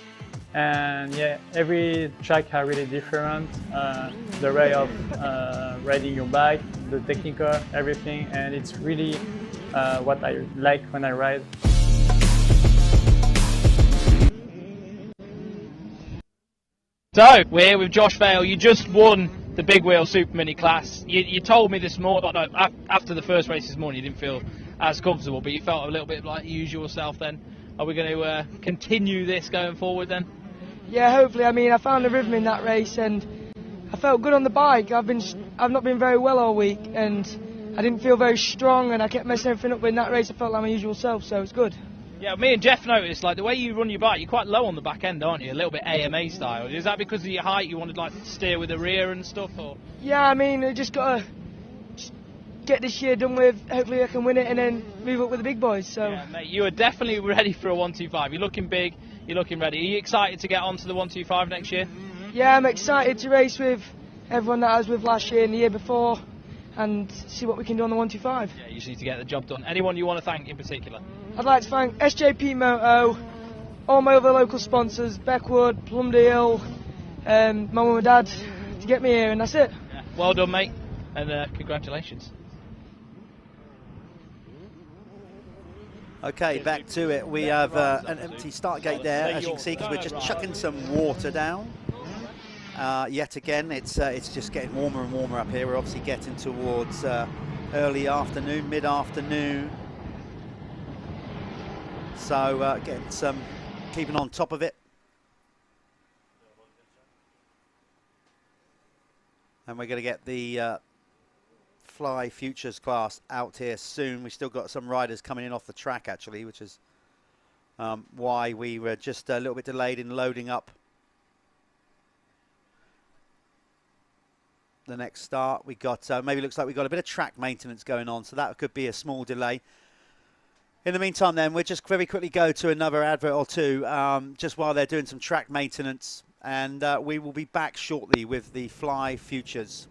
and yeah, every track are really different. The way of riding your bike, the technical, everything, and it's really what I like when I ride. So, we're here with Josh Vale. You just won the Big Wheel Super Mini class. You told me this morning, no, after the first race this morning, you didn't feel as comfortable, but you felt a little bit like your usual self then. Are we going to continue this going forward then? Yeah, hopefully. I mean, I found a rhythm in that race and I felt good on the bike. I've not been very well all week and I didn't feel very strong and I kept messing everything up, but in that race I felt like my usual self, so it's good. Yeah, me and Jeff noticed, like, the way you run your bike, you're quite low on the back end, aren't you? A little bit AMA style. Is that because of your height, you wanted, like, to steer with the rear and stuff, or...? Yeah, I mean, I just got to get this year done with. Hopefully I can win it and then move up with the big boys, so... Yeah, mate, you are definitely ready for a 125. You're looking big, you're looking ready. Are you excited to get onto the 125 next year? Yeah, I'm excited to race with everyone that I was with last year and the year before and see what we can do on the 125. Yeah, you just need to get the job done. Anyone you want to thank in particular? I'd like to thank SJP Moto, all my other local sponsors, Beckwood, Plumdale, my mum and dad, to get me here, and that's it. Yeah. Well done, mate, and congratulations. Okay, back to it. We have an empty start gate there, as you can see, because we're just chucking some water down. Yet again, it's just getting warmer and warmer up here. We're obviously getting towards early afternoon, mid-afternoon. So getting some, keeping on top of it. And we're going to get the Fly Futures class out here soon. We still got some riders coming in off the track, actually, which is why we were just a little bit delayed in loading up the next start. We got, maybe looks like we got a bit of track maintenance going on, so that could be a small delay. In the meantime then, we'll just very quickly go to another advert or two, just while they're doing some track maintenance, and we will be back shortly with the Fly Futures.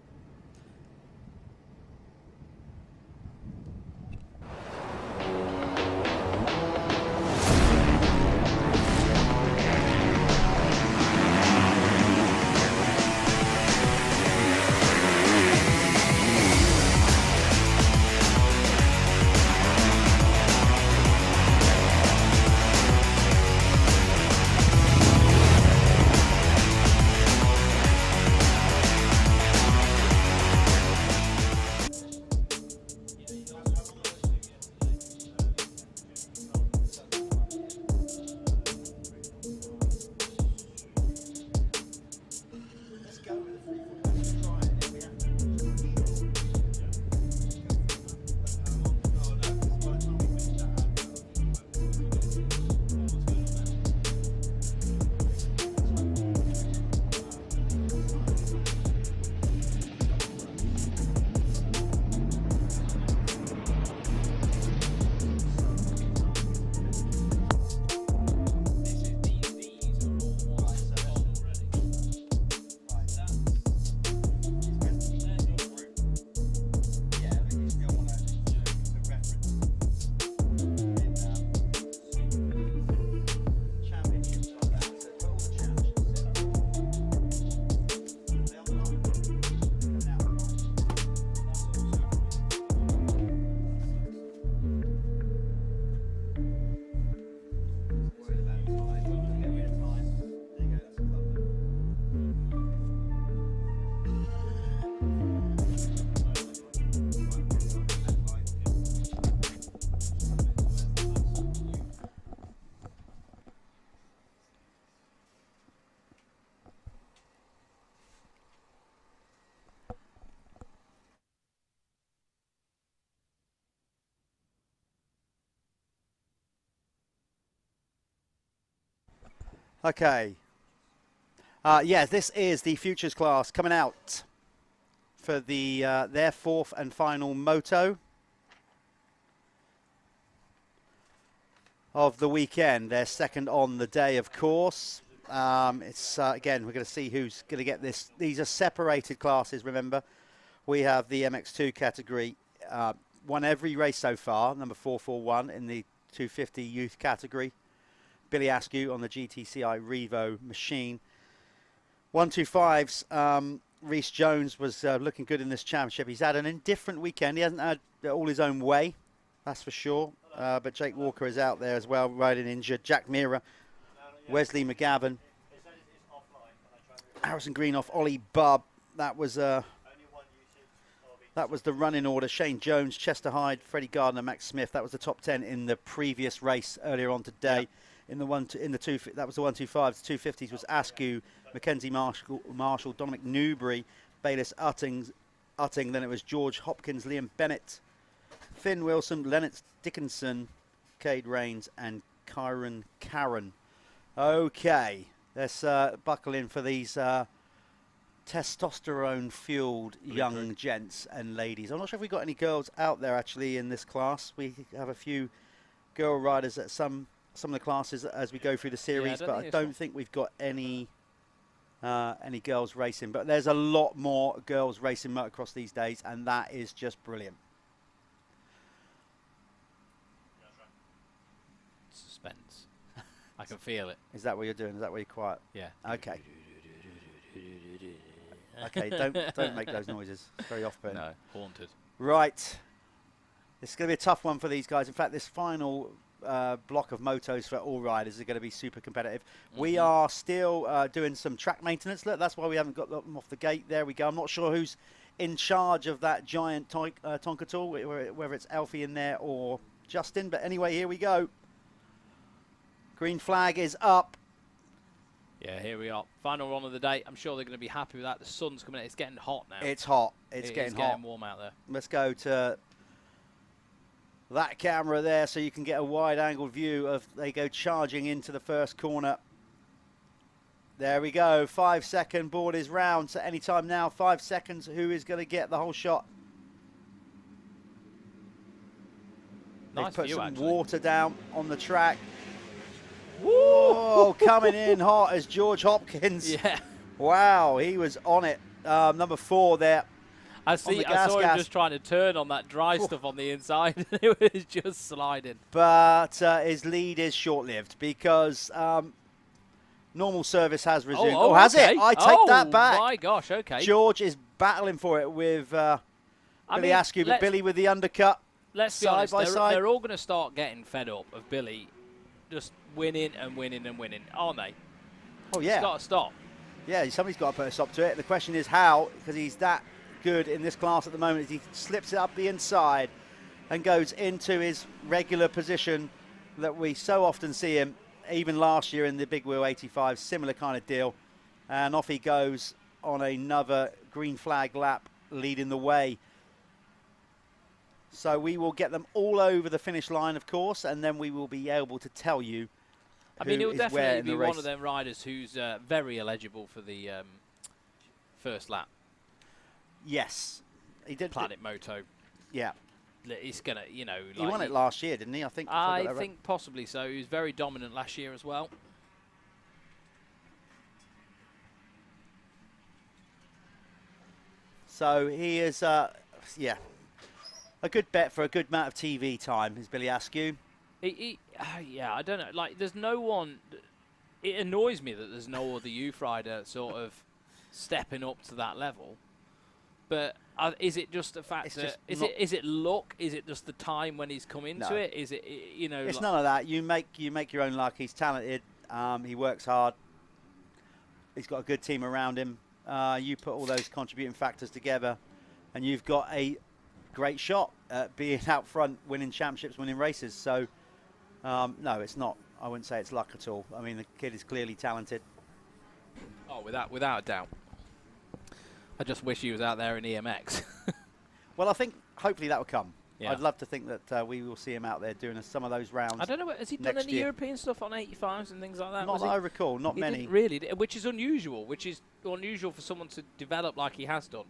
Okay. Yes, this is the Futures class coming out for the their fourth and final moto of the weekend. Their second on the day, of course. It's again, we're going to see who's going to get this. These are separated classes, remember. we have the MX2 category. Won every race so far, number 441 in the 250 youth category. Billy Askew on the GTCI Revo machine. 125s, Rhys Jones was looking good in this championship. He's had an indifferent weekend. He hasn't had all his own way, that's for sure. But Jake Walker is out there as well, riding injured. Jack Meara, Wesley McGavin, Harrison Greenoff, Ollie Bubb. That was the running order. Shane Jones, Chester Hyde, Freddie Gardner, Max Smith. That was the top 10 in the previous race earlier on today. Yeah. That was the 125s. The 250s was Askew, Mackenzie Marshall, Dominic Newbury, Bayliss Utting. Then it was George Hopkins, Liam Bennett, Finn Wilson, Lennox Dickinson, Cade Rains, and Kyron Karen. Okay, let's buckle in for these testosterone-fueled young gents and ladies. I'm not sure if we've got any girls out there actually in this class. We have a few girl riders at some of the classes as we go through the series, but I don't think we've got any girls racing. But there's a lot more girls racing motocross these days, and that is just brilliant. Suspense. I can feel it. Is that what you're doing? Is that why you're quiet? Yeah. Okay. Okay, don't make those noises. It's very off-putting. No, haunted. Right. This is going to be a tough one for these guys. In fact, this final block of motos for all riders is going to be super competitive. We are still doing some track maintenance. Look, that's why we haven't got them off the gate. There we go. I'm not sure who's in charge of that giant Tonka tool, whether it's Alfie in there or Justin. But anyway, here we go. Green flag is up. Yeah, here we are. Final run of the day. I'm sure they're going to be happy with that. The sun's coming out. It's getting hot now. It's hot. It's getting hot. Warm out there. Let's go to that camera there so you can get a wide-angle view of they go charging into the first corner. There we go. 5-second board is round. So any time now, 5 seconds. Who is going to get the whole shot? Nice They've put view, some actually. water down on the track. Whoa, coming in hot as George Hopkins. Yeah. Wow, he was on it. Number 4 there. I saw him just trying to turn on that dry stuff on the inside. It was just sliding. But his lead is short-lived because normal service has resumed. Oh, has it? I take that back. Oh, my gosh, okay. George is battling for it with Billy Askew, but Billy with the undercut. Let's be honest, they're all going to start getting fed up of Billy just winning and winning and winning, aren't they? Oh, yeah. It's got to stop. Yeah, somebody's got to put a stop to it. The question is how, because he's that good in this class at the moment. He slips it up the inside and goes into his regular position that we so often see him, even last year in the Big Wheel 85, similar kind of deal. And off he goes on another green flag lap, leading the way. So we will get them all over the finish line, of course, and then we will be able to tell you I mean, it will definitely be race. one of them riders who's very eligible for the first lap. Yes. He did. Planet Moto. Yeah. He's going to, you know. He won it last year, didn't he? I think possibly so. He was very dominant last year as well. So he is, yeah, a good bet for a good amount of TV time is Billy Askew. Yeah, I don't know. Like, there's no one. It annoys me that there's no other youth rider sort of stepping up to that level. But is it just the fact that is it luck? Is it just the time when he's come into it? Is it you know? It's none of that. You make your own luck. He's talented. He works hard. He's got a good team around him. You put all those contributing factors together, and you've got a great shot at being out front, winning championships, winning races. So. No, it's not. I wouldn't say it's luck at all. I mean, the kid is clearly talented. Oh, without a doubt. I just wish he was out there in EMX. Well, I think hopefully that will come. Yeah. I'd love to think that we will see him out there doing some of those rounds. I don't know. Has he done any European stuff on 85s and things like that? Not that I recall. Not many. Didn't really, which is unusual. Which is unusual for someone to develop like he has done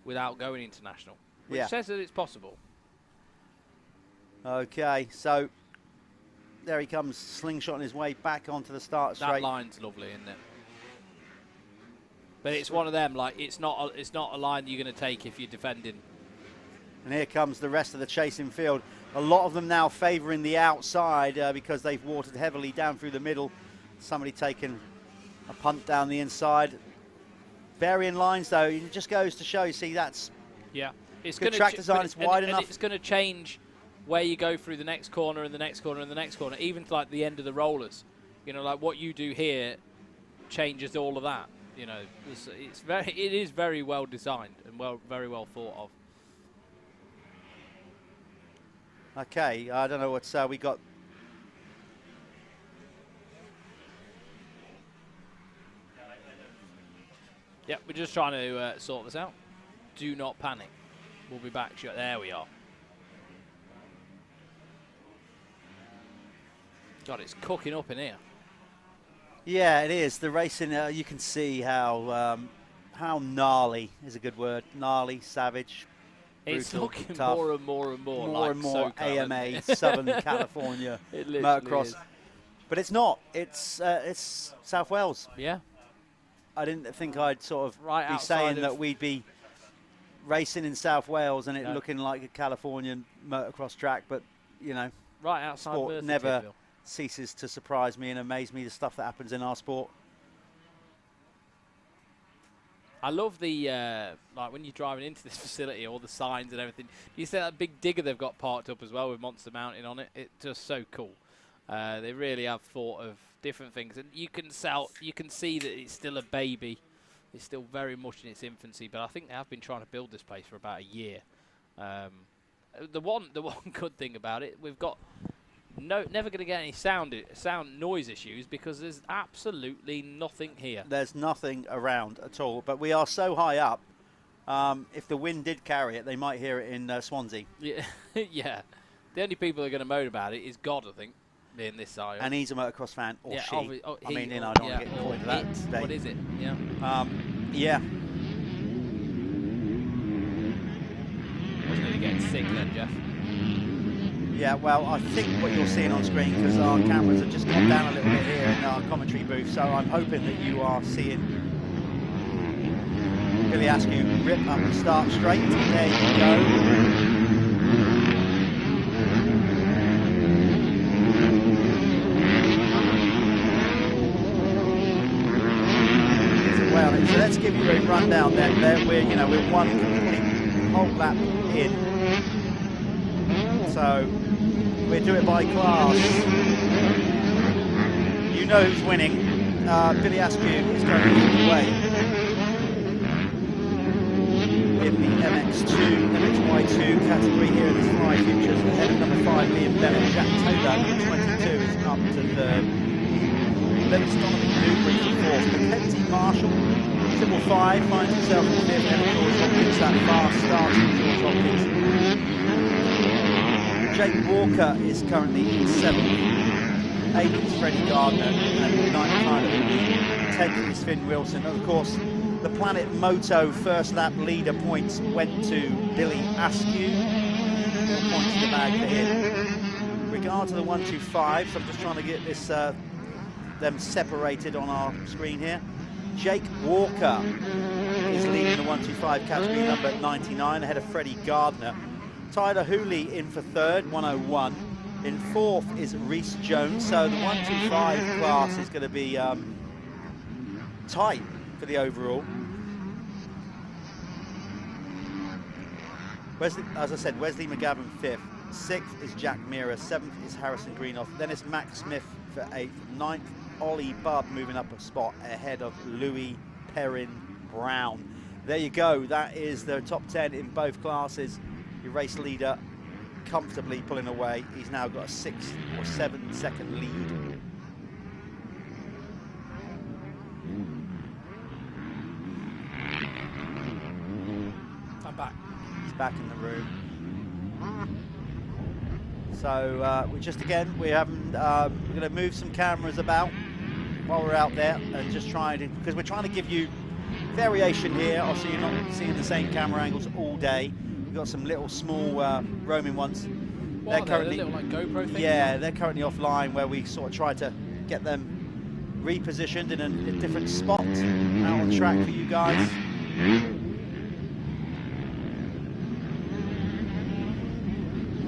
without going international. Which says that it's possible. Okay, so. There he comes, slingshotting his way back onto the start straight. That line's lovely, isn't it? But it's one of them, like, it's not a line you're going to take if you're defending. And here comes the rest of the chasing field. A lot of them now favouring the outside because they've watered heavily down through the middle. Somebody taking a punt down the inside. Varying lines, though, it just goes to show, you see, that's It's good track design, it's wide enough. And it's going to change where you go through the next corner and the next corner and the next corner, even to like the end of the rollers. You know, like what you do here changes all of that. You know, it is very well designed and very well thought of. Okay, I don't know what's we got. Yeah, we're just trying to sort this out. Do not panic. We'll be back. There we are. God, it's cooking up in here. Yeah, it is. The racing, you can see how gnarly is a good word. Gnarly, savage, it's brutal, looking tough. more and more and more More like and more SoCal, AMA, Southern California motocross. Is. But it's not. It's South Wales. Yeah. I didn't think I'd sort of right be saying that we'd be racing in South Wales and it looking like a Californian motocross track, but, you know, right outside sport never ceases to surprise me and amaze me, the stuff that happens in our sport. I love the, like when you're driving into this facility, all the signs and everything. You see that big digger they've got parked up as well with Monster Mountain on it. It's just so cool. They really have thought of different things, and you can see that it's still a baby. It's still very much in its infancy, but I think they have been trying to build this place for about a year. The one good thing about it, we've got never going to get any sound noise issues because there's absolutely nothing here. There's nothing around at all, but we are so high up. If the wind did carry it, they might hear it in Swansea. Yeah, yeah. The only people who are going to moan about it is God, I think. In this side. And he's a motocross fan, or she. I mean, you know, I don't want to get caught into that today. What is it? Yeah. Yeah. Wasn't really getting sick then, Jeff. Yeah, well, I think what you're seeing on screen, because our cameras have just gone down a little bit here in our commentary booth, so I'm hoping that you are seeing Billy Askew rip up the start straight. There you go. So let's give you a rundown then. We're one complete whole lap in. So we'll do it by class. You know who's winning. Billy Askew is going to lead the way in the MX2, MXY2 category here in the Fly Futures. Ahead of number 5, Liam Bennett. Jack Taylor, number 22, is up to third. Then it's Donovan Newbury for fourth. Mackenzie Marshall, triple 5, finds himself in fifth. And George Hopkins, that fast start from George Hopkins. Jake Walker is currently in seventh. Eighth is Freddie Gardner, and ninth Tyler Hooley. 10th is Finn Wilson. Of course, the Planet Moto first lap leader points went to Billy Askew. 4 points in the bag for him. Regard to the 125, so I'm just trying to get this them separated on our screen here. Jake Walker is leading the 125 category, number 99, ahead of Freddie Gardner. Tyler Hooley in for third, 101. In fourth is Reese Jones, so the 125 class is going to be tight for the overall. As I said, Wesley McGavin fifth. Sixth is Jack Meara. Seventh is Harrison Greenoff. Then it's Max Smith for eighth. Ninth, Ollie Bubb moving up a spot ahead of Louis Perrin Brown. There you go. That is the top 10 in both classes. Your race leader comfortably pulling away. He's now got a 6 or 7 second lead. I'm back. He's back in the room. So we're going to move some cameras about while we're out there and just because we're trying to give you variation here. Also, you're not seeing the same camera angles all day. We've got some little small roaming ones. They're currently little like GoPro things? Yeah, they're currently offline, where we sort of try to get them repositioned in a different spot. out on track for you guys.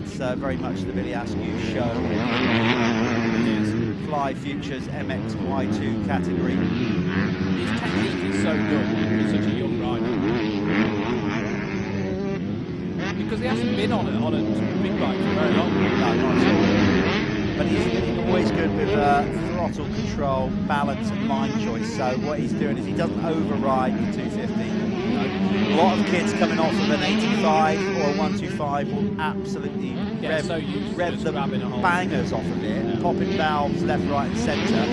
It's very much the Billy Askew show. Fly Futures MX1 category. His technique is so good. He's such a young rider. Because he hasn't been on a big bike for very long. No, not at all. But he's always good with throttle control, balance and line choice. So what he's doing is he doesn't override the 250. A lot of kids coming off of an 85 or a 125 will absolutely rev the bangers off of it, popping valves left, right and centre.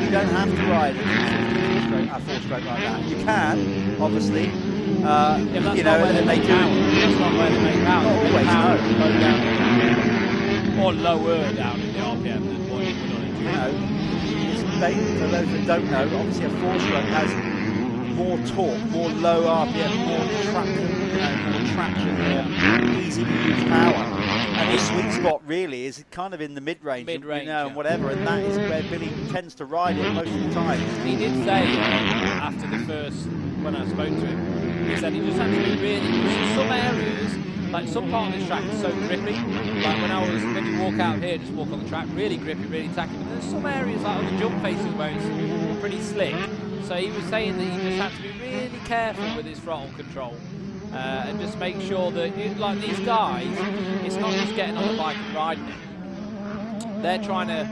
You don't have to ride a 250 four-stroke like that. You can, obviously. You know, and they do. That's not where they make power. Not always, no. Or lower down in the RPM than what you would on it. You know, for those that don't know, obviously a four-stroke has more torque, more low RPM, more traction, easy to use power. And his sweet spot really is kind of in the mid-range, you know, and whatever, and that is where Billy tends to ride it most of the time. He did say after the first, when I spoke to him, he said he just had to be really, because some areas, like some part of this track is so grippy, like when you walk out here, just walk on the track, really grippy, really tacky, but there's some areas like on the jump faces where it's pretty slick. So he was saying that he just had to be really careful with his throttle control and just make sure that, like these guys, it's not just getting on the bike and riding it. They're trying to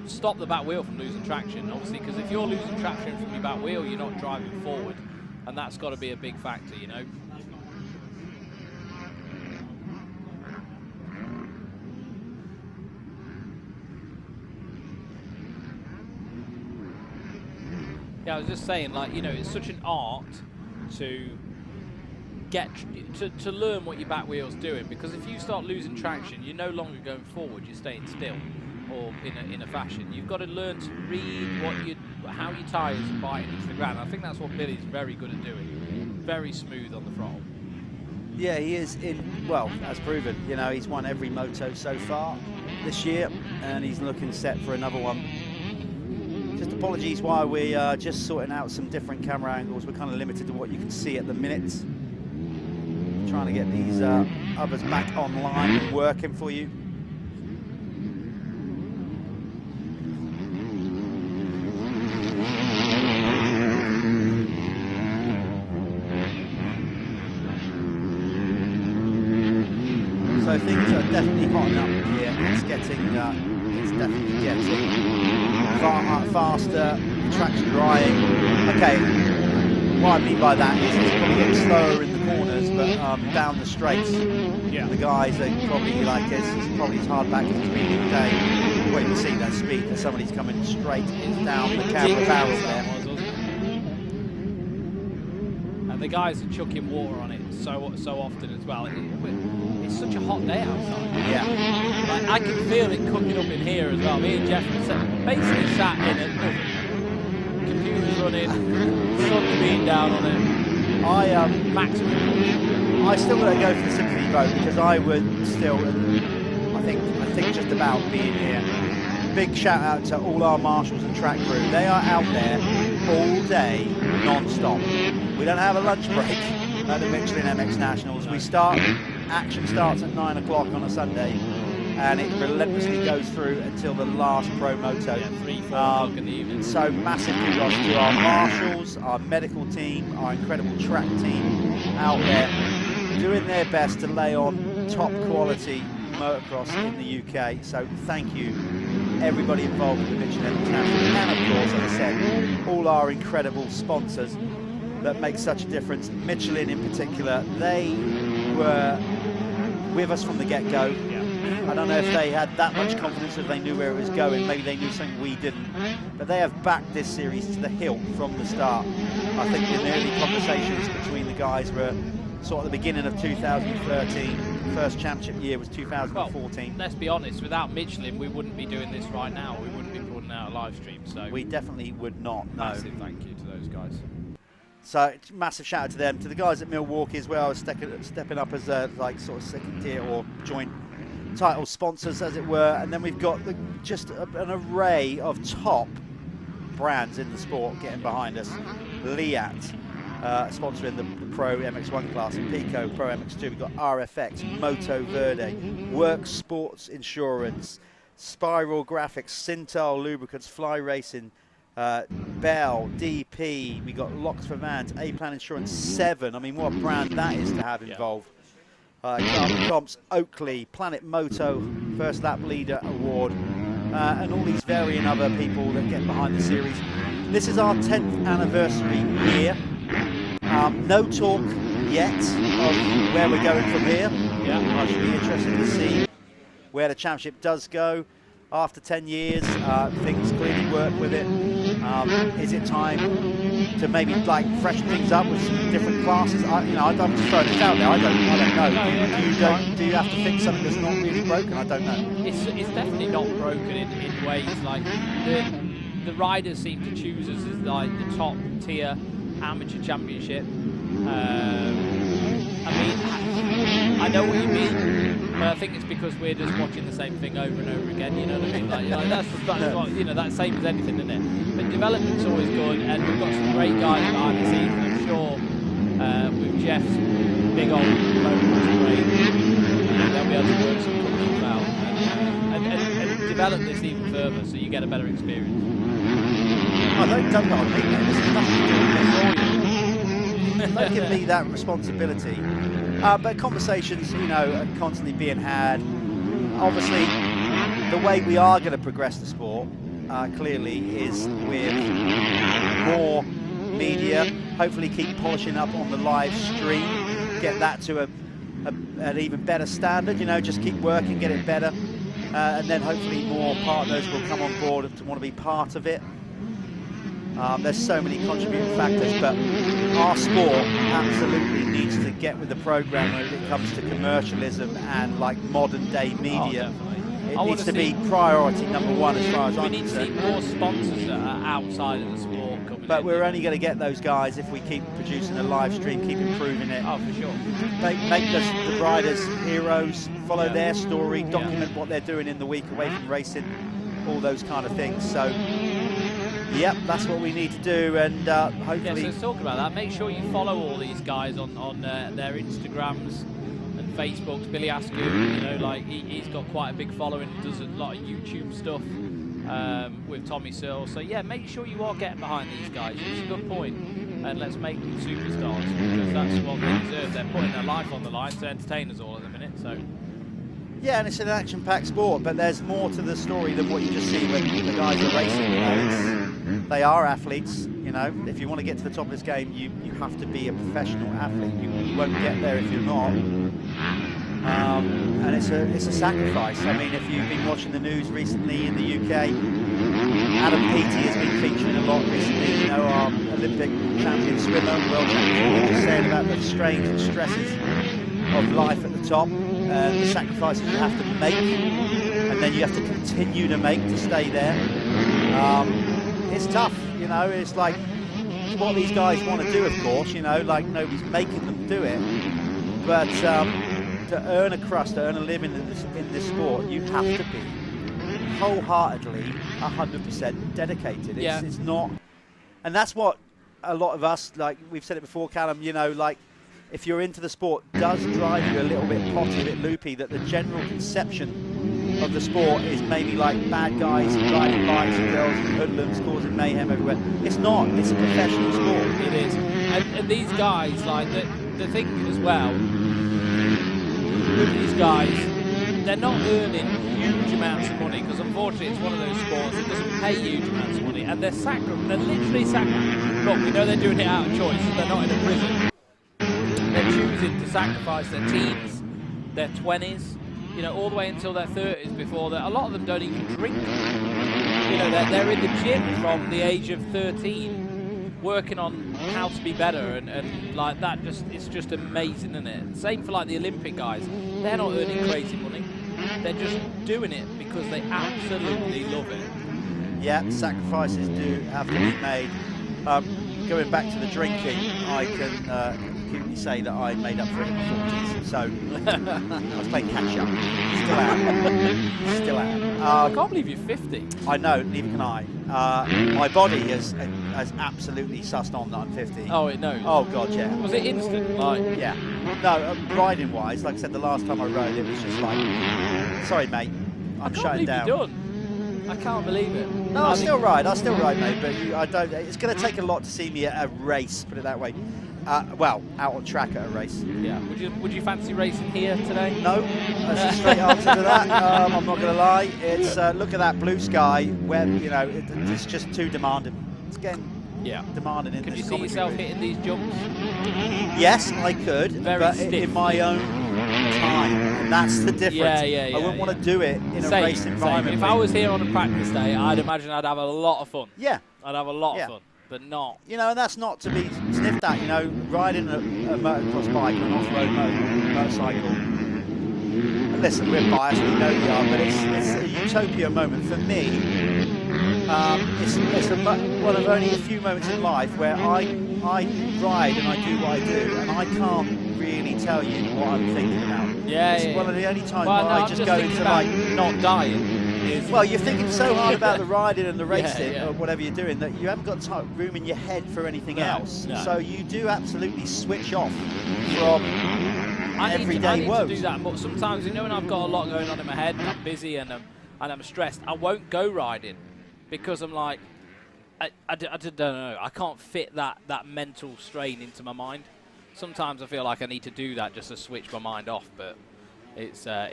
stop the back wheel from losing traction, obviously, because if you're losing traction from your back wheel, you're not driving forward, and that's got to be a big factor, you know. Yeah, I was just saying, like, you know, it's such an art to get to learn what your back wheel's doing, because if you start losing traction, you're no longer going forward, you're staying still, or in a fashion. You've got to learn to read how your tyres are biting into the ground. I think that's what Billy's very good at doing. Very smooth on the throttle. Yeah, he is well, as proven. You know, he's won every moto so far this year, and he's looking set for another one. Just apologies while we are just sorting out some different camera angles. We're kind of limited to what you can see at the minute. Trying to get these others back online and working for you. So things are definitely hotting up here. It's definitely getting faster. The track's drying. Okay, what I mean by that is it's probably getting slower in the corners, but down the straights, the guys are probably like it's probably as hard back as it's been in the day. Well, you can see that speed that somebody's coming straight down the camera barrel there. And the guys are chucking water on it so often as well. It's such a hot day outside. Yeah. Like, I can feel it cooking up in here as well. Me and Jeff basically sat in an oven. Computers running, sun's being down on it. Maximum. I still got to go for the sympathy vote, because I would still, I think just about being here. Big shout out to all our marshals and track crew. They are out there all day, non-stop. We don't have a lunch break at the Michelin MX Nationals. Action starts at 9 o'clock on a Sunday, and it relentlessly goes through until the last pro moto. Yeah, 3, 4 o'clock in the evening. So massive kudos to our marshals, our medical team, our incredible track team out there doing their best to lay on top quality motocross in the UK. So thank you everybody involved in the Michelin MX Nationals, and of course, as I said, all our incredible sponsors that make such a difference. Michelin in particular, they were with us from the get-go. I don't know if they had that much confidence, if they knew where it was going. Maybe they knew something we didn't. But they have backed this series to the hilt from the start. I think the early conversations between the guys were sort of the beginning of 2013. First championship year was 2014. Well, let's be honest, without Michelin, we wouldn't be doing this right now. We wouldn't be putting out a live stream. So we definitely would not. No. Massive thank you to those guys. So massive shout out to them, to the guys at Milwaukee as well, stepping up as like sort of second tier or joint title sponsors, as it were. And then we've got just an array of top brands in the sport getting behind us. Liat, sponsoring the Pro MX1 class, Pico Pro MX2. We've got RFX, Moto Verde, Work Sports Insurance, Spiral Graphics, Cintal Lubricants, Fly Racing, Bell, DP. We got Locks for Vans, A-Plan Insurance, 7. I mean, what a brand that is to have involved. Carbon Comps, Oakley, Planet Moto, First Lap Leader Award, and all these varying other people that get behind the series. This is our 10th anniversary year. No talk yet of where we're going from here. I should be interested to see where the championship does go after 10 years. Things clearly work with it. Is it time to maybe like freshen things up with some different classes? I'm just throwing this out there. I don't know. Do you have to fix something that's not really broken? I don't know. It's definitely not broken in ways like the riders seem to choose us as like the top tier amateur championship. I mean, I know what you mean, but I think it's because we're just watching the same thing over and over again. You know what I mean? Like that's what, you know, that's same as anything, isn't it? But development's always good, and we've got some great guys behind the scenes. I'm sure with Jeff's big old logo, great. They'll be able to work some companies out and develop this even further, so you get a better experience. I don't know what I mean, mate. This is nothing to do with me. Don't give me that responsibility. But conversations, you know, are constantly being had. Obviously, the way we are going to progress the sport, clearly, is with more media. Hopefully keep polishing up on the live stream, get that to an even better standard, you know, just keep working, get it better. And then hopefully more partners will come on board to want to be part of it. There's so many contributing factors, but our sport absolutely needs to get with the program when it comes to commercialism and like modern day media. It needs to be priority number one as far as I'm concerned. We need to see more sponsors that are outside of the sport coming But in. we're only going to get those guys if we keep producing a live stream, keep improving it. Oh, for sure. Make the riders heroes, follow their story, document what they're doing in the week away from racing, all those kind of things. So, yep, that's what we need to do, and hopefully... Yeah, so let's talk about that. Make sure you follow all these guys on their Instagrams and Facebooks. Billy Askew, you know, like he's got quite a big following, does a lot of YouTube stuff with Tommy Searle. So yeah, make sure you are getting behind these guys. It's a good point, and let's make them superstars, because that's what they deserve. They're putting their life on the line to entertain us all at the minute. So. Yeah, and it's an action-packed sport, but there's more to the story than what you just see when the guys are racing. You know, they are athletes. You know, if you want to get to the top of this game, you have to be a professional athlete. You won't get there if you're not. And it's a sacrifice. I mean, if you've been watching the news recently in the UK, Adam Peaty has been featuring a lot recently. You know, our Olympic champion swimmer, world champion, we were just saying about the strains and stresses of life at the top. The sacrifices you have to make, and then you have to continue to make to stay there. It's tough, you know. It's like it's what these guys want to do, of course. You know, like nobody's making them do it, but to earn a crust, to earn a living in this sport, you have to be wholeheartedly 100% dedicated. It's not, and that's what a lot of us, like we've said it before, Callum. You know, like. If you're into the sport, does drive you a little bit potty, a bit loopy, that the general conception of the sport is maybe like bad guys riding bikes and girls and hoodlums causing mayhem everywhere. It's not. It's a professional sport. It is. And these guys, like, the thing as well, with these guys, they're not earning huge amounts of money, because unfortunately it's one of those sports that doesn't pay huge amounts of money, and they're literally sacrificing. Look, we know they're doing it out of choice. They're not in a prison. They're choosing to sacrifice their teens, their 20s, you know, all the way until their 30s before that. A lot of them don't even drink. You know, they're in the gym from the age of 13, working on how to be better, and like that. It's just amazing, isn't it? Same for like the Olympic guys. They're not earning crazy money. They're just doing it because they absolutely love it. Yeah, sacrifices do have to be made. Going back to the drinking, I can cutely say that I made up for it in my 40s. So I was playing catch up. Still am. Still am. I can't believe you're 50. I know, neither can I. My body has absolutely sussed on that I'm 50. Oh, it knows. Oh God, yeah. Was it instant? Like, yeah. No, riding wise, like I said, the last time I rode, it was just like, sorry, mate, I'm shutting down. You're done. I can't believe it. No, I'll still ride, mate, but I don't. It's going to take a lot to see me at a race, put it that way. Well, out on track at a race. Yeah. Would you fancy racing here today? No. That's a straight answer to that. I'm not going to lie. It's look at that blue sky. Where it's just too demanding. It's getting demanding in Could this you see yourself room. hitting these jumps? Yes, I could, but stiff. in my own time. And that's the difference. Yeah, I wouldn't want to do it in a race environment. If I was here on a practice day, I'd imagine I'd have a lot of fun. Yeah. I'd have a lot of fun, but not. And that's not to be sniffed at. Riding a motocross bike and an off-road motorcycle. Listen, we're biased, we know we are, but it's a utopia moment for me. It's one of only a few moments in life where I ride and I do what I do, and I can't really tell you what I'm thinking about. It's one of the only times where I just go into like not dying. Well, you're thinking so hard about the riding and the racing or whatever you're doing that you haven't got room in your head for anything else. No. So you do absolutely switch off from everyday woes. I need to do that, but sometimes when I've got a lot going on in my head and I'm busy and I'm stressed, I won't go riding because I'm like, I don't know, I can't fit that mental strain into my mind. Sometimes I feel like I need to do that just to switch my mind off, but it's a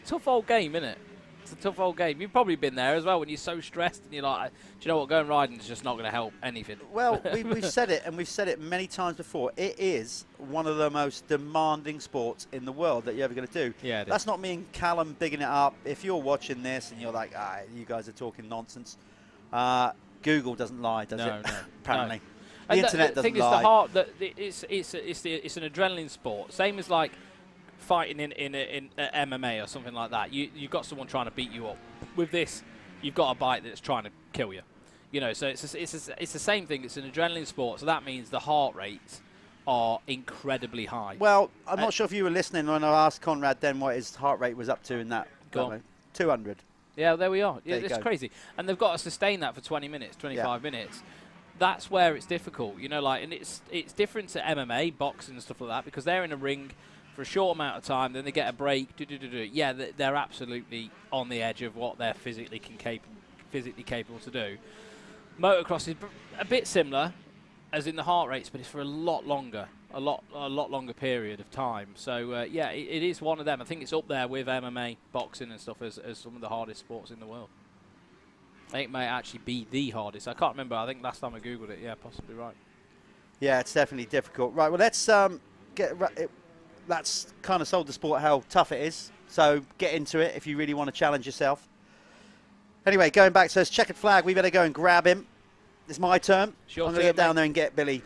tough old game, isn't it? It's a tough old game. You've probably been there as well when you're so stressed and you're like, do you know what, going riding is just not going to help anything. Well, we've said it, and we've said it many times before. It is one of the most demanding sports in the world that you're ever going to do. Yeah, that's not me and Callum bigging it up. If you're watching this and you're like, you guys are talking nonsense, Google doesn't lie, does it? No. Apparently. No. The internet doesn't lie. The heart, it's an adrenaline sport. Same as like fighting in MMA or something like that. You've got someone trying to beat you up. With this, you've got a bike that's trying to kill you. So it's the same thing. It's an adrenaline sport, so that means the heart rates are incredibly high. Well, I'm not sure if you were listening when I asked Conrad then what his heart rate was up to in that. 200. Yeah, there we are. There It's crazy. And they've got to sustain that for 20 minutes, 25 minutes. That's where it's difficult, and it's different to MMA, boxing and stuff like that, because they're in a ring for a short amount of time, then they get a break. Yeah, they're absolutely on the edge of what they're physically capable to do. Motocross is a bit similar, as in the heart rates, but it's for a lot longer period of time. So it is one of them. I think it's up there with MMA, boxing and stuff as some of the hardest sports in the world. I think it may actually be the hardest. I can't remember. I think last time I googled it. Yeah, possibly right. Yeah, it's definitely difficult. Right. Well, let's that's kind of sold the sport how tough it is. So get into it if you really want to challenge yourself. Anyway, going back to this checkered flag, we better go and grab him. It's my turn. Sure, I'm going to get down there and get Billy.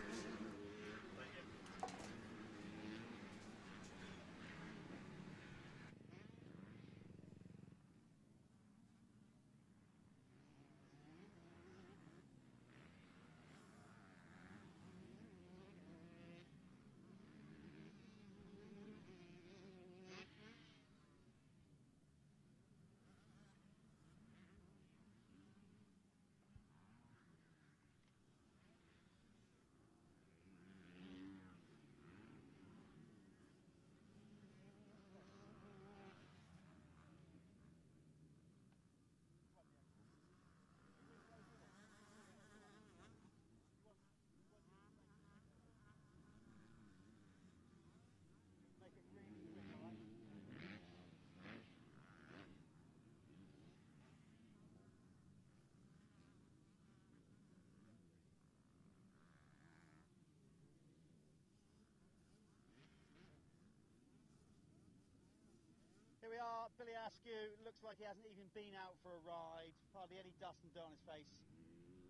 Here we are, Billy Askew. Looks like he hasn't even been out for a ride. Hardly any dust and dirt on his face.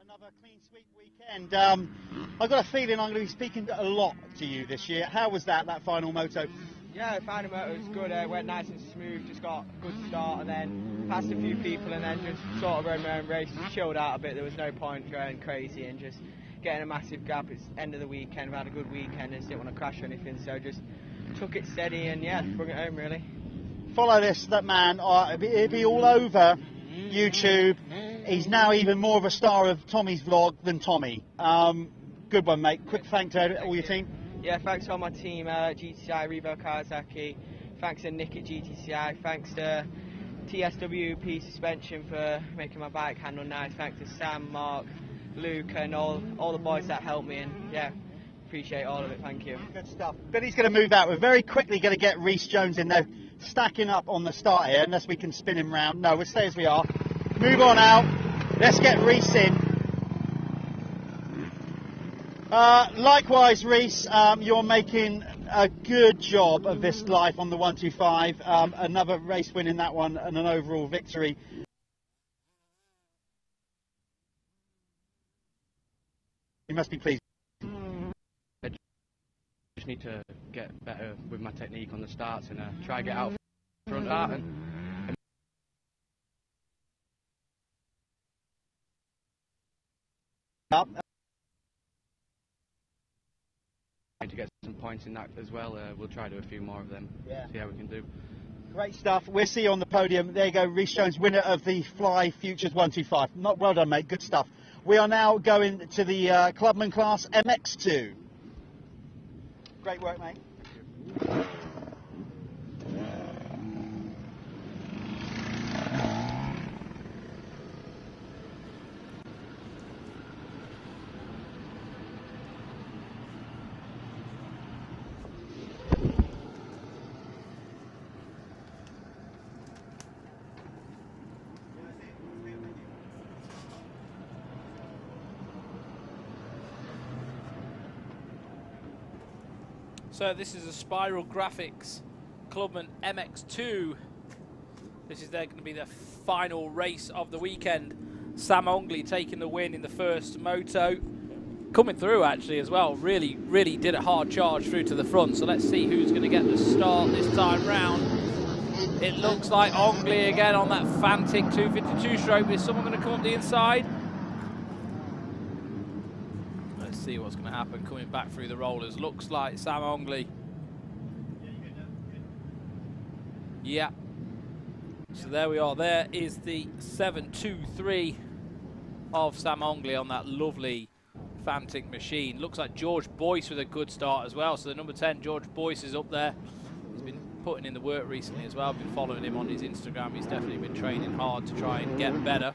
Another clean sweep weekend. I've got a feeling I'm going to be speaking a lot to you this year. How was that final moto? Yeah, the final moto was good. Went nice and smooth. Just got a good start and then passed a few people and then just sort of rode my own race. Chilled out a bit. There was no point going crazy and just getting a massive gap. It's end of the weekend, we've had a good weekend, and just didn't want to crash or anything, so just took it steady and yeah, brought it home really. Follow that man, it'll be all over YouTube. He's now even more of a star of Tommy's vlog than Tommy. Good one, mate. Quick thank to all your team. Yeah, thanks to all my team, GTCI, Revo Kawasaki, thanks to Nick at GTCI, thanks to TSWP Suspension for making my bike handle nice, thanks to Sam, Mark, Luke and all the boys that helped me, and yeah, appreciate all of it, thank you. Good stuff. Billy's going to move out. We're very quickly going to get Reece Jones in there, stacking up on the start here, unless we can spin him round. No, we'll stay as we are. Move on out. Let's get Reece in. Likewise, Reece, you're making a good job of this life on the 125. Another race win in that one and an overall victory. You must be pleased. I just need to get better with my technique on the starts and try to get out front that and up. to get some points in that as well. We'll try to do a few more of them. Yeah. See how we can do. Great stuff. We'll see you on the podium. There you go, Reece Jones, winner of the Fly Futures 125. Well done, mate. Good stuff. We are now going to the Clubman class MX2. Great work, mate. So this is a Spiral Graphics Clubman MX2. This is going to be the final race of the weekend. Sam Ongley taking the win in the first moto. Coming through actually as well. Really, really did a hard charge through to the front. So let's see who's going to get the start this time round. It looks like Ongley again on that Fantic 252 stroke. Is someone going to come up the inside? See what's going to happen coming back through the rollers. Looks like Sam Ongley. Yeah. So there we are. There is the 723 of Sam Ongley on that lovely Fantic machine. Looks like George Boyce with a good start as well. So the number 10, George Boyce, is up there. He's been putting in the work recently as well. I've been following him on his Instagram. He's definitely been training hard to try and get better.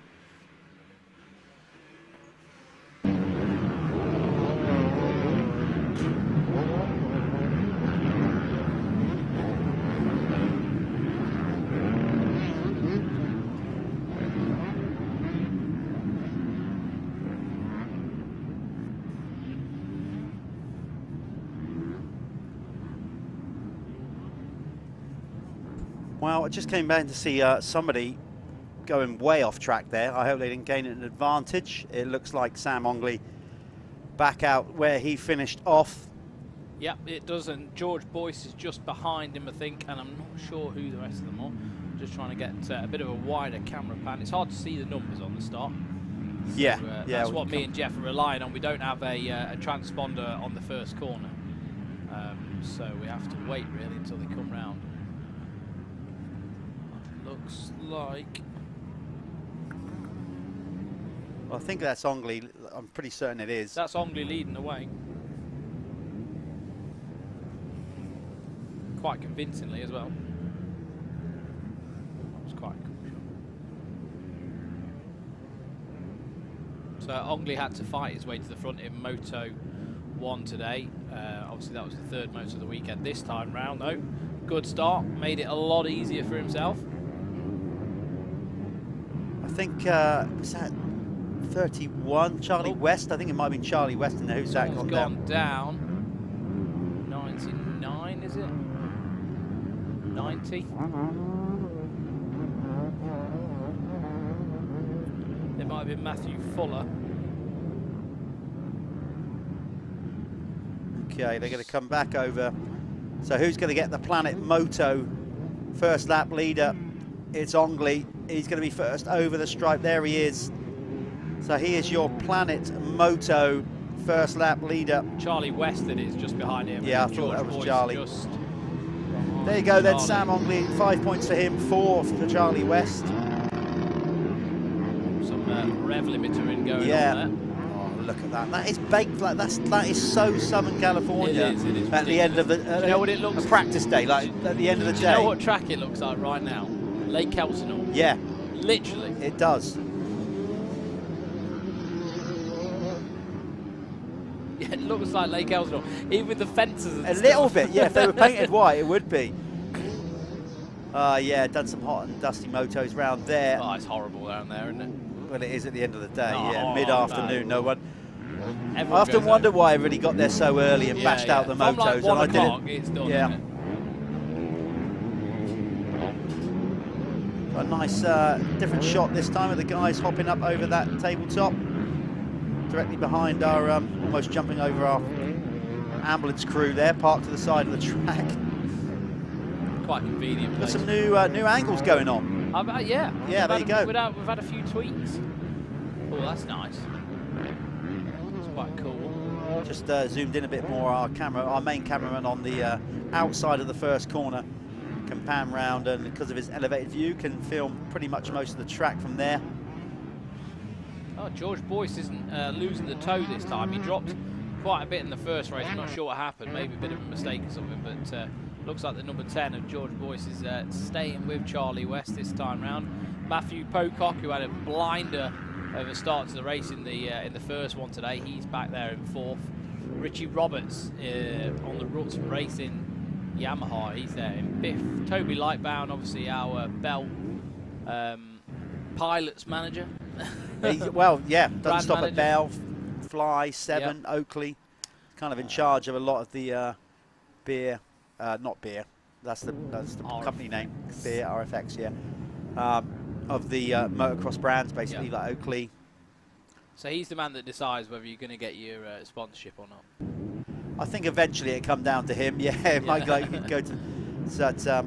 Well, I just came back to see somebody going way off track there. I hope they didn't gain an advantage. It looks like Sam Ongley back out where he finished off. Yep, it does, and George Boyce is just behind him, I think, and I'm not sure who the rest of them are. Just trying to get a bit of a wider camera pan. It's hard to see the numbers on the start. Yeah, So, yeah. that's what me and Jeff are relying on. We don't have a transponder on the first corner, so we have to wait really until they come round. Looks like... Well, I think that's Ongley. I'm pretty certain it is. That's Ongley leading the way. Quite convincingly as well. That was quite cool. So Ongley had to fight his way to the front in Moto 1 today. Obviously that was the third moto of the weekend. This time round though, good start. Made it a lot easier for himself. I think, was that 31? Charlie West? I think it might have been Charlie West in there. Who's that gone down? Down. 99, is it? 90. It might have been Matthew Fuller. Okay, they're going to come back over. So who's going to get the Planet Moto first lap leader? It's Ongley. He's going to be first over the stripe. There he is. So he is your Planet Moto first lap leader. Charlie Weston is just behind him. Yeah, I and thought George that was Boyce Charlie. Just There you go then, Charlie. Sam Ongley, 5 points for him, 4 for Charlie West. Some rev limiter in going on there. Oh, look at that. That is baked like that is so Southern California. It is at the end of the you know what it looks a practice day, like at the end of the Do day. you know what track it looks like right now? Lake Elsinore. Yeah. Literally. It does. Yeah, it looks like Lake Elsinore. Even with the fences and A stuff. little bit, yeah. If they were painted white, it would be. Yeah, done some hot and dusty motos round there. Oh, it's horrible down there, isn't it? Well, it is at the end of the day, Oh, yeah. oh, Mid-afternoon, no one. Everyone I often goes wonder why everybody got there so early and bashed out the From like motos. 1 and I o'clock, didn't. it's done, Yeah. isn't it? A nice different shot this time of the guys hopping up over that tabletop. Directly behind our, almost jumping over our ambulance crew there, parked to the side of the track. Quite convenient There's place. some new angles going on. Yeah. Yeah, there you go. We've had a few tweaks. Oh, that's nice. It's quite cool. Just zoomed in a bit more. Our main cameraman on the outside of the first corner can pan round, and because of his elevated view, can film pretty much most of the track from there. Oh, George Boyce isn't losing the toe this time. He dropped quite a bit in the first race. I'm not sure what happened. Maybe a bit of a mistake or something, but looks like the number 10 of George Boyce is staying with Charlie West this time round. Matthew Pocock, who had a blinder of a start to the race in the first one today, he's back there in 4th. Richie Roberts on the Ruts Racing Yamaha, he's there in 5th. Toby Lightbound, obviously our Bell pilots manager. Well, yeah, doesn't Brand stop manager. at Bell, Fly, 7, Oakley. Kind of in charge of a lot of the beer, not beer, that's the company name, beer, RFX, yeah. Of the motocross brands, basically, like Oakley. So he's the man that decides whether you're going to get your sponsorship or not. I think eventually it come down to him. Yeah, it might go to. So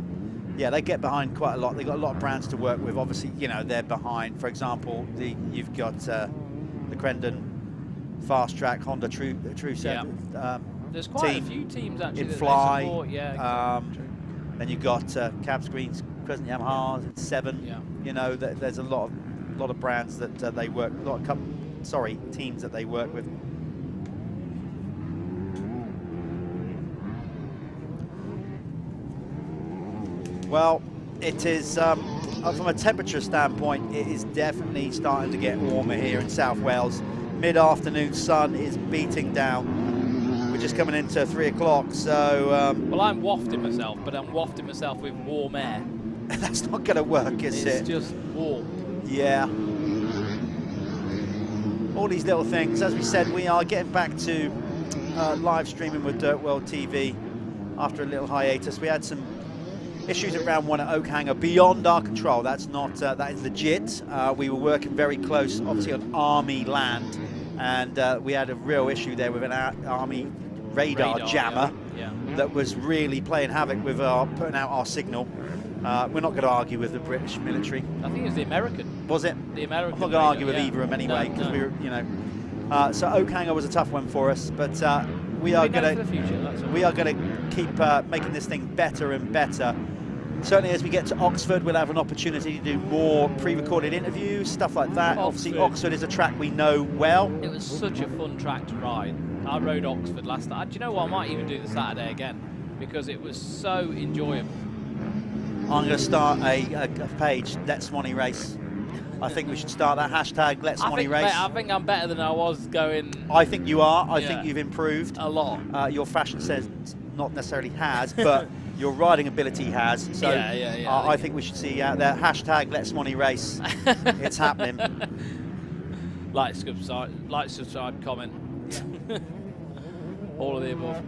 yeah, they get behind quite a lot. They've got a lot of brands to work with. Obviously, you know, they're behind. For example, you've got the Crendon Fast Track Honda True Set. There's quite team a few teams actually in that Fly. they support. Yeah, exactly. Then you've got Cab Screens, Crescent Yamaha, 7. Yeah. You know, there's a lot of brands that they work. Teams that they work with. Well, it is, from a temperature standpoint, it is definitely starting to get warmer here in South Wales. Mid-afternoon sun is beating down. We're just coming into 3 o'clock, so... well, I'm wafting myself, but I'm wafting myself with warm air. That's not going to work, is it? It's just warm. Yeah. All these little things. As we said, we are getting back to live streaming with DirtWorld-TV after a little hiatus. We had some issues at round 1 at Oakhanger beyond our control. That's not, that is legit. We were working very close, obviously, on Army land, and we had a real issue there with an Army radar jammer that was really playing havoc with putting out our signal. We're not going to argue with the British military. I think it was the American. Was it? The American. I'm not going to argue with either of them anyway, because we were, you know. So Oakhanger was a tough one for us, but we are going to keep making this thing better and better. Certainly, as we get to Oxford, we'll have an opportunity to do more pre-recorded interviews, stuff like that. Obviously, Oxford is a track we know well. It was such a fun track to ride. I rode Oxford last night. Do you know what? I might even do the Saturday again because it was so enjoyable. I'm going to start a page, Let's Swanee Race. I think we should start that hashtag, Let's Swanee Race. I think I'm better than I was going. I think you are. I think you've improved. A lot. Your fashion sense not necessarily has, but your riding ability has. So I think we should see out there, hashtag Let's Swanee Race. It's happening. Like, subscribe, comment. All of the above.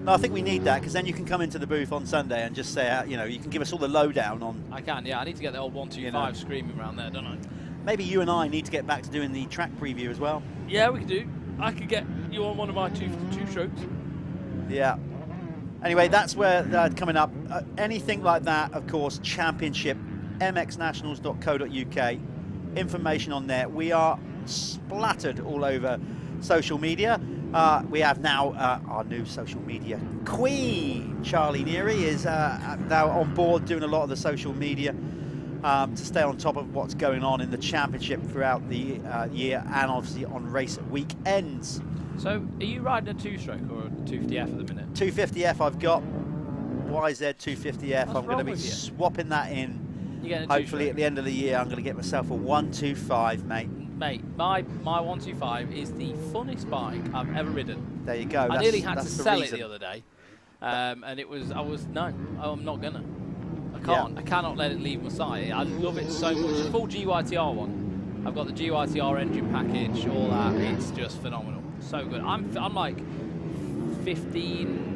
No, I think we need that, because then you can come into the booth on Sunday and just say, you know, you can give us all the lowdown on... I can, yeah. I need to get the old 125 screaming around there, don't I? Maybe you and I need to get back to doing the track preview as well. Yeah, we can do. I could get you on one of my two strokes. Yeah. Anyway, that's where coming up. Anything like that, of course, Championship, mxnationals.co.uk. information on there. We are splattered all over social media. We have now our new social media queen, Charlie Neary, is now on board doing a lot of the social media to stay on top of what's going on in the championship throughout the year, and obviously on race weekends. So, are you riding a 2-stroke or a 250F at the minute? 250F I've got. YZ 250F. What's I'm going to wrong be with you? swapping that in. You're getting a Hopefully 2-stroke? at the end of the year I'm going to get myself a 125, mate. Mate, my 125 is the funnest bike I've ever ridden. There you go. I nearly had to that's the sell reason. it the other day, and no, I'm not gonna. I can't. I cannot let it leave my side. I love it so much. The full GYTR one. I've got the GYTR engine package, all that. It's just phenomenal. So good. I'm like 15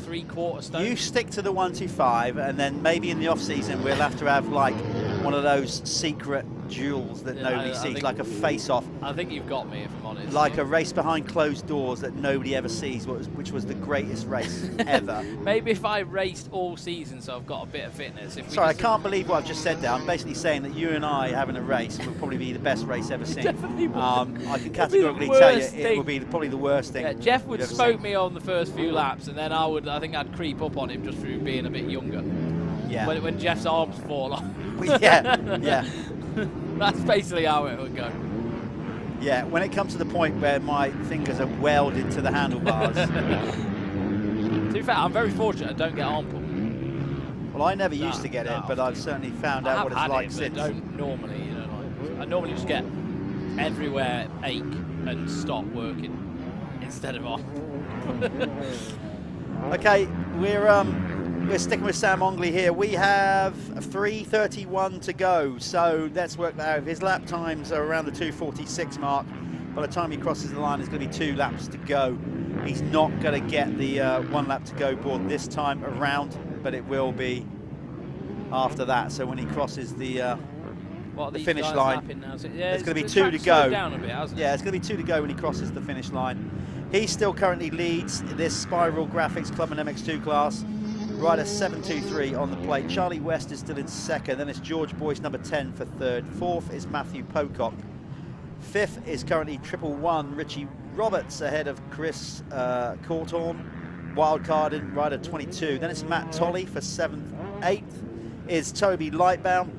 3/4 stone. You stick to the 125, and then maybe in the off season we'll have to have like one of those secret duels that nobody sees, like a face-off. I think you've got me, if I'm honest. Like a race behind closed doors that nobody ever sees, which was the greatest race ever. Maybe if I raced all season, so I've got a bit of fitness. If we Sorry, I just- can't believe what I've just said there. I'm basically saying that you and I having a race will probably be the best race ever seen. Definitely would. I can It'd be the categorically tell you worst it thing. will be probably the worst thing. Yeah, Jeff would you've ever smoke seen. me on the first few laps, and then I think I'd creep up on him just through being a bit younger. Yeah. When Jeff's arms fall off. Yeah, yeah. That's basically how it would go. Yeah, when it comes to the point where my fingers are welded to the handlebars. To be fair, I'm very fortunate I don't get arm pull. Well, I never used to get it, but I've certainly found out what it's like but since. don't normally, you know. Like, I normally just get everywhere ache and stop working instead of on. Okay, we're sticking with Sam Ongley here. We have 3:31 to go, so let's work that out. His lap times are around the 2:46 mark. By the time he crosses the line, there's going to be 2 laps to go. He's not going to get the 1 lap to go board this time around, but it will be after that. So when he crosses the finish line, there's going to be 2 to go. Down a bit, hasn't it? Yeah, it's going to be 2 to go when he crosses the finish line. He still currently leads this Spiral Graphics Clubman MX2 class. Rider 723 on the plate. Charlie West is still in second. Then it's George Boyce, number 10, for third. Fourth is Matthew Pocock. Fifth is currently 111 Richie Roberts ahead of Chris Corthorn. Wildcard in rider 22. Then it's Matt Tolley for 7th. 8th is Toby Lightbound,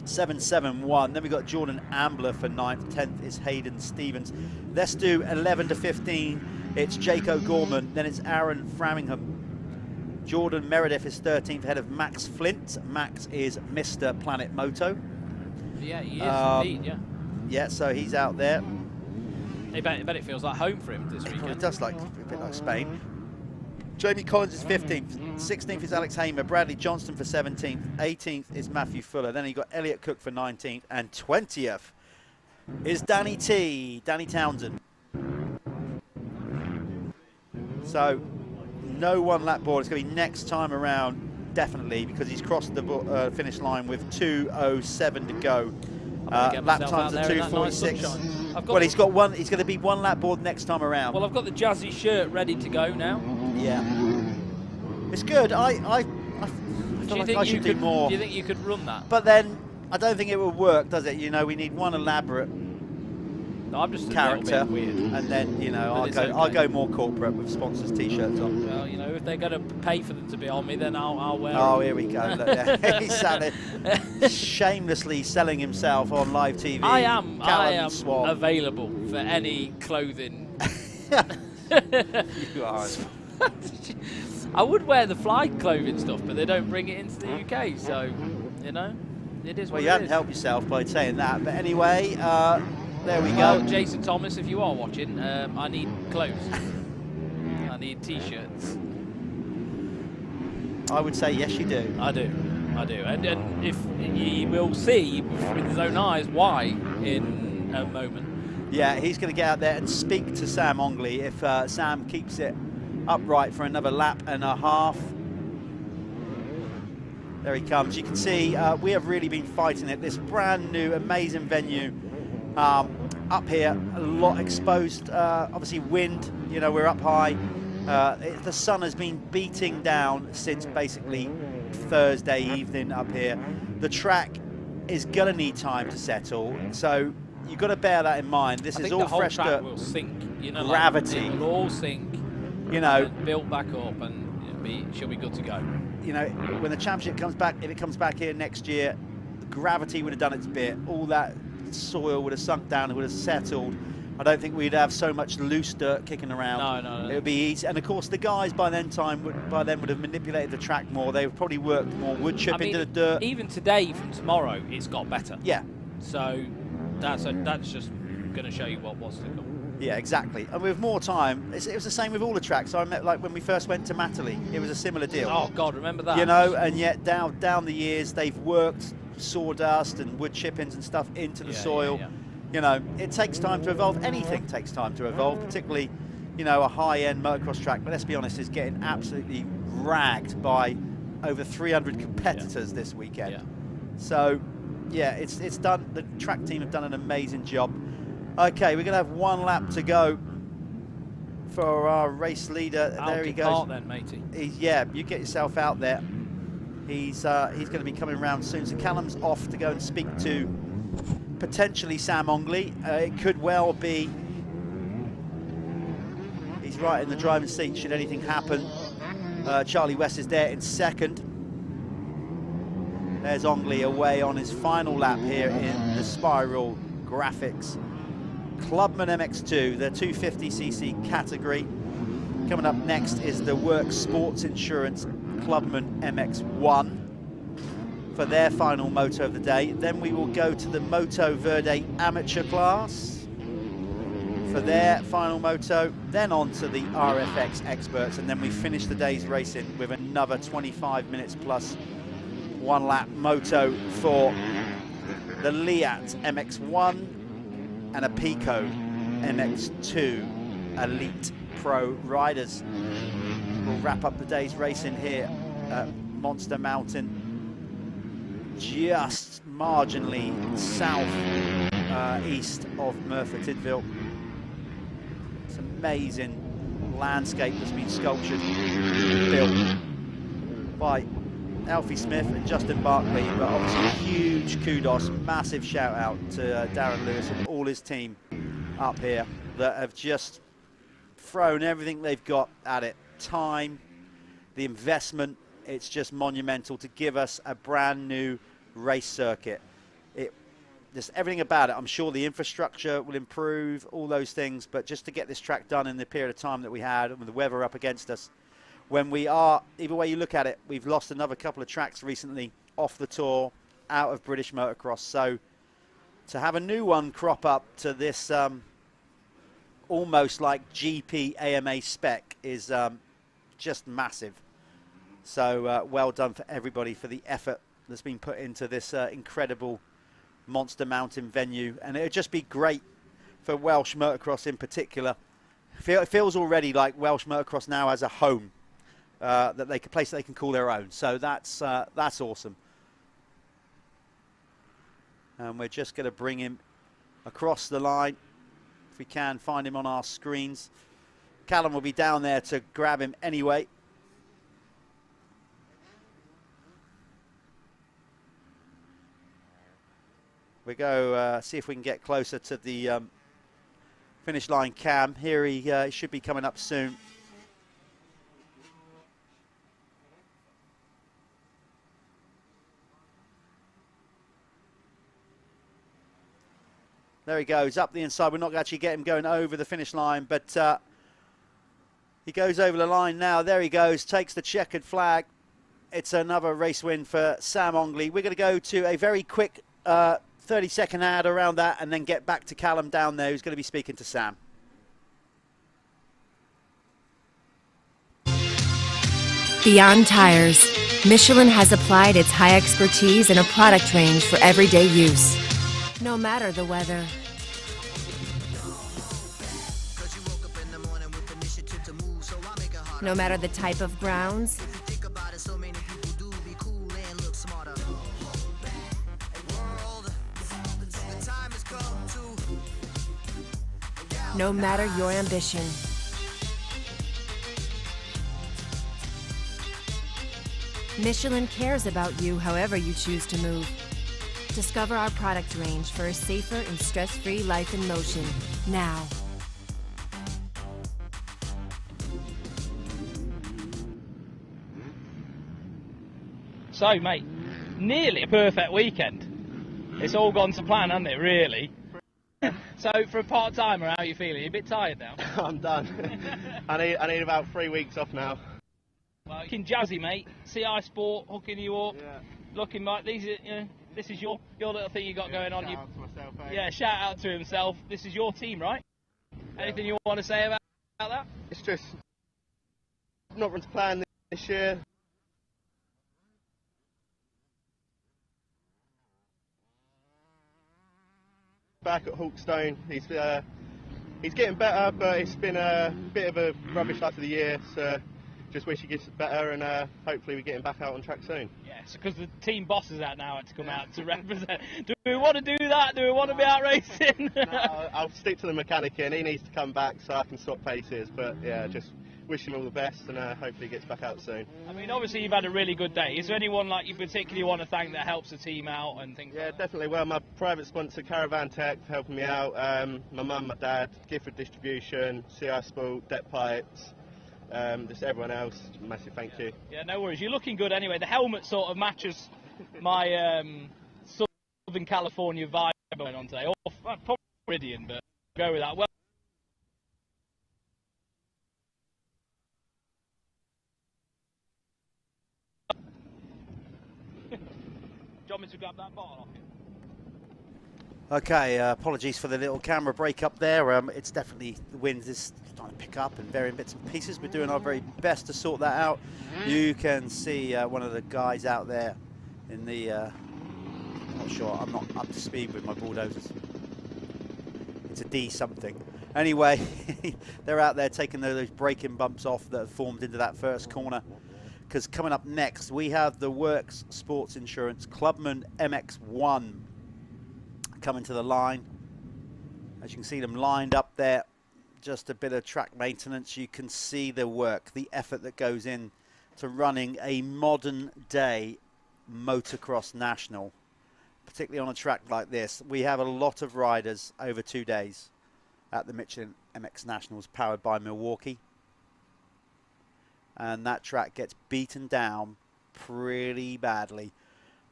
771. Then we've got Jordan Ambler for 9th. 10th is Hayden Stevens. Let's do 11 to 15. It's Jake O'Gorman. Then it's Aaron Framingham. Jordan Meredith is 13th ahead of Max Flint. Max is Mr. Planet Moto. Yeah, he is indeed, yeah. Yeah, so he's out there. I bet it feels like home for him this weekend. It does like a bit like Spain. Jamie Collins is 15th. 16th is Alex Hamer. Bradley Johnston for 17th. 18th is Matthew Fuller. Then you got Elliot Cook for 19th. And 20th is Danny Townsend. So no 1 lap board. It's going to be next time around, definitely, because he's crossed the finish line with 2:07 to go. Lap times are 2:46. Well, he's got one. He's going to be 1 lap board next time around. Well, I've got the Jazzy shirt ready to go now. Yeah, it's good. I feel like I should do more. Do you think you could run that? But then I don't think it will work, does it? You know, we need one elaborate I'm just character, a little bit weird. and then I'll go more corporate with sponsors T-shirts on. Well, you know, if they're going to pay for them to be on me, then I'll wear them. Oh, here we go. Look, yeah. He's shamelessly selling himself on live TV. I am Swab. available for any clothing. You are. I would wear the fly clothing stuff, but they don't bring it into the UK, so, you know, it is what Well, you it haven't is. helped yourself by saying that. But anyway, there we go. Well, Jason Thomas, if you are watching, I need clothes. I need T-shirts. I would say yes, you do. I do. And if he will see with his own eyes why in a moment. Yeah, he's going to get out there and speak to Sam Ongley if Sam keeps it upright for another lap and a half. There he comes. You can see we have really been fighting it. This brand new, amazing venue up here, a lot exposed. Obviously, wind. You know, we're up high. The sun has been beating down since basically Thursday evening up here. The track is going to need time to settle. So you've got to bear that in mind. This I is think all the whole fresh track dirt. will sink. You know, gravity. Like, it will all sink. You know, and build back up, and she'll be good to go. You know, when the championship comes back, if it comes back here next year, the gravity would have done its bit. All that soil would have sunk down, it would have settled. I don't think we'd have so much loose dirt kicking around. No. It would be easy. And of course, the guys by then would have manipulated the track more. They would probably worked more wood chip into the dirt. Even today, from tomorrow, it's got better. Yeah. So that's just going to show you what was to come. Yeah, exactly. And with more time, it was the same with all the tracks. I met, like when we first went to Matterley, it was a similar deal. Oh God, remember that? You know, and yet down the years, they've worked sawdust and wood chippings and stuff into the soil. Yeah. You know, it takes time to evolve. Anything takes time to evolve, particularly, you know, a high-end motocross track. But let's be honest, it's getting absolutely ragged by over 300 competitors this weekend. Yeah. So, yeah, it's done. The track team have done an amazing job. Okay, we're going to have one lap to go for our race leader. There he goes. Out then, matey. Yeah, you get yourself out there. He's going to be coming round soon. So Callum's off to go and speak to potentially Sam Ongley. It could well be. He's right in the driving seat should anything happen. Charlie West is there in second. There's Ongley away on his final lap here in the Spiral Graphics Clubman MX2, the 250cc category. Coming up next is the Work Sports Insurance Clubman MX1 for their final moto of the day. Then we will go to the Moto Verde Amateur class for their final moto, then on to the RFX Experts, and then we finish the day's racing with another 25 minutes plus one lap moto for the Liat MX1 and a Pico MX2 Elite Pro riders. We'll wrap up the day's racing here at Monster Mountain, just marginally south east of Merthyr Tydfil. It's an amazing landscape that's been sculptured, built by Alfie Smith and Justin Barkley, but obviously huge kudos, massive shout out to Darren Lewis and all his team up here that have just thrown everything they've got at it. Time, the investment, it's just monumental to give us a brand new race circuit. Just everything about it. I'm sure the infrastructure will improve, all those things, but just to get this track done in the period of time that we had, and with the weather up against us, when we are, either way you look at it, we've lost another couple of tracks recently off the tour, out of British motocross. So to have a new one crop up to this almost like GP AMA spec is just massive. So well done for everybody for the effort that's been put into this incredible Monster Mountain venue. And it would just be great for Welsh motocross in particular. It feels already like Welsh motocross now has a home. That they can place that they can call their own, so that's awesome. And we're just going to bring him across the line if we can find him on our screens. Callum will be down there to grab him anyway. We go see if we can get closer to the finish line cam. Here he should be coming up soon. There he goes, up the inside. We're not going to actually get him going over the finish line, but he goes over the line now. There he goes, takes the checkered flag. It's another race win for Sam Ongley. We're going to go to a very quick 30-second ad around that and then get back to Callum down there, who's going to be speaking to Sam. Beyond tires, Michelin has applied its high expertise in a product range for everyday use. No matter the weather. No matter the type of grounds. No matter your ambition. Michelin cares about you however you choose to move. Discover our product range for a safer and stress-free life in motion now. So, mate, nearly a perfect weekend. It's all gone to plan, hasn't it, really? So, for a part-timer, how are you feeling? You a bit tired now? I'm done. I need about 3 weeks off now. Well, looking jazzy, mate. CI Sport hooking you up. Yeah. Looking like these are, this is your little thing you got going on. Shout out to myself, eh? Yeah, shout out to himself. This is your team, right? Yeah. Anything you want to say about that? It's just not run to plan this year. Back at Hawkstone, he's getting better, but it's been a bit of a rubbish start to the year, so just wish he gets better, and hopefully we get him back out on track soon. Yes, because the team boss is out now to come out to represent. Do we want to do that? Do we want to be out racing? No, I'll stick to the mechanic and he needs to come back so I can swap paces, but yeah, just wish him all the best, and hopefully he gets back out soon. I mean, obviously you've had a really good day. Is there anyone like you particularly want to thank that helps the team out and things like that? Yeah, definitely. Well, my private sponsor, Caravan Tech, for helping me out. My mum, my dad, Gifford Distribution, CI Sport, Deck Pipes, just everyone else, massive thank you. Yeah, no worries. You're looking good anyway. The helmet sort of matches my Southern California vibe going on today. Or probably Meridian, but go with that. Well, do you want me to grab that bottle off you? Okay, apologies for the little camera break up there. It's definitely, the wind is starting to pick up and varying bits and pieces. We're doing our very best to sort that out. You can see one of the guys out there in the, I'm not sure, I'm not up to speed with my bulldozers. It's a D something. Anyway, they're out there taking those braking bumps off that have formed into that first corner. Because coming up next, we have the Works Sports Insurance Clubman MX1 coming to the line. As you can see them lined up there, just a bit of track maintenance. You can see the work, the effort that goes in to running a modern day motocross national, particularly on a track like this. We have a lot of riders over 2 days at the Michelin MX Nationals powered by Milwaukee, and that track gets beaten down pretty badly.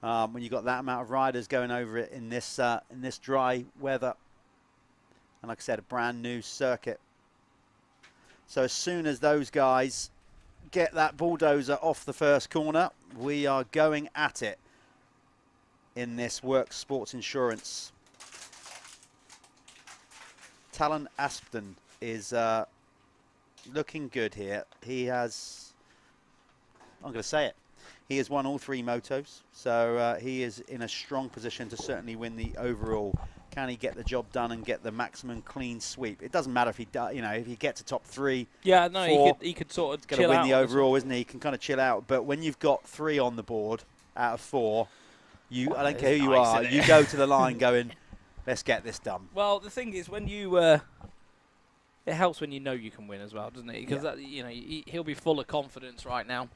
When you've got that amount of riders going over it in this dry weather, and like I said, a brand new circuit. So as soon as those guys get that bulldozer off the first corner, we are going at it in this Works Sports Insurance. Talon Aspden is looking good here. He has, I'm going to say it, he has won all 3 motos, so he is in a strong position to certainly win the overall. Can he get the job done and get the maximum clean sweep? It doesn't matter if he does, you know, if he gets to top 3. Yeah, no, 4, he could sort of chill out. Going to win the overall, isn't he? He can kind of chill out. But when you've got 3 on the board out of 4, you, I don't care who you are, you go to the line going, let's get this done. Well, the thing is, when you, it helps when you know you can win as well, doesn't it? Because you know, he'll be full of confidence right now.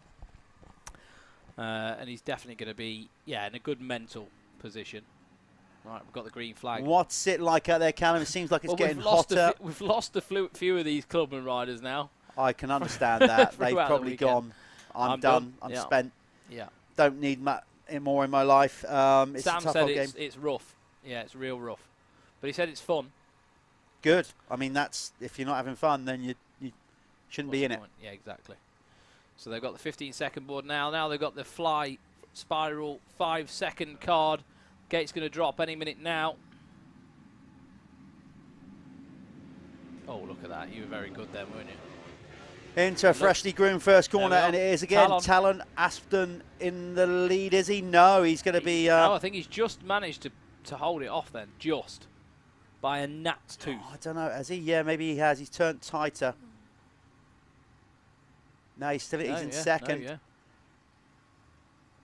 And he's definitely going to be, in a good mental position. Right, we've got the green flag. What's it like out there, Callum? It seems like it's getting hotter. We've lost a few of these Clubman riders now. I can understand that. They've probably gone, I'm done, I'm spent. Yeah. Don't need more in my life. It's Sam a tough said game. it's rough. Yeah, it's real rough. But he said it's fun. Good. I mean, that's, if you're not having fun, then you shouldn't be in it. Yeah, exactly. So they've got the 15-second board now. Now they've got the fly spiral 5-second card. Gate's going to drop any minute now. Oh, look at that. You were very good then, weren't you? Into a freshly groomed first corner, and it is again Talon Aspden in the lead. Is he? No, he's going to be... no, I think he's just managed to hold it off then, just by a gnat's tooth. I don't know. Has he? Yeah, maybe he has. He's turned tighter. No, he's still he's in second. No, yeah.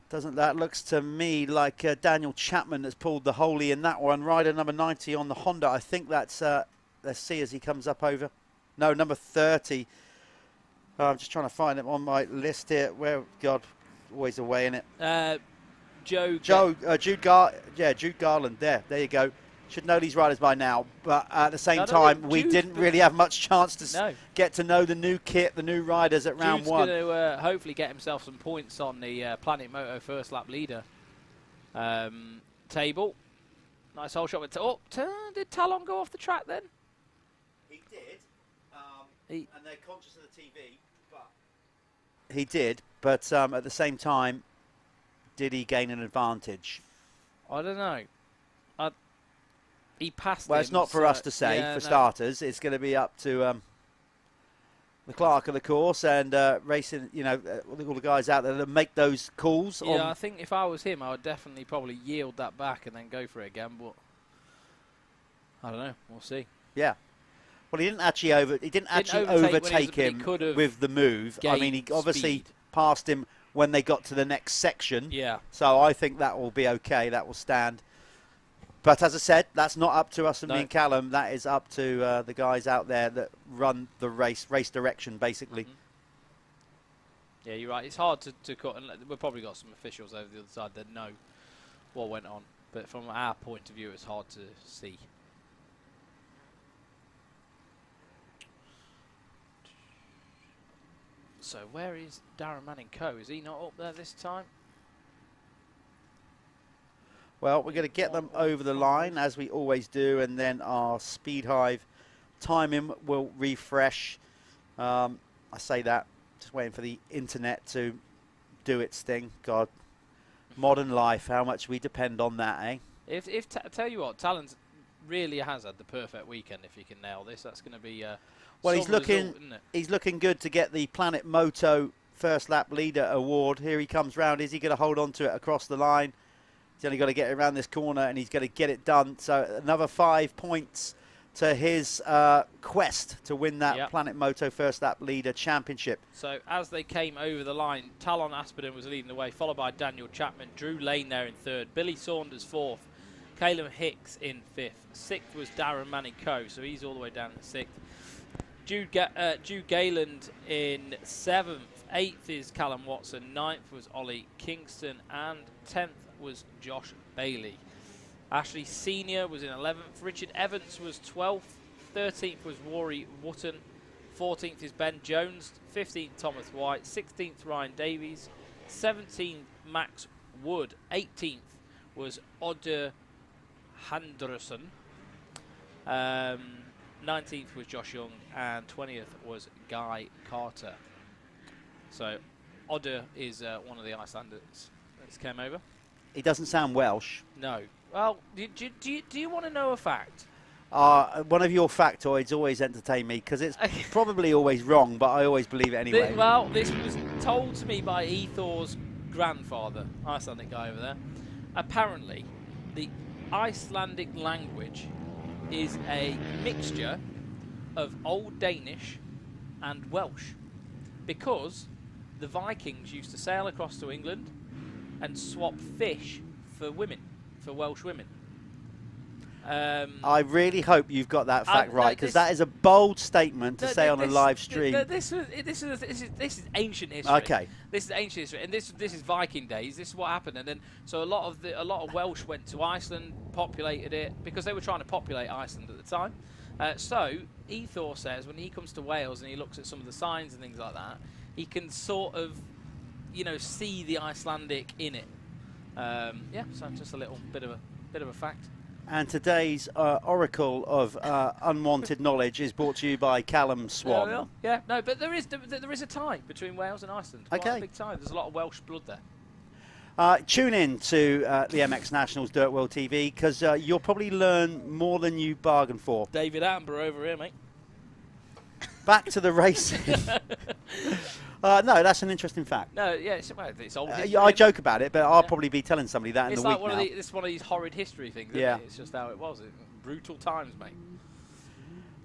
Doesn't that looks to me like Daniel Chapman has pulled the holy in that one. Rider number 90 on the Honda. I think that's, let's see as he comes up over. No, number 30. I'm just trying to find it on my list here. Where, God, always away in it. Jude Garland. There you go. Should know these riders by now, but at the same time, we didn't really have much chance to get to know the new kit, the new riders at round one. Jude's going to hopefully get himself some points on the Planet Moto first lap leader table. Nice hole shot with did Talon go off the track then? He did, and they're conscious of the TV, but he did. But at the same time, did he gain an advantage? I don't know. He passed Well, him, it's not for us to say, for starters. It's going to be up to the clerk of the course and racing, all the guys out there that make those calls. Yeah, I think if I was him, I would definitely probably yield that back and then go for it again, but I don't know. We'll see. Yeah. Well, he didn't actually overtake him with the move. I mean, he obviously passed him when they got to the next section. Yeah. So I think that will be okay. That will stand. But as I said, that's not up to us and me and Callum. That is up to the guys out there that run the race direction, basically. Yeah, you're right. It's hard to cut. And we've probably got some officials over the other side that know what went on. But from our point of view, it's hard to see. So where is Darren Manning Co? Is he not up there this time? Well, we're going to get them over the line, as we always do, and then our Speed Hive timing will refresh. I say that, just waiting for the internet to do its thing. God, modern life, how much we depend on that, eh? I tell you what, Talon's really has had the perfect weekend. If he can nail this, that's going to be well, he's looking good to get the Planet Moto First Lap Leader Award. Here he comes round. Is he going to hold on to it across the line? He's only got to get around this corner and he's going to get it done. So another 5 points to his quest to win that Planet Moto First Lap Leader Championship. So as they came over the line, Talon Aspiden was leading the way, followed by Daniel Chapman. Drew Lane there in third. Billy Saunders fourth. Caleb Hicks in fifth. Sixth was Darren Manning Co. So he's all the way down to sixth. Jude Gayland in seventh. Eighth is Callum Watson. Ninth was Ollie Kingston. And 10th was Josh Bailey. Ashley Senior was in 11th. Richard Evans was 12th. 13th was Rory Wotton. 14th is Ben Jones. 15th Thomas White. 16th Ryan Davies. 17th Max Wood. 18th was Odder Henderson. 19th was Josh Young. And 20th was Guy Carter. So Odder is one of the Icelanders that's came over. He doesn't sound Welsh. No. Well, do you want to know a fact? One of your factoids always entertain me because it's probably always wrong, but I always believe it anyway. This was told to me by Ethor's grandfather, Icelandic guy over there. Apparently, the Icelandic language is a mixture of Old Danish and Welsh because the Vikings used to sail across to England and swap fish for women, for Welsh women. I really hope you've got that fact right, because that is a bold statement to say on a live stream. This is ancient history. Okay. This is ancient history, and this is Viking days. This is what happened, and then so a lot of Welsh went to Iceland, populated it because they were trying to populate Iceland at the time. So Ethor says when he comes to Wales and he looks at some of the signs and things like that, he can sort of, see the Icelandic in it. So just a little bit of a fact. And today's oracle of unwanted knowledge is brought to you by Callum Swan. Yeah, no, but there is a tie between Wales and Iceland. Quite a big tie. There's a lot of Welsh blood there. Tune in to the MX Nationals DirtWorld-TV because you'll probably learn more than you bargained for. David Attenborough over here, mate. Back to the racing. No, that's an interesting fact. No, yeah, it's old history. I joke about it, but I'll probably be telling somebody that in the week now. It's one of these horrid history things, isn't it? It's just how it was. Brutal times, mate.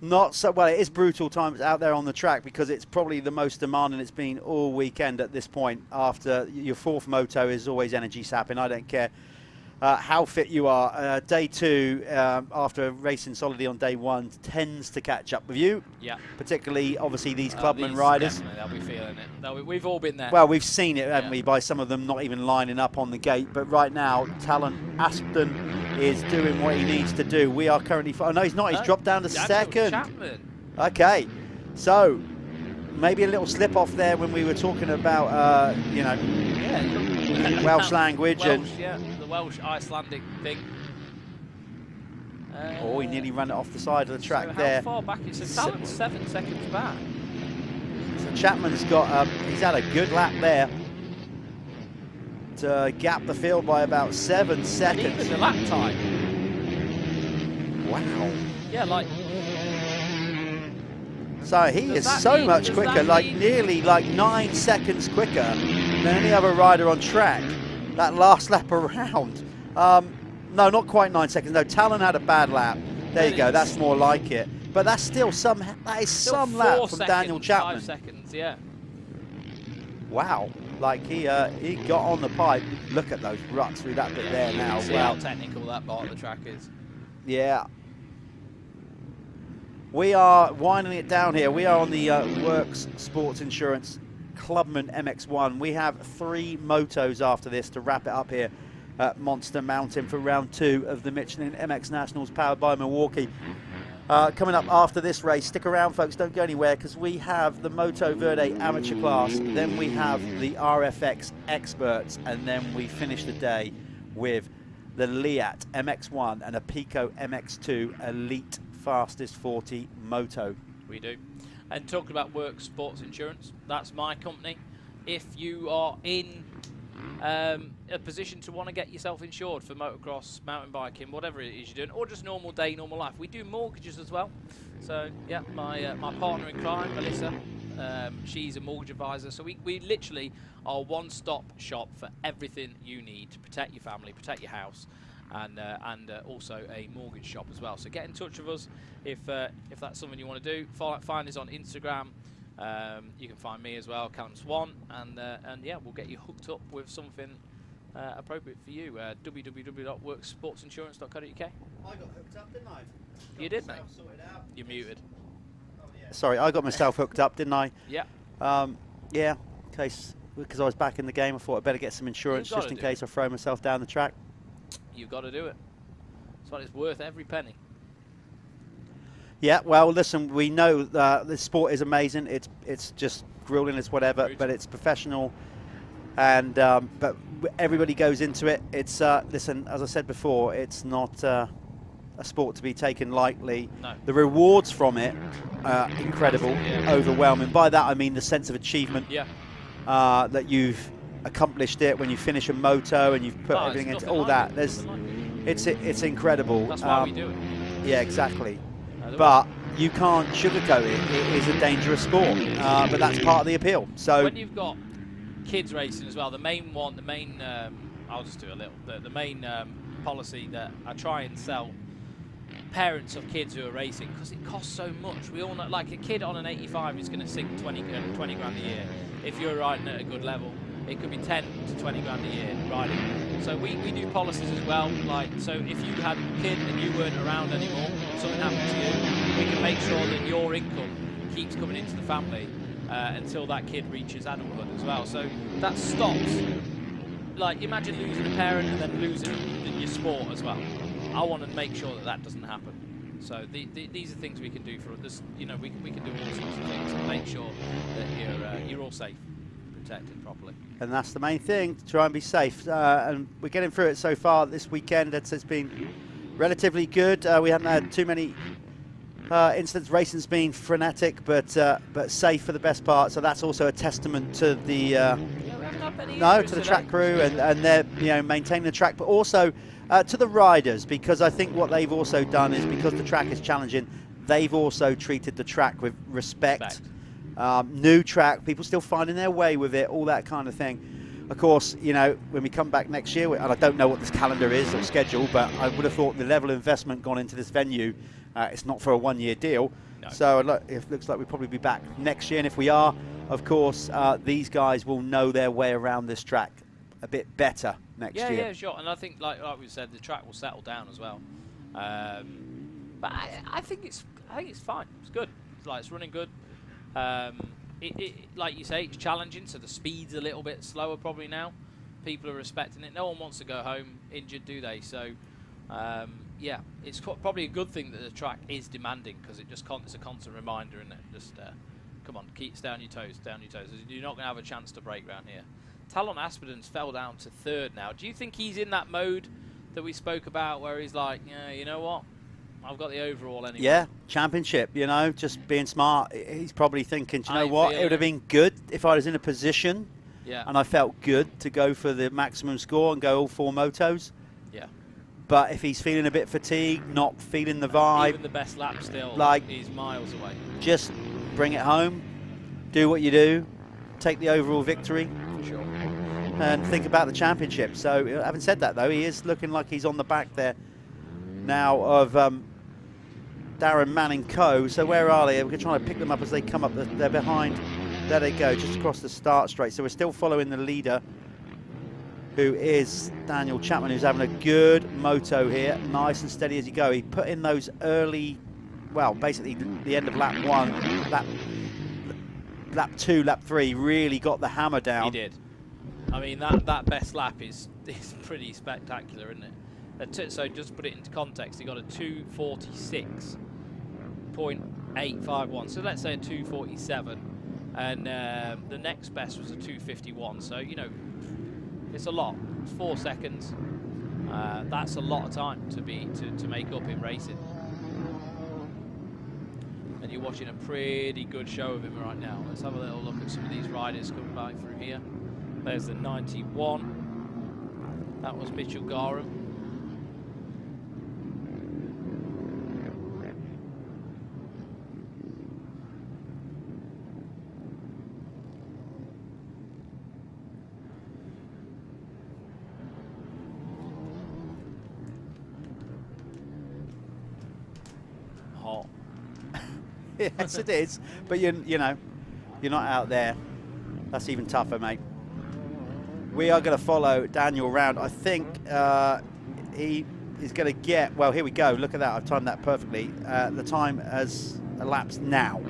Not so well. It is brutal times out there on the track because it's probably the most demanding it's been all weekend at this point. After your fourth moto is always energy sapping. I don't care how fit you are. Day 2, after racing solidly on day 1, tends to catch up with you. Yeah. Particularly, obviously, these Clubman riders. They'll be feeling it. We've all been there. Well, we've seen it, haven't we, by some of them not even lining up on the gate. But right now, Talon Aspden is doing what he needs to do. We are currently... Oh, no, he's not. He's dropped down to second. Chapman. Okay. So, maybe a little slip-off there when we were talking about, you know, Welsh language. The Welsh Icelandic thing. Oh, he nearly ran it off the side of the track so there. How far back is it? Talon's 7 seconds back. So Chapman's got, he's had a good lap there to gap the field by about 7 seconds. And even the lap time. Wow. Yeah, like... So he is so much quicker, like nearly like 9 seconds quicker than any other rider on track. That last lap around. No, not quite 9 seconds. No, Talon had a bad lap. There you go. That's more like it. But that's still some. That is some lap from Daniel Chapman. 5 seconds, yeah. Wow. Like he got on the pipe. Look at those ruts through that bit there now. See how technical that part of the track is. Yeah. We are winding it down here. We are on the Works Sports Insurance Clubman MX1. We have 3 motos after this to wrap it up here at Monster Mountain for round 2 of the Michelin MX Nationals powered by Milwaukee. Coming up after this race, stick around folks, don't go anywhere, because we have the Moto Verde amateur class, then we have the RFX experts, and then we finish the day with the Liat MX1 and a Pico MX2 Elite Fastest 40 moto. We do. And talking about Works Sports Insurance, that's my company. If you are in a position to want to get yourself insured for motocross, mountain biking, whatever it is you're doing, or just normal day, normal life, we do mortgages as well. So yeah, my partner in crime, Melissa, she's a mortgage advisor. So we literally are a one-stop shop for everything you need to protect your family, protect your house, and also a mortgage shop as well. So get in touch with us if that's something you want to do. Find us on Instagram. You can find me as well, Callum Swan, and yeah, we'll get you hooked up with something appropriate for you. www.worksportsinsurance.co.uk. I got hooked up, didn't I? You did, mate. You're muted. Oh, yeah. Sorry, I got myself hooked up, didn't I? Yeah. Yeah, because I was back in the game, I thought I'd better get some insurance just in case I throw myself down the track. You've got to do it. That's why it's worth every penny. Yeah, well, listen, we know the sport is amazing. It's just grueling, it's whatever, but it's professional, and but everybody goes into it. It's listen, as I said before, it's not a sport to be taken lightly. No. The rewards from it are incredible, overwhelming. By that I mean the sense of achievement. Yeah. That you've accomplished it when you finish a moto and you've put everything into all that. It's incredible. That's why we do it. Yeah, exactly. But you can't sugarcoat it. It is a dangerous sport, but that's part of the appeal. So when you've got kids racing as well, the main I'll just do a little. The main policy that I try and sell parents of kids who are racing, because it costs so much. We all know, like a kid on an 85 is going to sink 20 grand a year. If you're riding at a good level, it could be 10 to 20 grand a year riding. So we do policies as well. Like, so if you had a kid and you weren't around anymore, something happened to you, we can make sure that your income keeps coming into the family until that kid reaches adulthood as well. So that stops. Like, imagine losing a parent and then losing your sport as well. I want to make sure that that doesn't happen. So these are things we can do for this. You know, we can do all sorts of things to make sure that you're all safe, protected properly. And that's the main thing, to try and be safe. And we're getting through it so far this weekend. It's been relatively good. We haven't had too many incidents. Racing's been frenetic, but safe for the best part. So that's also a testament to the to the track crew and they're maintaining the track, but also to the riders, because I think what they've also done is, because the track is challenging, they've also treated the track with respect. New track, people still finding their way with it, all that kind of thing. Of course, you know, when we come back next year, and I don't know what this calendar is or schedule, but I would have thought the level of investment gone into this venue, it's not for a one-year deal. No. So it looks like we'll probably be back next year, and if we are, of course, these guys will know their way around this track a bit better next year. year. Yeah, sure. And I think, like we said, the track will settle down as well. But I think it's fine. It's good. It's running good. Like you say, it's challenging, so the speed's a little bit slower probably now. People are respecting it. No one wants to go home injured, do they? So, yeah, it's probably a good thing that the track is demanding, because it's a constant reminder, isn't it? Just come on, stay on your toes, stay on your toes. You're not going to have a chance to break around here. Talon Aspidon's fell down to 3rd now. Do you think he's in that mode that we spoke about, where he's like, yeah, you know what? I've got the overall anyway. Yeah, championship, you know, just being smart. He's probably thinking, do you know what? It would have been good if I was in a position and I felt good to go for the maximum score and go all 4 motos. Yeah. But if he's feeling a bit fatigued, not feeling the vibe, even the best lap still, he's miles away. Just bring it home, do what you do, take the overall victory. For sure. And think about the championship. So, having said that, though, he is looking like he's on the back there now of Darren Manning Co. So where are they? We're trying to pick them up as they come up. They're behind. There they go, just across the start straight. So we're still following the leader, who is Daniel Chapman, who's having a good moto here. Nice and steady as you go. He put in those early, well, basically the end of lap 1, lap 2, lap 3, really got the hammer down. He did. I mean, that best lap is pretty spectacular, isn't it? So just to put it into context, he got a 2:46.851. So let's say a 2:47, and the next best was a 2:51. So you know, it's a lot. It's 4 seconds. That's a lot of time to make up in racing. And you're watching a pretty good show of him right now. Let's have a little look at some of these riders coming back through here. There's the 91. That was Mitchell Garham. Hot. Yes, it is. But you know, you're not out there. That's even tougher, mate. We are going to follow Daniel round. I think he is going to get, well, here we go. Look at that. I've timed that perfectly. The time has elapsed now.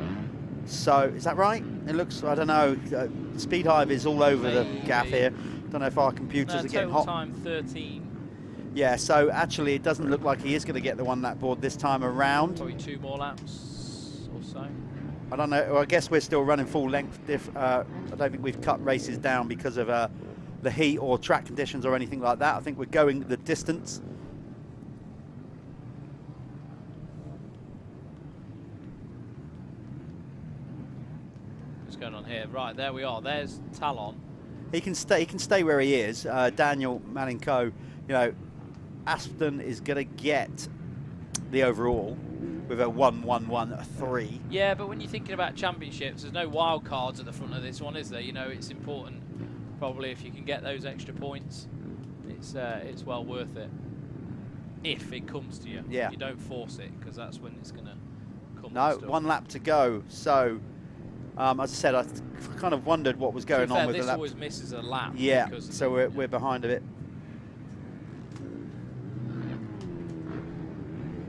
So, is that right? It looks, I don't know. Speed Hive is all over the gaff here. Don't know if our computers are getting hot. Total time 13. Yeah, so actually it doesn't look like he is going to get the 1 lap board this time around. Probably 2 more laps or so. I don't know. Well, I guess we're still running full length. I don't think we've cut races down because of the heat or track conditions or anything like that. I think we're going the distance. What's going on here? Right, there we are. There's Talon. He can stay. He can stay where he is. Daniel Manning Co. You know, Aston is going to get the overall with a 1-1-1-3. Yeah, but when you're thinking about championships, there's no wild cards at the front of this one, is there? You know, it's important. Probably if you can get those extra points, it's well worth it. If it comes to you, yeah. You don't force it, because that's when it's going to come. No, 1 lap to go. So, as I said, I kind of wondered what was going on with the lap. This always misses a lap. Yeah, so we're behind a bit.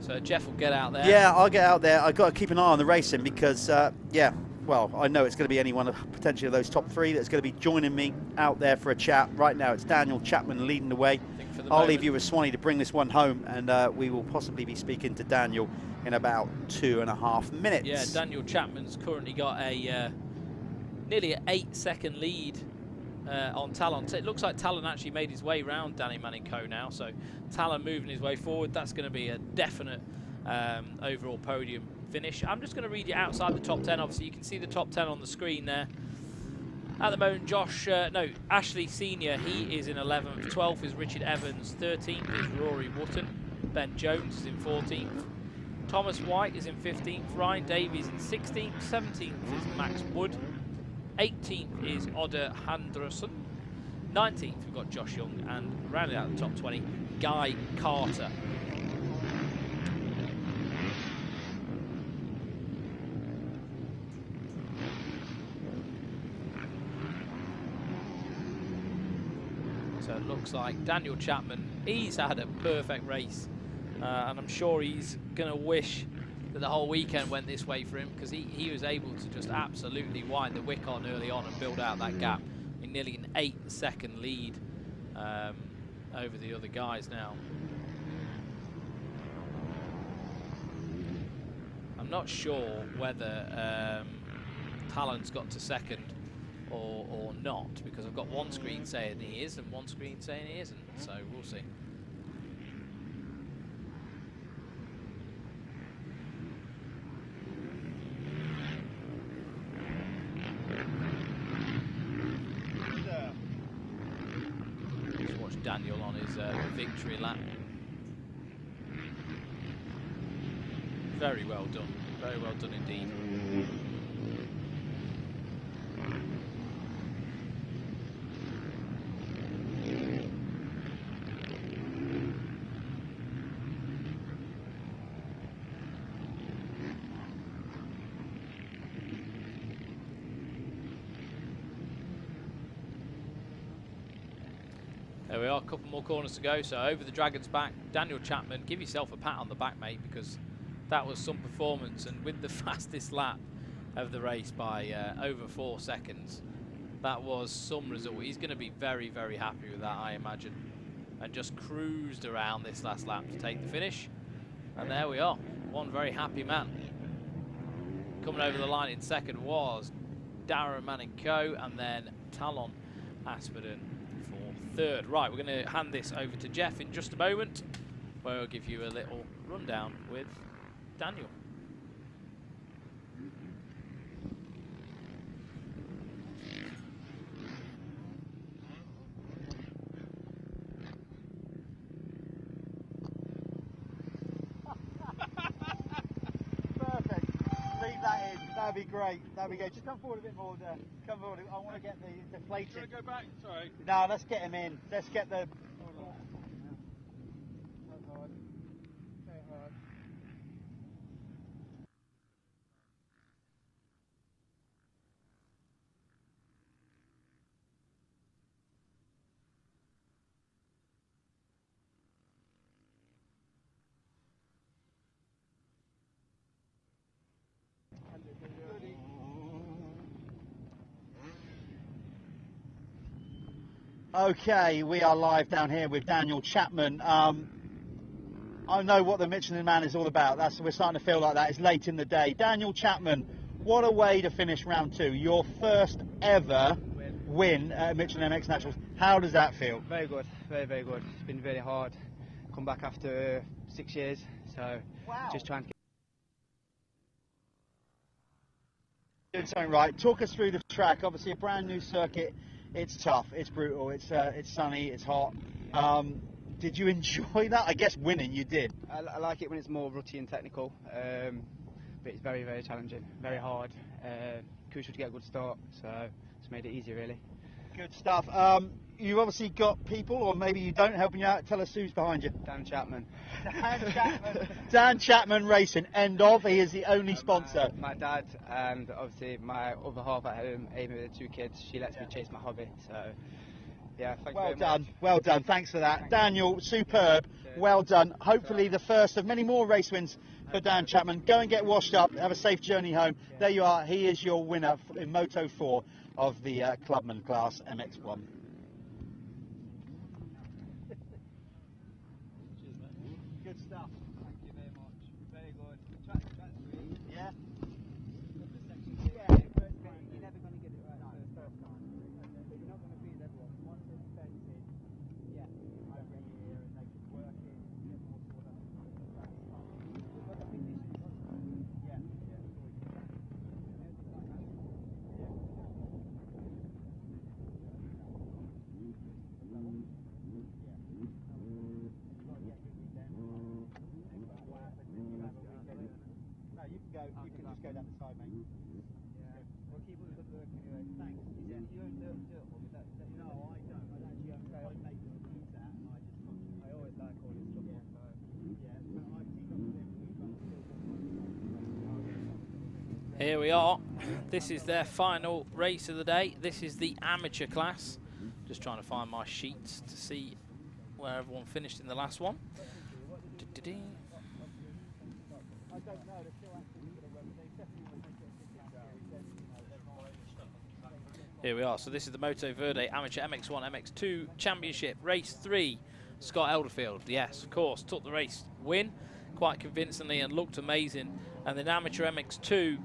So Jeff will get out there. Yeah, I'll get out there. I've got to keep an eye on the racing because, yeah, well, I know it's going to be any one of potentially of those top 3 that's going to be joining me out there for a chat. Right now, it's Daniel Chapman leading the way. I'll leave you with Swanee to bring this one home, and we will possibly be speaking to Daniel in about 2.5 minutes. Yeah, Daniel Chapman's currently got a nearly an 8-second lead on Talon. So it looks like Talon actually made his way round Danny Manning Co now. So Talon moving his way forward. That's going to be a definite overall podium finish. I'm just going to read you outside the top 10. Obviously, you can see the top 10 on the screen there. At the moment, Ashley Senior, he is in 11th. 12th is Richard Evans. 13th is Rory Wotton. Ben Jones is in 14th. Thomas White is in 15th. Ryan Davies in 16th. 17th is Max Wood. 18th is Odder Handresen. 19th, we've got Josh Young. And rounding out the top 20, Guy Carter. So it looks like Daniel Chapman, he's had a perfect race. And I'm sure he's going to wish that the whole weekend went this way for him, because he was able to just absolutely wind the wick on early on and build out that gap in nearly an 8-second lead over the other guys now. I'm not sure whether Talon's got to second or not, because I've got one screen saying he is and one screen saying he isn't, so we'll see. Just watch Daniel on his victory lap. Very well done indeed. There we are, a couple more corners to go. So over the Dragon's back, Daniel Chapman, give yourself a pat on the back, mate, because that was some performance, and with the fastest lap of the race by over 4 seconds, that was some result. He's going to be very, very happy with that, I imagine, and just cruised around this last lap to take the finish. And there we are, one very happy man. Coming over the line in second was Darren Manning Co, and then Talon Aspenden for third. Right, we're going to hand this over to Jeff in just a moment, where we'll give you a little rundown with Daniel. Perfect. Leave that in. That'd be great. That'd be good. Just come forward a bit more. Come forward. I want to get the deflated. Should I go back? Sorry. No, let's get him in. Let's get the. Okay, we are live down here with Daniel Chapman. I know what the Michelin Man is all about. We're starting to feel like that. It's late in the day. Daniel Chapman, what a way to finish round 2. Your first ever win at Michelin MX Naturals. How does that feel? Very good, very, very good. It's been very hard. Come back after 6 years, so just trying to doing something right. Talk us through the track. Obviously a brand new circuit. It's tough, it's brutal, it's sunny, it's hot. Did you enjoy that? I guess winning you did. I like it when it's more rutty and technical, but it's very, very challenging, very hard. Crucial to get a good start, so it's made it easier really. Good stuff. You obviously got people, or maybe you don't, helping you out. Tell us who's behind you. Dan Chapman. Dan Chapman. Dan Chapman Racing, end of. He is the only sponsor. My dad and obviously my other half at home, Amy with the 2 kids, she lets me chase my hobby. So, yeah, thanks well very done. much. Well done. Thanks for that. Daniel, superb. Well done. Hopefully the first of many more race wins for Dan Chapman. Go and get washed up. Have a safe journey home. There you are. He is your winner in Moto 4 of the Clubman class MX1. Good stuff. Thank you very much. Very good. Track's sweet. Yeah. Yeah, but you're never going to get it right the first time. But you're not going to please everyone. Once it's fenced, yeah, over here and they can work it, get more sort of but the conditions, yeah, You can just go down the side, mate. Yeah. We'll keep up the good work anyway. Thanks. You own DirtWorld? No, I don't. I actually own I make the pizza. I always like all this stuff. So, Here we are. This is their final race of the day. This is the amateur class. Just trying to find my sheets to see where everyone finished in the last one. Here we are. So this is the Moto Verde Amateur MX1 MX2 Championship, race 3. Scott Elderfield, yes, of course, took the race win quite convincingly and looked amazing. And then Amateur MX2,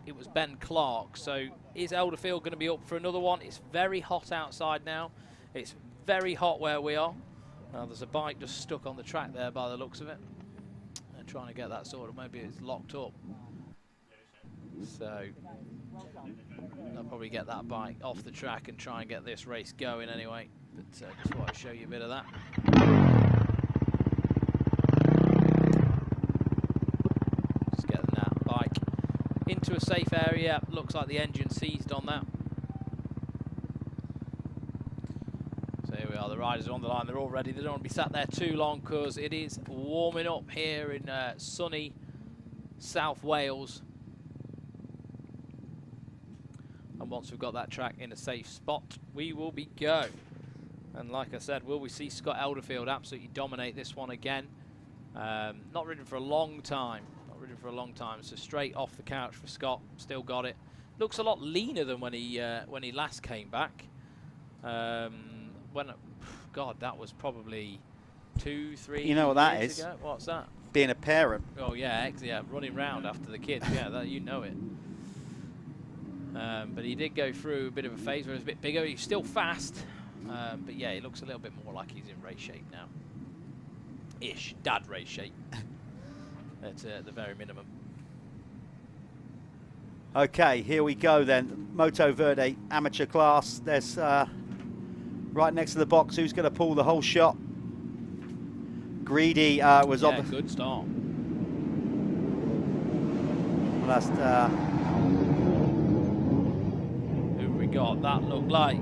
it was Ben Clark. So is Elderfield going to be up for another one? It's very hot outside now. It's very hot where we are. There's a bike just stuck on the track there by the looks of it. I'm trying to get that sorted. Maybe it's locked up. So I'll probably get that bike off the track and try and get this race going anyway. But just want to show you a bit of that. Just getting that bike into a safe area. Looks like the engine seized on that. So here we are, the riders are on the line, they're all ready. They don't want to be sat there too long because it is warming up here in sunny South Wales. And once we've got that track in a safe spot, we will be go. And like I said, will we see Scott Elderfield absolutely dominate this one again? Not ridden for a long time. Not ridden for a long time. So straight off the couch for Scott. Still got it. Looks a lot leaner than when he last came back. God, that was probably 2-3 You know what that years is? ago. What's that? Being a parent. Oh yeah, running round after the kids. Yeah, that, you know it. But he did go through a bit of a phase where he was a bit bigger. He's still fast. But yeah, he looks a little bit more like he's in race shape now. Ish. Dad race shape. At the very minimum. Okay, here we go then. Moto Verde amateur class. There's right next to the box. Who's going to pull the whole shot? Greedy was on the good start. Last. God, that looked like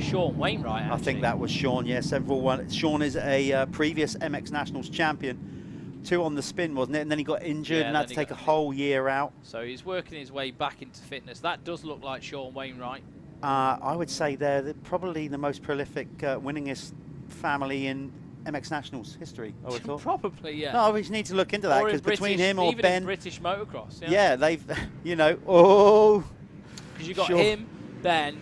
Sean Wainwright. Actually. I think that was Sean. Yeah, 741. Sean is a previous MX Nationals champion. 2 on the spin, wasn't it? And then he got injured and had to take a whole year out. So he's working his way back into fitness. That does look like Sean Wainwright. I would say they're probably the most prolific, winningest family in MX Nationals history. I would have thought. Probably, yeah. No, we just need to look into that because between him or even Ben, in British motocross. Yeah, they've, you know, oh. Because you got him. Ben,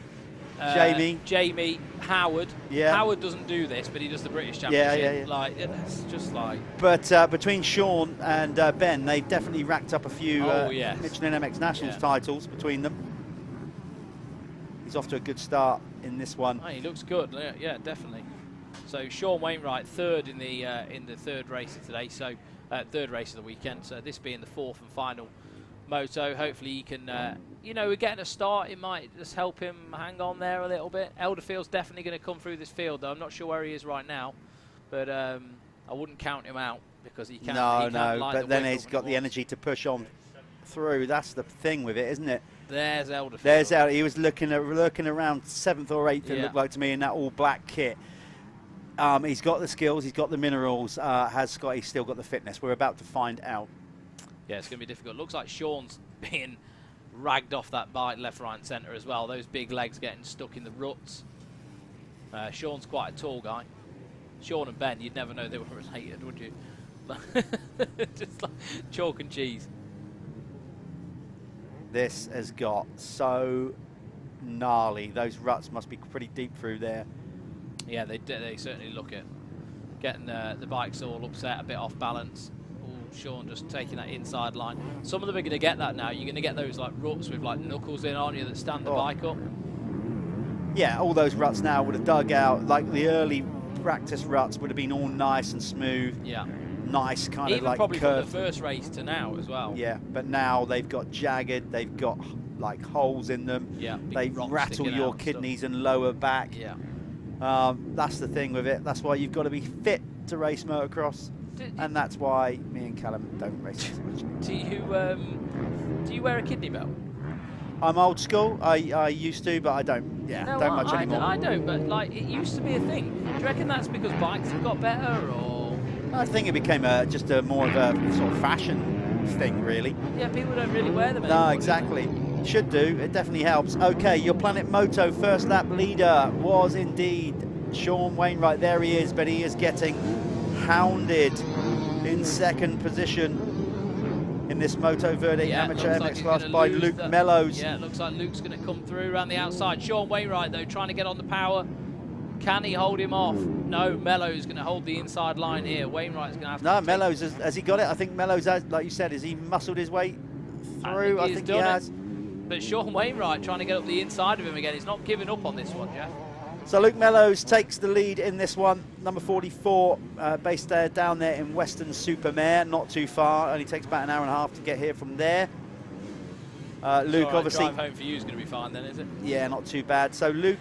Jamie, Howard. Yeah. Howard doesn't do this, but he does the British Championship. Yeah. Like, it's just like. But between Sean and Ben, they've definitely racked up a few Michelin MX Nationals titles between them. He's off to a good start in this one. Oh, he looks good. Yeah, definitely. So Sean Wainwright, third in the third race of today. So third race of the weekend. So this being the fourth and final moto. Hopefully he can, you know, we're getting a start. It might just help him hang on there a little bit. Elderfield's definitely going to come through this field, though. I'm not sure where he is right now, but I wouldn't count him out because he can't. But then he's got the energy to push on through. That's the thing with it, isn't it? There's Elderfield. There's Elderfield. He was looking around 7th or 8th. It looked like to me in that all-black kit. He's got the skills. He's got the minerals. He's still got the fitness. We're about to find out. Yeah, it's going to be difficult. Looks like Sean's being ragged off that bike left, right and centre as well. Those big legs getting stuck in the ruts. Sean's quite a tall guy. Sean and Ben, you'd never know they were related, would you? Just like chalk and cheese. This has got so gnarly. Those ruts must be pretty deep through there. Yeah, they certainly look it. Getting the bikes all upset, a bit off balance. Sean just taking that inside line. Some of them are going to get that now. You're going to get those like ruts with like knuckles in, aren't you, that stand the bike up? Yeah, all those ruts now would have dug out. Like the early practice ruts would have been all nice and smooth. Yeah. Nice kind Even of like probably curved. from the first race to now as well. Yeah, but now they've got jagged. They've got like holes in them. Yeah. They rattle your kidneys and lower back. Yeah. That's the thing with it. That's why you've got to be fit to race motocross. And that's why me and Callum don't race as much. Do you wear a kidney belt? I'm old school. I used to, but I don't. Yeah, No, don't much anymore. I don't, but like it used to be a thing. Do you reckon that's because bikes have got better, or? I think it became just a more of a sort of fashion thing, really. Yeah, people don't really wear them anymore. No, exactly. Should do. It definitely helps. Okay, your Planet Moto first lap leader was indeed Sean Wainwright. There he is, but he is getting hounded in second position in this Moto Verde Amateur MX class by Luke Mellows. Yeah, it looks like Luke's going to come through around the outside. Sean Wainwright, though, trying to get on the power. Can he hold him off? No, Mellows going to hold the inside line here. Wainwright's going to have to... No, Mellows, has he got it? I think Mellows, has, like you said, has he muscled his way through? I think he has. But Sean Wainwright trying to get up the inside of him again. He's not giving up on this one, Jeff. So Luke Mellows takes the lead in this one. Number 44, based down there in Weston-super-Mare, not too far. Only takes about an hour and a half to get here from there. Luke, right, obviously... drive home for you is going to be fine then, is it? Yeah, not too bad. So Luke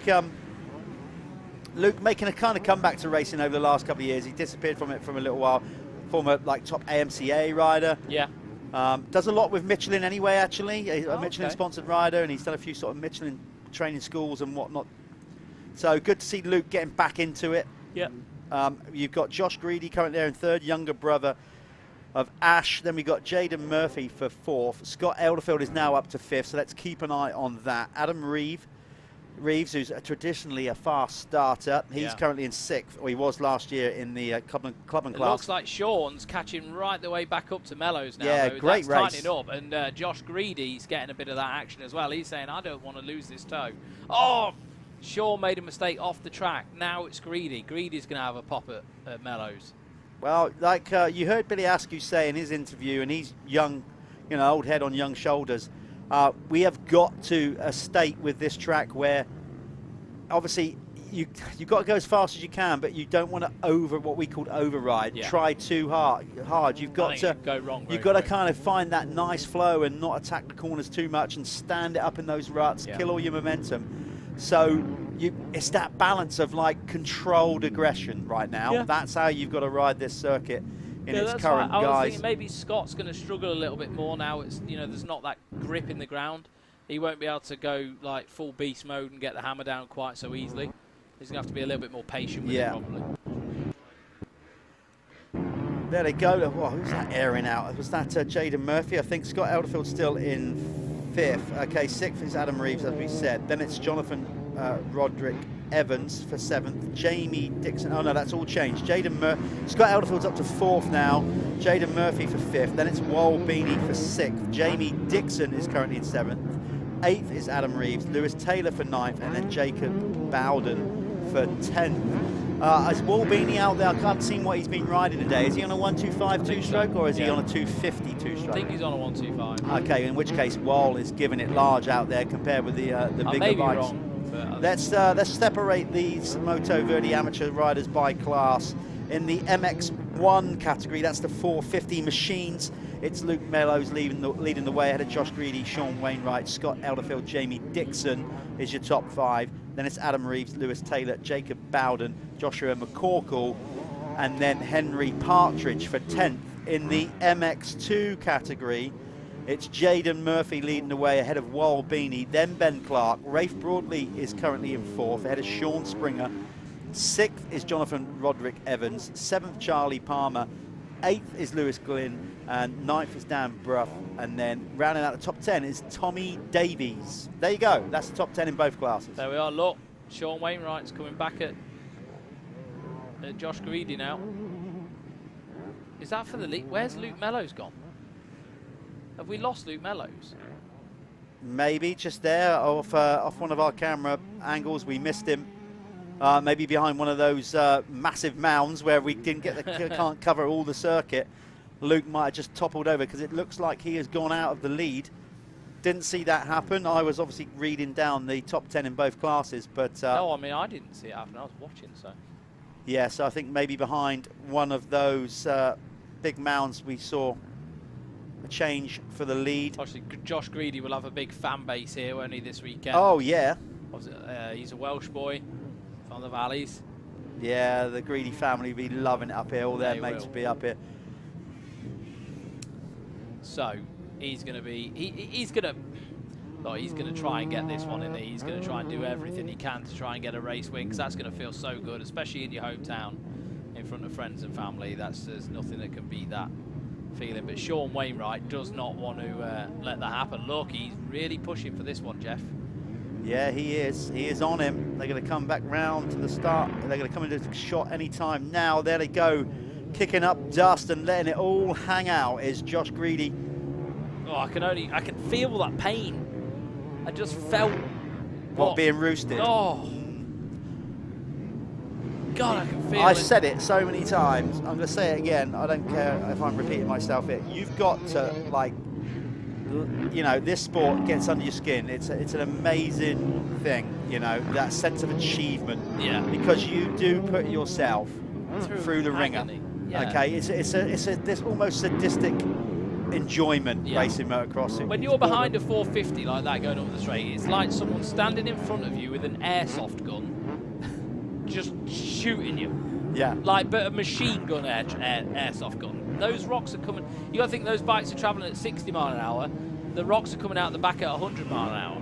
making a kind of comeback to racing over the last couple of years. He disappeared from it for a little while. Former like top AMCA rider. Yeah. Does a lot with Michelin anyway, actually. He's a Oh, Michelin-sponsored rider, and he's done a few sort of Michelin training schools and whatnot. So good to see Luke getting back into it. Yeah. You've got Josh Greedy currently there in third, younger brother of Ash. Then we got Jaden Murphy for fourth. Scott Elderfield is now up to fifth, so let's keep an eye on that. Adam Reeves, who's traditionally a fast starter, he's currently in sixth, or he was last year in the Clubman class. It looks like Sean's catching right the way back up to Mellows now. Yeah, though. great That's race. tightening up, and Josh Greedy's getting a bit of that action as well. He's saying, I don't want to lose this toe. Oh, Sean made a mistake off the track. Now it's Greedy. Greedy's going to have a pop at Mellows. Well, like you heard Billy Askew say in his interview, and he's young, you know, old head on young shoulders. We have got to a state with this track where obviously you've got to go as fast as you can, but you don't want to what we call override. Yeah. Try too hard. You've got to go wrong. You've got to kind of find that nice flow and not attack the corners too much and stand it up in those ruts, kill all your momentum. So it's that balance of like controlled aggression right now. Yeah. That's how you've got to ride this circuit in its that's current right. I was guise. thinking maybe Scott's going to struggle a little bit more now. It's, you know, there's not that grip in the ground. He won't be able to go like full beast mode and get the hammer down quite so easily. He's going to have to be a little bit more patient with it probably. There they go. Oh, who's that airing out? Was that Jaden Murphy? I think Scott Elderfield still in fifth. Okay, sixth is Adam Reeves, as we said. Then it's Jonathan Roderick Evans for seventh. Jamie Dixon. Oh no, that's all changed. Scott Elderfield's up to fourth now. Jaden Murphy for fifth. Then it's Wal Beanie for sixth. Jamie Dixon is currently in seventh. Eighth is Adam Reeves. Lewis Taylor for ninth, and then Jacob Bowden for 10th. Is Wal Beanie out there? I can't see what he's been riding today. Is he on a 125 two-stroke or is he on a 250 two-stroke? I think he's on a 125. Okay, in which case Wal is giving it large out there compared with the bigger may be bikes. wrong, Let's separate these Moto Verde amateur riders by class. In the MX1 category, that's the 450 machines. It's Luke Mellows leading the way ahead of Josh Greedy, Sean Wainwright, Scott Elderfield, Jamie Dixon is your top five. Then it's Adam Reeves, Lewis Taylor, Jacob Bowden, Joshua McCorkle, and then Henry Partridge for 10th. In the MX2 category, it's Jaden Murphy leading the way ahead of Wal Beanie, then Ben Clark. Rafe Broadley is currently in fourth, ahead of Sean Springer. Sixth is Jonathan Roderick Evans, seventh Charlie Palmer, eighth is Lewis Glynn, and ninth is Dan Bruff, and then rounding out the top 10 is Tommy Davies. There you go, that's the top 10 in both classes. There we are, look, Sean Wainwright's coming back at Josh Greedy now. Is that for the lead? Where's Luke Mellows gone? Have we lost Luke Mellows? Maybe just there off one of our camera angles, we missed him. Maybe behind one of those massive mounds where we didn't get can't cover all the circuit. Luke might have just toppled over because it looks like he has gone out of the lead. Didn't see that happen. I was obviously reading down the top 10 in both classes, but no, I mean I didn't see it happen. I was watching, so. Yeah, so I think maybe behind one of those big mounds we saw a change for the lead. Obviously, Josh Greedy will have a big fan base here, won't he, this weekend? Oh yeah. He's a Welsh boy from the valleys. Yeah, the Greedy family will be loving it up here. All their mates will be up here. So he's going to be, he's going to try and get this one in there. He's going to try and do everything he can to try and get a race win, because that's going to feel so good, especially in your hometown, in front of friends and family. There's nothing that can beat that. feeling. But Sean Wainwright does not want to let that happen. Look, he's really pushing for this one, Jeff. Yeah, he is. He is on him. They're going to come back round to the start. They're going to come into the shot any time now. There they go, kicking up dust and letting it all hang out is Josh Greedy. Oh, I can feel that pain. I just felt what being roosted. Oh, God, I can feel it. I said it so many times. I'm going to say it again. I don't care if I'm repeating myself here. You've got to, like, you know, this sport gets under your skin. It's an amazing thing, you know, that sense of achievement. Yeah. Because you do put yourself through the ringer. Yeah. Okay, it's this almost sadistic enjoyment racing motocross. When you're behind a 450 like that going up the straight, it's like someone standing in front of you with an airsoft gun, just shooting you. Yeah. Like, but a machine gun airsoft gun. Those rocks are coming. You got to think those bikes are traveling at 60 mile an hour. The rocks are coming out the back at 100 mile an hour.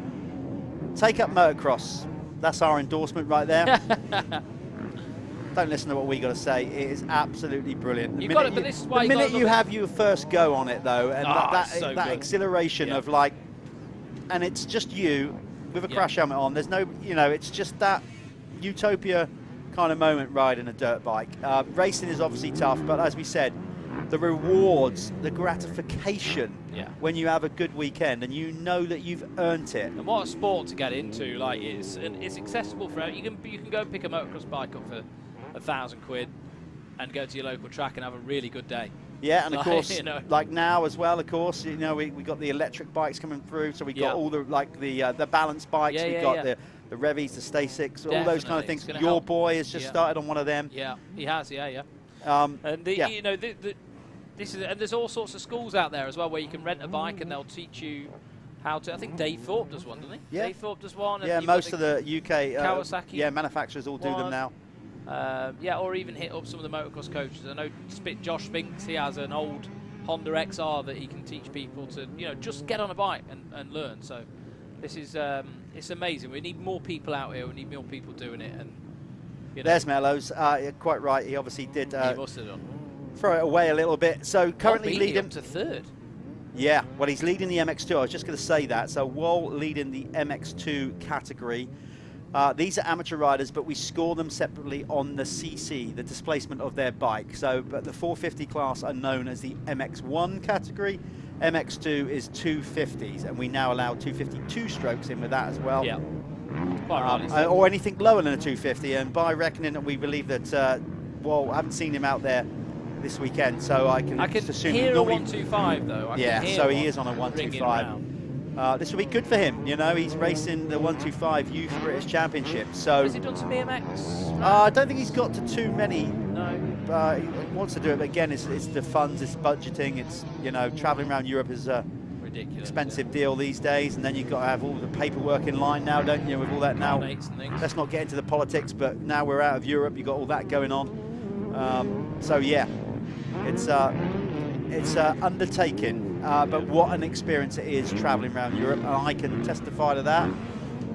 Take up motocross. That's our endorsement right there. Don't listen to what we got to say. It is absolutely brilliant. You got it, but this is why the minute you have your first go on it, though, and so that good. exhilaration of like, and it's just you with a crash helmet on. There's no, you know, it's just that utopia kind of moment riding a dirt bike. Racing is obviously tough, but as we said, the rewards, the gratification when you have a good weekend and you know that you've earned it. And what a sport to get into! Like, it's accessible for you can go and pick a motocross bike up for £1,000 and go to your local track and have a really good day. Yeah, and of course, you know, like now as well, of course, you know, we got the electric bikes coming through, so we got all the the balance bikes, we got the Revies, the Stasics, all those kind of things. Your help. boy has just started on one of them. Yeah, he has. Yeah. And you know, this is, and there's all sorts of schools out there as well where you can rent a bike and they'll teach you how to. I think Dave Thorpe does one, doesn't he? Yeah. Dave Thorpe does one. And Yeah, most of the UK Kawasaki. Manufacturers all do them now. Yeah, or even hit up some of the motocross coaches. I know Josh Spinks, he has an old Honda XR that he can teach people to, you know, just get on a bike and learn. So this is it's amazing. We need more people out here. We need more people doing it. And you know, there's Mellows. Quite right. He obviously did he must have done. Throw it away a little bit. So currently leading up to third. Yeah, well, he's leading the MX2. I was just going to say that. So Wall leading the MX2 category. These are amateur riders, but we score them separately on the CC, the displacement of their bike. So, but the 450 class are known as the MX1 category. MX2 is 250s, and we now allow 252 strokes in with that as well. Yeah. Or anything lower than a 250. And by reckoning that we believe that, well, I haven't seen him out there this weekend, so I can just assume hear normally, a 125 though. So he is on a 125. This will be good for him. You know, he's racing the 125 Youth British Championship. So has he done some BMX? I don't think he's got to too many. No. He wants to do it, but again, it's the funds, it's budgeting, it's, you know, traveling around Europe is a ridiculous expensive deal these days, and then you've got to have all the paperwork in line now, don't you? With all that now. Let's not get into the politics, but now we're out of Europe, you've got all that going on. So yeah, it's undertaking, but what an experience it is traveling around Europe, and I can testify to that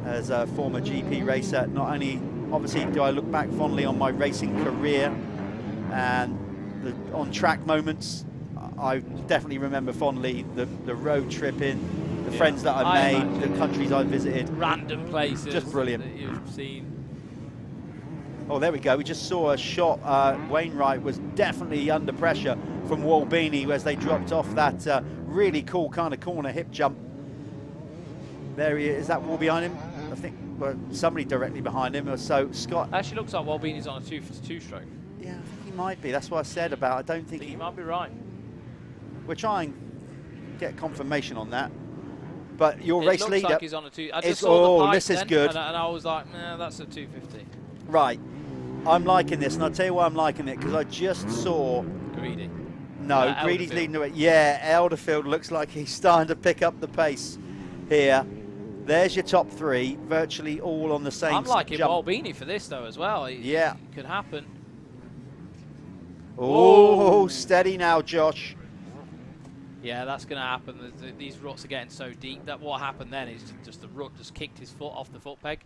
as a former GP racer. Not only obviously do I look back fondly on my racing career and the on-track moments, I definitely remember fondly the road tripping, the friends that I made, the countries I visited. Random places. Just brilliant. That you've seen. Oh, there we go. We just saw a shot. Wainwright was definitely under pressure from Walbini as they dropped off that really cool kind of corner hip jump. There he is. Is that Wall behind him? I think somebody directly behind him. Or so Scott. Actually, looks like Walbini's on a 252 stroke. Yeah, I think he might be. That's what I said about. I don't think he might be right. We'll try and get confirmation on that. But your race leader. It looks like he's on a 2. I just saw the pipe this is then, good. And I was like, nah, that's a 250. Right. I'm liking this, and I'll tell you why I'm liking it, because I just saw... Greedy. No, Greedy's leading the way. Yeah, Elderfield looks like he's starting to pick up the pace here. There's your top three, virtually all on the same I'm liking jump. Walbini for this, though, as well. It could happen. Oh, steady now, Josh. Yeah, that's going to happen. These ruts are getting so deep that what happened then is just the rut just kicked his foot off the foot peg.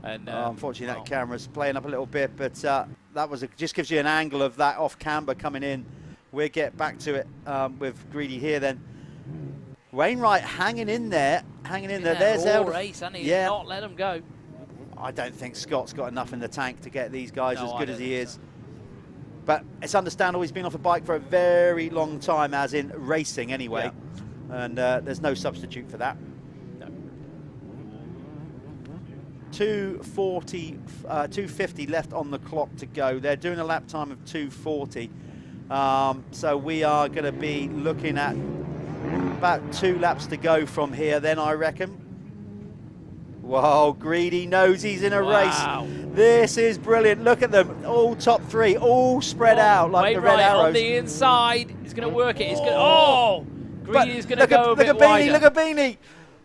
And unfortunately, that camera's playing up a little bit, but that was just gives you an angle of that off camber coming in we'll get back to it with Greedy here then. Wainwright hanging in there, There's all race, and he's not let him go. I don't think Scott's got enough in the tank to get these guys as good as he is. But it's understandable, he's been off a bike for a very long time, as in racing anyway. And there's no substitute for that. 250 left on the clock to go. They're doing a lap time of 240. So we are going to be looking at about 2 laps to go from here then, I reckon. Whoa, Greedy knows he's in a race. This is brilliant. Look at them, all top 3, all spread out like the red arrows. On the inside, he's going to work it. He's going. Greedy's going to go a bit wider. Look at Beanie.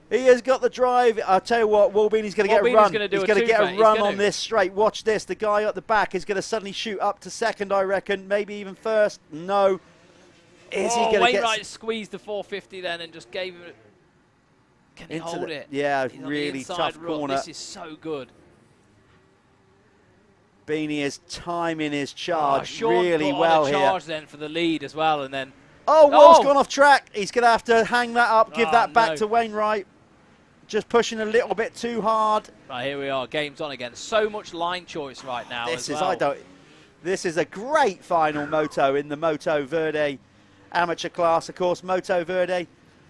He has got the drive. I'll tell you what, Wallbeanie's going to get a run. He's going to get a run on this straight. Watch this. The guy at the back is going to suddenly shoot up to second, I reckon. Maybe even first. No. Is he going to get... Wainwright squeezed the 450 then and just gave him... Can he hold it? Yeah, He's really tough corner. This is so good. Beanie is timing his charge Sean really put well on a here. charge then for the lead as well, and then... Wall's gone off track. He's going to have to hang that up, give that back to Wainwright. Just pushing a little bit too hard. Right, here we are. Game's on again. So much line choice right now. This is a great final moto in the Moto Verde amateur class. Of course, Moto Verde,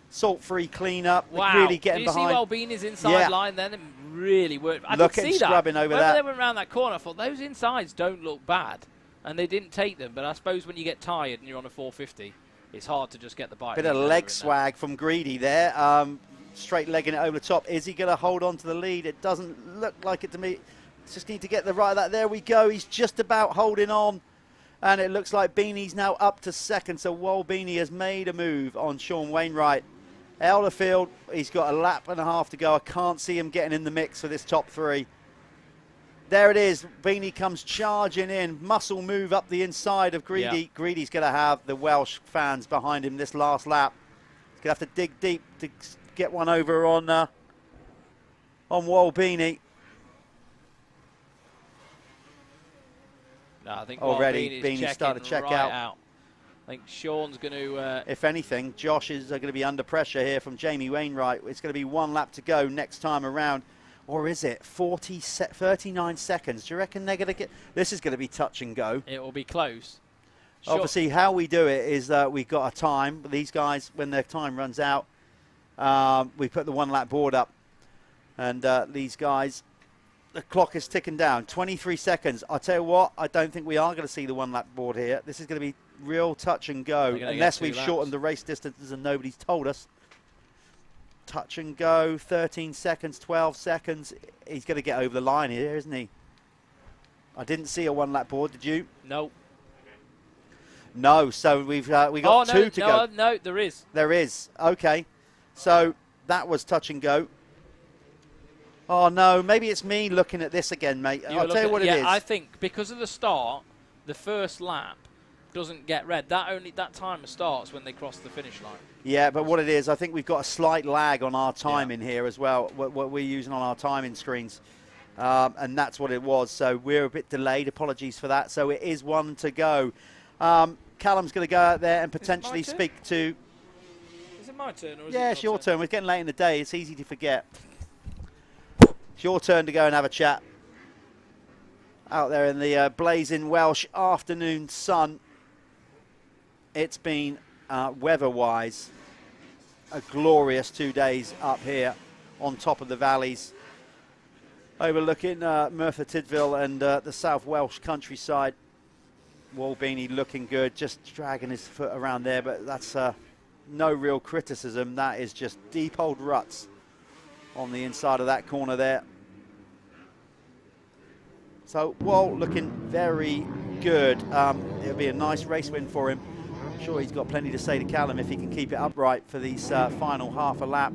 salt-free cleanup. Wow. Really getting behind. Did you see Wellbeanie's inside line then? It really worked. I Look could at see scrubbing that. over When that. they went around that corner, I thought those insides don't look bad. And they didn't take them. But I suppose when you get tired and you're on a 450, it's hard to just get the bike. Bit of leg swag from Greedy there. Straight legging it over the top. Is he going to hold on to the lead? It doesn't look like it to me. Just need to get the right of that. There we go. He's just about holding on. And it looks like Beanie's now up to second. So Wallbeanie has made a move on Sean Wainwright. Elderfield, he's got a lap and a half to go. I can't see him getting in the mix for this top 3. There it is. Beanie comes charging in. Muscle move up the inside of Greedy. Yeah. Greedy's going to have the Welsh fans behind him this last lap. He's going to have to dig deep to get one over on Wallbeanie. No, I think already Beanie's starting to check out. I think Sean's going to... if anything, Josh is going to be under pressure here from Jamie Wainwright. It's going to be 1 lap to go next time around. Or is it 39 seconds? Do you reckon they're going to get... This is going to be touch and go. It will be close. Obviously, how we do it is that we've got a time. These guys, when their time runs out, we put the 1 lap board up. And these guys, the clock is ticking down. 23 seconds. I'll tell you what, I don't think we are going to see the 1 lap board here. This is going to be real touch and go. Unless we've shortened the race distances and nobody's told us. Touch and go, 13 seconds, 12 seconds. He's going to get over the line here, isn't he? I didn't see a 1 lap board, did you? No. No, so we got 2 to go. No, there is. There is. Okay. So that was touch and go. Oh, no, maybe it's me looking at this again, mate. I'll tell you what it is. I think because of the start, the first lap doesn't get red. That timer starts when they cross the finish line. Yeah, but what it is, I think we've got a slight lag on our timing here as well, what we're using on our timing screens. And that's what it was. So we're a bit delayed. Apologies for that. So it is 1 to go. Callum's going to go out there and potentially speak to... Is it my turn? Or is yeah, it it's your turn. We're getting late in the day. It's easy to forget. It's your turn to go and have a chat. Out there in the blazing Welsh afternoon sun. It's been, weather-wise, a glorious 2 days up here on top of the valleys. Overlooking Merthyr Tydfil and the South Welsh countryside. Wallbeanie looking good, just dragging his foot around there, but that's no real criticism. That is just deep old ruts on the inside of that corner there. So Wall looking very good. It'll be a nice race win for him. I'm sure he's got plenty to say to Callum if he can keep it upright for these final half a lap.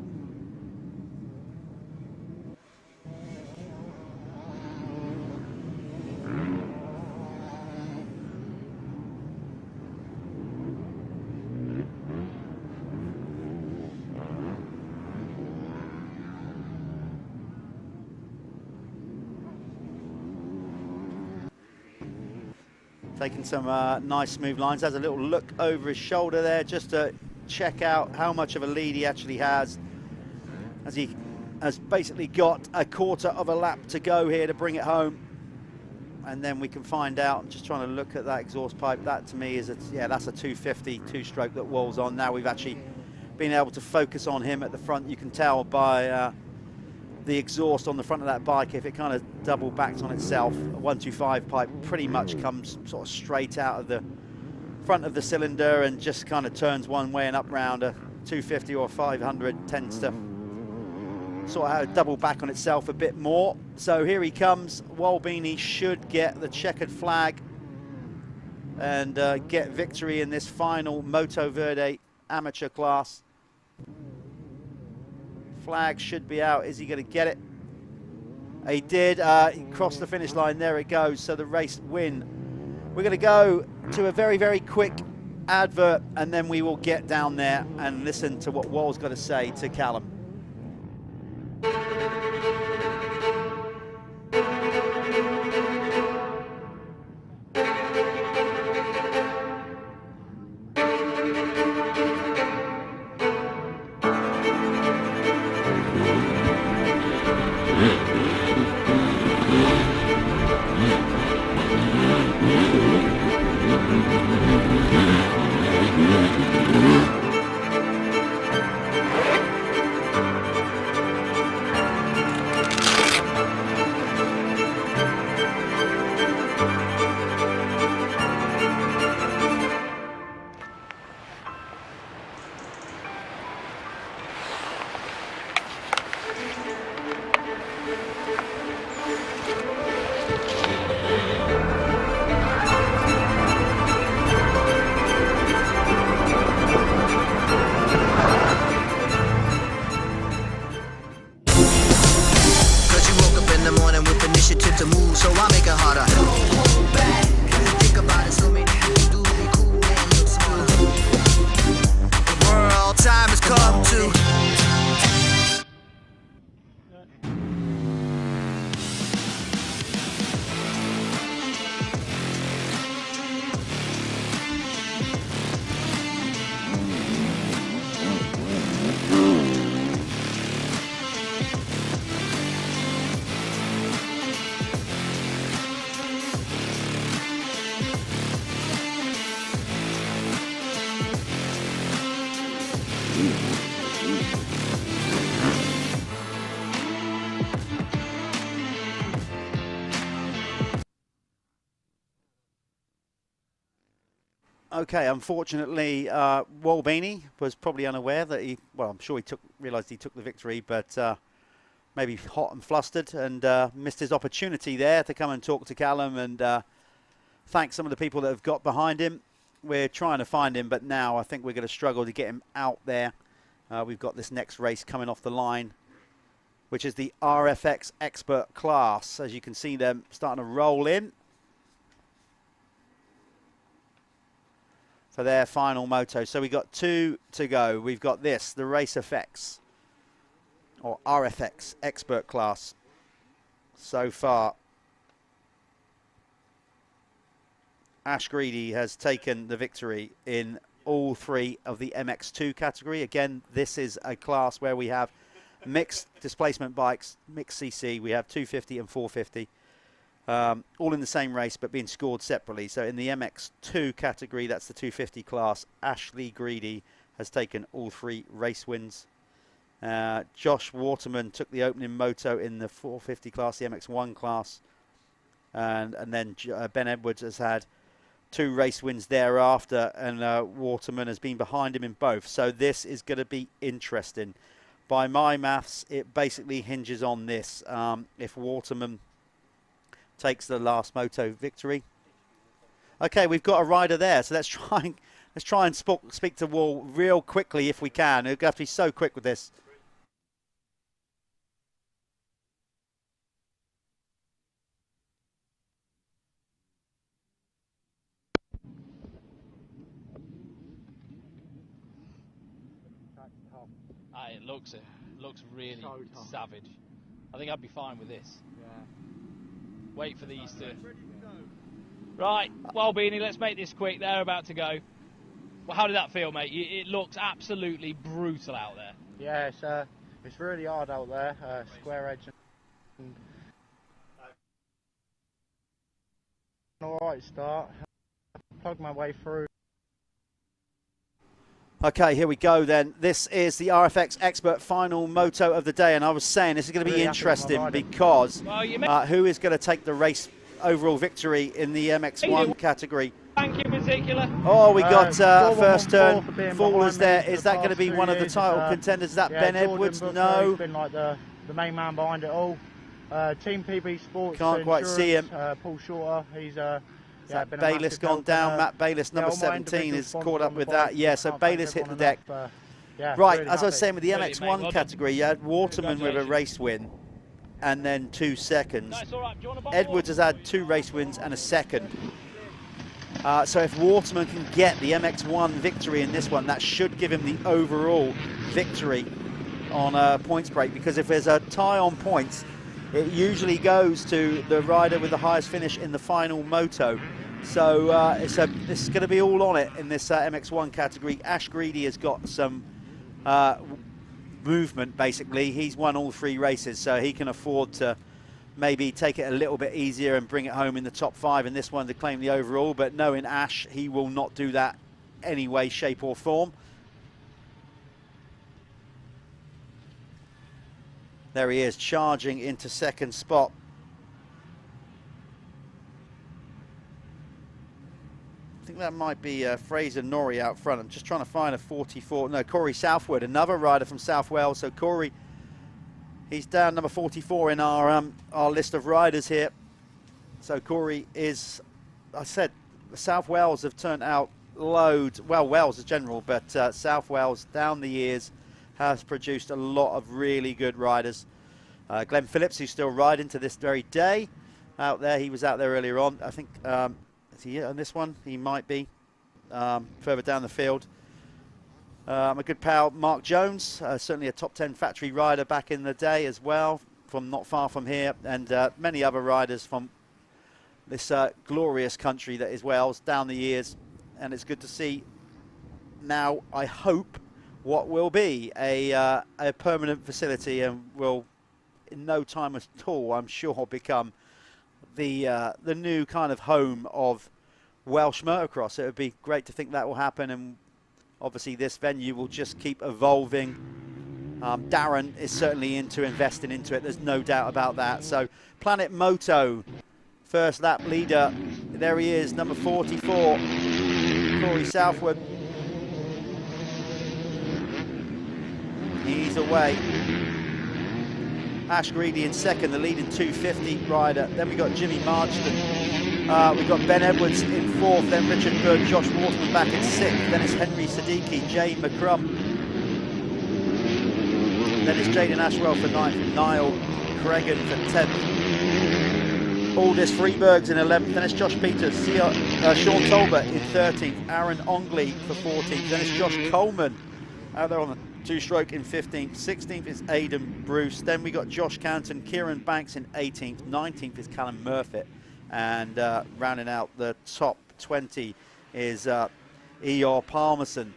Taking some nice smooth lines. Has a little look over his shoulder there just to check out how much of a lead he actually has, as he has basically got a quarter of a lap to go here to bring it home. And then we can find out. I'm just trying to look at that exhaust pipe. That to me is that's a 250 two-stroke that Wall's on. Now we've actually been able to focus on him at the front. You can tell by the exhaust on the front of that bike, if it kind of double backs on itself, a 125 pipe pretty much comes sort of straight out of the front of the cylinder and just kind of turns one way and up round. A 250 or 500 tends to sort of double back on itself a bit more. So here he comes. Wolbini should get the checkered flag and get victory in this final Moto Verde amateur class. Flag should be out. Is he going to get it? He did. He crossed the finish line. There it goes. So the race win. We're going to go to a very, very quick advert, and then we will get down there and listen to what Wall's got to say to Callum. Okay, unfortunately, Wolbini was probably unaware that I'm sure he realised he took the victory, but maybe hot and flustered and missed his opportunity there to come and talk to Callum and thank some of the people that have got behind him. We're trying to find him, but now I think we're going to struggle to get him out there. We've got this next race coming off the line, which is the RFX Expert class. As you can see them starting to roll in for their final moto. So we've got 2 to go. We've got this, the Race FX, or RFX Expert class so far. Ash Greedy has taken the victory in all 3 of the MX2 category. Again, this is a class where we have mixed displacement bikes, mixed CC. We have 250 and 450. All in the same race but being scored separately. So in the MX2 category, that's the 250 class, Ashley Greedy has taken all 3 race wins. Josh Waterman took the opening moto in the 450 class, the MX1 class, and then Ben Edwards has had 2 race wins thereafter, and Waterman has been behind him in both. So this is going to be interesting. By my maths, it basically hinges on this. If Waterman takes the last moto victory. Okay, we've got a rider there, so let's try and speak to Wall real quickly if we can. We're going to have to be so quick with this. It looks really savage. I think I'd be fine with this. Yeah. Wait for these to Right, well, Beanie, let's make this quick. They're about to go. Well, how did that feel, mate? It looks absolutely brutal out there. Yeah, it's really hard out there, square edge. And alright start, plug my way through. Okay, here we go then. This is the RFX Expert final moto of the day, and I was saying this is going to be interesting because who is going to take the race overall victory in the MX1 category? Thank you, particular. Oh, we got first turn fallers there. Is that going to be one of the title contenders? Is that Ben Edwards? No. He's been like the main man behind it all. Team PB Sports. Can't quite see him. Paul Shorter. He's Matt Bayliss gone down. Matt Bayliss, number 17, is caught up with that. Yeah, so Bayliss hit the deck. Right, as I was saying, with the MX1 category, you had Waterman with a race win and then 2 seconds. Edwards has had 2 race wins and a second. So if Waterman can get the MX1 victory in this one, that should give him the overall victory on a points break, because if there's a tie on points, it usually goes to the rider with the highest finish in the final moto. So this is going to be all on it in this MX1 category. Ash Greedy has got some movement, basically. He's won all 3 races, so he can afford to maybe take it a little bit easier and bring it home in the top 5 in this one to claim the overall. But knowing Ash, he will not do that any way, shape or form. There he is, charging into second spot. I think that might be Fraser Norrie out front. I'm just trying to find a 44. No, Corey Southwood, another rider from South Wales. So Corey, he's down number 44 in our list of riders here. So Corey is, I said, South Wales have turned out loads. Well, Wales as general, but South Wales down the years has produced a lot of really good riders. Glenn Phillips, who's still riding to this very day, out there. He was out there earlier on. I think, is he on this one? He might be further down the field. My good pal Mark Jones, certainly a top 10 factory rider back in the day as well, from not far from here, and many other riders from this glorious country that is Wales down the years. And it's good to see now, I hope, what will be a permanent facility and will in no time at all, I'm sure, become the new kind of home of Welsh motocross. It would be great to think that will happen, and obviously this venue will just keep evolving. Darren is certainly into investing into it, there's no doubt about that. So Planet Moto, first lap leader, there he is, number 44, Corey Southwood. He's away. Ash Greedy in second, the leading 250 rider. Then we got Jimmy Marsden. We've got Ben Edwards in fourth, then Richard Bird, Josh Waterman back in sixth, then it's Henry Siddiqui, Jay McCrum. Then it's Jaden Ashwell for ninth, Niall Cregan for 10th. Aldous Freeberg's in 11th, then it's Josh Peters, Sean Tolbert in 13th, Aaron Ongley for 14th, then it's Josh Coleman out there on the two-stroke in 15th, 16th is Aidan Bruce, then we got Josh Canton, Kieran Banks in 18th, 19th is Callum Murphy, and rounding out the top 20 is Eeyore Palmerson.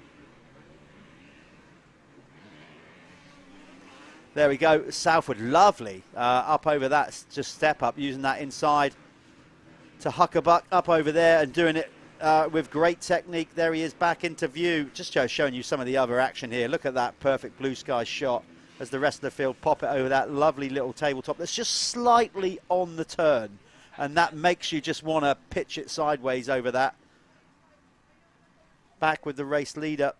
There we go, Southwood, lovely, up over that, just step up, using that inside to huckabuck up over there and doing it with great technique. There he is back into view, just showing you some of the other action here. Look at that perfect blue sky shot as the rest of the field pop it over that lovely little tabletop that's just slightly on the turn, and that makes you just want to pitch it sideways over that. Back with the race leader.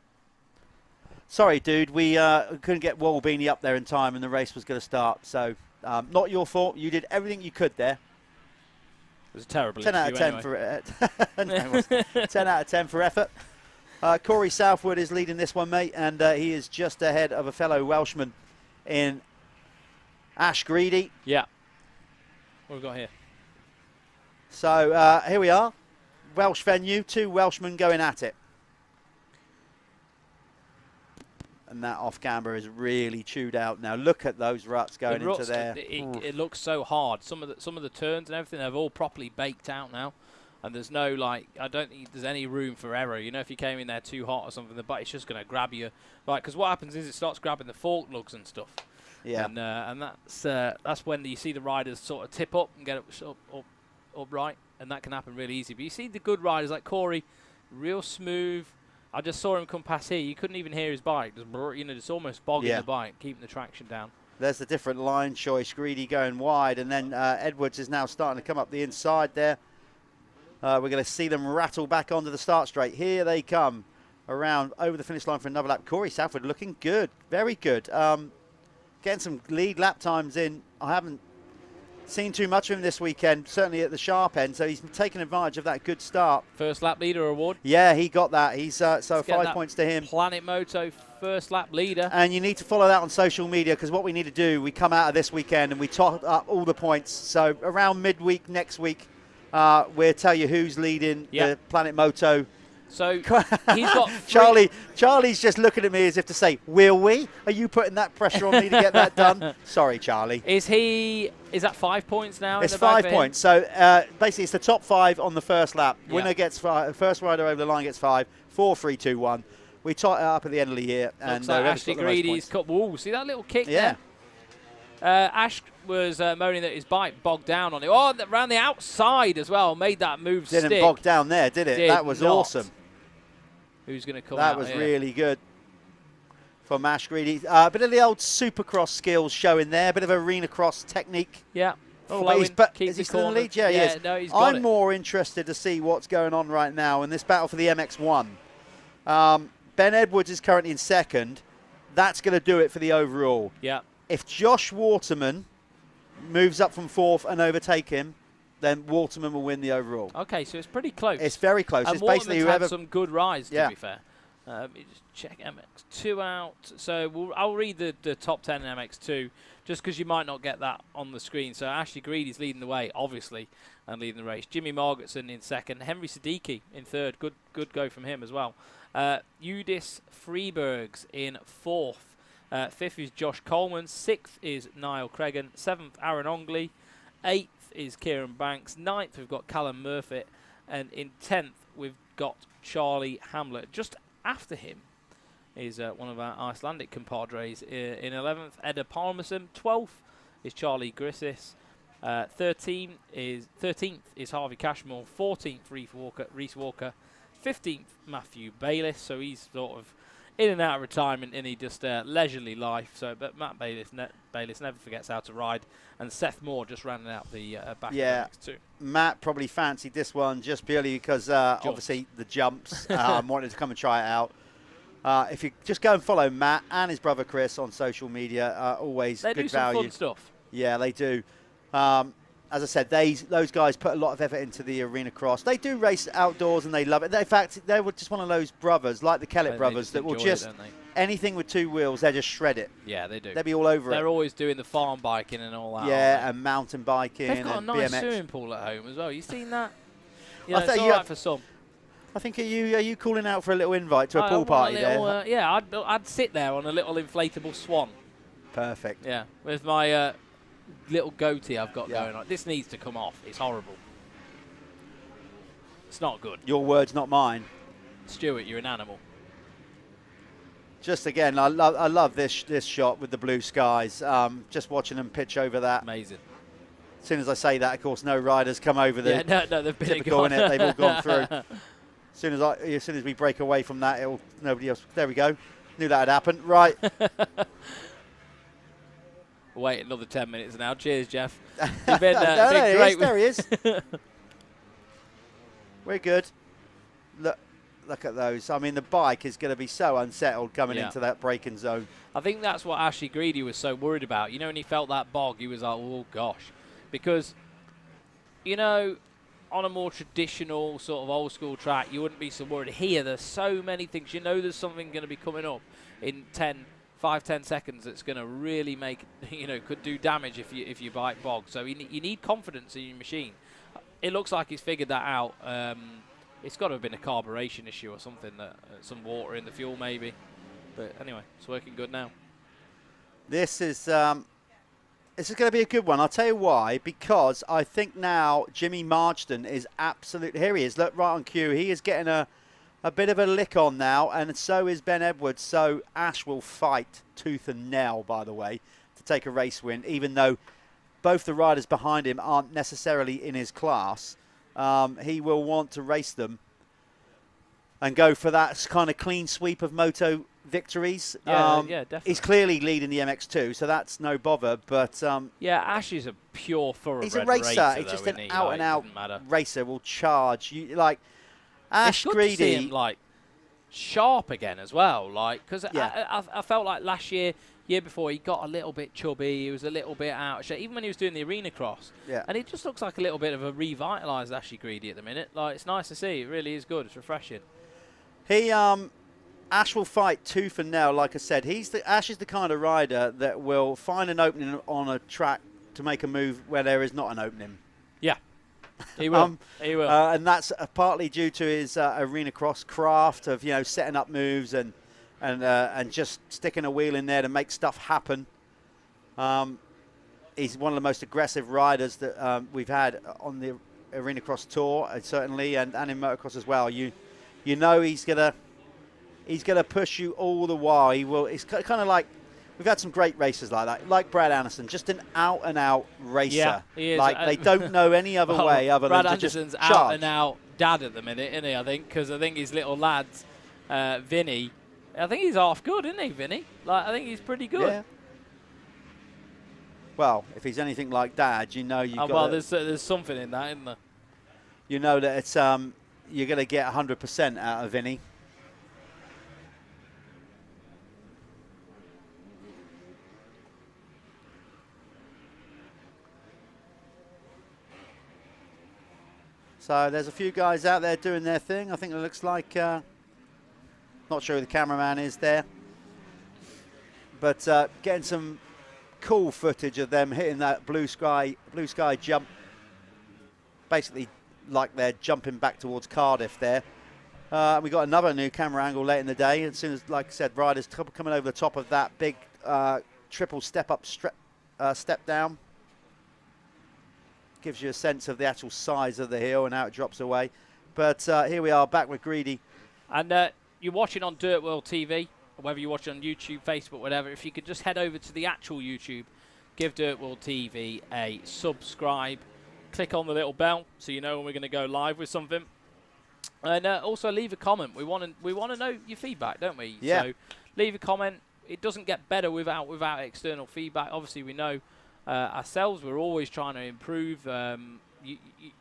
Sorry, dude, we couldn't get Wall Beanie up there in time and the race was going to start. So, not your fault. You did everything you could there. It was a terrible 10 out of 10 anyway. for no, 10 out of 10 for effort. Corey Southwood is leading this one, mate, and he is just ahead of a fellow Welshman in Ash Greedy. Yeah. What have we got here? So, here we are. Welsh venue, 2 Welshmen going at it. And that off-camber is really chewed out now. Look at those ruts going into there. It looks so hard. Some of the turns and everything, they've all properly baked out now. And there's no, like, I don't think there's any room for error. You know, if you came in there too hot or something, the bike's just going to grab you. Right, because what happens is it starts grabbing the fork lugs and stuff. Yeah. And that's when you see the riders sort of tip up and get upright, and that can happen really easy. But you see the good riders like Corey, real smooth. I just saw him come past here. You couldn't even hear his bike. Just, you know, just almost bogging the bike, keeping the traction down. There's the different line choice. Greedy going wide, and then Edwards is now starting to come up the inside there. We're going to see them rattle back onto the start straight. Here they come around over the finish line for another lap. Corey Southwood looking good, very good. Getting some lead lap times in. I haven't seen too much of him this weekend, certainly at the sharp end, so he's taken advantage of that good start. First lap leader award. Yeah, he got that. He's so 5 points to him. Planet Moto first lap leader. And you need to follow that on social media, because what we need to do, we come out of this weekend and we tot up all the points. So around midweek next week, we'll tell you who's leading the Planet Moto. So he's got Charlie's just looking at me as if to say, will we? Are you putting that pressure on me to get that done? Sorry, Charlie. Is that 5 points now? It's 5 points. So basically it's the top 5 on the first lap. Winner gets 5, first rider over the line gets 5, 4, 3, 2, 1. We tot it up at the end of the year. Looks like Ashley Greedy's cut. Whoa, see that little kick there? Ash was moaning that his bike bogged down on it. Oh, around the outside as well. Made that move stick. Didn't bog down there, did it? That was awesome. Who's going to come That out was here? really good from Ash Greedy. A bit of the old supercross skills showing there. A bit of arena cross technique. Yeah. Is he still in the lead? Yeah, he is. No, he's got I'm more interested to see what's going on right now in this battle for the MX1. Ben Edwards is currently in second. That's going to do it for the overall. Yeah. If Josh Waterman moves up from 4th and overtake him, then Waterman will win the overall. Okay, so it's pretty close. It's very close. And it's basically whoever had some good rides, to be fair. Let me just check MX2 out. So I'll read the top 10 in MX2, just because you might not get that on the screen. So Ashley Greedy's leading the way, obviously, and leading the race. Jimmy Margetson in second. Henry Siddiqui in third. Good go from him as well. Udis Freebergs in fourth. 5th is Josh Coleman. 6th is Niall Cregan. 7th, Aaron Ongley. 8th is Kieran Banks. 9th, we've got Callum Murphy. And in 10th, we've got Charlie Hamlet. Just after him is one of our Icelandic compadres. In 11th, Edda Palmerson. 12th is Charlie Grissis. 13th is Harvey Cashmore. 14th, Reese Walker. 15th, Matthew Bayliss. So he's sort of in and out of retirement in a just leisurely life. So, but Matt Bayliss never forgets how to ride. And Seth Moore just rounding out the back of the MX2. Matt probably fancied this one just purely because obviously the jumps. Wanted to come and try it out. If you just go and follow Matt and his brother Chris on social media, always they good do some value. fun stuff. Yeah, they do. As I said, those guys put a lot of effort into the arena cross. They do race outdoors and they love it. In fact, they were just one of those brothers, like the Kellett brothers, that will just, anything with 2 wheels, they just shred it. Yeah, they do. They'll be all over it. They're always doing the farm biking and all that. Yeah, and mountain biking. They've got and a nice BMX. swimming pool at home as well. You seen that? I Yeah, it's thought all you right for some. I think are you calling out for a little invite to a pool party there? Yeah, I'd sit there on a little inflatable swan. Perfect. Yeah, with my little goatee I've got going on. This needs to come off. It's horrible. It's not good. Your words, not mine. Stuart, you're an animal. Just again, I love this shot with the blue skies. Just watching them pitch over that. Amazing. As soon as I say that, of course, no riders come over the no, they've been typical in it. They've all gone through. As soon as we break away from that, nobody else. There we go. Knew that had happened. Right. Wait another 10 minutes now. Cheers, Jeff. You've been, been great. There he is. We're good. Look at those. I mean, the bike is going to be so unsettled coming into that braking zone. I think that's what Ashley Greedy was so worried about. You know, when he felt that bog, he was like, oh, gosh. Because, you know, on a more traditional sort of old school track, you wouldn't be so worried. Here, there's so many things. You know there's something going to be coming up in 5-10 seconds that's going to really make, could do damage if you bike bog. So you need confidence in your machine. It looks like he's figured that out. It's got to have been a carburation issue or something, some water in the fuel maybe. But anyway, it's working good now. This is This is going to be a good one. I'll tell you why. Because I think now Jimmy Marsden is absolutely... Here he is. Look, right on cue. He is getting a bit of a lick on now, and so is Ben Edwards. So Ash will fight tooth and nail, by the way, to take a race win, even though both the riders behind him aren't necessarily in his class. He will want to race them and go for that kind of clean sweep of moto victories. Yeah, definitely. He's clearly leading the MX2, so that's no bother. But yeah, Ash is a pure thoroughbred he's a racer. He's just an out-and-out racer. Will charge you like Ash it's good Greedy. To see him, like, sharp again as well. Like, because I felt like last year before, he got a little bit chubby. He was a little bit out of shape, even when he was doing the arena cross. Yeah. And it just looks like a little bit of a revitalised Ashy Greedy at the minute. Like, it's nice to see. It really is good. It's refreshing. He Ash will fight tooth and nail. Like I said, Ash is the kind of rider that will find an opening on a track to make a move where there is not an opening. Yeah, he will. He will. And that's partly due to his arena cross craft of setting up moves and just sticking a wheel in there to make stuff happen. He's one of the most aggressive riders that we've had on the arena cross tour, certainly, and in motocross as well. You know he's gonna push you all the while. He will. It's kind of like we've had some great racers like that, like Brad Anderson, just an out-and-out racer. Yeah, he is. Like they don't know any other way other Brad than Anderson's to just charge. out-and-out dad at the minute, isn't he? I think because I think his little lads, Vinny. I think he's half good, isn't he, Vinny? Like I think he's pretty good. Yeah. Well, if he's anything like Dad, you've got. Well, there's something in that, isn't there? You know that it's you're going to get 100% out of Vinny. So there's a few guys out there doing their thing. I think it looks like, not sure who the cameraman is there, but getting some cool footage of them hitting that blue sky jump. Basically like they're jumping back towards Cardiff there. We got another new camera angle late in the day. As soon as, like I said, riders coming over the top of that big triple step up, step down. Gives you a sense of the actual size of the hill and how it drops away. But here we are back with Greedy. And you're watching on DirtWorld-TV, or whether you watch it on YouTube, Facebook, whatever. If you could just head over to the actual YouTube, give DirtWorld-TV a subscribe. Click on the little bell so you know when we're going to go live with something. And also leave a comment. We want to know your feedback, don't we? Yeah. So leave a comment. It doesn't get better without external feedback. Obviously, we know ourselves, we're always trying to improve.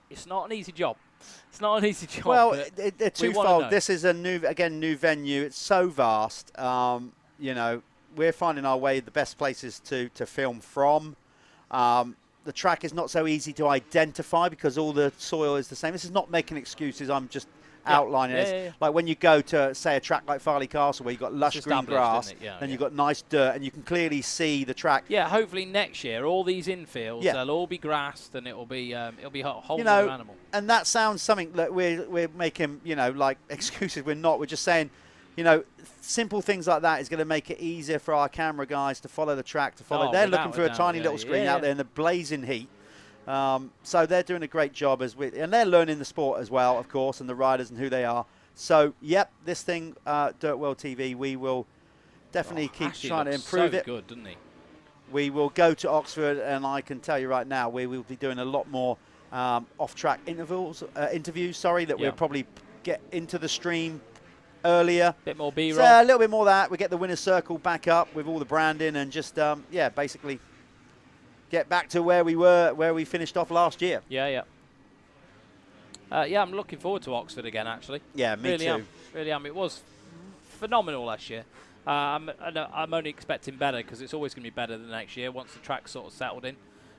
It's not an easy job. It's not an easy job. Well, they're twofold. This is a new venue. It's so vast. We're finding our way the best places to film from. The track is not so easy to identify because all the soil is the same. This is not making excuses. I'm just outlining it. Yeah. Like when you go to, say, a track like Farley Castle where you've got lush green grass, then you've got nice dirt, and you can clearly see the track. Yeah, hopefully next year, all these infields, they'll all be grassed, and it'll be a whole new animal. And that sounds something that we're making, like excuses. We're not. We're just saying, simple things like that is going to make it easier for our camera guys to follow the track, to follow. They're looking for a tiny little screen out there in the blazing heat. So they're doing a great job and they're learning the sport as well, of course, and the riders and who they are. So, yep, this thing, DirtWorld-TV, we will definitely keep trying to improve it. Good, doesn't he? We will go to Oxford, and I can tell you right now, we will be doing a lot more off-track interviews. We'll probably get into the stream earlier. Bit more B-roll. So a little bit more of that. We get the winner's circle back up with all the branding and just, basically get back to where we finished off last year. Yeah, I'm looking forward to Oxford again, actually. Yeah, me too. Really am. It was phenomenal last year. I'm only expecting better because it's always going to be better than next year once the track's sort of settled in.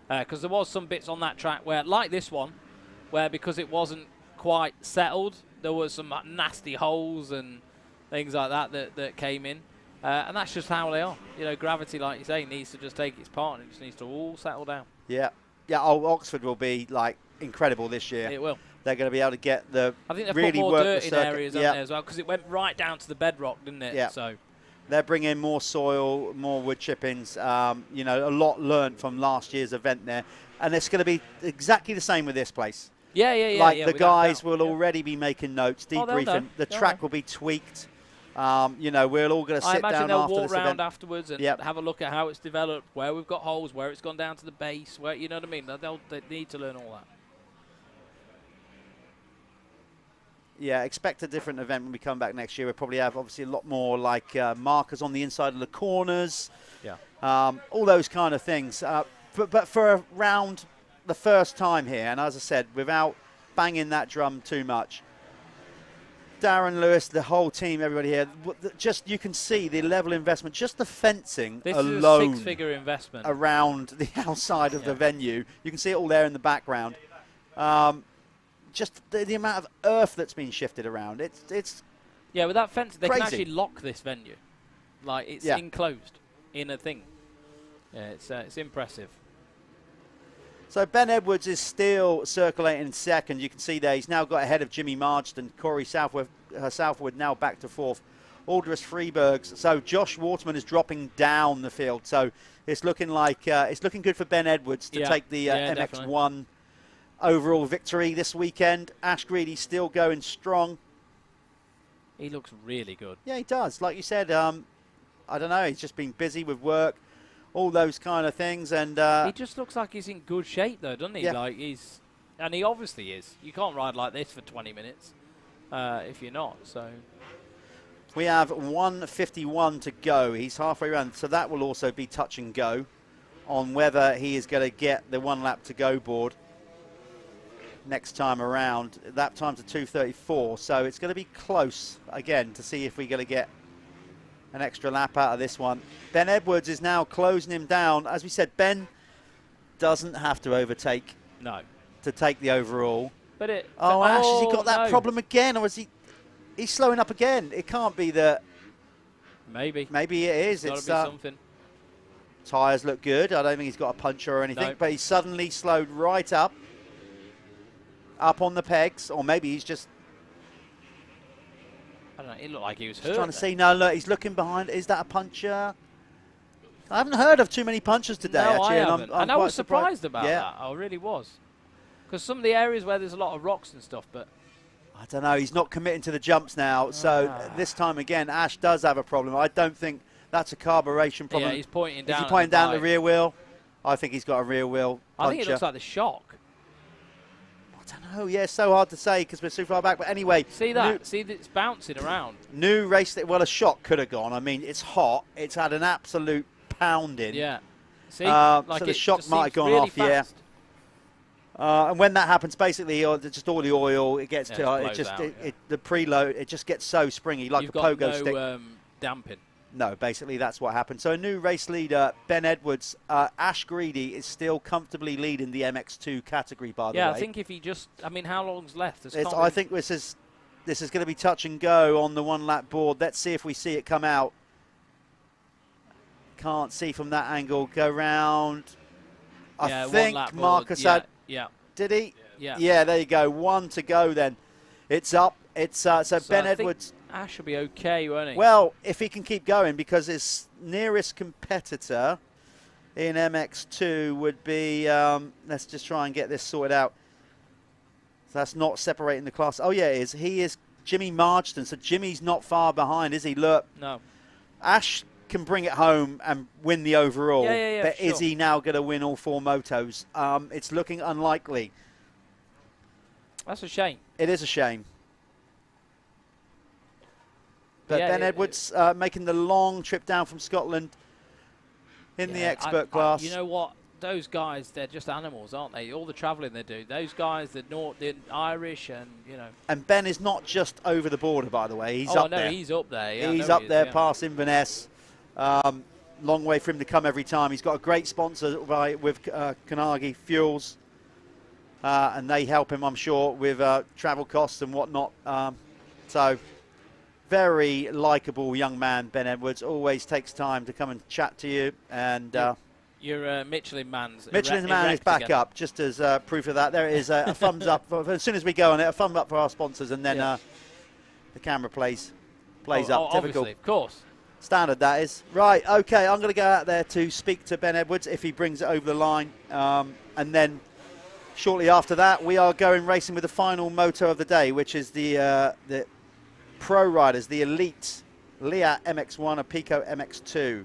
Because there was some bits on that track where, like this one, where because it wasn't quite settled, there was some nasty holes and things like that came in. And that's just how they are. Gravity, like you say, needs to just take its part, and it just needs to all settle down. Yeah. Oxford will be like incredible this year. It will. They're going to be able to get I think they've really put more work dirt the in circuit. areas on there as well, because it went right down to the bedrock, didn't it? Yeah. So They're bringing more soil, more wood chippings. You know, a lot learned from last year's event there. And it's going to be exactly the same with this place. Yeah, yeah, yeah. Like yeah, the without guys doubt. will already be making notes, Oh, they'll debriefing. know. The They'll track know. will be tweaked. You know, we're all going to I sit imagine down they'll after walk this around event. afterwards and Yep. have a look at how it's developed, where we've got holes, where it's gone down to the base, where, you know what I mean? They need to learn all that. Yeah, expect a different event when we come back next year. We'll probably have, obviously, a lot more, like, markers on the inside of the corners. Yeah. All those kind of things. But for around the first time here, and as I said, without banging that drum too much, Darren Lewis, the whole team, everybody here, just you can see the level of investment, just the fencing This alone is a 6-figure investment. around the outside of the venue. You can see it all there in the background. Just the amount of earth that's been shifted around. It's Yeah, with that fence, they crazy. can actually lock this venue. Like, it's enclosed in a thing. Yeah, it's impressive. So Ben Edwards is still circulating second. You can see there he's now got ahead of Jimmy Marsden. Corey Southwood now back to fourth. Aldous Freebergs. So Josh Waterman is dropping down the field. So it's looking like it's looking good for Ben Edwards to take the MX1 overall victory this weekend. Ash Greedy still going strong. He looks really good. Yeah, he does. Like you said, I don't know. He's just been busy with work. All those kind of things, and he just looks like he's in good shape, though, doesn't he? Yeah. Like and he obviously is. You can't ride like this for 20 minutes if you're not. So we have 1:51 to go. He's halfway around, so that will also be touch and go on whether he is going to get the 1 lap to go board next time around. That time's a 2:34, so it's going to be close again to see if we're going to get an extra lap out of this one. Ben Edwards is now closing him down. As we said, Ben doesn't have to overtake to take the overall. But it. Oh, Ash, has he got that no. problem again, or is he's slowing up again? It can't be that. Maybe. Maybe it is. It's It's got to be something. Tyres look good. I don't think he's got a puncher or anything, No. but he's suddenly slowed right up on the pegs, or maybe he's just I don't know. It looked like he was hurt. trying to see. No, look, he's looking behind. Is that a puncher? I haven't heard of too many punchers today, No, actually. I haven't. I'm And I quite was surprised about yeah. that. I really was. Because some of the areas where there's a lot of rocks and stuff, but I don't know. He's not committing to the jumps now. So this time again, Ash does have a problem. I don't think that's a carburation problem. yeah, he's pointing down. Is he at pointing the down the bike. rear wheel? I think he's got a rear wheel puncher. I think it looks like the shock. Oh, yeah, it's so hard to say because we're so far back. But anyway. See that? See, it's bouncing around. New race. Well, a shot could have gone. I mean, it's hot. It's had an absolute pounding. Yeah. See? So Like the it shock just might have seems gone really off, yeah. fast. And when that happens, basically, just all the oil, it gets Yeah, to it it blows just out, the preload. It just gets so springy, like You've a got pogo no stick. damping. No, basically that's what happened. So a new race leader, Ben Edwards. Ash Greedy is still comfortably leading the MX2 category, by the way. Yeah, I think if he just, I mean, how long's left? I think this is going to be touch and go on the 1 lap board. Let's see if we see it come out. Can't see from that angle. Go round. Yeah, I 1 think lap board. Marcus Yeah, had. yeah. Did he? Yeah. Yeah, there you go. 1 to go then. It's up. It's so Ben I think Edwards. Ash will be okay, won't he? Well, if he can keep going, because his nearest competitor in MX2 would be, let's just try and get this sorted out. So that's not separating the class. Oh, yeah, it is. He is Jimmy Marsden. So Jimmy's not far behind, is he? Look. No. Ash can bring it home and win the overall. Yeah, but is sure. he now going to win all 4 motos? It's looking unlikely. That's a shame. It is a shame. But Yeah, Ben Edwards making the long trip down from Scotland in the expert class. You know what? Those guys, they're just animals, aren't they? All the travelling they do. Those guys, they're Irish and, you know. And Ben is not just over the border, by the way. He's up there. He's up there. Yeah, he's up there past Inverness. Long way for him to come every time. He's got a great sponsor with Carnegie Fuels. And they help him, I'm sure, with travel costs and whatnot. So... very likeable young man, Ben Edwards. Always takes time to come and chat to you. And your Michelin man's Michelin man is back up, just as proof of that. There is a thumbs up. As soon as we go on it, a thumb up for our sponsors, and then the camera plays up. Obviously, Typical. of course. Standard, that is. Right, okay, I'm going to go out there to speak to Ben Edwards if he brings it over the line. And then shortly after that, we are going racing with the final moto of the day, which is the pro riders, the elite Leah MX1 and Pico MX2.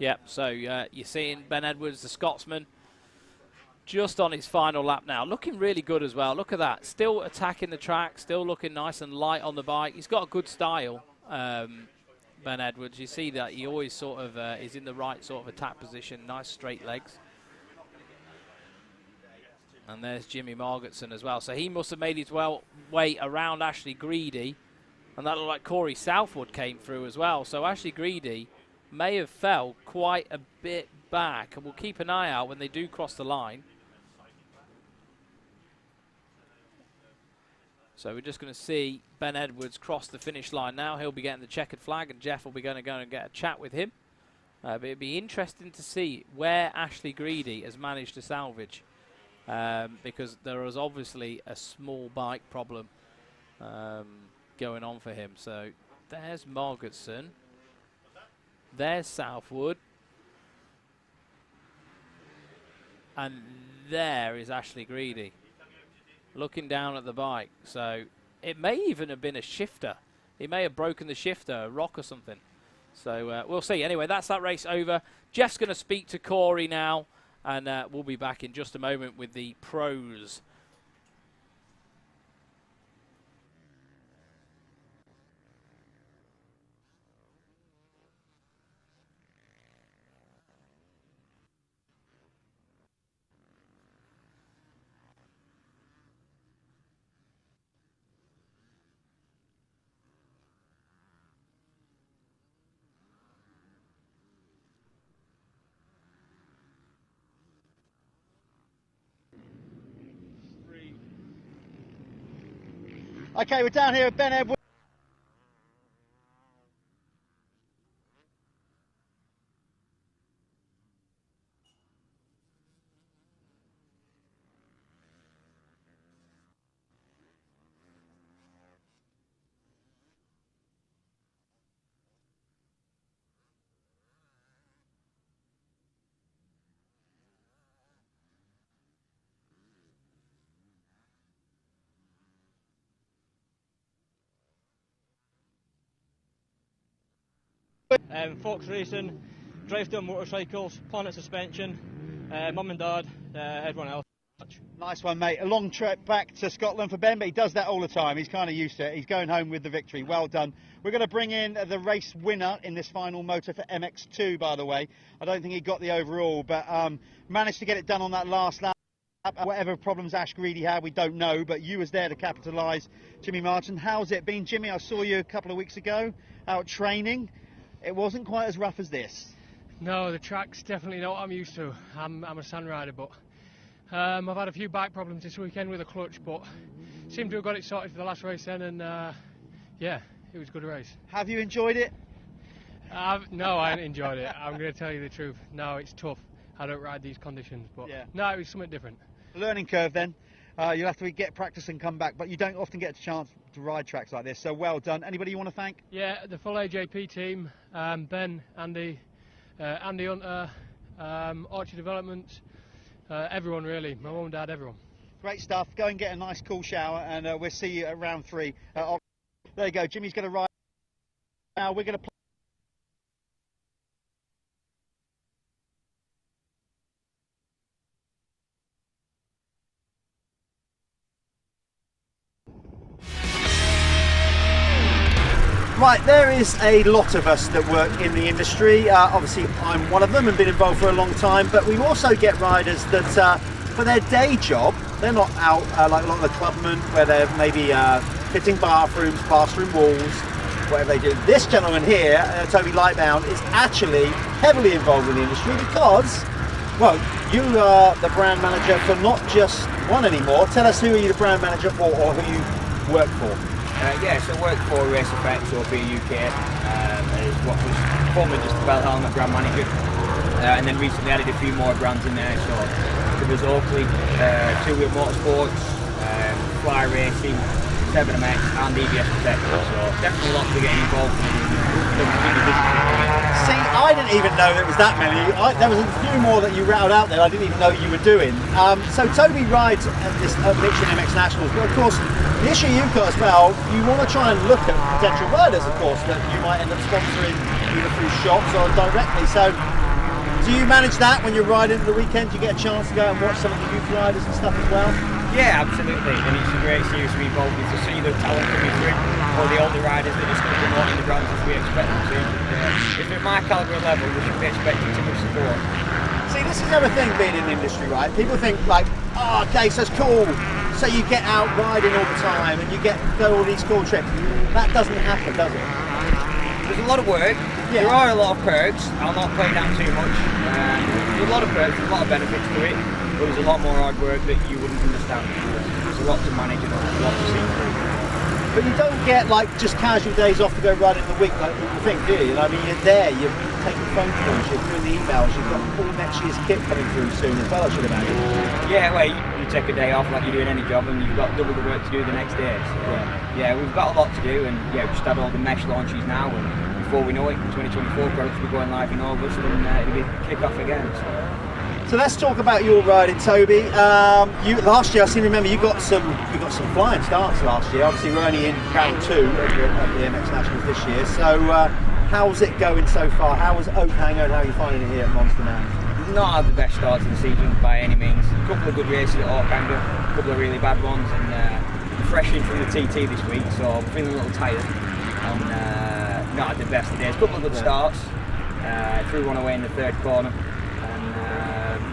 Yep, so you're seeing Ben Edwards, the Scotsman, just on his final lap now. Looking really good as well. Look at that. Still attacking the track, still looking nice and light on the bike. He's got a good style, Ben Edwards. You see that he always sort of is in the right sort of attack position. Nice straight legs. And there's Jimmy Margetson as well. So he must have made his way around Ashley Greedy. And that looked like Corey Southwood came through as well. So Ashley Greedy may have fell quite a bit back. And we'll keep an eye out when they do cross the line. So we're just going to see Ben Edwards cross the finish line now. He'll be getting the checkered flag, and Jeff will be going to go and get a chat with him. But it'd be interesting to see where Ashley Greedy has managed to salvage. Because there is obviously a small bike problem going on for him. So there's Margetson. There's Southwood. And there is Ashley Greedy, looking down at the bike. So it may even have been a shifter. He may have broken the shifter, a rock or something. So we'll see. Anyway, that's that race over. Jeff's going to speak to Corey now, and we'll be back in just a moment with the pros. Okay, we're down here with Ben Edwards. Fox Racing, drive down motorcycles, Planet Suspension, mum and dad, everyone else. Nice one, mate. A long trip back to Scotland for Ben, but he does that all the time. He's kind of used to it. He's going home with the victory. Well done. We're going to bring in the race winner in this final moto for MX2, by the way. I don't think he got the overall, but managed to get it done on that last lap. Whatever problems Ash Greedy had, we don't know, but you was there to capitalise. Jimmy Martin, how's it been? Jimmy, I saw you a couple of weeks ago out training. It wasn't quite as rough as this. No, the track's definitely not what I'm used to. I'm a sand rider, but I've had a few bike problems this weekend with the clutch, but seemed to have got it sorted for the last race then, and yeah, it was a good race. Have you enjoyed it? No, I haven't enjoyed it. I'm going to tell you the truth. No, it's tough. I don't ride these conditions, but yeah. No, it was something different. Learning curve then. You'll have to get practice and come back, but you don't often get a chance to ride tracks like this, so well done. Anybody you want to thank? Yeah, the full AJP team, Ben, Andy Hunter, Archie Development, everyone really, my mum and dad, everyone. Great stuff. Go and get a nice cool shower, and we'll see you at round 3. There you go. Jimmy's going to ride. Now we're going to play. Right, there is a lot of us that work in the industry. Obviously, I'm one of them and been involved for a long time, but we also get riders that, for their day job, they're not out like a lot of the clubmen, where they're maybe fitting bathrooms, plastering walls, whatever they do. This gentleman here, Toby Lightbound, is actually heavily involved in the industry because, well, you are the brand manager for not just one anymore. Tell us who are you the brand manager for, or who you work for. Yeah, so I work for Race Effects or BUK, as what was formerly just a Belt Helmet brand manager, and then recently added a few more brands in there. So there was Oakley, Two Wheel Motorsports, Fly Racing, 7MX and EBS protection, so definitely lots to get involved in. See, I didn't even know there was that many. There was a few more that you rattled out there I didn't even know you were doing. So Toby rides at this Michelin MX Nationals, but of course the issue you've got as well, you want to try and look at potential riders, of course, that you might end up sponsoring either through shops or directly. So do you manage that when you're riding at the weekend? Do you get a chance to go and watch some of the youth riders and stuff as well? Yeah, absolutely, and it's a great series to be involved in, to see the talent coming through, or the older riders that are still promoting the brands as we expect them to. If they're at my calibre level, we shouldn't be expecting too much support. See, this is another thing being in the industry, right? People think like, oh, okay, so it's cool. So you get out riding all the time and you go all these cool trips. That doesn't happen, does it? There's a lot of work. Yeah. There are a lot of perks. I'll not play down too much. There's a lot of perks, there's a lot of benefits to it. But there's a lot more hard work that you wouldn't understand. There's a lot to manage and a lot to see through. But you don't get like just casual days off to go riding in the week like people think, do you? I mean, you're there, you're taking phone calls, you're doing the emails, you've got all next year's kit coming through soon as well, I should imagine. Yeah, well, you take a day off like you're doing any job and you've got double the work to do the next day. So, yeah, we've got a lot to do, and yeah, we've just had all the mesh launches now, and before we know it, 2024 products will be going live in August, and it'll be kick-off again. So let's talk about your riding, Toby. Last year, I seem to remember you got some flying starts last year. Obviously, we're only in round 2 of the MX Nationals this year. So how's it going so far? How was Oakhanger and how are you finding it here at Monster Man? Not had the best start to the season by any means. A couple of good races at Oakhanger, a couple of really bad ones, and fresh in from the TT this week, so I'm feeling a little tired. And not had the best of days. A couple of good starts. Threw one away in the third corner.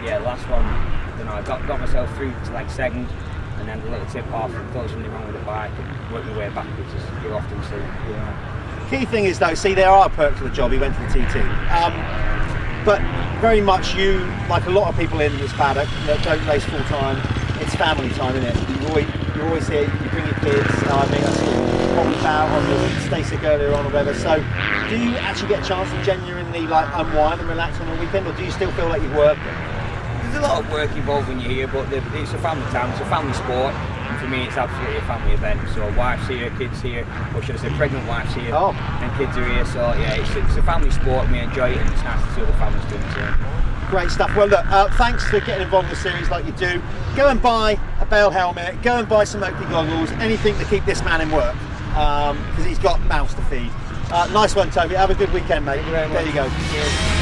Yeah, last one, I don't know, I got myself through to like second, and then a little tip off, and thought there was something wrong with the bike, and worked my way backwards, as you often see. Yeah. Key thing is though, see, there are perks to the job. He went to the TT, but very much you, like a lot of people in this paddock that don't race full time, it's family time, isn't it? You're always here, you bring your kids. I mean, I see you popped out on the Stasic earlier on or whatever. So, do you actually get a chance to genuinely like unwind and relax on the weekend, or do you still feel like you've worked? There's a lot of work involved when you're here, but it's a family time, it's a family sport, and for me it's absolutely a family event. So wife's here, kids here, or should I say pregnant wife's here, and kids are here, so yeah, it's a family sport and we enjoy it, and it's nice to see all the families doing the same. Great stuff. Well look, thanks for getting involved in the series like you do. Go and buy a Bale helmet, go and buy some Oakley goggles, anything to keep this man in work, because he's got mouths to feed. Nice one, Toby. Have a good weekend, mate. There you go. Cheers.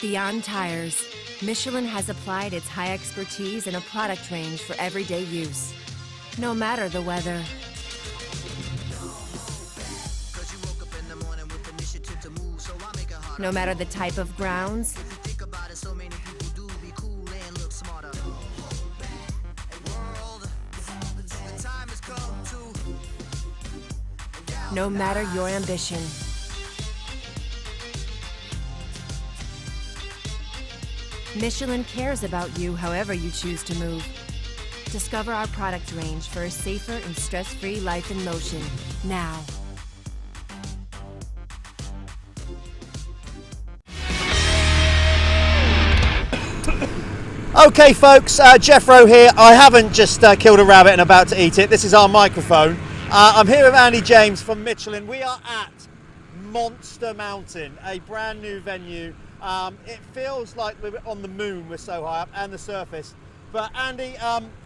Beyond tires, Michelin has applied its high expertise in a product range for everyday use, no matter the weather. No matter the type of grounds, no matter your ambition. Michelin cares about you however you choose to move. Discover our product range for a safer and stress-free life in motion, now. Okay folks, Jeff Rowe here. I haven't just killed a rabbit and about to eat it. This is our microphone. I'm here with Andy James from Michelin. We are at Monster Mountain, a brand new venue. It feels like we're on the moon, we're so high up, and the surface. But Andy,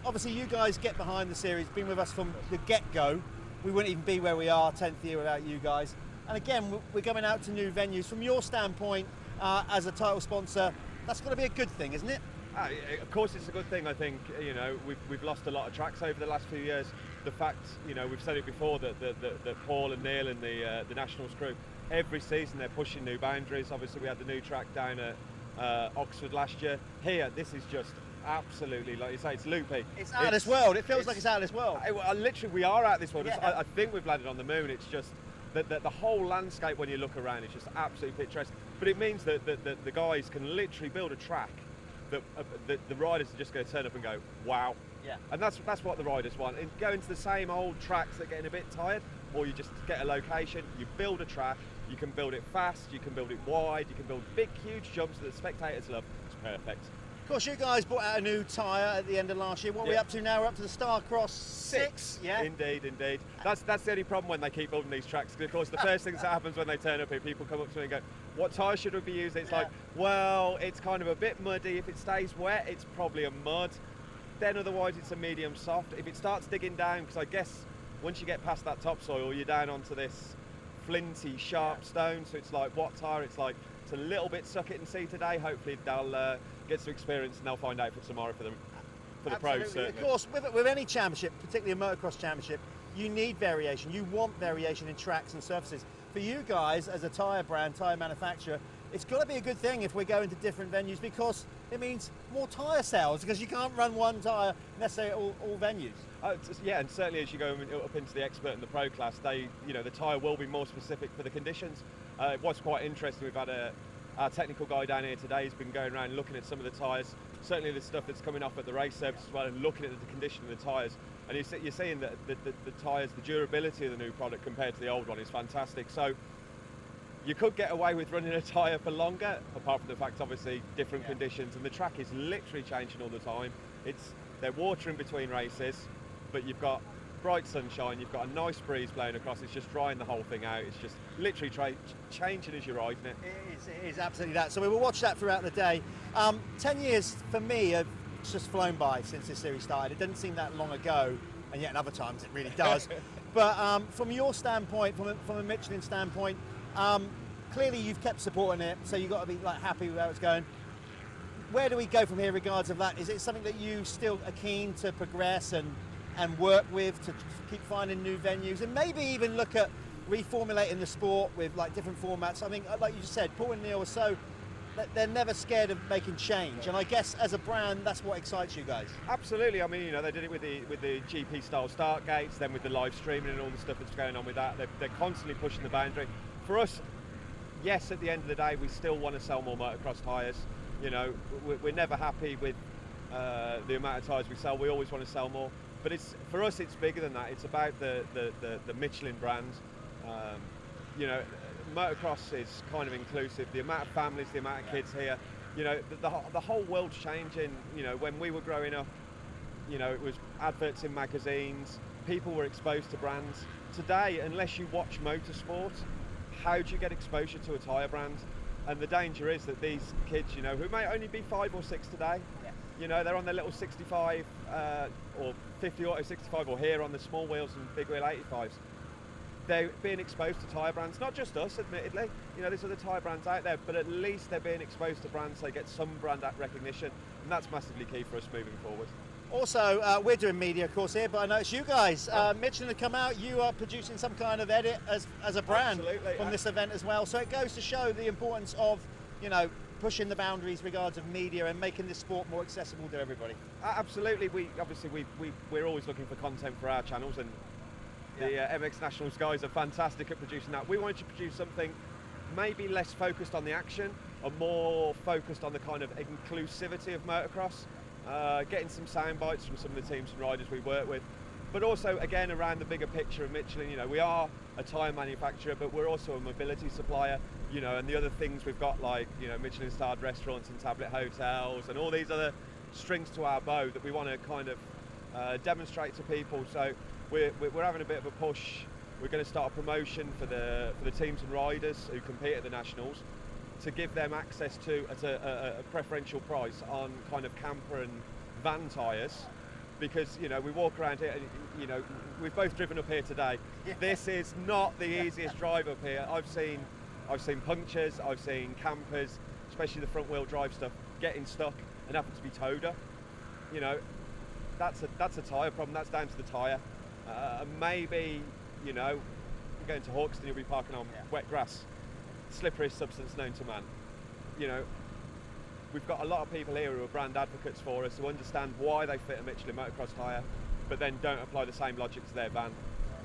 obviously you guys get behind the series, been with us from the get-go. We wouldn't even be where we are 10th year without you guys. And again, we're going out to new venues. From your standpoint, as a title sponsor, that's got to be a good thing, isn't it? Of course it's a good thing. I think, you know, we've lost a lot of tracks over the last few years. The fact, you know, we've said it before, that Paul and Neil and the Nationals crew, every season they're pushing new boundaries. Obviously we had the new track down at Oxford last year. Here, this is just absolutely, like you say, it's loopy. It's out of this world. It feels like it's out of this world. Literally, we are out of this world. Yeah. I think we've landed on the moon. It's just that the whole landscape when you look around is just absolutely picturesque. But it means that the guys can literally build a track that the riders are just going to turn up and go, wow. Yeah. And that's what the riders want. And go into the same old tracks that are getting a bit tired, or you just get a location, you build a track, you can build it fast, you can build it wide, you can build big, huge jumps that the spectators love. It's perfect. Of course, you guys brought out a new tyre at the end of last year. What are we up to now? We're up to the Starcross 6. Yeah. Indeed. That's the only problem when they keep building these tracks. Because of course, the first thing that happens when they turn up here, people come up to me and go, "What tyre should we be using?" It's like, well, it's kind of a bit muddy. If it stays wet, it's probably a mud. Then otherwise, it's a medium soft. If it starts digging down, because I guess once you get past that topsoil, you're down onto this flinty, sharp stone. So it's like, what tyre? It's like, it's a little bit suck it and see today. Hopefully they'll get some experience and they'll find out for tomorrow for the pros. Certainly. Of course, with any championship, particularly a motocross championship, you need variation. You want variation in tracks and surfaces. For you guys, as a tyre brand, tyre manufacturer, it's got to be a good thing if we're going to different venues, because it means more tyre sales, because you can't run one tyre necessarily at all venues. Yeah, and certainly as you go up into the expert and the pro class, the tyre will be more specific for the conditions. It was quite interesting. We've had our technical guy down here today. He's been going around looking at some of the tyres, certainly the stuff that's coming off at the race service as well, and looking at the condition of the tyres. And you're seeing that the tyres, the durability of the new product compared to the old one is fantastic. So you could get away with running a tyre for longer, apart from the fact, obviously, different conditions, and the track is literally changing all the time. They're watering between races, but you've got bright sunshine, you've got a nice breeze blowing across, it's just drying the whole thing out. It's just literally changing as you're riding it. It is absolutely that. So we will watch that throughout the day. 10 years for me have just flown by since this series started. It doesn't seem that long ago, and yet in other times it really does. But from your standpoint, from a Michelin standpoint, clearly you've kept supporting it, so you've got to be like happy with how it's going. Where do we go from here regards of that? Is it something that you still are keen to progress and work with, to keep finding new venues, and maybe even look at reformulating the sport with like different formats? I mean, like you just said, Paul and Neil are so, they're never scared of making change, and I guess as a brand, that's what excites you guys. Absolutely. I mean, you know, they did it with the GP style start gates, then with the live streaming and all the stuff that's going on with that. They're constantly pushing the boundary. For us, yes, at the end of the day, we still want to sell more motocross tyres. You know, we're never happy with the amount of tyres we sell. We always want to sell more. But for us, it's bigger than that. It's about the Michelin brand. You know, motocross is kind of inclusive. The amount of families, the amount of kids here. You know, the whole world's changing. You know, when we were growing up, you know, it was adverts in magazines. People were exposed to brands. Today, unless you watch motorsport, how do you get exposure to a tyre brand? And the danger is that these kids, you know, who may only be 5 or 6 today, you know, they're on their little 65 or 50 Auto 65, or here on the small wheels and big wheel 85s. They're being exposed to tyre brands, not just us, admittedly. You know, there's other tyre brands out there, but at least they're being exposed to brands, so they get some brand recognition, and that's massively key for us moving forward. Also, we're doing media, of course, here, but I know it's you guys. Michelin have come out. You are producing some kind of edit as a brand from this event as well. So it goes to show the importance of, you know, pushing the boundaries regards of media and making this sport more accessible to everybody. Absolutely. We're always looking for content for our channels, and the MX Nationals guys are fantastic at producing that. We wanted to produce something maybe less focused on the action and more focused on the kind of inclusivity of motocross. Getting some sound bites from some of the teams and riders we work with, but also again around the bigger picture of Michelin. You know, we are a tyre manufacturer, but we're also a mobility supplier. You know, and the other things we've got, like, you know, Michelin starred restaurants and tablet hotels and all these other strings to our bow that we want to kind of demonstrate to people. So we're having a bit of a push. We're going to start a promotion for the teams and riders who compete at the Nationals, to give them access to at a preferential price on kind of camper and van tyres, because you know we walk around here, and you know we've both driven up here today. Yeah. This is not the easiest drive up here. I've seen punctures, I've seen campers, especially the front wheel drive stuff, getting stuck and having to be towed up. You know, that's a tyre problem. That's down to the tyre. Maybe, you know, going to Hawkston, you'll be parking on wet grass, slipperiest substance known to man. You know, we've got a lot of people here who are brand advocates for us, who understand why they fit a Michelin motocross tyre, but then don't apply the same logic to their van.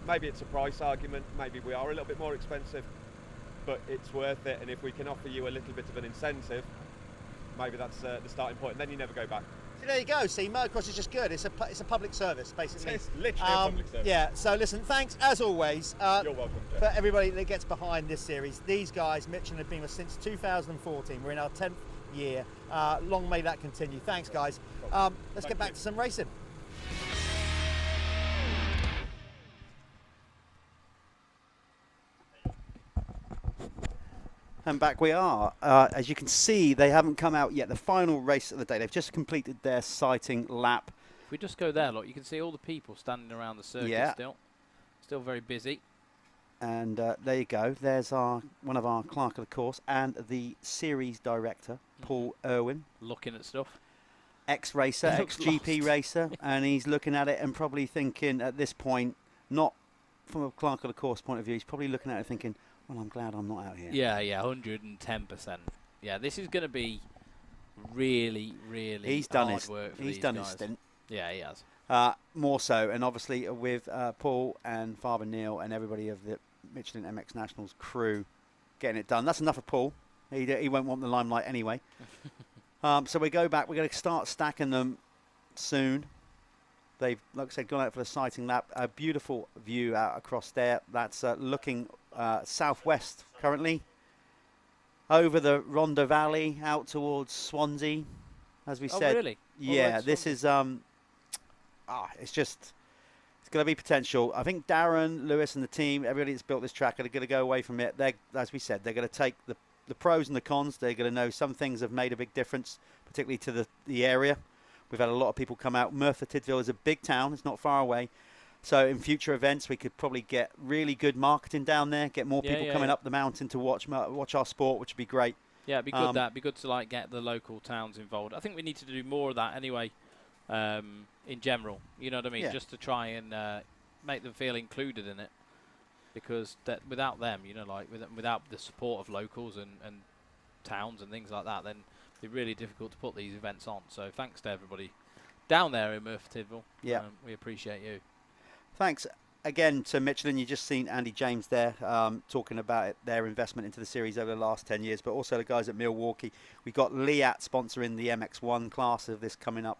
Maybe it's a price argument, maybe we are a little bit more expensive, but it's worth it, and if we can offer you a little bit of an incentive, maybe that's the starting point, and then you never go back. So there you go. See, motocross is just good. It's a public service, basically. It's literally a public service. Yeah. So listen, thanks as always. You're welcome, Jeff. For everybody that gets behind this series, these guys, Michelin, have been with us since 2014. We're in our 10th year. Long may that continue. Thanks, guys. Let's get back to some racing. And back we are. As you can see, they haven't come out yet. The final race of the day. They've just completed their sighting lap. If we just go there, look, you can see all the people standing around the circuit still very busy. And there you go. There's one of our clerk of the course and the series director, Paul Irwin. Looking at stuff. Ex-racer, ex-GP racer, and he's looking at it and probably thinking at this point, not from a clerk of the course point of view, he's probably looking at it thinking, well, I'm glad I'm not out here. Yeah, 110%. Yeah, this is going to be really, really hard work for these guys. He's done his stint. Yeah, he has. More so, and obviously with Paul and Father Neil and everybody of the Michelin MX Nationals crew getting it done. That's enough of Paul. He won't want the limelight anyway. So we go back. We're going to start stacking them soon. They've, like I said, gone out for the sighting lap. A beautiful view out across there. That's looking southwest currently. Over the Rhondda Valley, out towards Swansea, as we said. Oh, really? Yeah, this is... it's going to be potential. I think Darren, Lewis and the team, everybody that's built this track are going to go away from it. As we said, they're going to take the pros and the cons. They're going to know some things have made a big difference, particularly to the area. We've had a lot of people come out. Merthyr Tydfil is a big town. It's not far away. So in future events, we could probably get really good marketing down there, get more people coming up the mountain to watch our sport, which would be great. Yeah, it'd be good. That'd be good to like get the local towns involved. I think we need to do more of that anyway. In general, you know what I mean? Yeah. Just to try and make them feel included in it, because without them, you know, like without the support of locals and towns and things like that, then it'd be really difficult to put these events on. So thanks to everybody down there in Merthyr Tydfil. Yeah, we appreciate you. Thanks again to Michelin. You just seen Andy James there talking about their investment into the series over the last 10 years, but also the guys at Milwaukee. We've got Liat sponsoring the MX1 class of this coming up.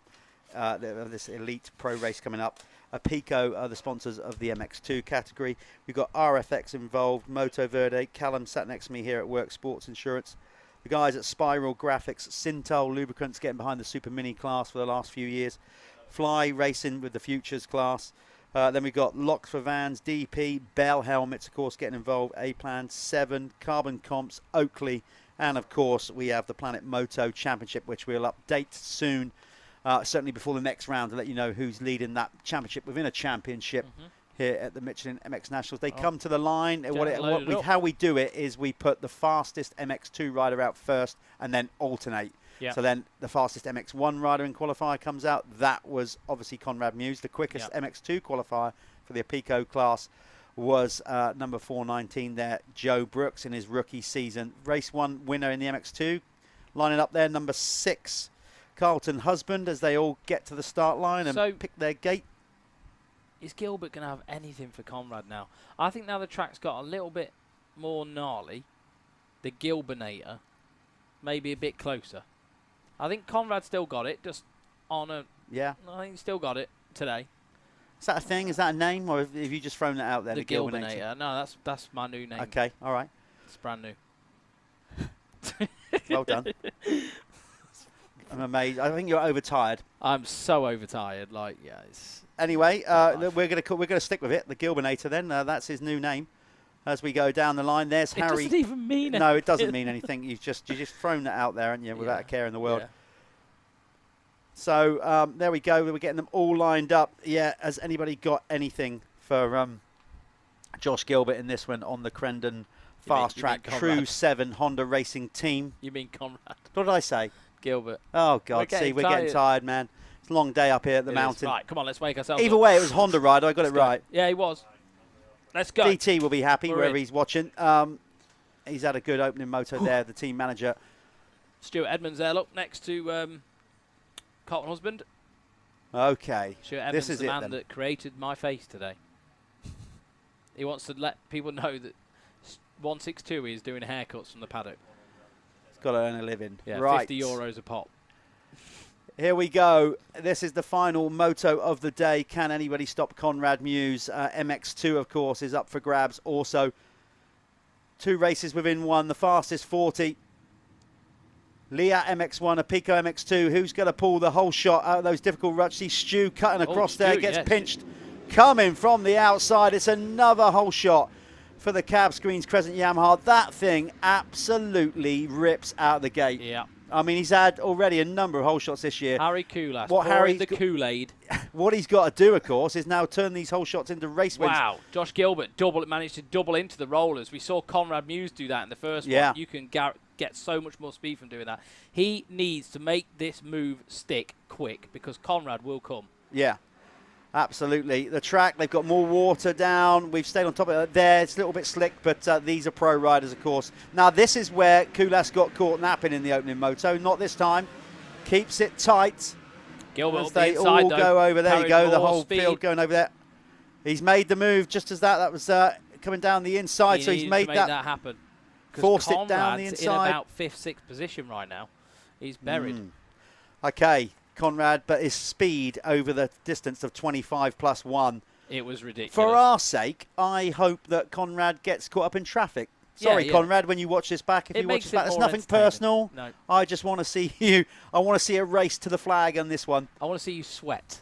This elite pro race coming up. Pico are the sponsors of the MX2 category. We've got RFX involved, Moto Verde, Callum sat next to me here at Work Sports Insurance. The guys at Spiral Graphics, Syntal Lubricants getting behind the Super Mini class for the last few years. Fly Racing with the Futures class. Then we've got Locks for Vans, DP, Bell Helmets, of course, getting involved. A-Plan, 7, Carbon Comps, Oakley, and of course we have the Planet Moto Championship, which we'll update soon. Certainly before the next round to let you know who's leading that championship within a championship here at the Michelin MX Nationals. They come to the line. How we do it is we put the fastest MX2 rider out first and then alternate. Yeah. So then the fastest MX1 rider in qualifier comes out. That was obviously Conrad Muse. The quickest MX2 qualifier for the Apico class was number 419 there, Joe Brooks in his rookie season. Race 1 winner in the MX2. Lining up there, number 6. Carlton Husband, as they all get to the start line and pick their gate. Is Gilbert going to have anything for Conrad now? I think now the track's got a little bit more gnarly. The Gilbernator may be a bit closer. I think Conrad still got it, just on a... Yeah. I think he still got it today. Is that a thing? Is that a name? Or have you just thrown that out there? The Gilbernator. No, that's my new name. Okay, all right. It's brand new. Well done. I'm amazed. I think you're overtired. I'm so overtired. Like, yeah. Anyway, we're gonna stick with it. The Gilbernator. Then that's his new name. As we go down the line, there's Harry. It doesn't even mean anything. No, it doesn't mean anything. You've just thrown that out there, haven't you, without a care in the world. So there we go. We're getting them all lined up. Yeah, has anybody got anything for Josh Gilbert in this one on the Crendon Fast Track True 7 Honda Racing Team? You mean Conrad? What did I say? Gilbert. Oh, God. We're getting tired, man. It's a long day up here at the mountain. Right, come on, let's wake ourselves Either up. way, it was Honda rider. I got it right. Yeah, he was. Let's go. DT will be happy wherever in. he's watching. He's had a good opening moto there, the team manager. Stuart Edmonds there, look, next to Carlton Husband. Okay. Stuart Edmonds is the man that created my face today. He wants to let people know that 162 is doing haircuts from the paddock. He's got to earn a living. Yeah, right. 50 euros a pop. Here we go. This is the final moto of the day. Can anybody stop Conrad Muse? MX2, of course, is up for grabs. Also, 2 races within one. The fastest 40. Leah MX1, a Pico MX2. Who's going to pull the whole shot out of those difficult ruts? See Stu cutting across there, gets pinched. Coming from the outside. It's another whole shot for the Cab Screens Crescent Yamaha. That thing absolutely rips out the gate. Yeah. I mean, he's had already a number of whole shots this year. Harry Koulas. What Harry the Kool-Aid. What he's got to do, of course, is now turn these whole shots into race wins. Wow. Josh Gilbert managed to double into the rollers. We saw Conrad Muse do that in the first one. You can get so much more speed from doing that. He needs to make this move stick quick because Conrad will come. Yeah. Absolutely. The track, they've got more water down. We've stayed on top of it there. It's a little bit slick, but these are pro riders, of course. Now, this is where Koulas got caught napping in the opening moto. Not this time. Keeps it tight. Gilbert as they all go over. There you go. The whole field going over there. He's made the move just as that was coming down the inside. So he's made that happen. 'Cause Forced Conrad's it down the inside. in about 5th, 6th position right now. He's buried. Okay. Conrad, but his speed over the distance of 25+1. It was ridiculous. For our sake, I hope that Conrad gets caught up in traffic. Sorry, Conrad, when you watch this back, if you watch this back, it's nothing personal. No. I just want to see you. I want to see a race to the flag on this one. I want to see you sweat.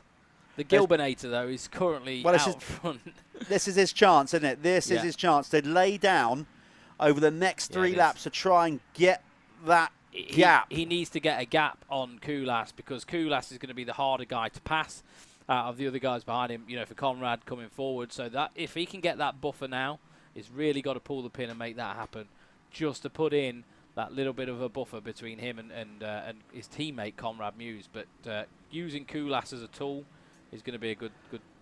The Gilbernator, though, is currently out front. This is his chance, isn't it? This is his chance to lay down over the next 3 laps to try and get that gap. He needs to get a gap on Koulas because Koulas is going to be the harder guy to pass out of the other guys behind him, for Conrad coming forward. So that if he can get that buffer now, he's really got to pull the pin and make that happen just to put in that little bit of a buffer between him and his teammate Conrad Muse. But using Koulas as a tool is going to be a good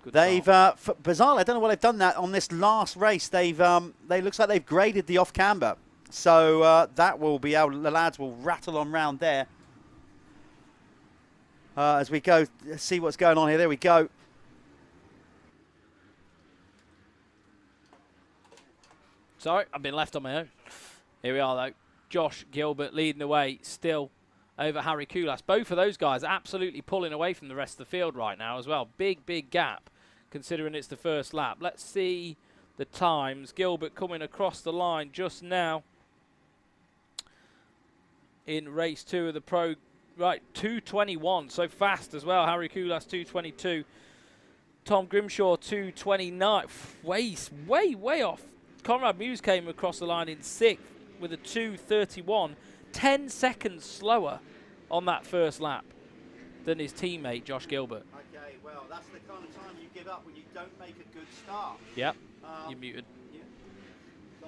They've bizarrely, I don't know why they've done that on this last race. They looks like they've graded the off camber. So that will be how the lads will rattle on round there. As we go, see what's going on here. There we go. Sorry, I've been left on my own. Here we are, though. Josh Gilbert leading the way still over Harry Koulas. Both of those guys absolutely pulling away from the rest of the field right now as well. Big gap, considering it's the first lap. Let's see the times. Gilbert coming across the line just now in race 2 of the Pro. Right, 2:21, so fast as well. Harry Koulas, 2:22. Tom Grimshaw, 2:29. Way off. Conrad Muse came across the line in 6th with a 2:31. 10 seconds slower on that first lap than his teammate, Josh Gilbert. Okay, well, that's the kind of time you give up when you don't make a good start. Yep, you're muted.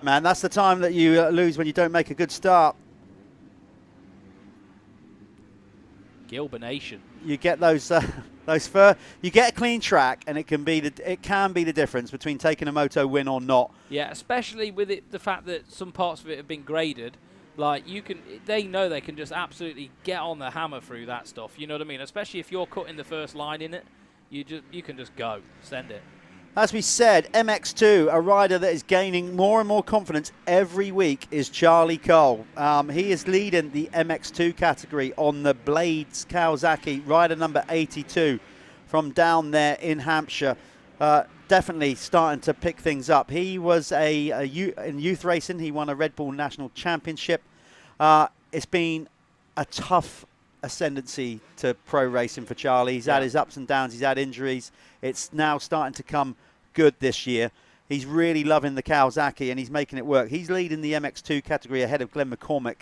Man, that's the time that you lose when you don't make a good start. Gilbernation. You get those you get a clean track, and it can be the difference between taking a moto win or not. Yeah, especially with the fact that some parts of it have been graded. Like they know they can just absolutely get on the hammer through that stuff. You know what I mean? Especially if you're cutting the first line in it, you can just go send it. As we said, MX2, a rider that is gaining more and more confidence every week, is Charlie Cole. He is leading the MX2 category on the Blades Kawasaki, rider number 82 from down there in Hampshire. Definitely starting to pick things up. He was in youth racing. He won a Red Bull National Championship. It's been a tough ascendancy to pro racing for Charlie. He's had his ups and downs. He's had injuries. It's now starting to come good this year. He's really loving the Kawasaki and he's making it work. He's leading the MX2 category ahead of Glenn McCormick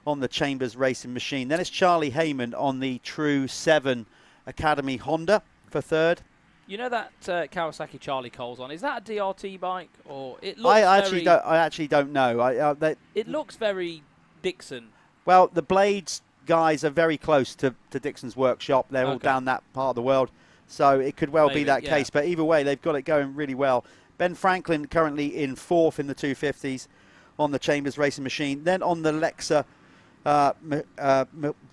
on the Chambers racing machine. Then it's Charlie Heyman on the True 7 Academy Honda for third. You know that Kawasaki Charlie Cole's on? Is that a DRT bike, or it looks I actually don't know. It looks very Dixon. Well, the Blades guys are very close to Dixon's workshop. They're all down that part of the world, so it could well be that case. But either way, they've got it going really well. Ben Franklin currently in 4th in the 250s on the Chambers racing machine. Then on the Lexa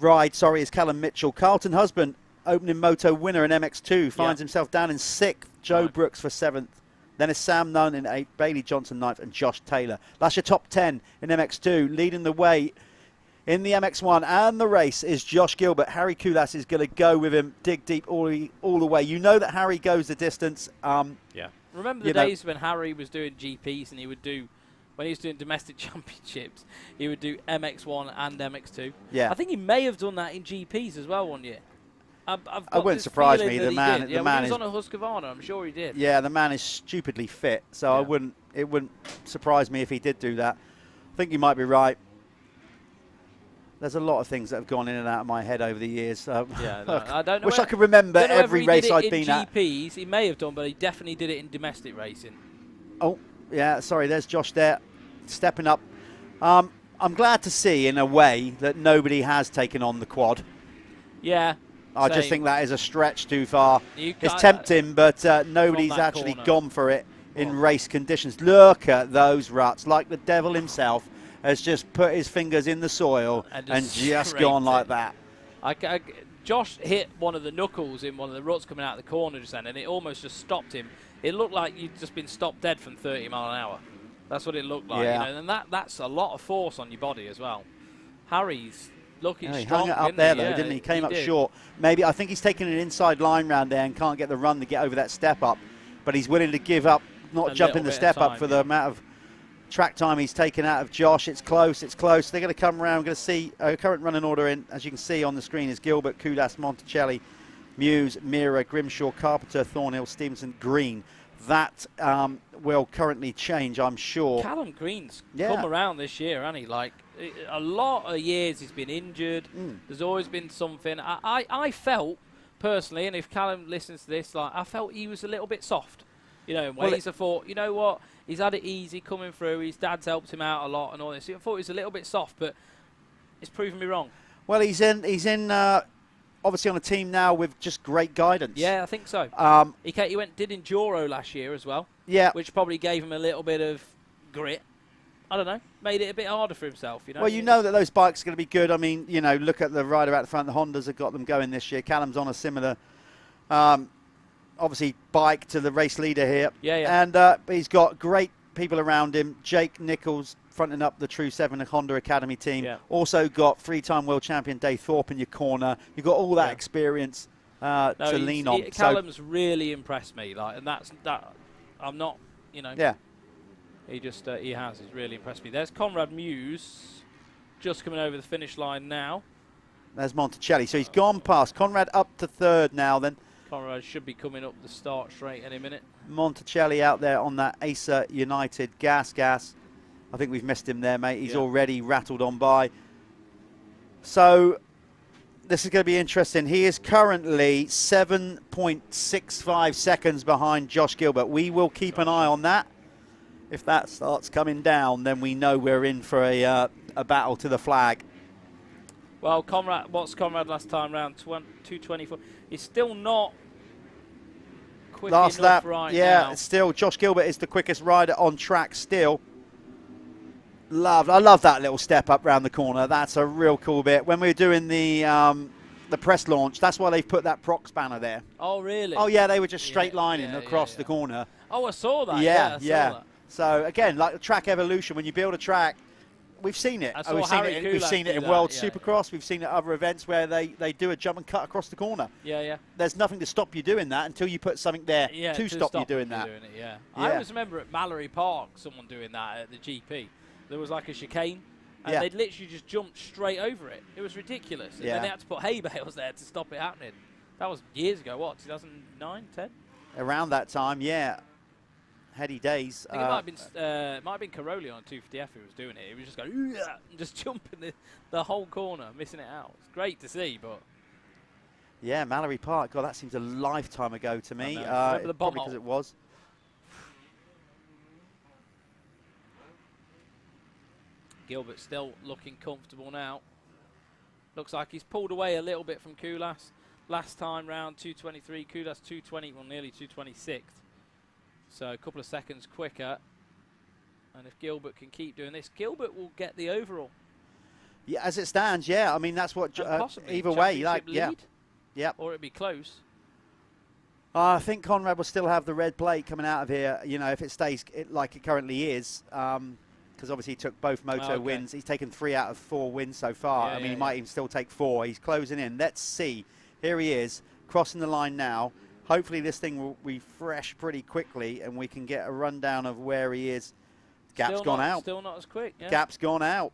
ride, is Callum Mitchell. Carlton Husband, opening moto winner in MX2, finds himself down in 6th. Joe Brooks for 7th. Then it's Sam Nunn in 8th, Bailey Johnson 9th, and Josh Taylor. That's your top 10 in MX2. Leading the way in the MX1 and the race is Josh Gilbert. Harry Kulas is going to go with him, dig deep all the way. You know that Harry goes the distance. Remember the days when Harry was doing GPs and he would do, when he was doing domestic championships, he would do MX1 and MX2. Yeah. I think he may have done that in GPs as well one year. It wouldn't surprise me. The man he was on a Husqvarna, I'm sure he did. Yeah, the man is stupidly fit, so it wouldn't surprise me if he did do that. I think you might be right. There's a lot of things that have gone in and out of my head over the years. I don't know. Wish I could remember every race I've been at. GPs, he may have done, but he definitely did it in domestic racing. Oh, yeah, sorry, there's Josh there, stepping up. I'm glad to see, in a way, that nobody has taken on the quad. Yeah. I just think that is a stretch too far. It's tempting, but nobody's actually gone for it in race conditions. Look at those ruts, like the devil himself has just put his fingers in the soil and just gone like that. Josh hit one of the knuckles in one of the ruts coming out of the corner just then, and it almost just stopped him. It looked like you'd just been stopped dead from 30 mile an hour. That's what it looked like. Yeah. You know? And that's a lot of force on your body as well. Harry's looking he strong. hung it up there, though, didn't he? He came up short. Maybe, I think he's taking an inside line round there and can't get the run to get over that step up. But he's willing to give up, not jumping the step up for the amount of track time he's taken out of Josh. It's close, it's close. They're going to come around. We're going to see a current running order in, as you can see on the screen, is Gilbert, Kulas, Monticelli, Muse, Mira, Grimshaw, Carpenter, Thornhill, Stevenson, Green. That will currently change, I'm sure. Callum Green's come around this year, hasn't he? Like, a lot of years he's been injured. There's always been something. I felt, personally, and if Callum listens to this, like, I felt he was a little bit soft. You know, in ways I thought, you know what, he's had it easy coming through. His dad's helped him out a lot and all this. I thought he was a little bit soft, but it's proven me wrong. Well, he's in obviously on a team now with just great guidance. Yeah, I think so. He did Enduro last year as well. Yeah. Which probably gave him a little bit of grit. I don't know, made it a bit harder for himself, you know. Well, you know that those bikes are going to be good. I mean, you know, look at the rider out the front. The Hondas have got them going this year. Callum's on a similar obviously bike to the race leader here. Yeah. And he's got great people around him. Jake Nichols fronting up the True 7 Honda Academy team. Yeah. Also got 3-time world champion Dave Thorpe in your corner. You've got all that experience to lean on. Callum's really impressed me, like, and that. I'm not, you know. Yeah. He's really impressed me. There's Conrad Muse, just coming over the finish line now. There's Monticelli. So he's gone past. Conrad up to 3rd now then. Conrad should be coming up the start straight any minute. Monticelli out there on that Acer United gas. I think we've missed him there, mate. He's already rattled on by. So this is going to be interesting. He is currently 7.65 seconds behind Josh Gilbert. We will keep an eye on that. If that starts coming down, then we know we're in for a battle to the flag. Well, what's Conrad last time round? 2:24. He's still not quick enough right now. It's still Josh Gilbert is the quickest rider on track still. I love that little step up round the corner. That's a real cool bit. When we were doing the press launch, that's why they've put that Prox banner there. Oh, really? Oh, yeah, they were just straight lining across the corner. Oh, I saw that. Yeah. I saw that. So, again, like the track evolution, when you build a track, we've seen it. We've seen it in World Supercross. We've seen it at other events where they do a jump and cut across the corner. Yeah. There's nothing to stop you doing that until you put something there to stop you doing that. I always remember at Mallory Park someone doing that at the GP. There was like a chicane, and they'd literally just jumped straight over it. It was ridiculous. And then they had to put hay bales there to stop it happening. That was years ago, what, 2009, 10? Around that time, yeah. heady days. I think it might have been Caroli on 250F who was doing it. He was just going, "Ooh," and just jumping the whole corner, missing it out. It's great to see, but... Yeah, Mallory Park. God, that seems a lifetime ago to me. Remember the bomb probably because it was. Gilbert still looking comfortable now. Looks like he's pulled away a little bit from Kulas. Last time round, 223. Kulas 220, well, nearly 226. So a couple of seconds quicker. And if Gilbert can keep doing this, Gilbert will get the overall. Yeah, as it stands, yeah. I mean, that's what. Possibly either way, like, lead, yeah. Yep. Or it'd be close. I think Conrad will still have the red plate coming out of here, you know, if it stays like it currently is. Because obviously he took both moto wins. He's taken 3 out of 4 wins so far. Yeah, I mean, he might even still take 4. He's closing in. Let's see. Here he is, crossing the line now. Hopefully this thing will refresh pretty quickly and we can get a rundown of where he is. Gap's gone out. Still not as quick. Yeah. Gap's gone out.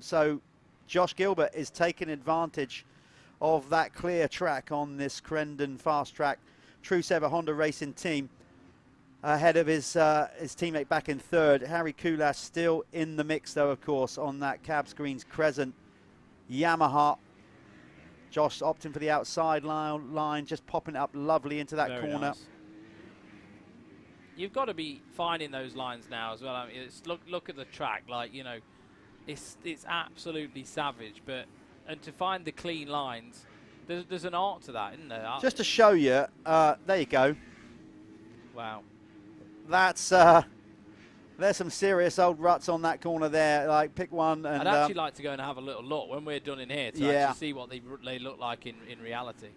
So Josh Gilbert is taking advantage of that clear track on this Crendon fast track True Sever Honda Racing team. Ahead of his teammate back in 3rd. Harry Kulas still in the mix, though, of course, on that Cabs Greens Crescent Yamaha. Josh opting for the outside line, just popping it up lovely into that Very corner. nice. You've got to be finding those lines now as well. I mean, it's, look at the track, like, you know, it's absolutely savage. And to find the clean lines, there's an art to that, isn't there? Just to show you, there you go. Wow. That's there's some serious old ruts on that corner there. Like, pick one. And I'd actually like to go and have a little look when we're done in here to actually see what they look like in reality.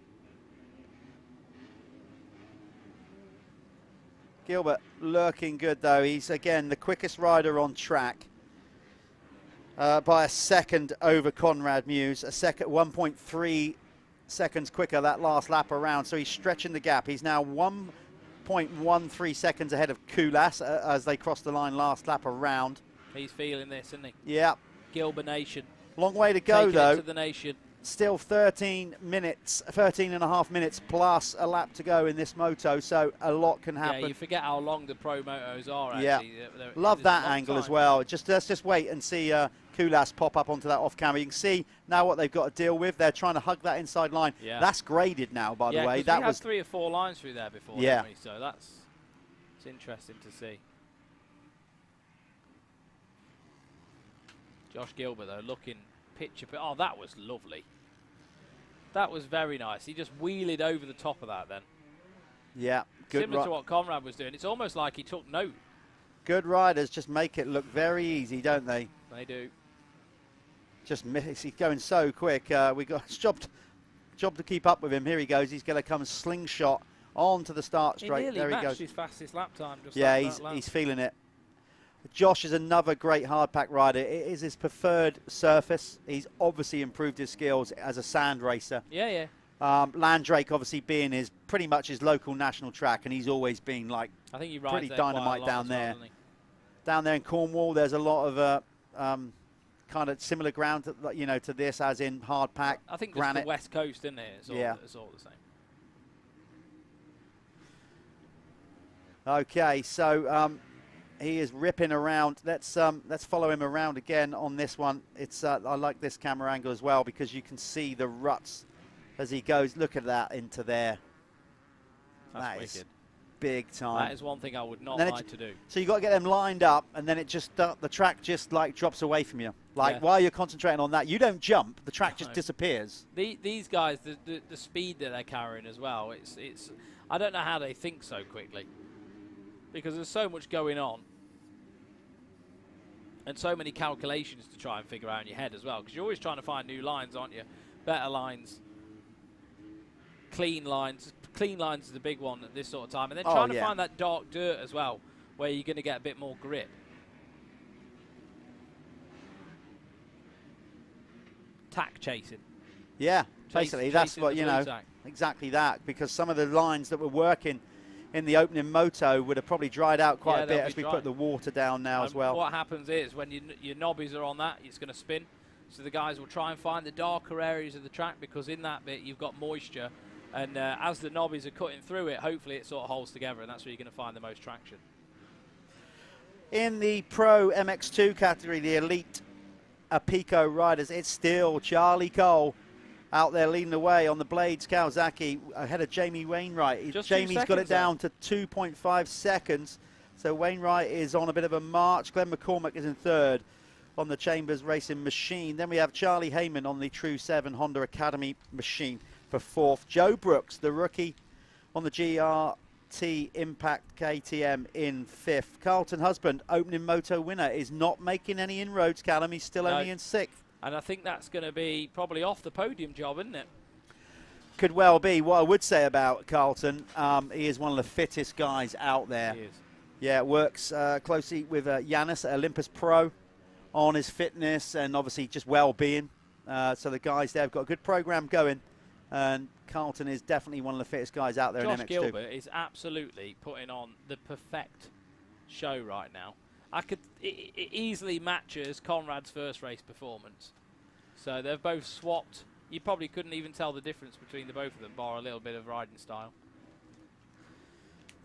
Gilbert lurking good, though. He's, again, the quickest rider on track by a second over Conrad Muse. A second, 1.3 seconds quicker that last lap around. So he's stretching the gap. He's now 1.13 seconds ahead of Kulas as they cross the line last lap around. He's feeling this, isn't he? Yeah. Gilbert Nation. Long way to go, Taking though. it to the nation. Still 13 and a half minutes plus a lap to go in this moto, so a lot can happen. Yeah, you forget how long the pro motos are, actually. Yeah. Love that angle as well. Let's just wait and see Kulas pop up onto that off camera. You can see now what they've got to deal with. They're trying to hug that inside line. Yeah. That's graded now, by the way. That was 3 or 4 lines through there before, didn't we? So it's interesting to see. Josh Gilbert, though, looking picture. Oh, that was lovely. That was very nice. He just wheeled over the top of that then. Yeah, good. Similar to what Conrad was doing. It's almost like he took note. Good riders just make it look very easy, don't they? They do. Just miss. He's going so quick. We got job to keep up with him. Here he goes. He's going to come slingshot onto the start straight. He there he matched goes. his fastest lap time. Just yeah, like he's feeling it. Josh is another great hardpack rider. It is his preferred surface. He's obviously improved his skills as a sand racer. Yeah. Landrake obviously being pretty much his local national track, and he's always been like I think he rides pretty there dynamite down there. Down there in Cornwall, there's a lot of kind of similar ground, to this, as in hardpack. I think granite. just the West Coast, isn't it? It's all the same. Okay, so he is ripping around. Let's follow him around again on this one. It's I like this camera angle as well because you can see the ruts as he goes. Look at that into there. That's wicked. Is big time. That is one thing I would not like to do. So you got to get them lined up, and then it just the track just like drops away from you. Like while you're concentrating on that, you don't jump. The track just disappears. These guys, the speed that they're carrying as well. It's I don't know how they think so quickly because there's so much going on. And so many calculations to try and figure out in your head as well, because you're always trying to find new lines, aren't you? Better lines, clean lines. Clean lines is a big one at this sort of time. And then trying to find that dark dirt as well, where you're going to get a bit more grip. Tack chasing. Yeah, basically, that's what, exactly that, because some of the lines that were working in the opening moto would have probably dried out quite a bit as we put the water down now as well. What happens is when your knobbies are on that, it's going to spin. So the guys will try and find the darker areas of the track because in that bit you've got moisture. And as the knobbies are cutting through it, hopefully it sort of holds together, and that's where you're going to find the most traction. In the Pro MX2 category, the Elite Pico riders, it's still Charlie Cole out there leading the way on the Blades Kawasaki ahead of Jamie Wainwright. Jamie's got it down to 2.5 seconds. So Wainwright is on a bit of a march. Glenn McCormick is in third on the Chambers Racing machine. Then we have Charlie Heyman on the True 7 Honda Academy machine for fourth. Joe Brooks, the rookie, on the GRT Impact KTM in fifth. Carlton Husband, opening moto winner, is not making any inroads, Callum. He's still only in sixth. And I think that's going to be probably off the podium job, isn't it? Could well be. What I would say about Carlton, he is one of the fittest guys out there. He is. Yeah, works closely with Yanis at Olympus Pro on his fitness and obviously just well-being. So the guys there have got a good program going, and Carlton is definitely one of the fittest guys out there in MX2. Josh Gilbert is absolutely putting on the perfect show right now. It easily matches Conrad's first race performance. So they've both swapped. You probably couldn't even tell the difference between the both of them, bar a little bit of riding style.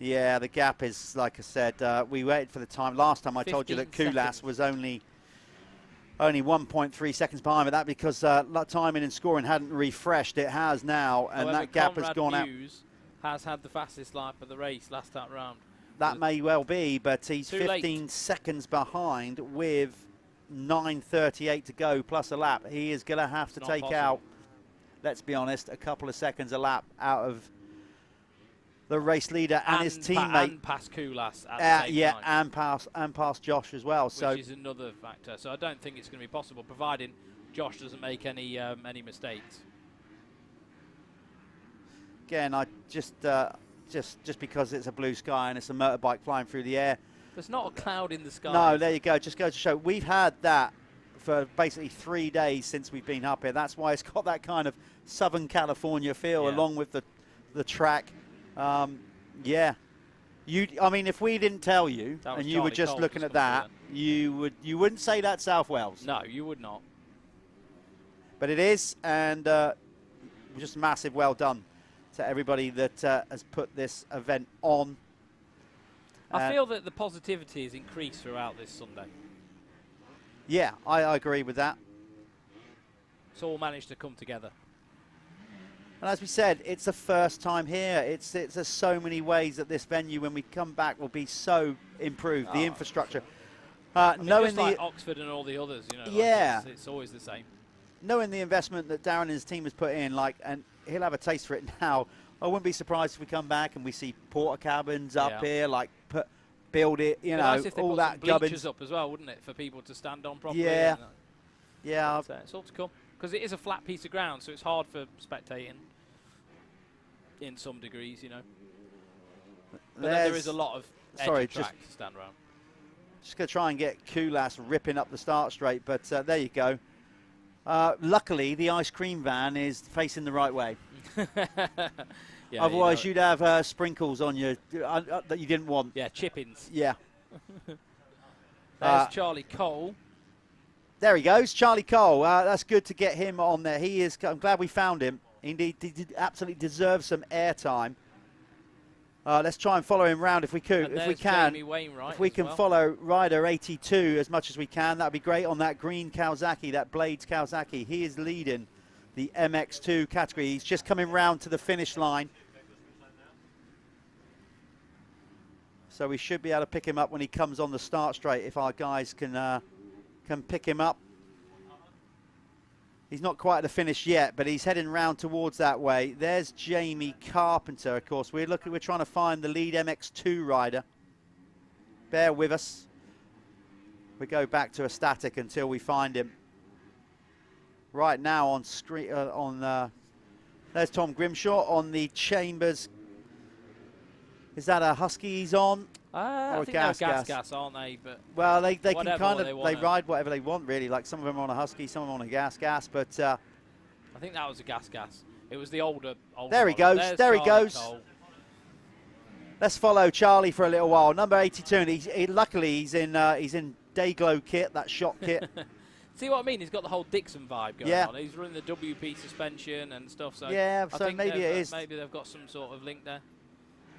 Yeah, the gap is, like I said, we waited for the time. Last time I told you that Kulas was only 1.3 seconds behind, but that because timing and scoring hadn't refreshed. It has now, and However, that gap Conrad has gone out. Hughes has had the fastest lap of the race last time round. That may well be, but he's Too 15 late. seconds behind with 9:38 to go plus a lap. He is going to have to Not take possible. out, let's be honest, a couple of seconds a lap out of the race leader and his teammate. And past Kulas at the same yeah, time. and past Josh as well. So which is another factor. So I don't think it's going to be possible, providing Josh doesn't make any mistakes. again, I just because it's a blue sky and it's a motorbike flying through the air. There's not a cloud in the sky. No, there you go. Just goes to show we've had that for basically 3 days since we've been up here. That's why it's got that kind of Southern California feel, along with the track. Yeah, I mean, if we didn't tell you and you were just looking at that, you wouldn't say that's South Wales. No, you would not. But it is, and just massive well done to everybody that has put this event on. I feel that the positivity has increased throughout this Sunday. Yeah, I agree with that. It's all managed to come together. And as we said, it's the first time here. There's so many ways that this venue, when we come back, will be so improved. The infrastructure. I mean, knowing just like Oxford and all the others, you know. Yeah. Like it's always the same. Knowing the investment that Darren and his team has put in, and he'll have a taste for it now. I wouldn't be surprised if we come back and we see porta cabins up here, build it, you know, nice if they all put that some bleachers gubbins up as well, wouldn't it, for people to stand on properly? Yeah, yeah. So it's all to come, because it is a flat piece of ground, so it's hard for spectating in some degrees, you know. But then there is a lot of edge track to stand around. Just going to try and get Kulas ripping up the start straight, but there you go. Luckily, the ice cream van is facing the right way. Yeah, otherwise, you'd have sprinkles on you that you didn't want. Yeah, chippings. Yeah. There's Charlie Cole. There he goes, Charlie Cole. That's good to get him on there. He is. I'm glad we found him. Indeed, he absolutely deserves some airtime. Let's try and follow him round if we could, if we can. If we can follow Rider 82 as much as we can, that'd be great on that green Kawasaki, that Blades Kawasaki. He is leading the MX2 category. He's just coming round to the finish line. So we should be able to pick him up when he comes on the start straight if our guys can pick him up. He's not quite at the finish yet, but he's heading round towards that way. There's Jamie Carpenter, of course. We're trying to find the lead MX2 rider. Bear with us. We go back to a static until we find him. Right now on screen, there's Tom Grimshaw on the Chambers. Is that a Husky he's on? I think they're gas, aren't they? But well, they can kind of they ride whatever they want, really. Like some of them are on a Husky, some of them on a gas. But I think that was a gas. It was the older. There he goes. There's there he Charlie goes. Cole. Let's follow Charlie for a little while. Number 82, and luckily he's in Dayglow kit, that shot kit. See what I mean? He's got the whole Dixon vibe going on. He's running the WP suspension and stuff. So yeah, I so think maybe it is. Maybe they've got some sort of link there.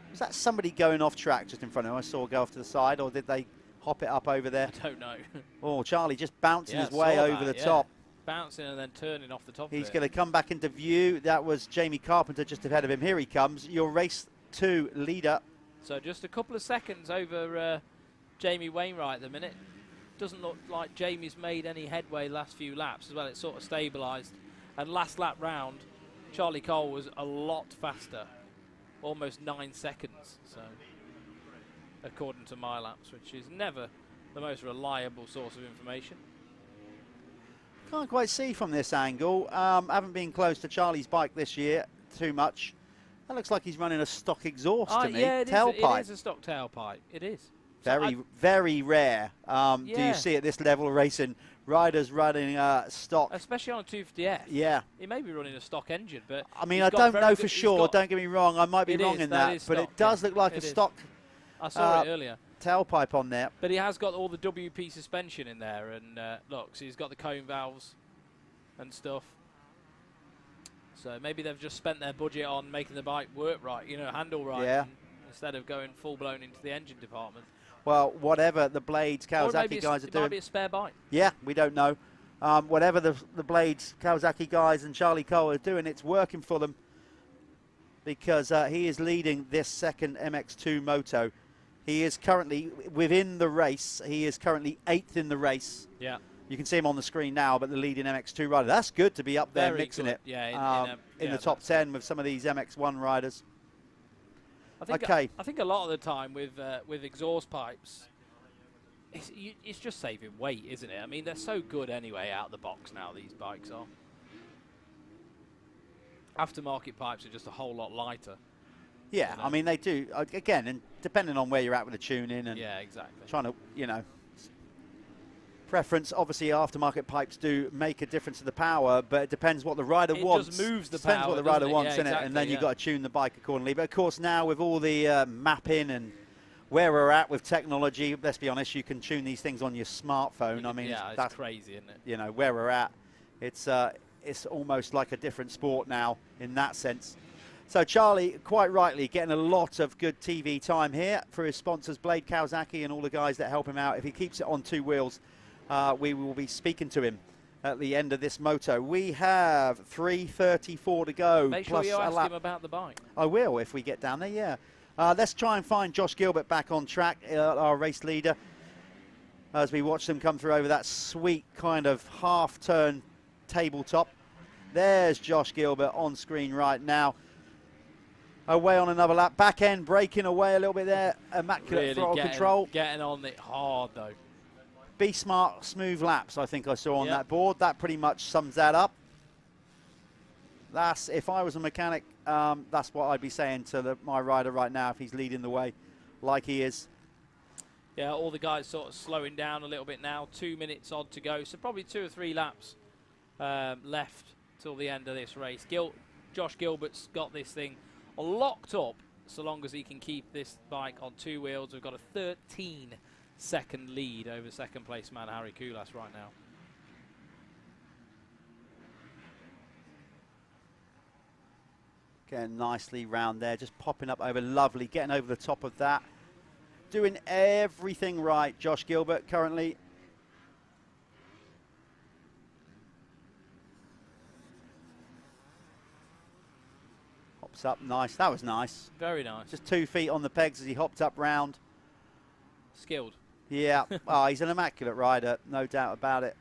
Was that somebody going off track just in front of him? I saw go off to the side, or did they hop it up over there? I don't know. Oh, Charlie just bouncing Yeah, his way saw over that, the top. Bouncing and then turning off the top He's of it. going to come back into view. That was Jamie Carpenter just ahead of him. Here he comes, your race 2 leader. So just a couple of seconds over Jamie Wainwright at the minute. Doesn't look like Jamie's made any headway last few laps as well. It's sort of stabilised. And last lap round, Charlie Cole was a lot faster, almost 9 seconds. So, according to my laps, which is never the most reliable source of information. Can't quite see from this angle. Haven't been close to Charlie's bike this year too much. That looks like he's running a stock exhaust to me. Yeah, Tailpipe. it is a stock tailpipe. It is. Very, very rare. Do you Yeah. see at this level of racing riders running stock? Especially on a 250F. Yeah. He may be running a stock engine, but I mean, he's I got don't very know good- for he's sure. got- Don't get me wrong. I might be It wrong is, in that that, is but stock, it does yeah. look like It a is. stock I saw it earlier. tailpipe on there. But he has got all the WP suspension in there, and look, so he's got the cone valves and stuff. So maybe they've just spent their budget on making the bike work right, you know, handle right, Yeah. instead of going full blown into the engine department. Well, whatever the Blades Or Kawasaki maybe guys are it doing. might be a spare bike. Yeah, we don't know. Whatever the Blades Kawasaki guys and Charlie Cole are doing, it's working for them, because he is leading this second MX2 moto. He is currently within the race. He is currently 8th in the race. Yeah. You can see him on the screen now, but the leading MX2 rider. That's good to be up there Very mixing good. it. Yeah, in the top 10 with some of these MX1 riders. I think, Okay. I think a lot of the time with exhaust pipes, it's just saving weight, isn't it? I mean, they're so good anyway out of the box now, these bikes are. Aftermarket pipes are just a whole lot lighter. Yeah, I mean, they do. Again, and depending on where you're at with the tuning and yeah, exactly. trying to, you know, preference. Obviously, aftermarket pipes do make a difference to the power, but it depends what the rider wants. It just moves the depends power, what the rider doesn't it? wants Yeah, in it, and exactly, then you've yeah. got to tune the bike accordingly. But of course, now with all the mapping and where we're at with technology, let's be honest, you can tune these things on your smartphone. I mean, yeah, that's crazy, isn't it? You know where we're at. It's almost like a different sport now in that sense. So Charlie, quite rightly, getting a lot of good TV time here for his sponsors, Blade Kawasaki, and all the guys that help him out. If he keeps it on 2 wheels, we will be speaking to him at the end of this moto. We have 3:34 to go. Make sure plus you a ask lap. him about the bike. I will if we get down there, yeah. Let's try and find Josh Gilbert back on track, our race leader, as we watch them come through over that sweet kind of half-turn tabletop. There's Josh Gilbert on screen right now. Away on another lap. Back end breaking away a little bit there. Immaculate Really throttle control. Getting on it hard, though. Be smart, smooth laps, I think I saw on Yep. that board. That pretty much sums that up. That's, if I was a mechanic, that's what I'd be saying to my rider right now if he's leading the way like he is. Yeah, all the guys sort of slowing down a little bit now. 2 minutes odd to go, so probably 2 or 3 laps left till the end of this race. Josh Gilbert's got this thing locked up so long as he can keep this bike on 2 wheels. We've got a 13-second lead over second place man Harry Koulas right now. Getting nicely round there, just popping up over, lovely, getting over the top of that. Doing everything right, Josh Gilbert currently. Hops up, nice, that was nice. Very nice. Just 2 feet on the pegs as he hopped up round. Skilled. Yeah, oh, he's an immaculate rider, no doubt about it.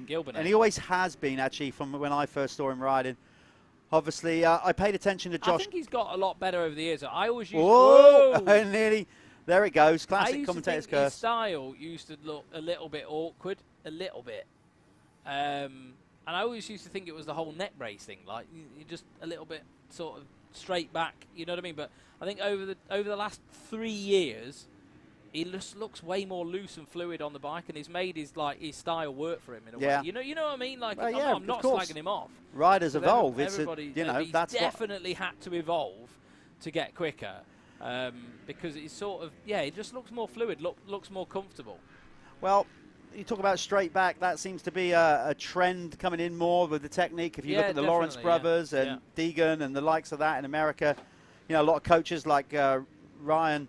Gilbert, and he always has been, actually, from when I first saw him riding. Obviously, I paid attention to Josh. I think he's got a lot better over the years. I always used Whoa! to, Nearly. There it goes. I Classic used commentator's to think his curse. style used to look a little bit awkward, a little bit. And I always used to think it was the whole neck brace thing, like you just a little bit sort of straight back, you know what I mean? But I think over the last 3 years, he just looks way more loose and fluid on the bike, and he's made his style work for him in a Yeah. way. You know what I mean? Like Well, I'm, yeah, I'm not of course. slagging him off. Riders But evolve. It's everybody, he's that's what. definitely had to evolve to get quicker, because it's sort of it just looks more fluid, looks more comfortable. Well, you talk about straight back. That seems to be a trend coming in more with the technique. If you look Yeah, at the Lawrence definitely, brothers and Deegan and the likes of that in America, you know, a lot of coaches like Ryan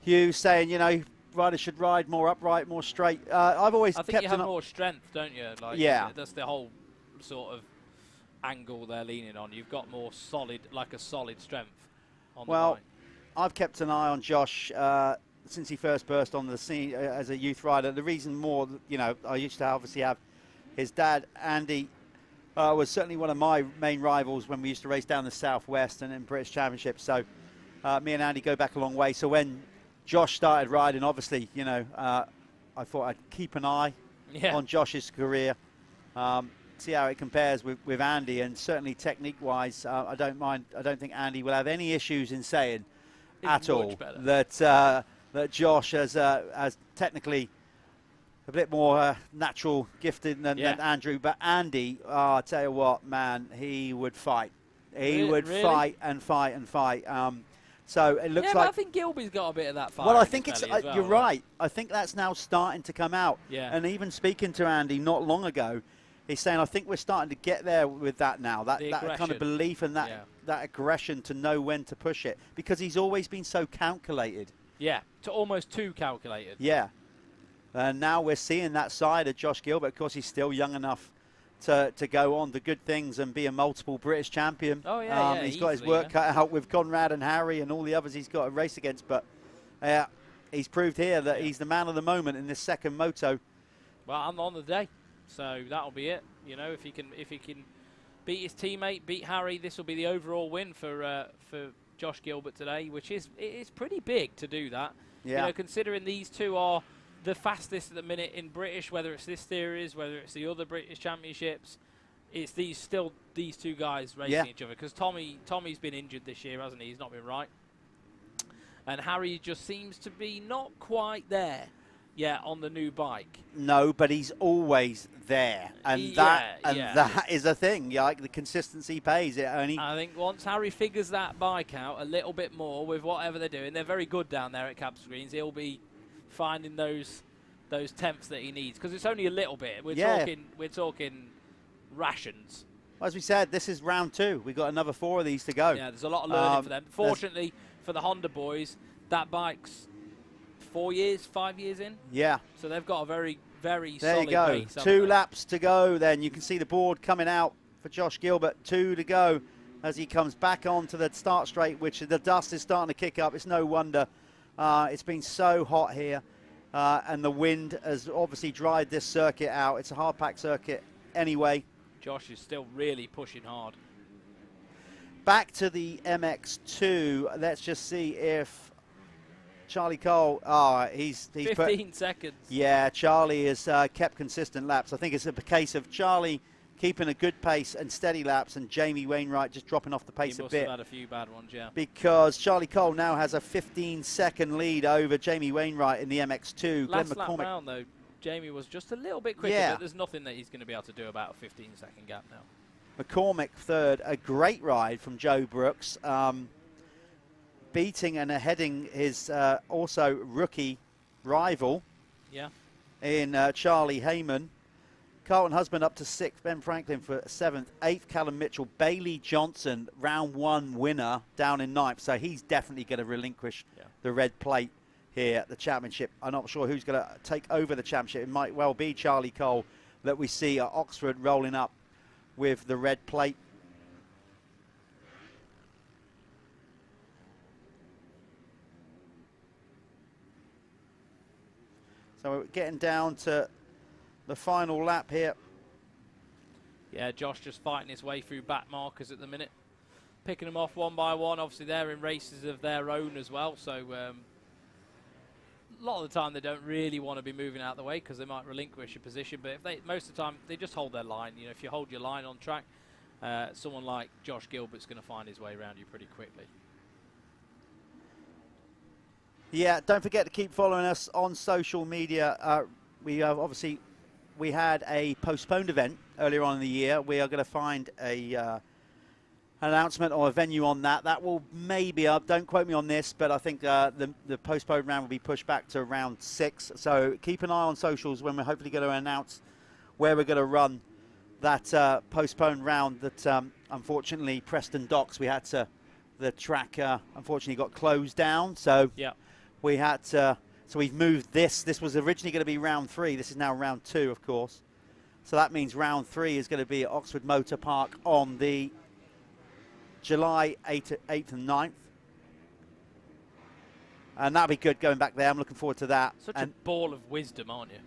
Hughes saying, you know, riders should ride more upright, more straight. I've always I think kept you have more strength, don't you? Like, yeah. That's the whole sort of angle they're leaning on. You've got more solid, like a solid strength on the bike. I've kept an eye on Josh since he first burst on the scene as a youth rider. The reason more, you know, I used to obviously have his dad, Andy, was certainly one of my main rivals when we used to race down the Southwest and in British Championships. So me and Andy go back a long way. So when Josh started riding, obviously, you know, I thought I'd keep an eye on Josh's career, see how it compares with Andy, and certainly technique-wise, I don't think Andy will have any issues in saying at all that Josh has technically a bit more natural gifted than Andrew. But Andy, I tell you what, man, he would fight. He would fight and fight and fight. So it looks like. I think Gilby's got a bit of that fight. Well, I think it's. Well, you're right. I think that's now starting to come out. Yeah. And even speaking to Andy not long ago, he's saying, I think we're starting to get there with that now. That kind of belief and that aggression to know when to push it, because he's always been so calculated. Yeah, almost too calculated. Yeah. And now we're seeing that side of Josh Gilbert. Of course, he's still young enough to go on the good things and be a multiple British champion. Oh, yeah, he's got his work cut out with Conrad and Harry and all the others he's got to race against. But he's proved here that he's the man of the moment in this second moto. Well, I'm on the day, so that'll be it. You know, if he can beat his teammate, beat Harry, this will be the overall win for Josh Gilbert today, which is pretty big to do that. Yeah. You know, considering these two are the fastest at the minute in British, whether it's this series, whether it's the other British Championships, it's these two guys racing each other. Because Tommy's been injured this year, hasn't he? He's not been right. And Harry just seems to be not quite there yet on the new bike. No, but he's always there, and that is a thing. Like, the consistency pays. I think once Harry figures that bike out a little bit more with whatever they're doing, they're very good down there at Cab Screens. He'll be finding those temps that he needs, because it's only a little bit. We're talking rations. As we said, this is round 2. We've got another 4 of these to go. Yeah, there's a lot of learning for them. Fortunately for the Honda boys, that bike's 5 years in. Yeah. So they've got a very, very there solid you go. base. 2 laps to go. Then you can see the board coming out for Josh Gilbert. 2 to go as he comes back onto the start straight, which the dust is starting to kick up. It's no wonder. It's been so hot here, and the wind has obviously dried this circuit out. It's a hard pack circuit anyway. Josh is still really pushing hard. Back to the MX2. Let's just see if Charlie Cole, he's 15 seconds. Yeah, Charlie has kept consistent laps. I think it's a case of Charlie keeping a good pace and steady laps, and Jamie Wainwright just dropping off the pace a bit. He must have had a few bad ones, yeah. Because Charlie Cole now has a 15-second lead over Jamie Wainwright in the MX2. Last lap round, though, Jamie was just a little bit quicker, but there's nothing that he's going to be able to do about a 15-second gap now. McCormick third, a great ride from Joe Brooks, beating and heading his also rookie rival in Charlie Heyman. Carlton Husband up to 6th, Ben Franklin for 7th, 8th Callum Mitchell, Bailey Johnson, round 1 winner down in 9th, so he's definitely going to relinquish the red plate here at the championship. I'm not sure who's going to take over the championship. It might well be Charlie Cole that we see at Oxford rolling up with the red plate. So we're getting down to the final lap here. Yeah, Josh just fighting his way through back markers at the minute. Picking them off one by one. Obviously, they're in races of their own as well. So a lot of the time, they don't really want to be moving out of the way because they might relinquish a position. But most of the time, they just hold their line. You know, if you hold your line on track, someone like Josh Gilbert's going to find his way around you pretty quickly. Yeah, don't forget to keep following us on social media. We have obviously had a postponed event earlier on in the year. We are going to find an announcement or a venue on that. That will maybe up. Don't quote me on this, but I think the postponed round will be pushed back to round 6. So keep an eye on socials when we're hopefully going to announce where we're going to run that postponed round. That unfortunately Preston Docks, we had to, the track unfortunately got closed down. So we had to So we've moved this. This was originally going to be round 3. This is now round 2, of course. So that means round 3 is going to be at Oxford Motor Park on the July 8th and 9th. And that'll be good going back there. I'm looking forward to that. Such a ball of wisdom, aren't you?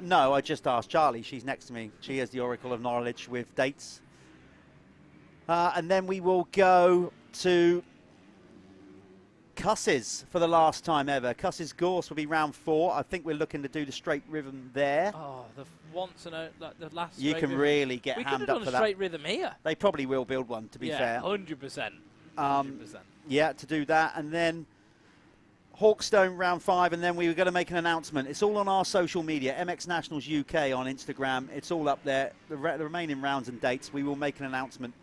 No, I just asked Charlie. She's next to me. She is the Oracle of Knowledge with dates. And then we will go to Cusses for the last time ever. Cusses Gorse will be round 4. I think we're looking to do the straight rhythm there. Oh, the last. You can really get hammed up for that. We could have done a straight rhythm here. They probably will build one, to be fair. 100%. Yeah, to do that, and then Hawkstone round 5, and then we were going to make an announcement. It's all on our social media, MX Nationals UK on Instagram. It's all up there. The remaining rounds and dates, we will make an announcement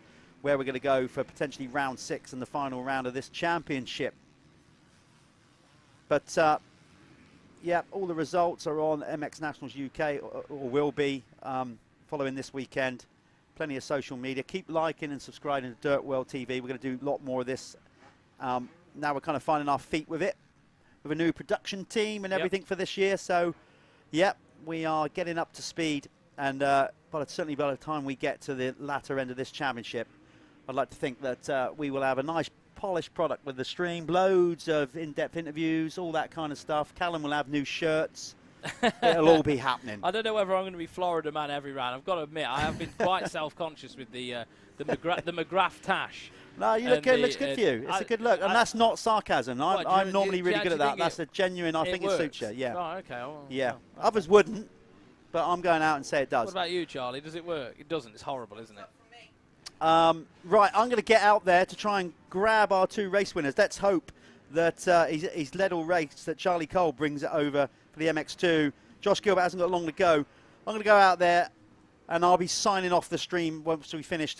where we're going to go for potentially round 6 and the final round of this championship. But, yeah, all the results are on MX Nationals UK, or will be, following this weekend. Plenty of social media. Keep liking and subscribing to DirtWorld-TV. We're going to do a lot more of this. Now we're kind of finding our feet with it, with a new production team and everything for this year. So, yep, we are getting up to speed. And certainly by the time we get to the latter end of this championship, I'd like to think that we will have a nice polished product with the stream, loads of in-depth interviews, all that kind of stuff. Callum will have new shirts. It'll all be happening. I don't know whether I'm going to be Florida man every round. I've got to admit, I have been quite self-conscious with the McGrath tash. No, you look good. Looks good for you. It's a good look, and that's not sarcasm. I'm normally really good at that. That's a genuine. I think it suits you. Yeah. Oh, okay. Well, yeah. Others wouldn't, but I'm going out and say it does. What about you, Charlie? Does it work? It doesn't. It's horrible, isn't it? Right, I'm going to get out there to try and grab our 2 race winners. Let's hope that he's led all race, that Charlie Cole brings it over for the MX2. Josh Gilbert hasn't got long to go. I'm going to go out there and I'll be signing off the stream once we finish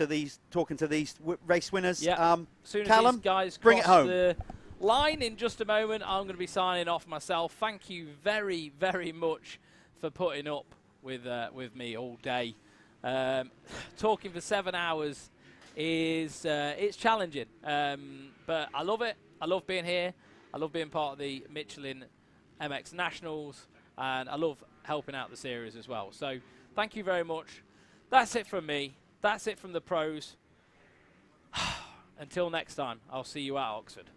talking to these race winners. Yeah. Soon as Callum, these guys bring it home. The line in just a moment, I'm going to be signing off myself. Thank you very, very much for putting up with me all day. Talking for 7 hours is it's challenging, but I love it. I love being here. I love being part of the Michelin MX Nationals, and I love helping out the series as well. So thank you very much. That's it from me. That's it from the pros. Until next time, I'll see you at Oxford.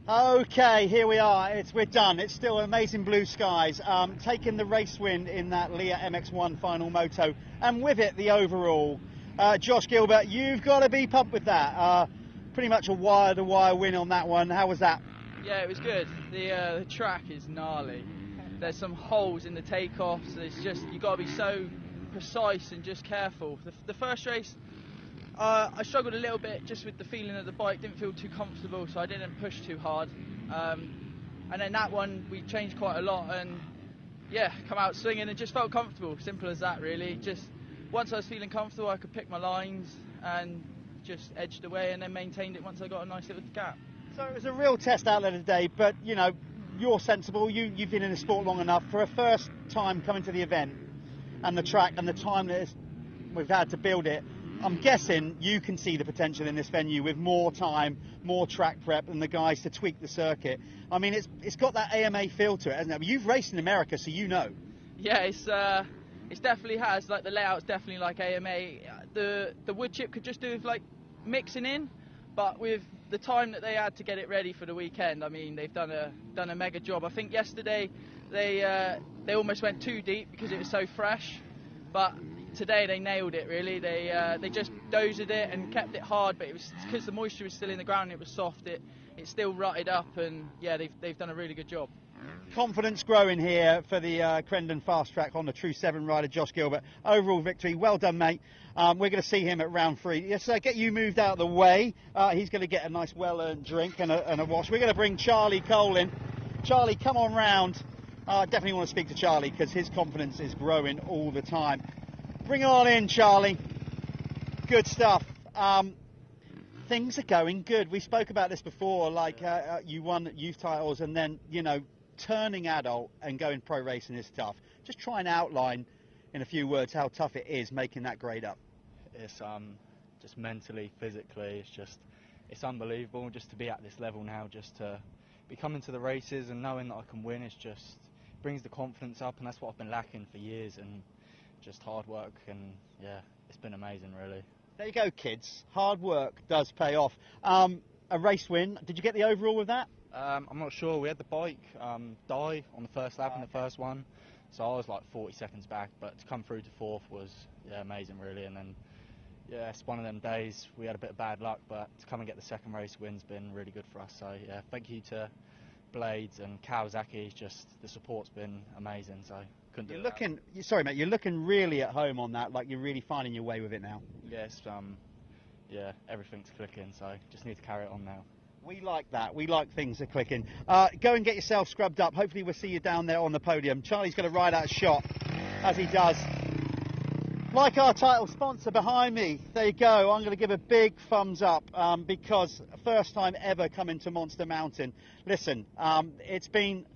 Okay, here we are. We're done. It's still amazing blue skies. Taking the race win in that Leah MX1 final moto, and with it the overall. Josh Gilbert, you've got to be pumped with that. Pretty much a wire-to-wire win on that one. How was that? Yeah, it was good. The track is gnarly. There's some holes in the takeoffs. It's just, you got to be so precise and just careful. The first race, I struggled a little bit just with the feeling of the bike. Didn't feel too comfortable, so I didn't push too hard. And then that one, we changed quite a lot, and yeah, come out swinging and just felt comfortable. Simple as that, really. Just once I was feeling comfortable, I could pick my lines and just edged away, and then maintained it once I got a nice little gap. So it was a real test outlet today, but you know, you're sensible. You've been in the sport long enough. For a first time coming to the event and the track and the time that we've had to build it, I'm guessing you can see the potential in this venue with more time, more track prep, and the guys to tweak the circuit. I mean, it's got that AMA feel to it, hasn't it? But you've raced in America, so you know. Yeah, it definitely has. Like, the layout's definitely like AMA. The wood chip could just do with like mixing in, but with the time that they had to get it ready for the weekend, I mean, they've done a mega job. I think yesterday they they almost went too deep because it was so fresh. But today they nailed it, really. They just dozed it and kept it hard, but it was because the moisture was still in the ground and it was soft. It still rutted up, and yeah, they've done a really good job. Confidence growing here for the Crendon Fast Track on the True 7 rider Josh Gilbert. Overall victory, well done, mate. We're going to see him at round 3. Yes, get you moved out of the way. He's going to get a nice well-earned drink and a wash. We're going to bring Charlie Cole in. Charlie, come on round. I definitely want to speak to Charlie because his confidence is growing all the time. Bring it on in, Charlie. Good stuff. Things are going good. We spoke about this before, like you won youth titles and then, you know, turning adult and going pro racing is tough. Just try and outline in a few words how tough it is making that grade up. It's just mentally, physically, it's unbelievable just to be at this level now, just to be coming to the races and knowing that I can win. It's just brings the confidence up, and that's what I've been lacking for years, and just hard work, and yeah, it's been amazing, really. There you go, kids. Hard work does pay off. A race win. Did you get the overall with that? I'm not sure. We had the bike die on the first lap in the first one, so I was like 40 seconds back, but to come through to 4th was amazing, really. And then yeah, it's one of them days we had a bit of bad luck, but to come and get the second race win's been really good for us. So yeah, thank you to Blades and Kawasaki. Just the support's been amazing, so couldn't do it. Sorry mate, you're looking really at home on that, like you're really finding your way with it now. Yes, yeah, everything's clicking, so just need to carry it on now. We like that. We like things are clicking. Go and get yourself scrubbed up. Hopefully we'll see you down there on the podium. Charlie's going to ride out a shot, as he does. Like our title sponsor behind me, there you go. I'm going to give a big thumbs up because first time ever coming to Monster Mountain. Listen, it's been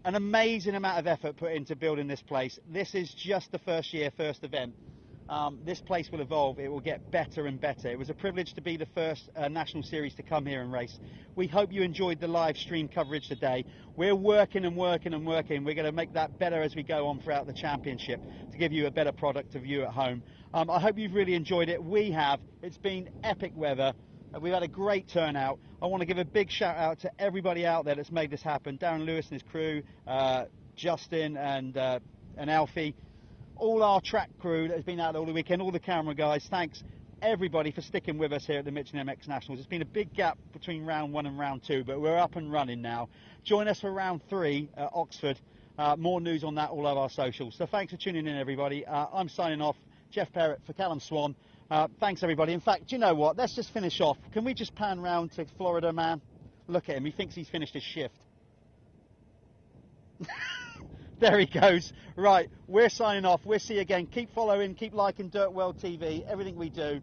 an amazing amount of effort put into building this place. This is just the first year, first event. This place will evolve. It will get better and better. It was a privilege to be the first National Series to come here and race. We hope you enjoyed the live stream coverage today. We're working and working and working. We're going to make that better as we go on throughout the championship to give you a better product to view at home. I hope you've really enjoyed it. We have. It's been epic weather. We've had a great turnout. I want to give a big shout out to everybody out there that's made this happen. Darren Lewis and his crew, Justin and Alfie. All our track crew that has been out all the weekend, all the camera guys, thanks everybody for sticking with us here at the Michelin MX Nationals. It's been a big gap between round 1 and round 2, but we're up and running now. Join us for round 3 at Oxford. More news on that all over our socials. So thanks for tuning in, everybody. I'm signing off. Jeff Perrott for Callum Swan. Thanks, everybody. In fact, do you know what? Let's just finish off. Can we just pan round to Florida Man? Look at him. He thinks he's finished his shift. There he goes. Right, we're signing off. We'll see you again. Keep following, keep liking DirtWorld-TV, everything we do.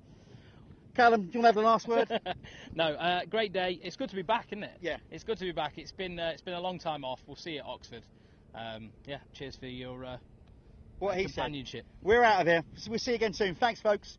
Callum, do you want to have the last word? No, great day. It's good to be back, isn't it? Yeah. It's good to be back. It's been a long time off. We'll see you at Oxford. Yeah, cheers for your what he companionship. said. We're out of here. We'll see you again soon. Thanks, folks.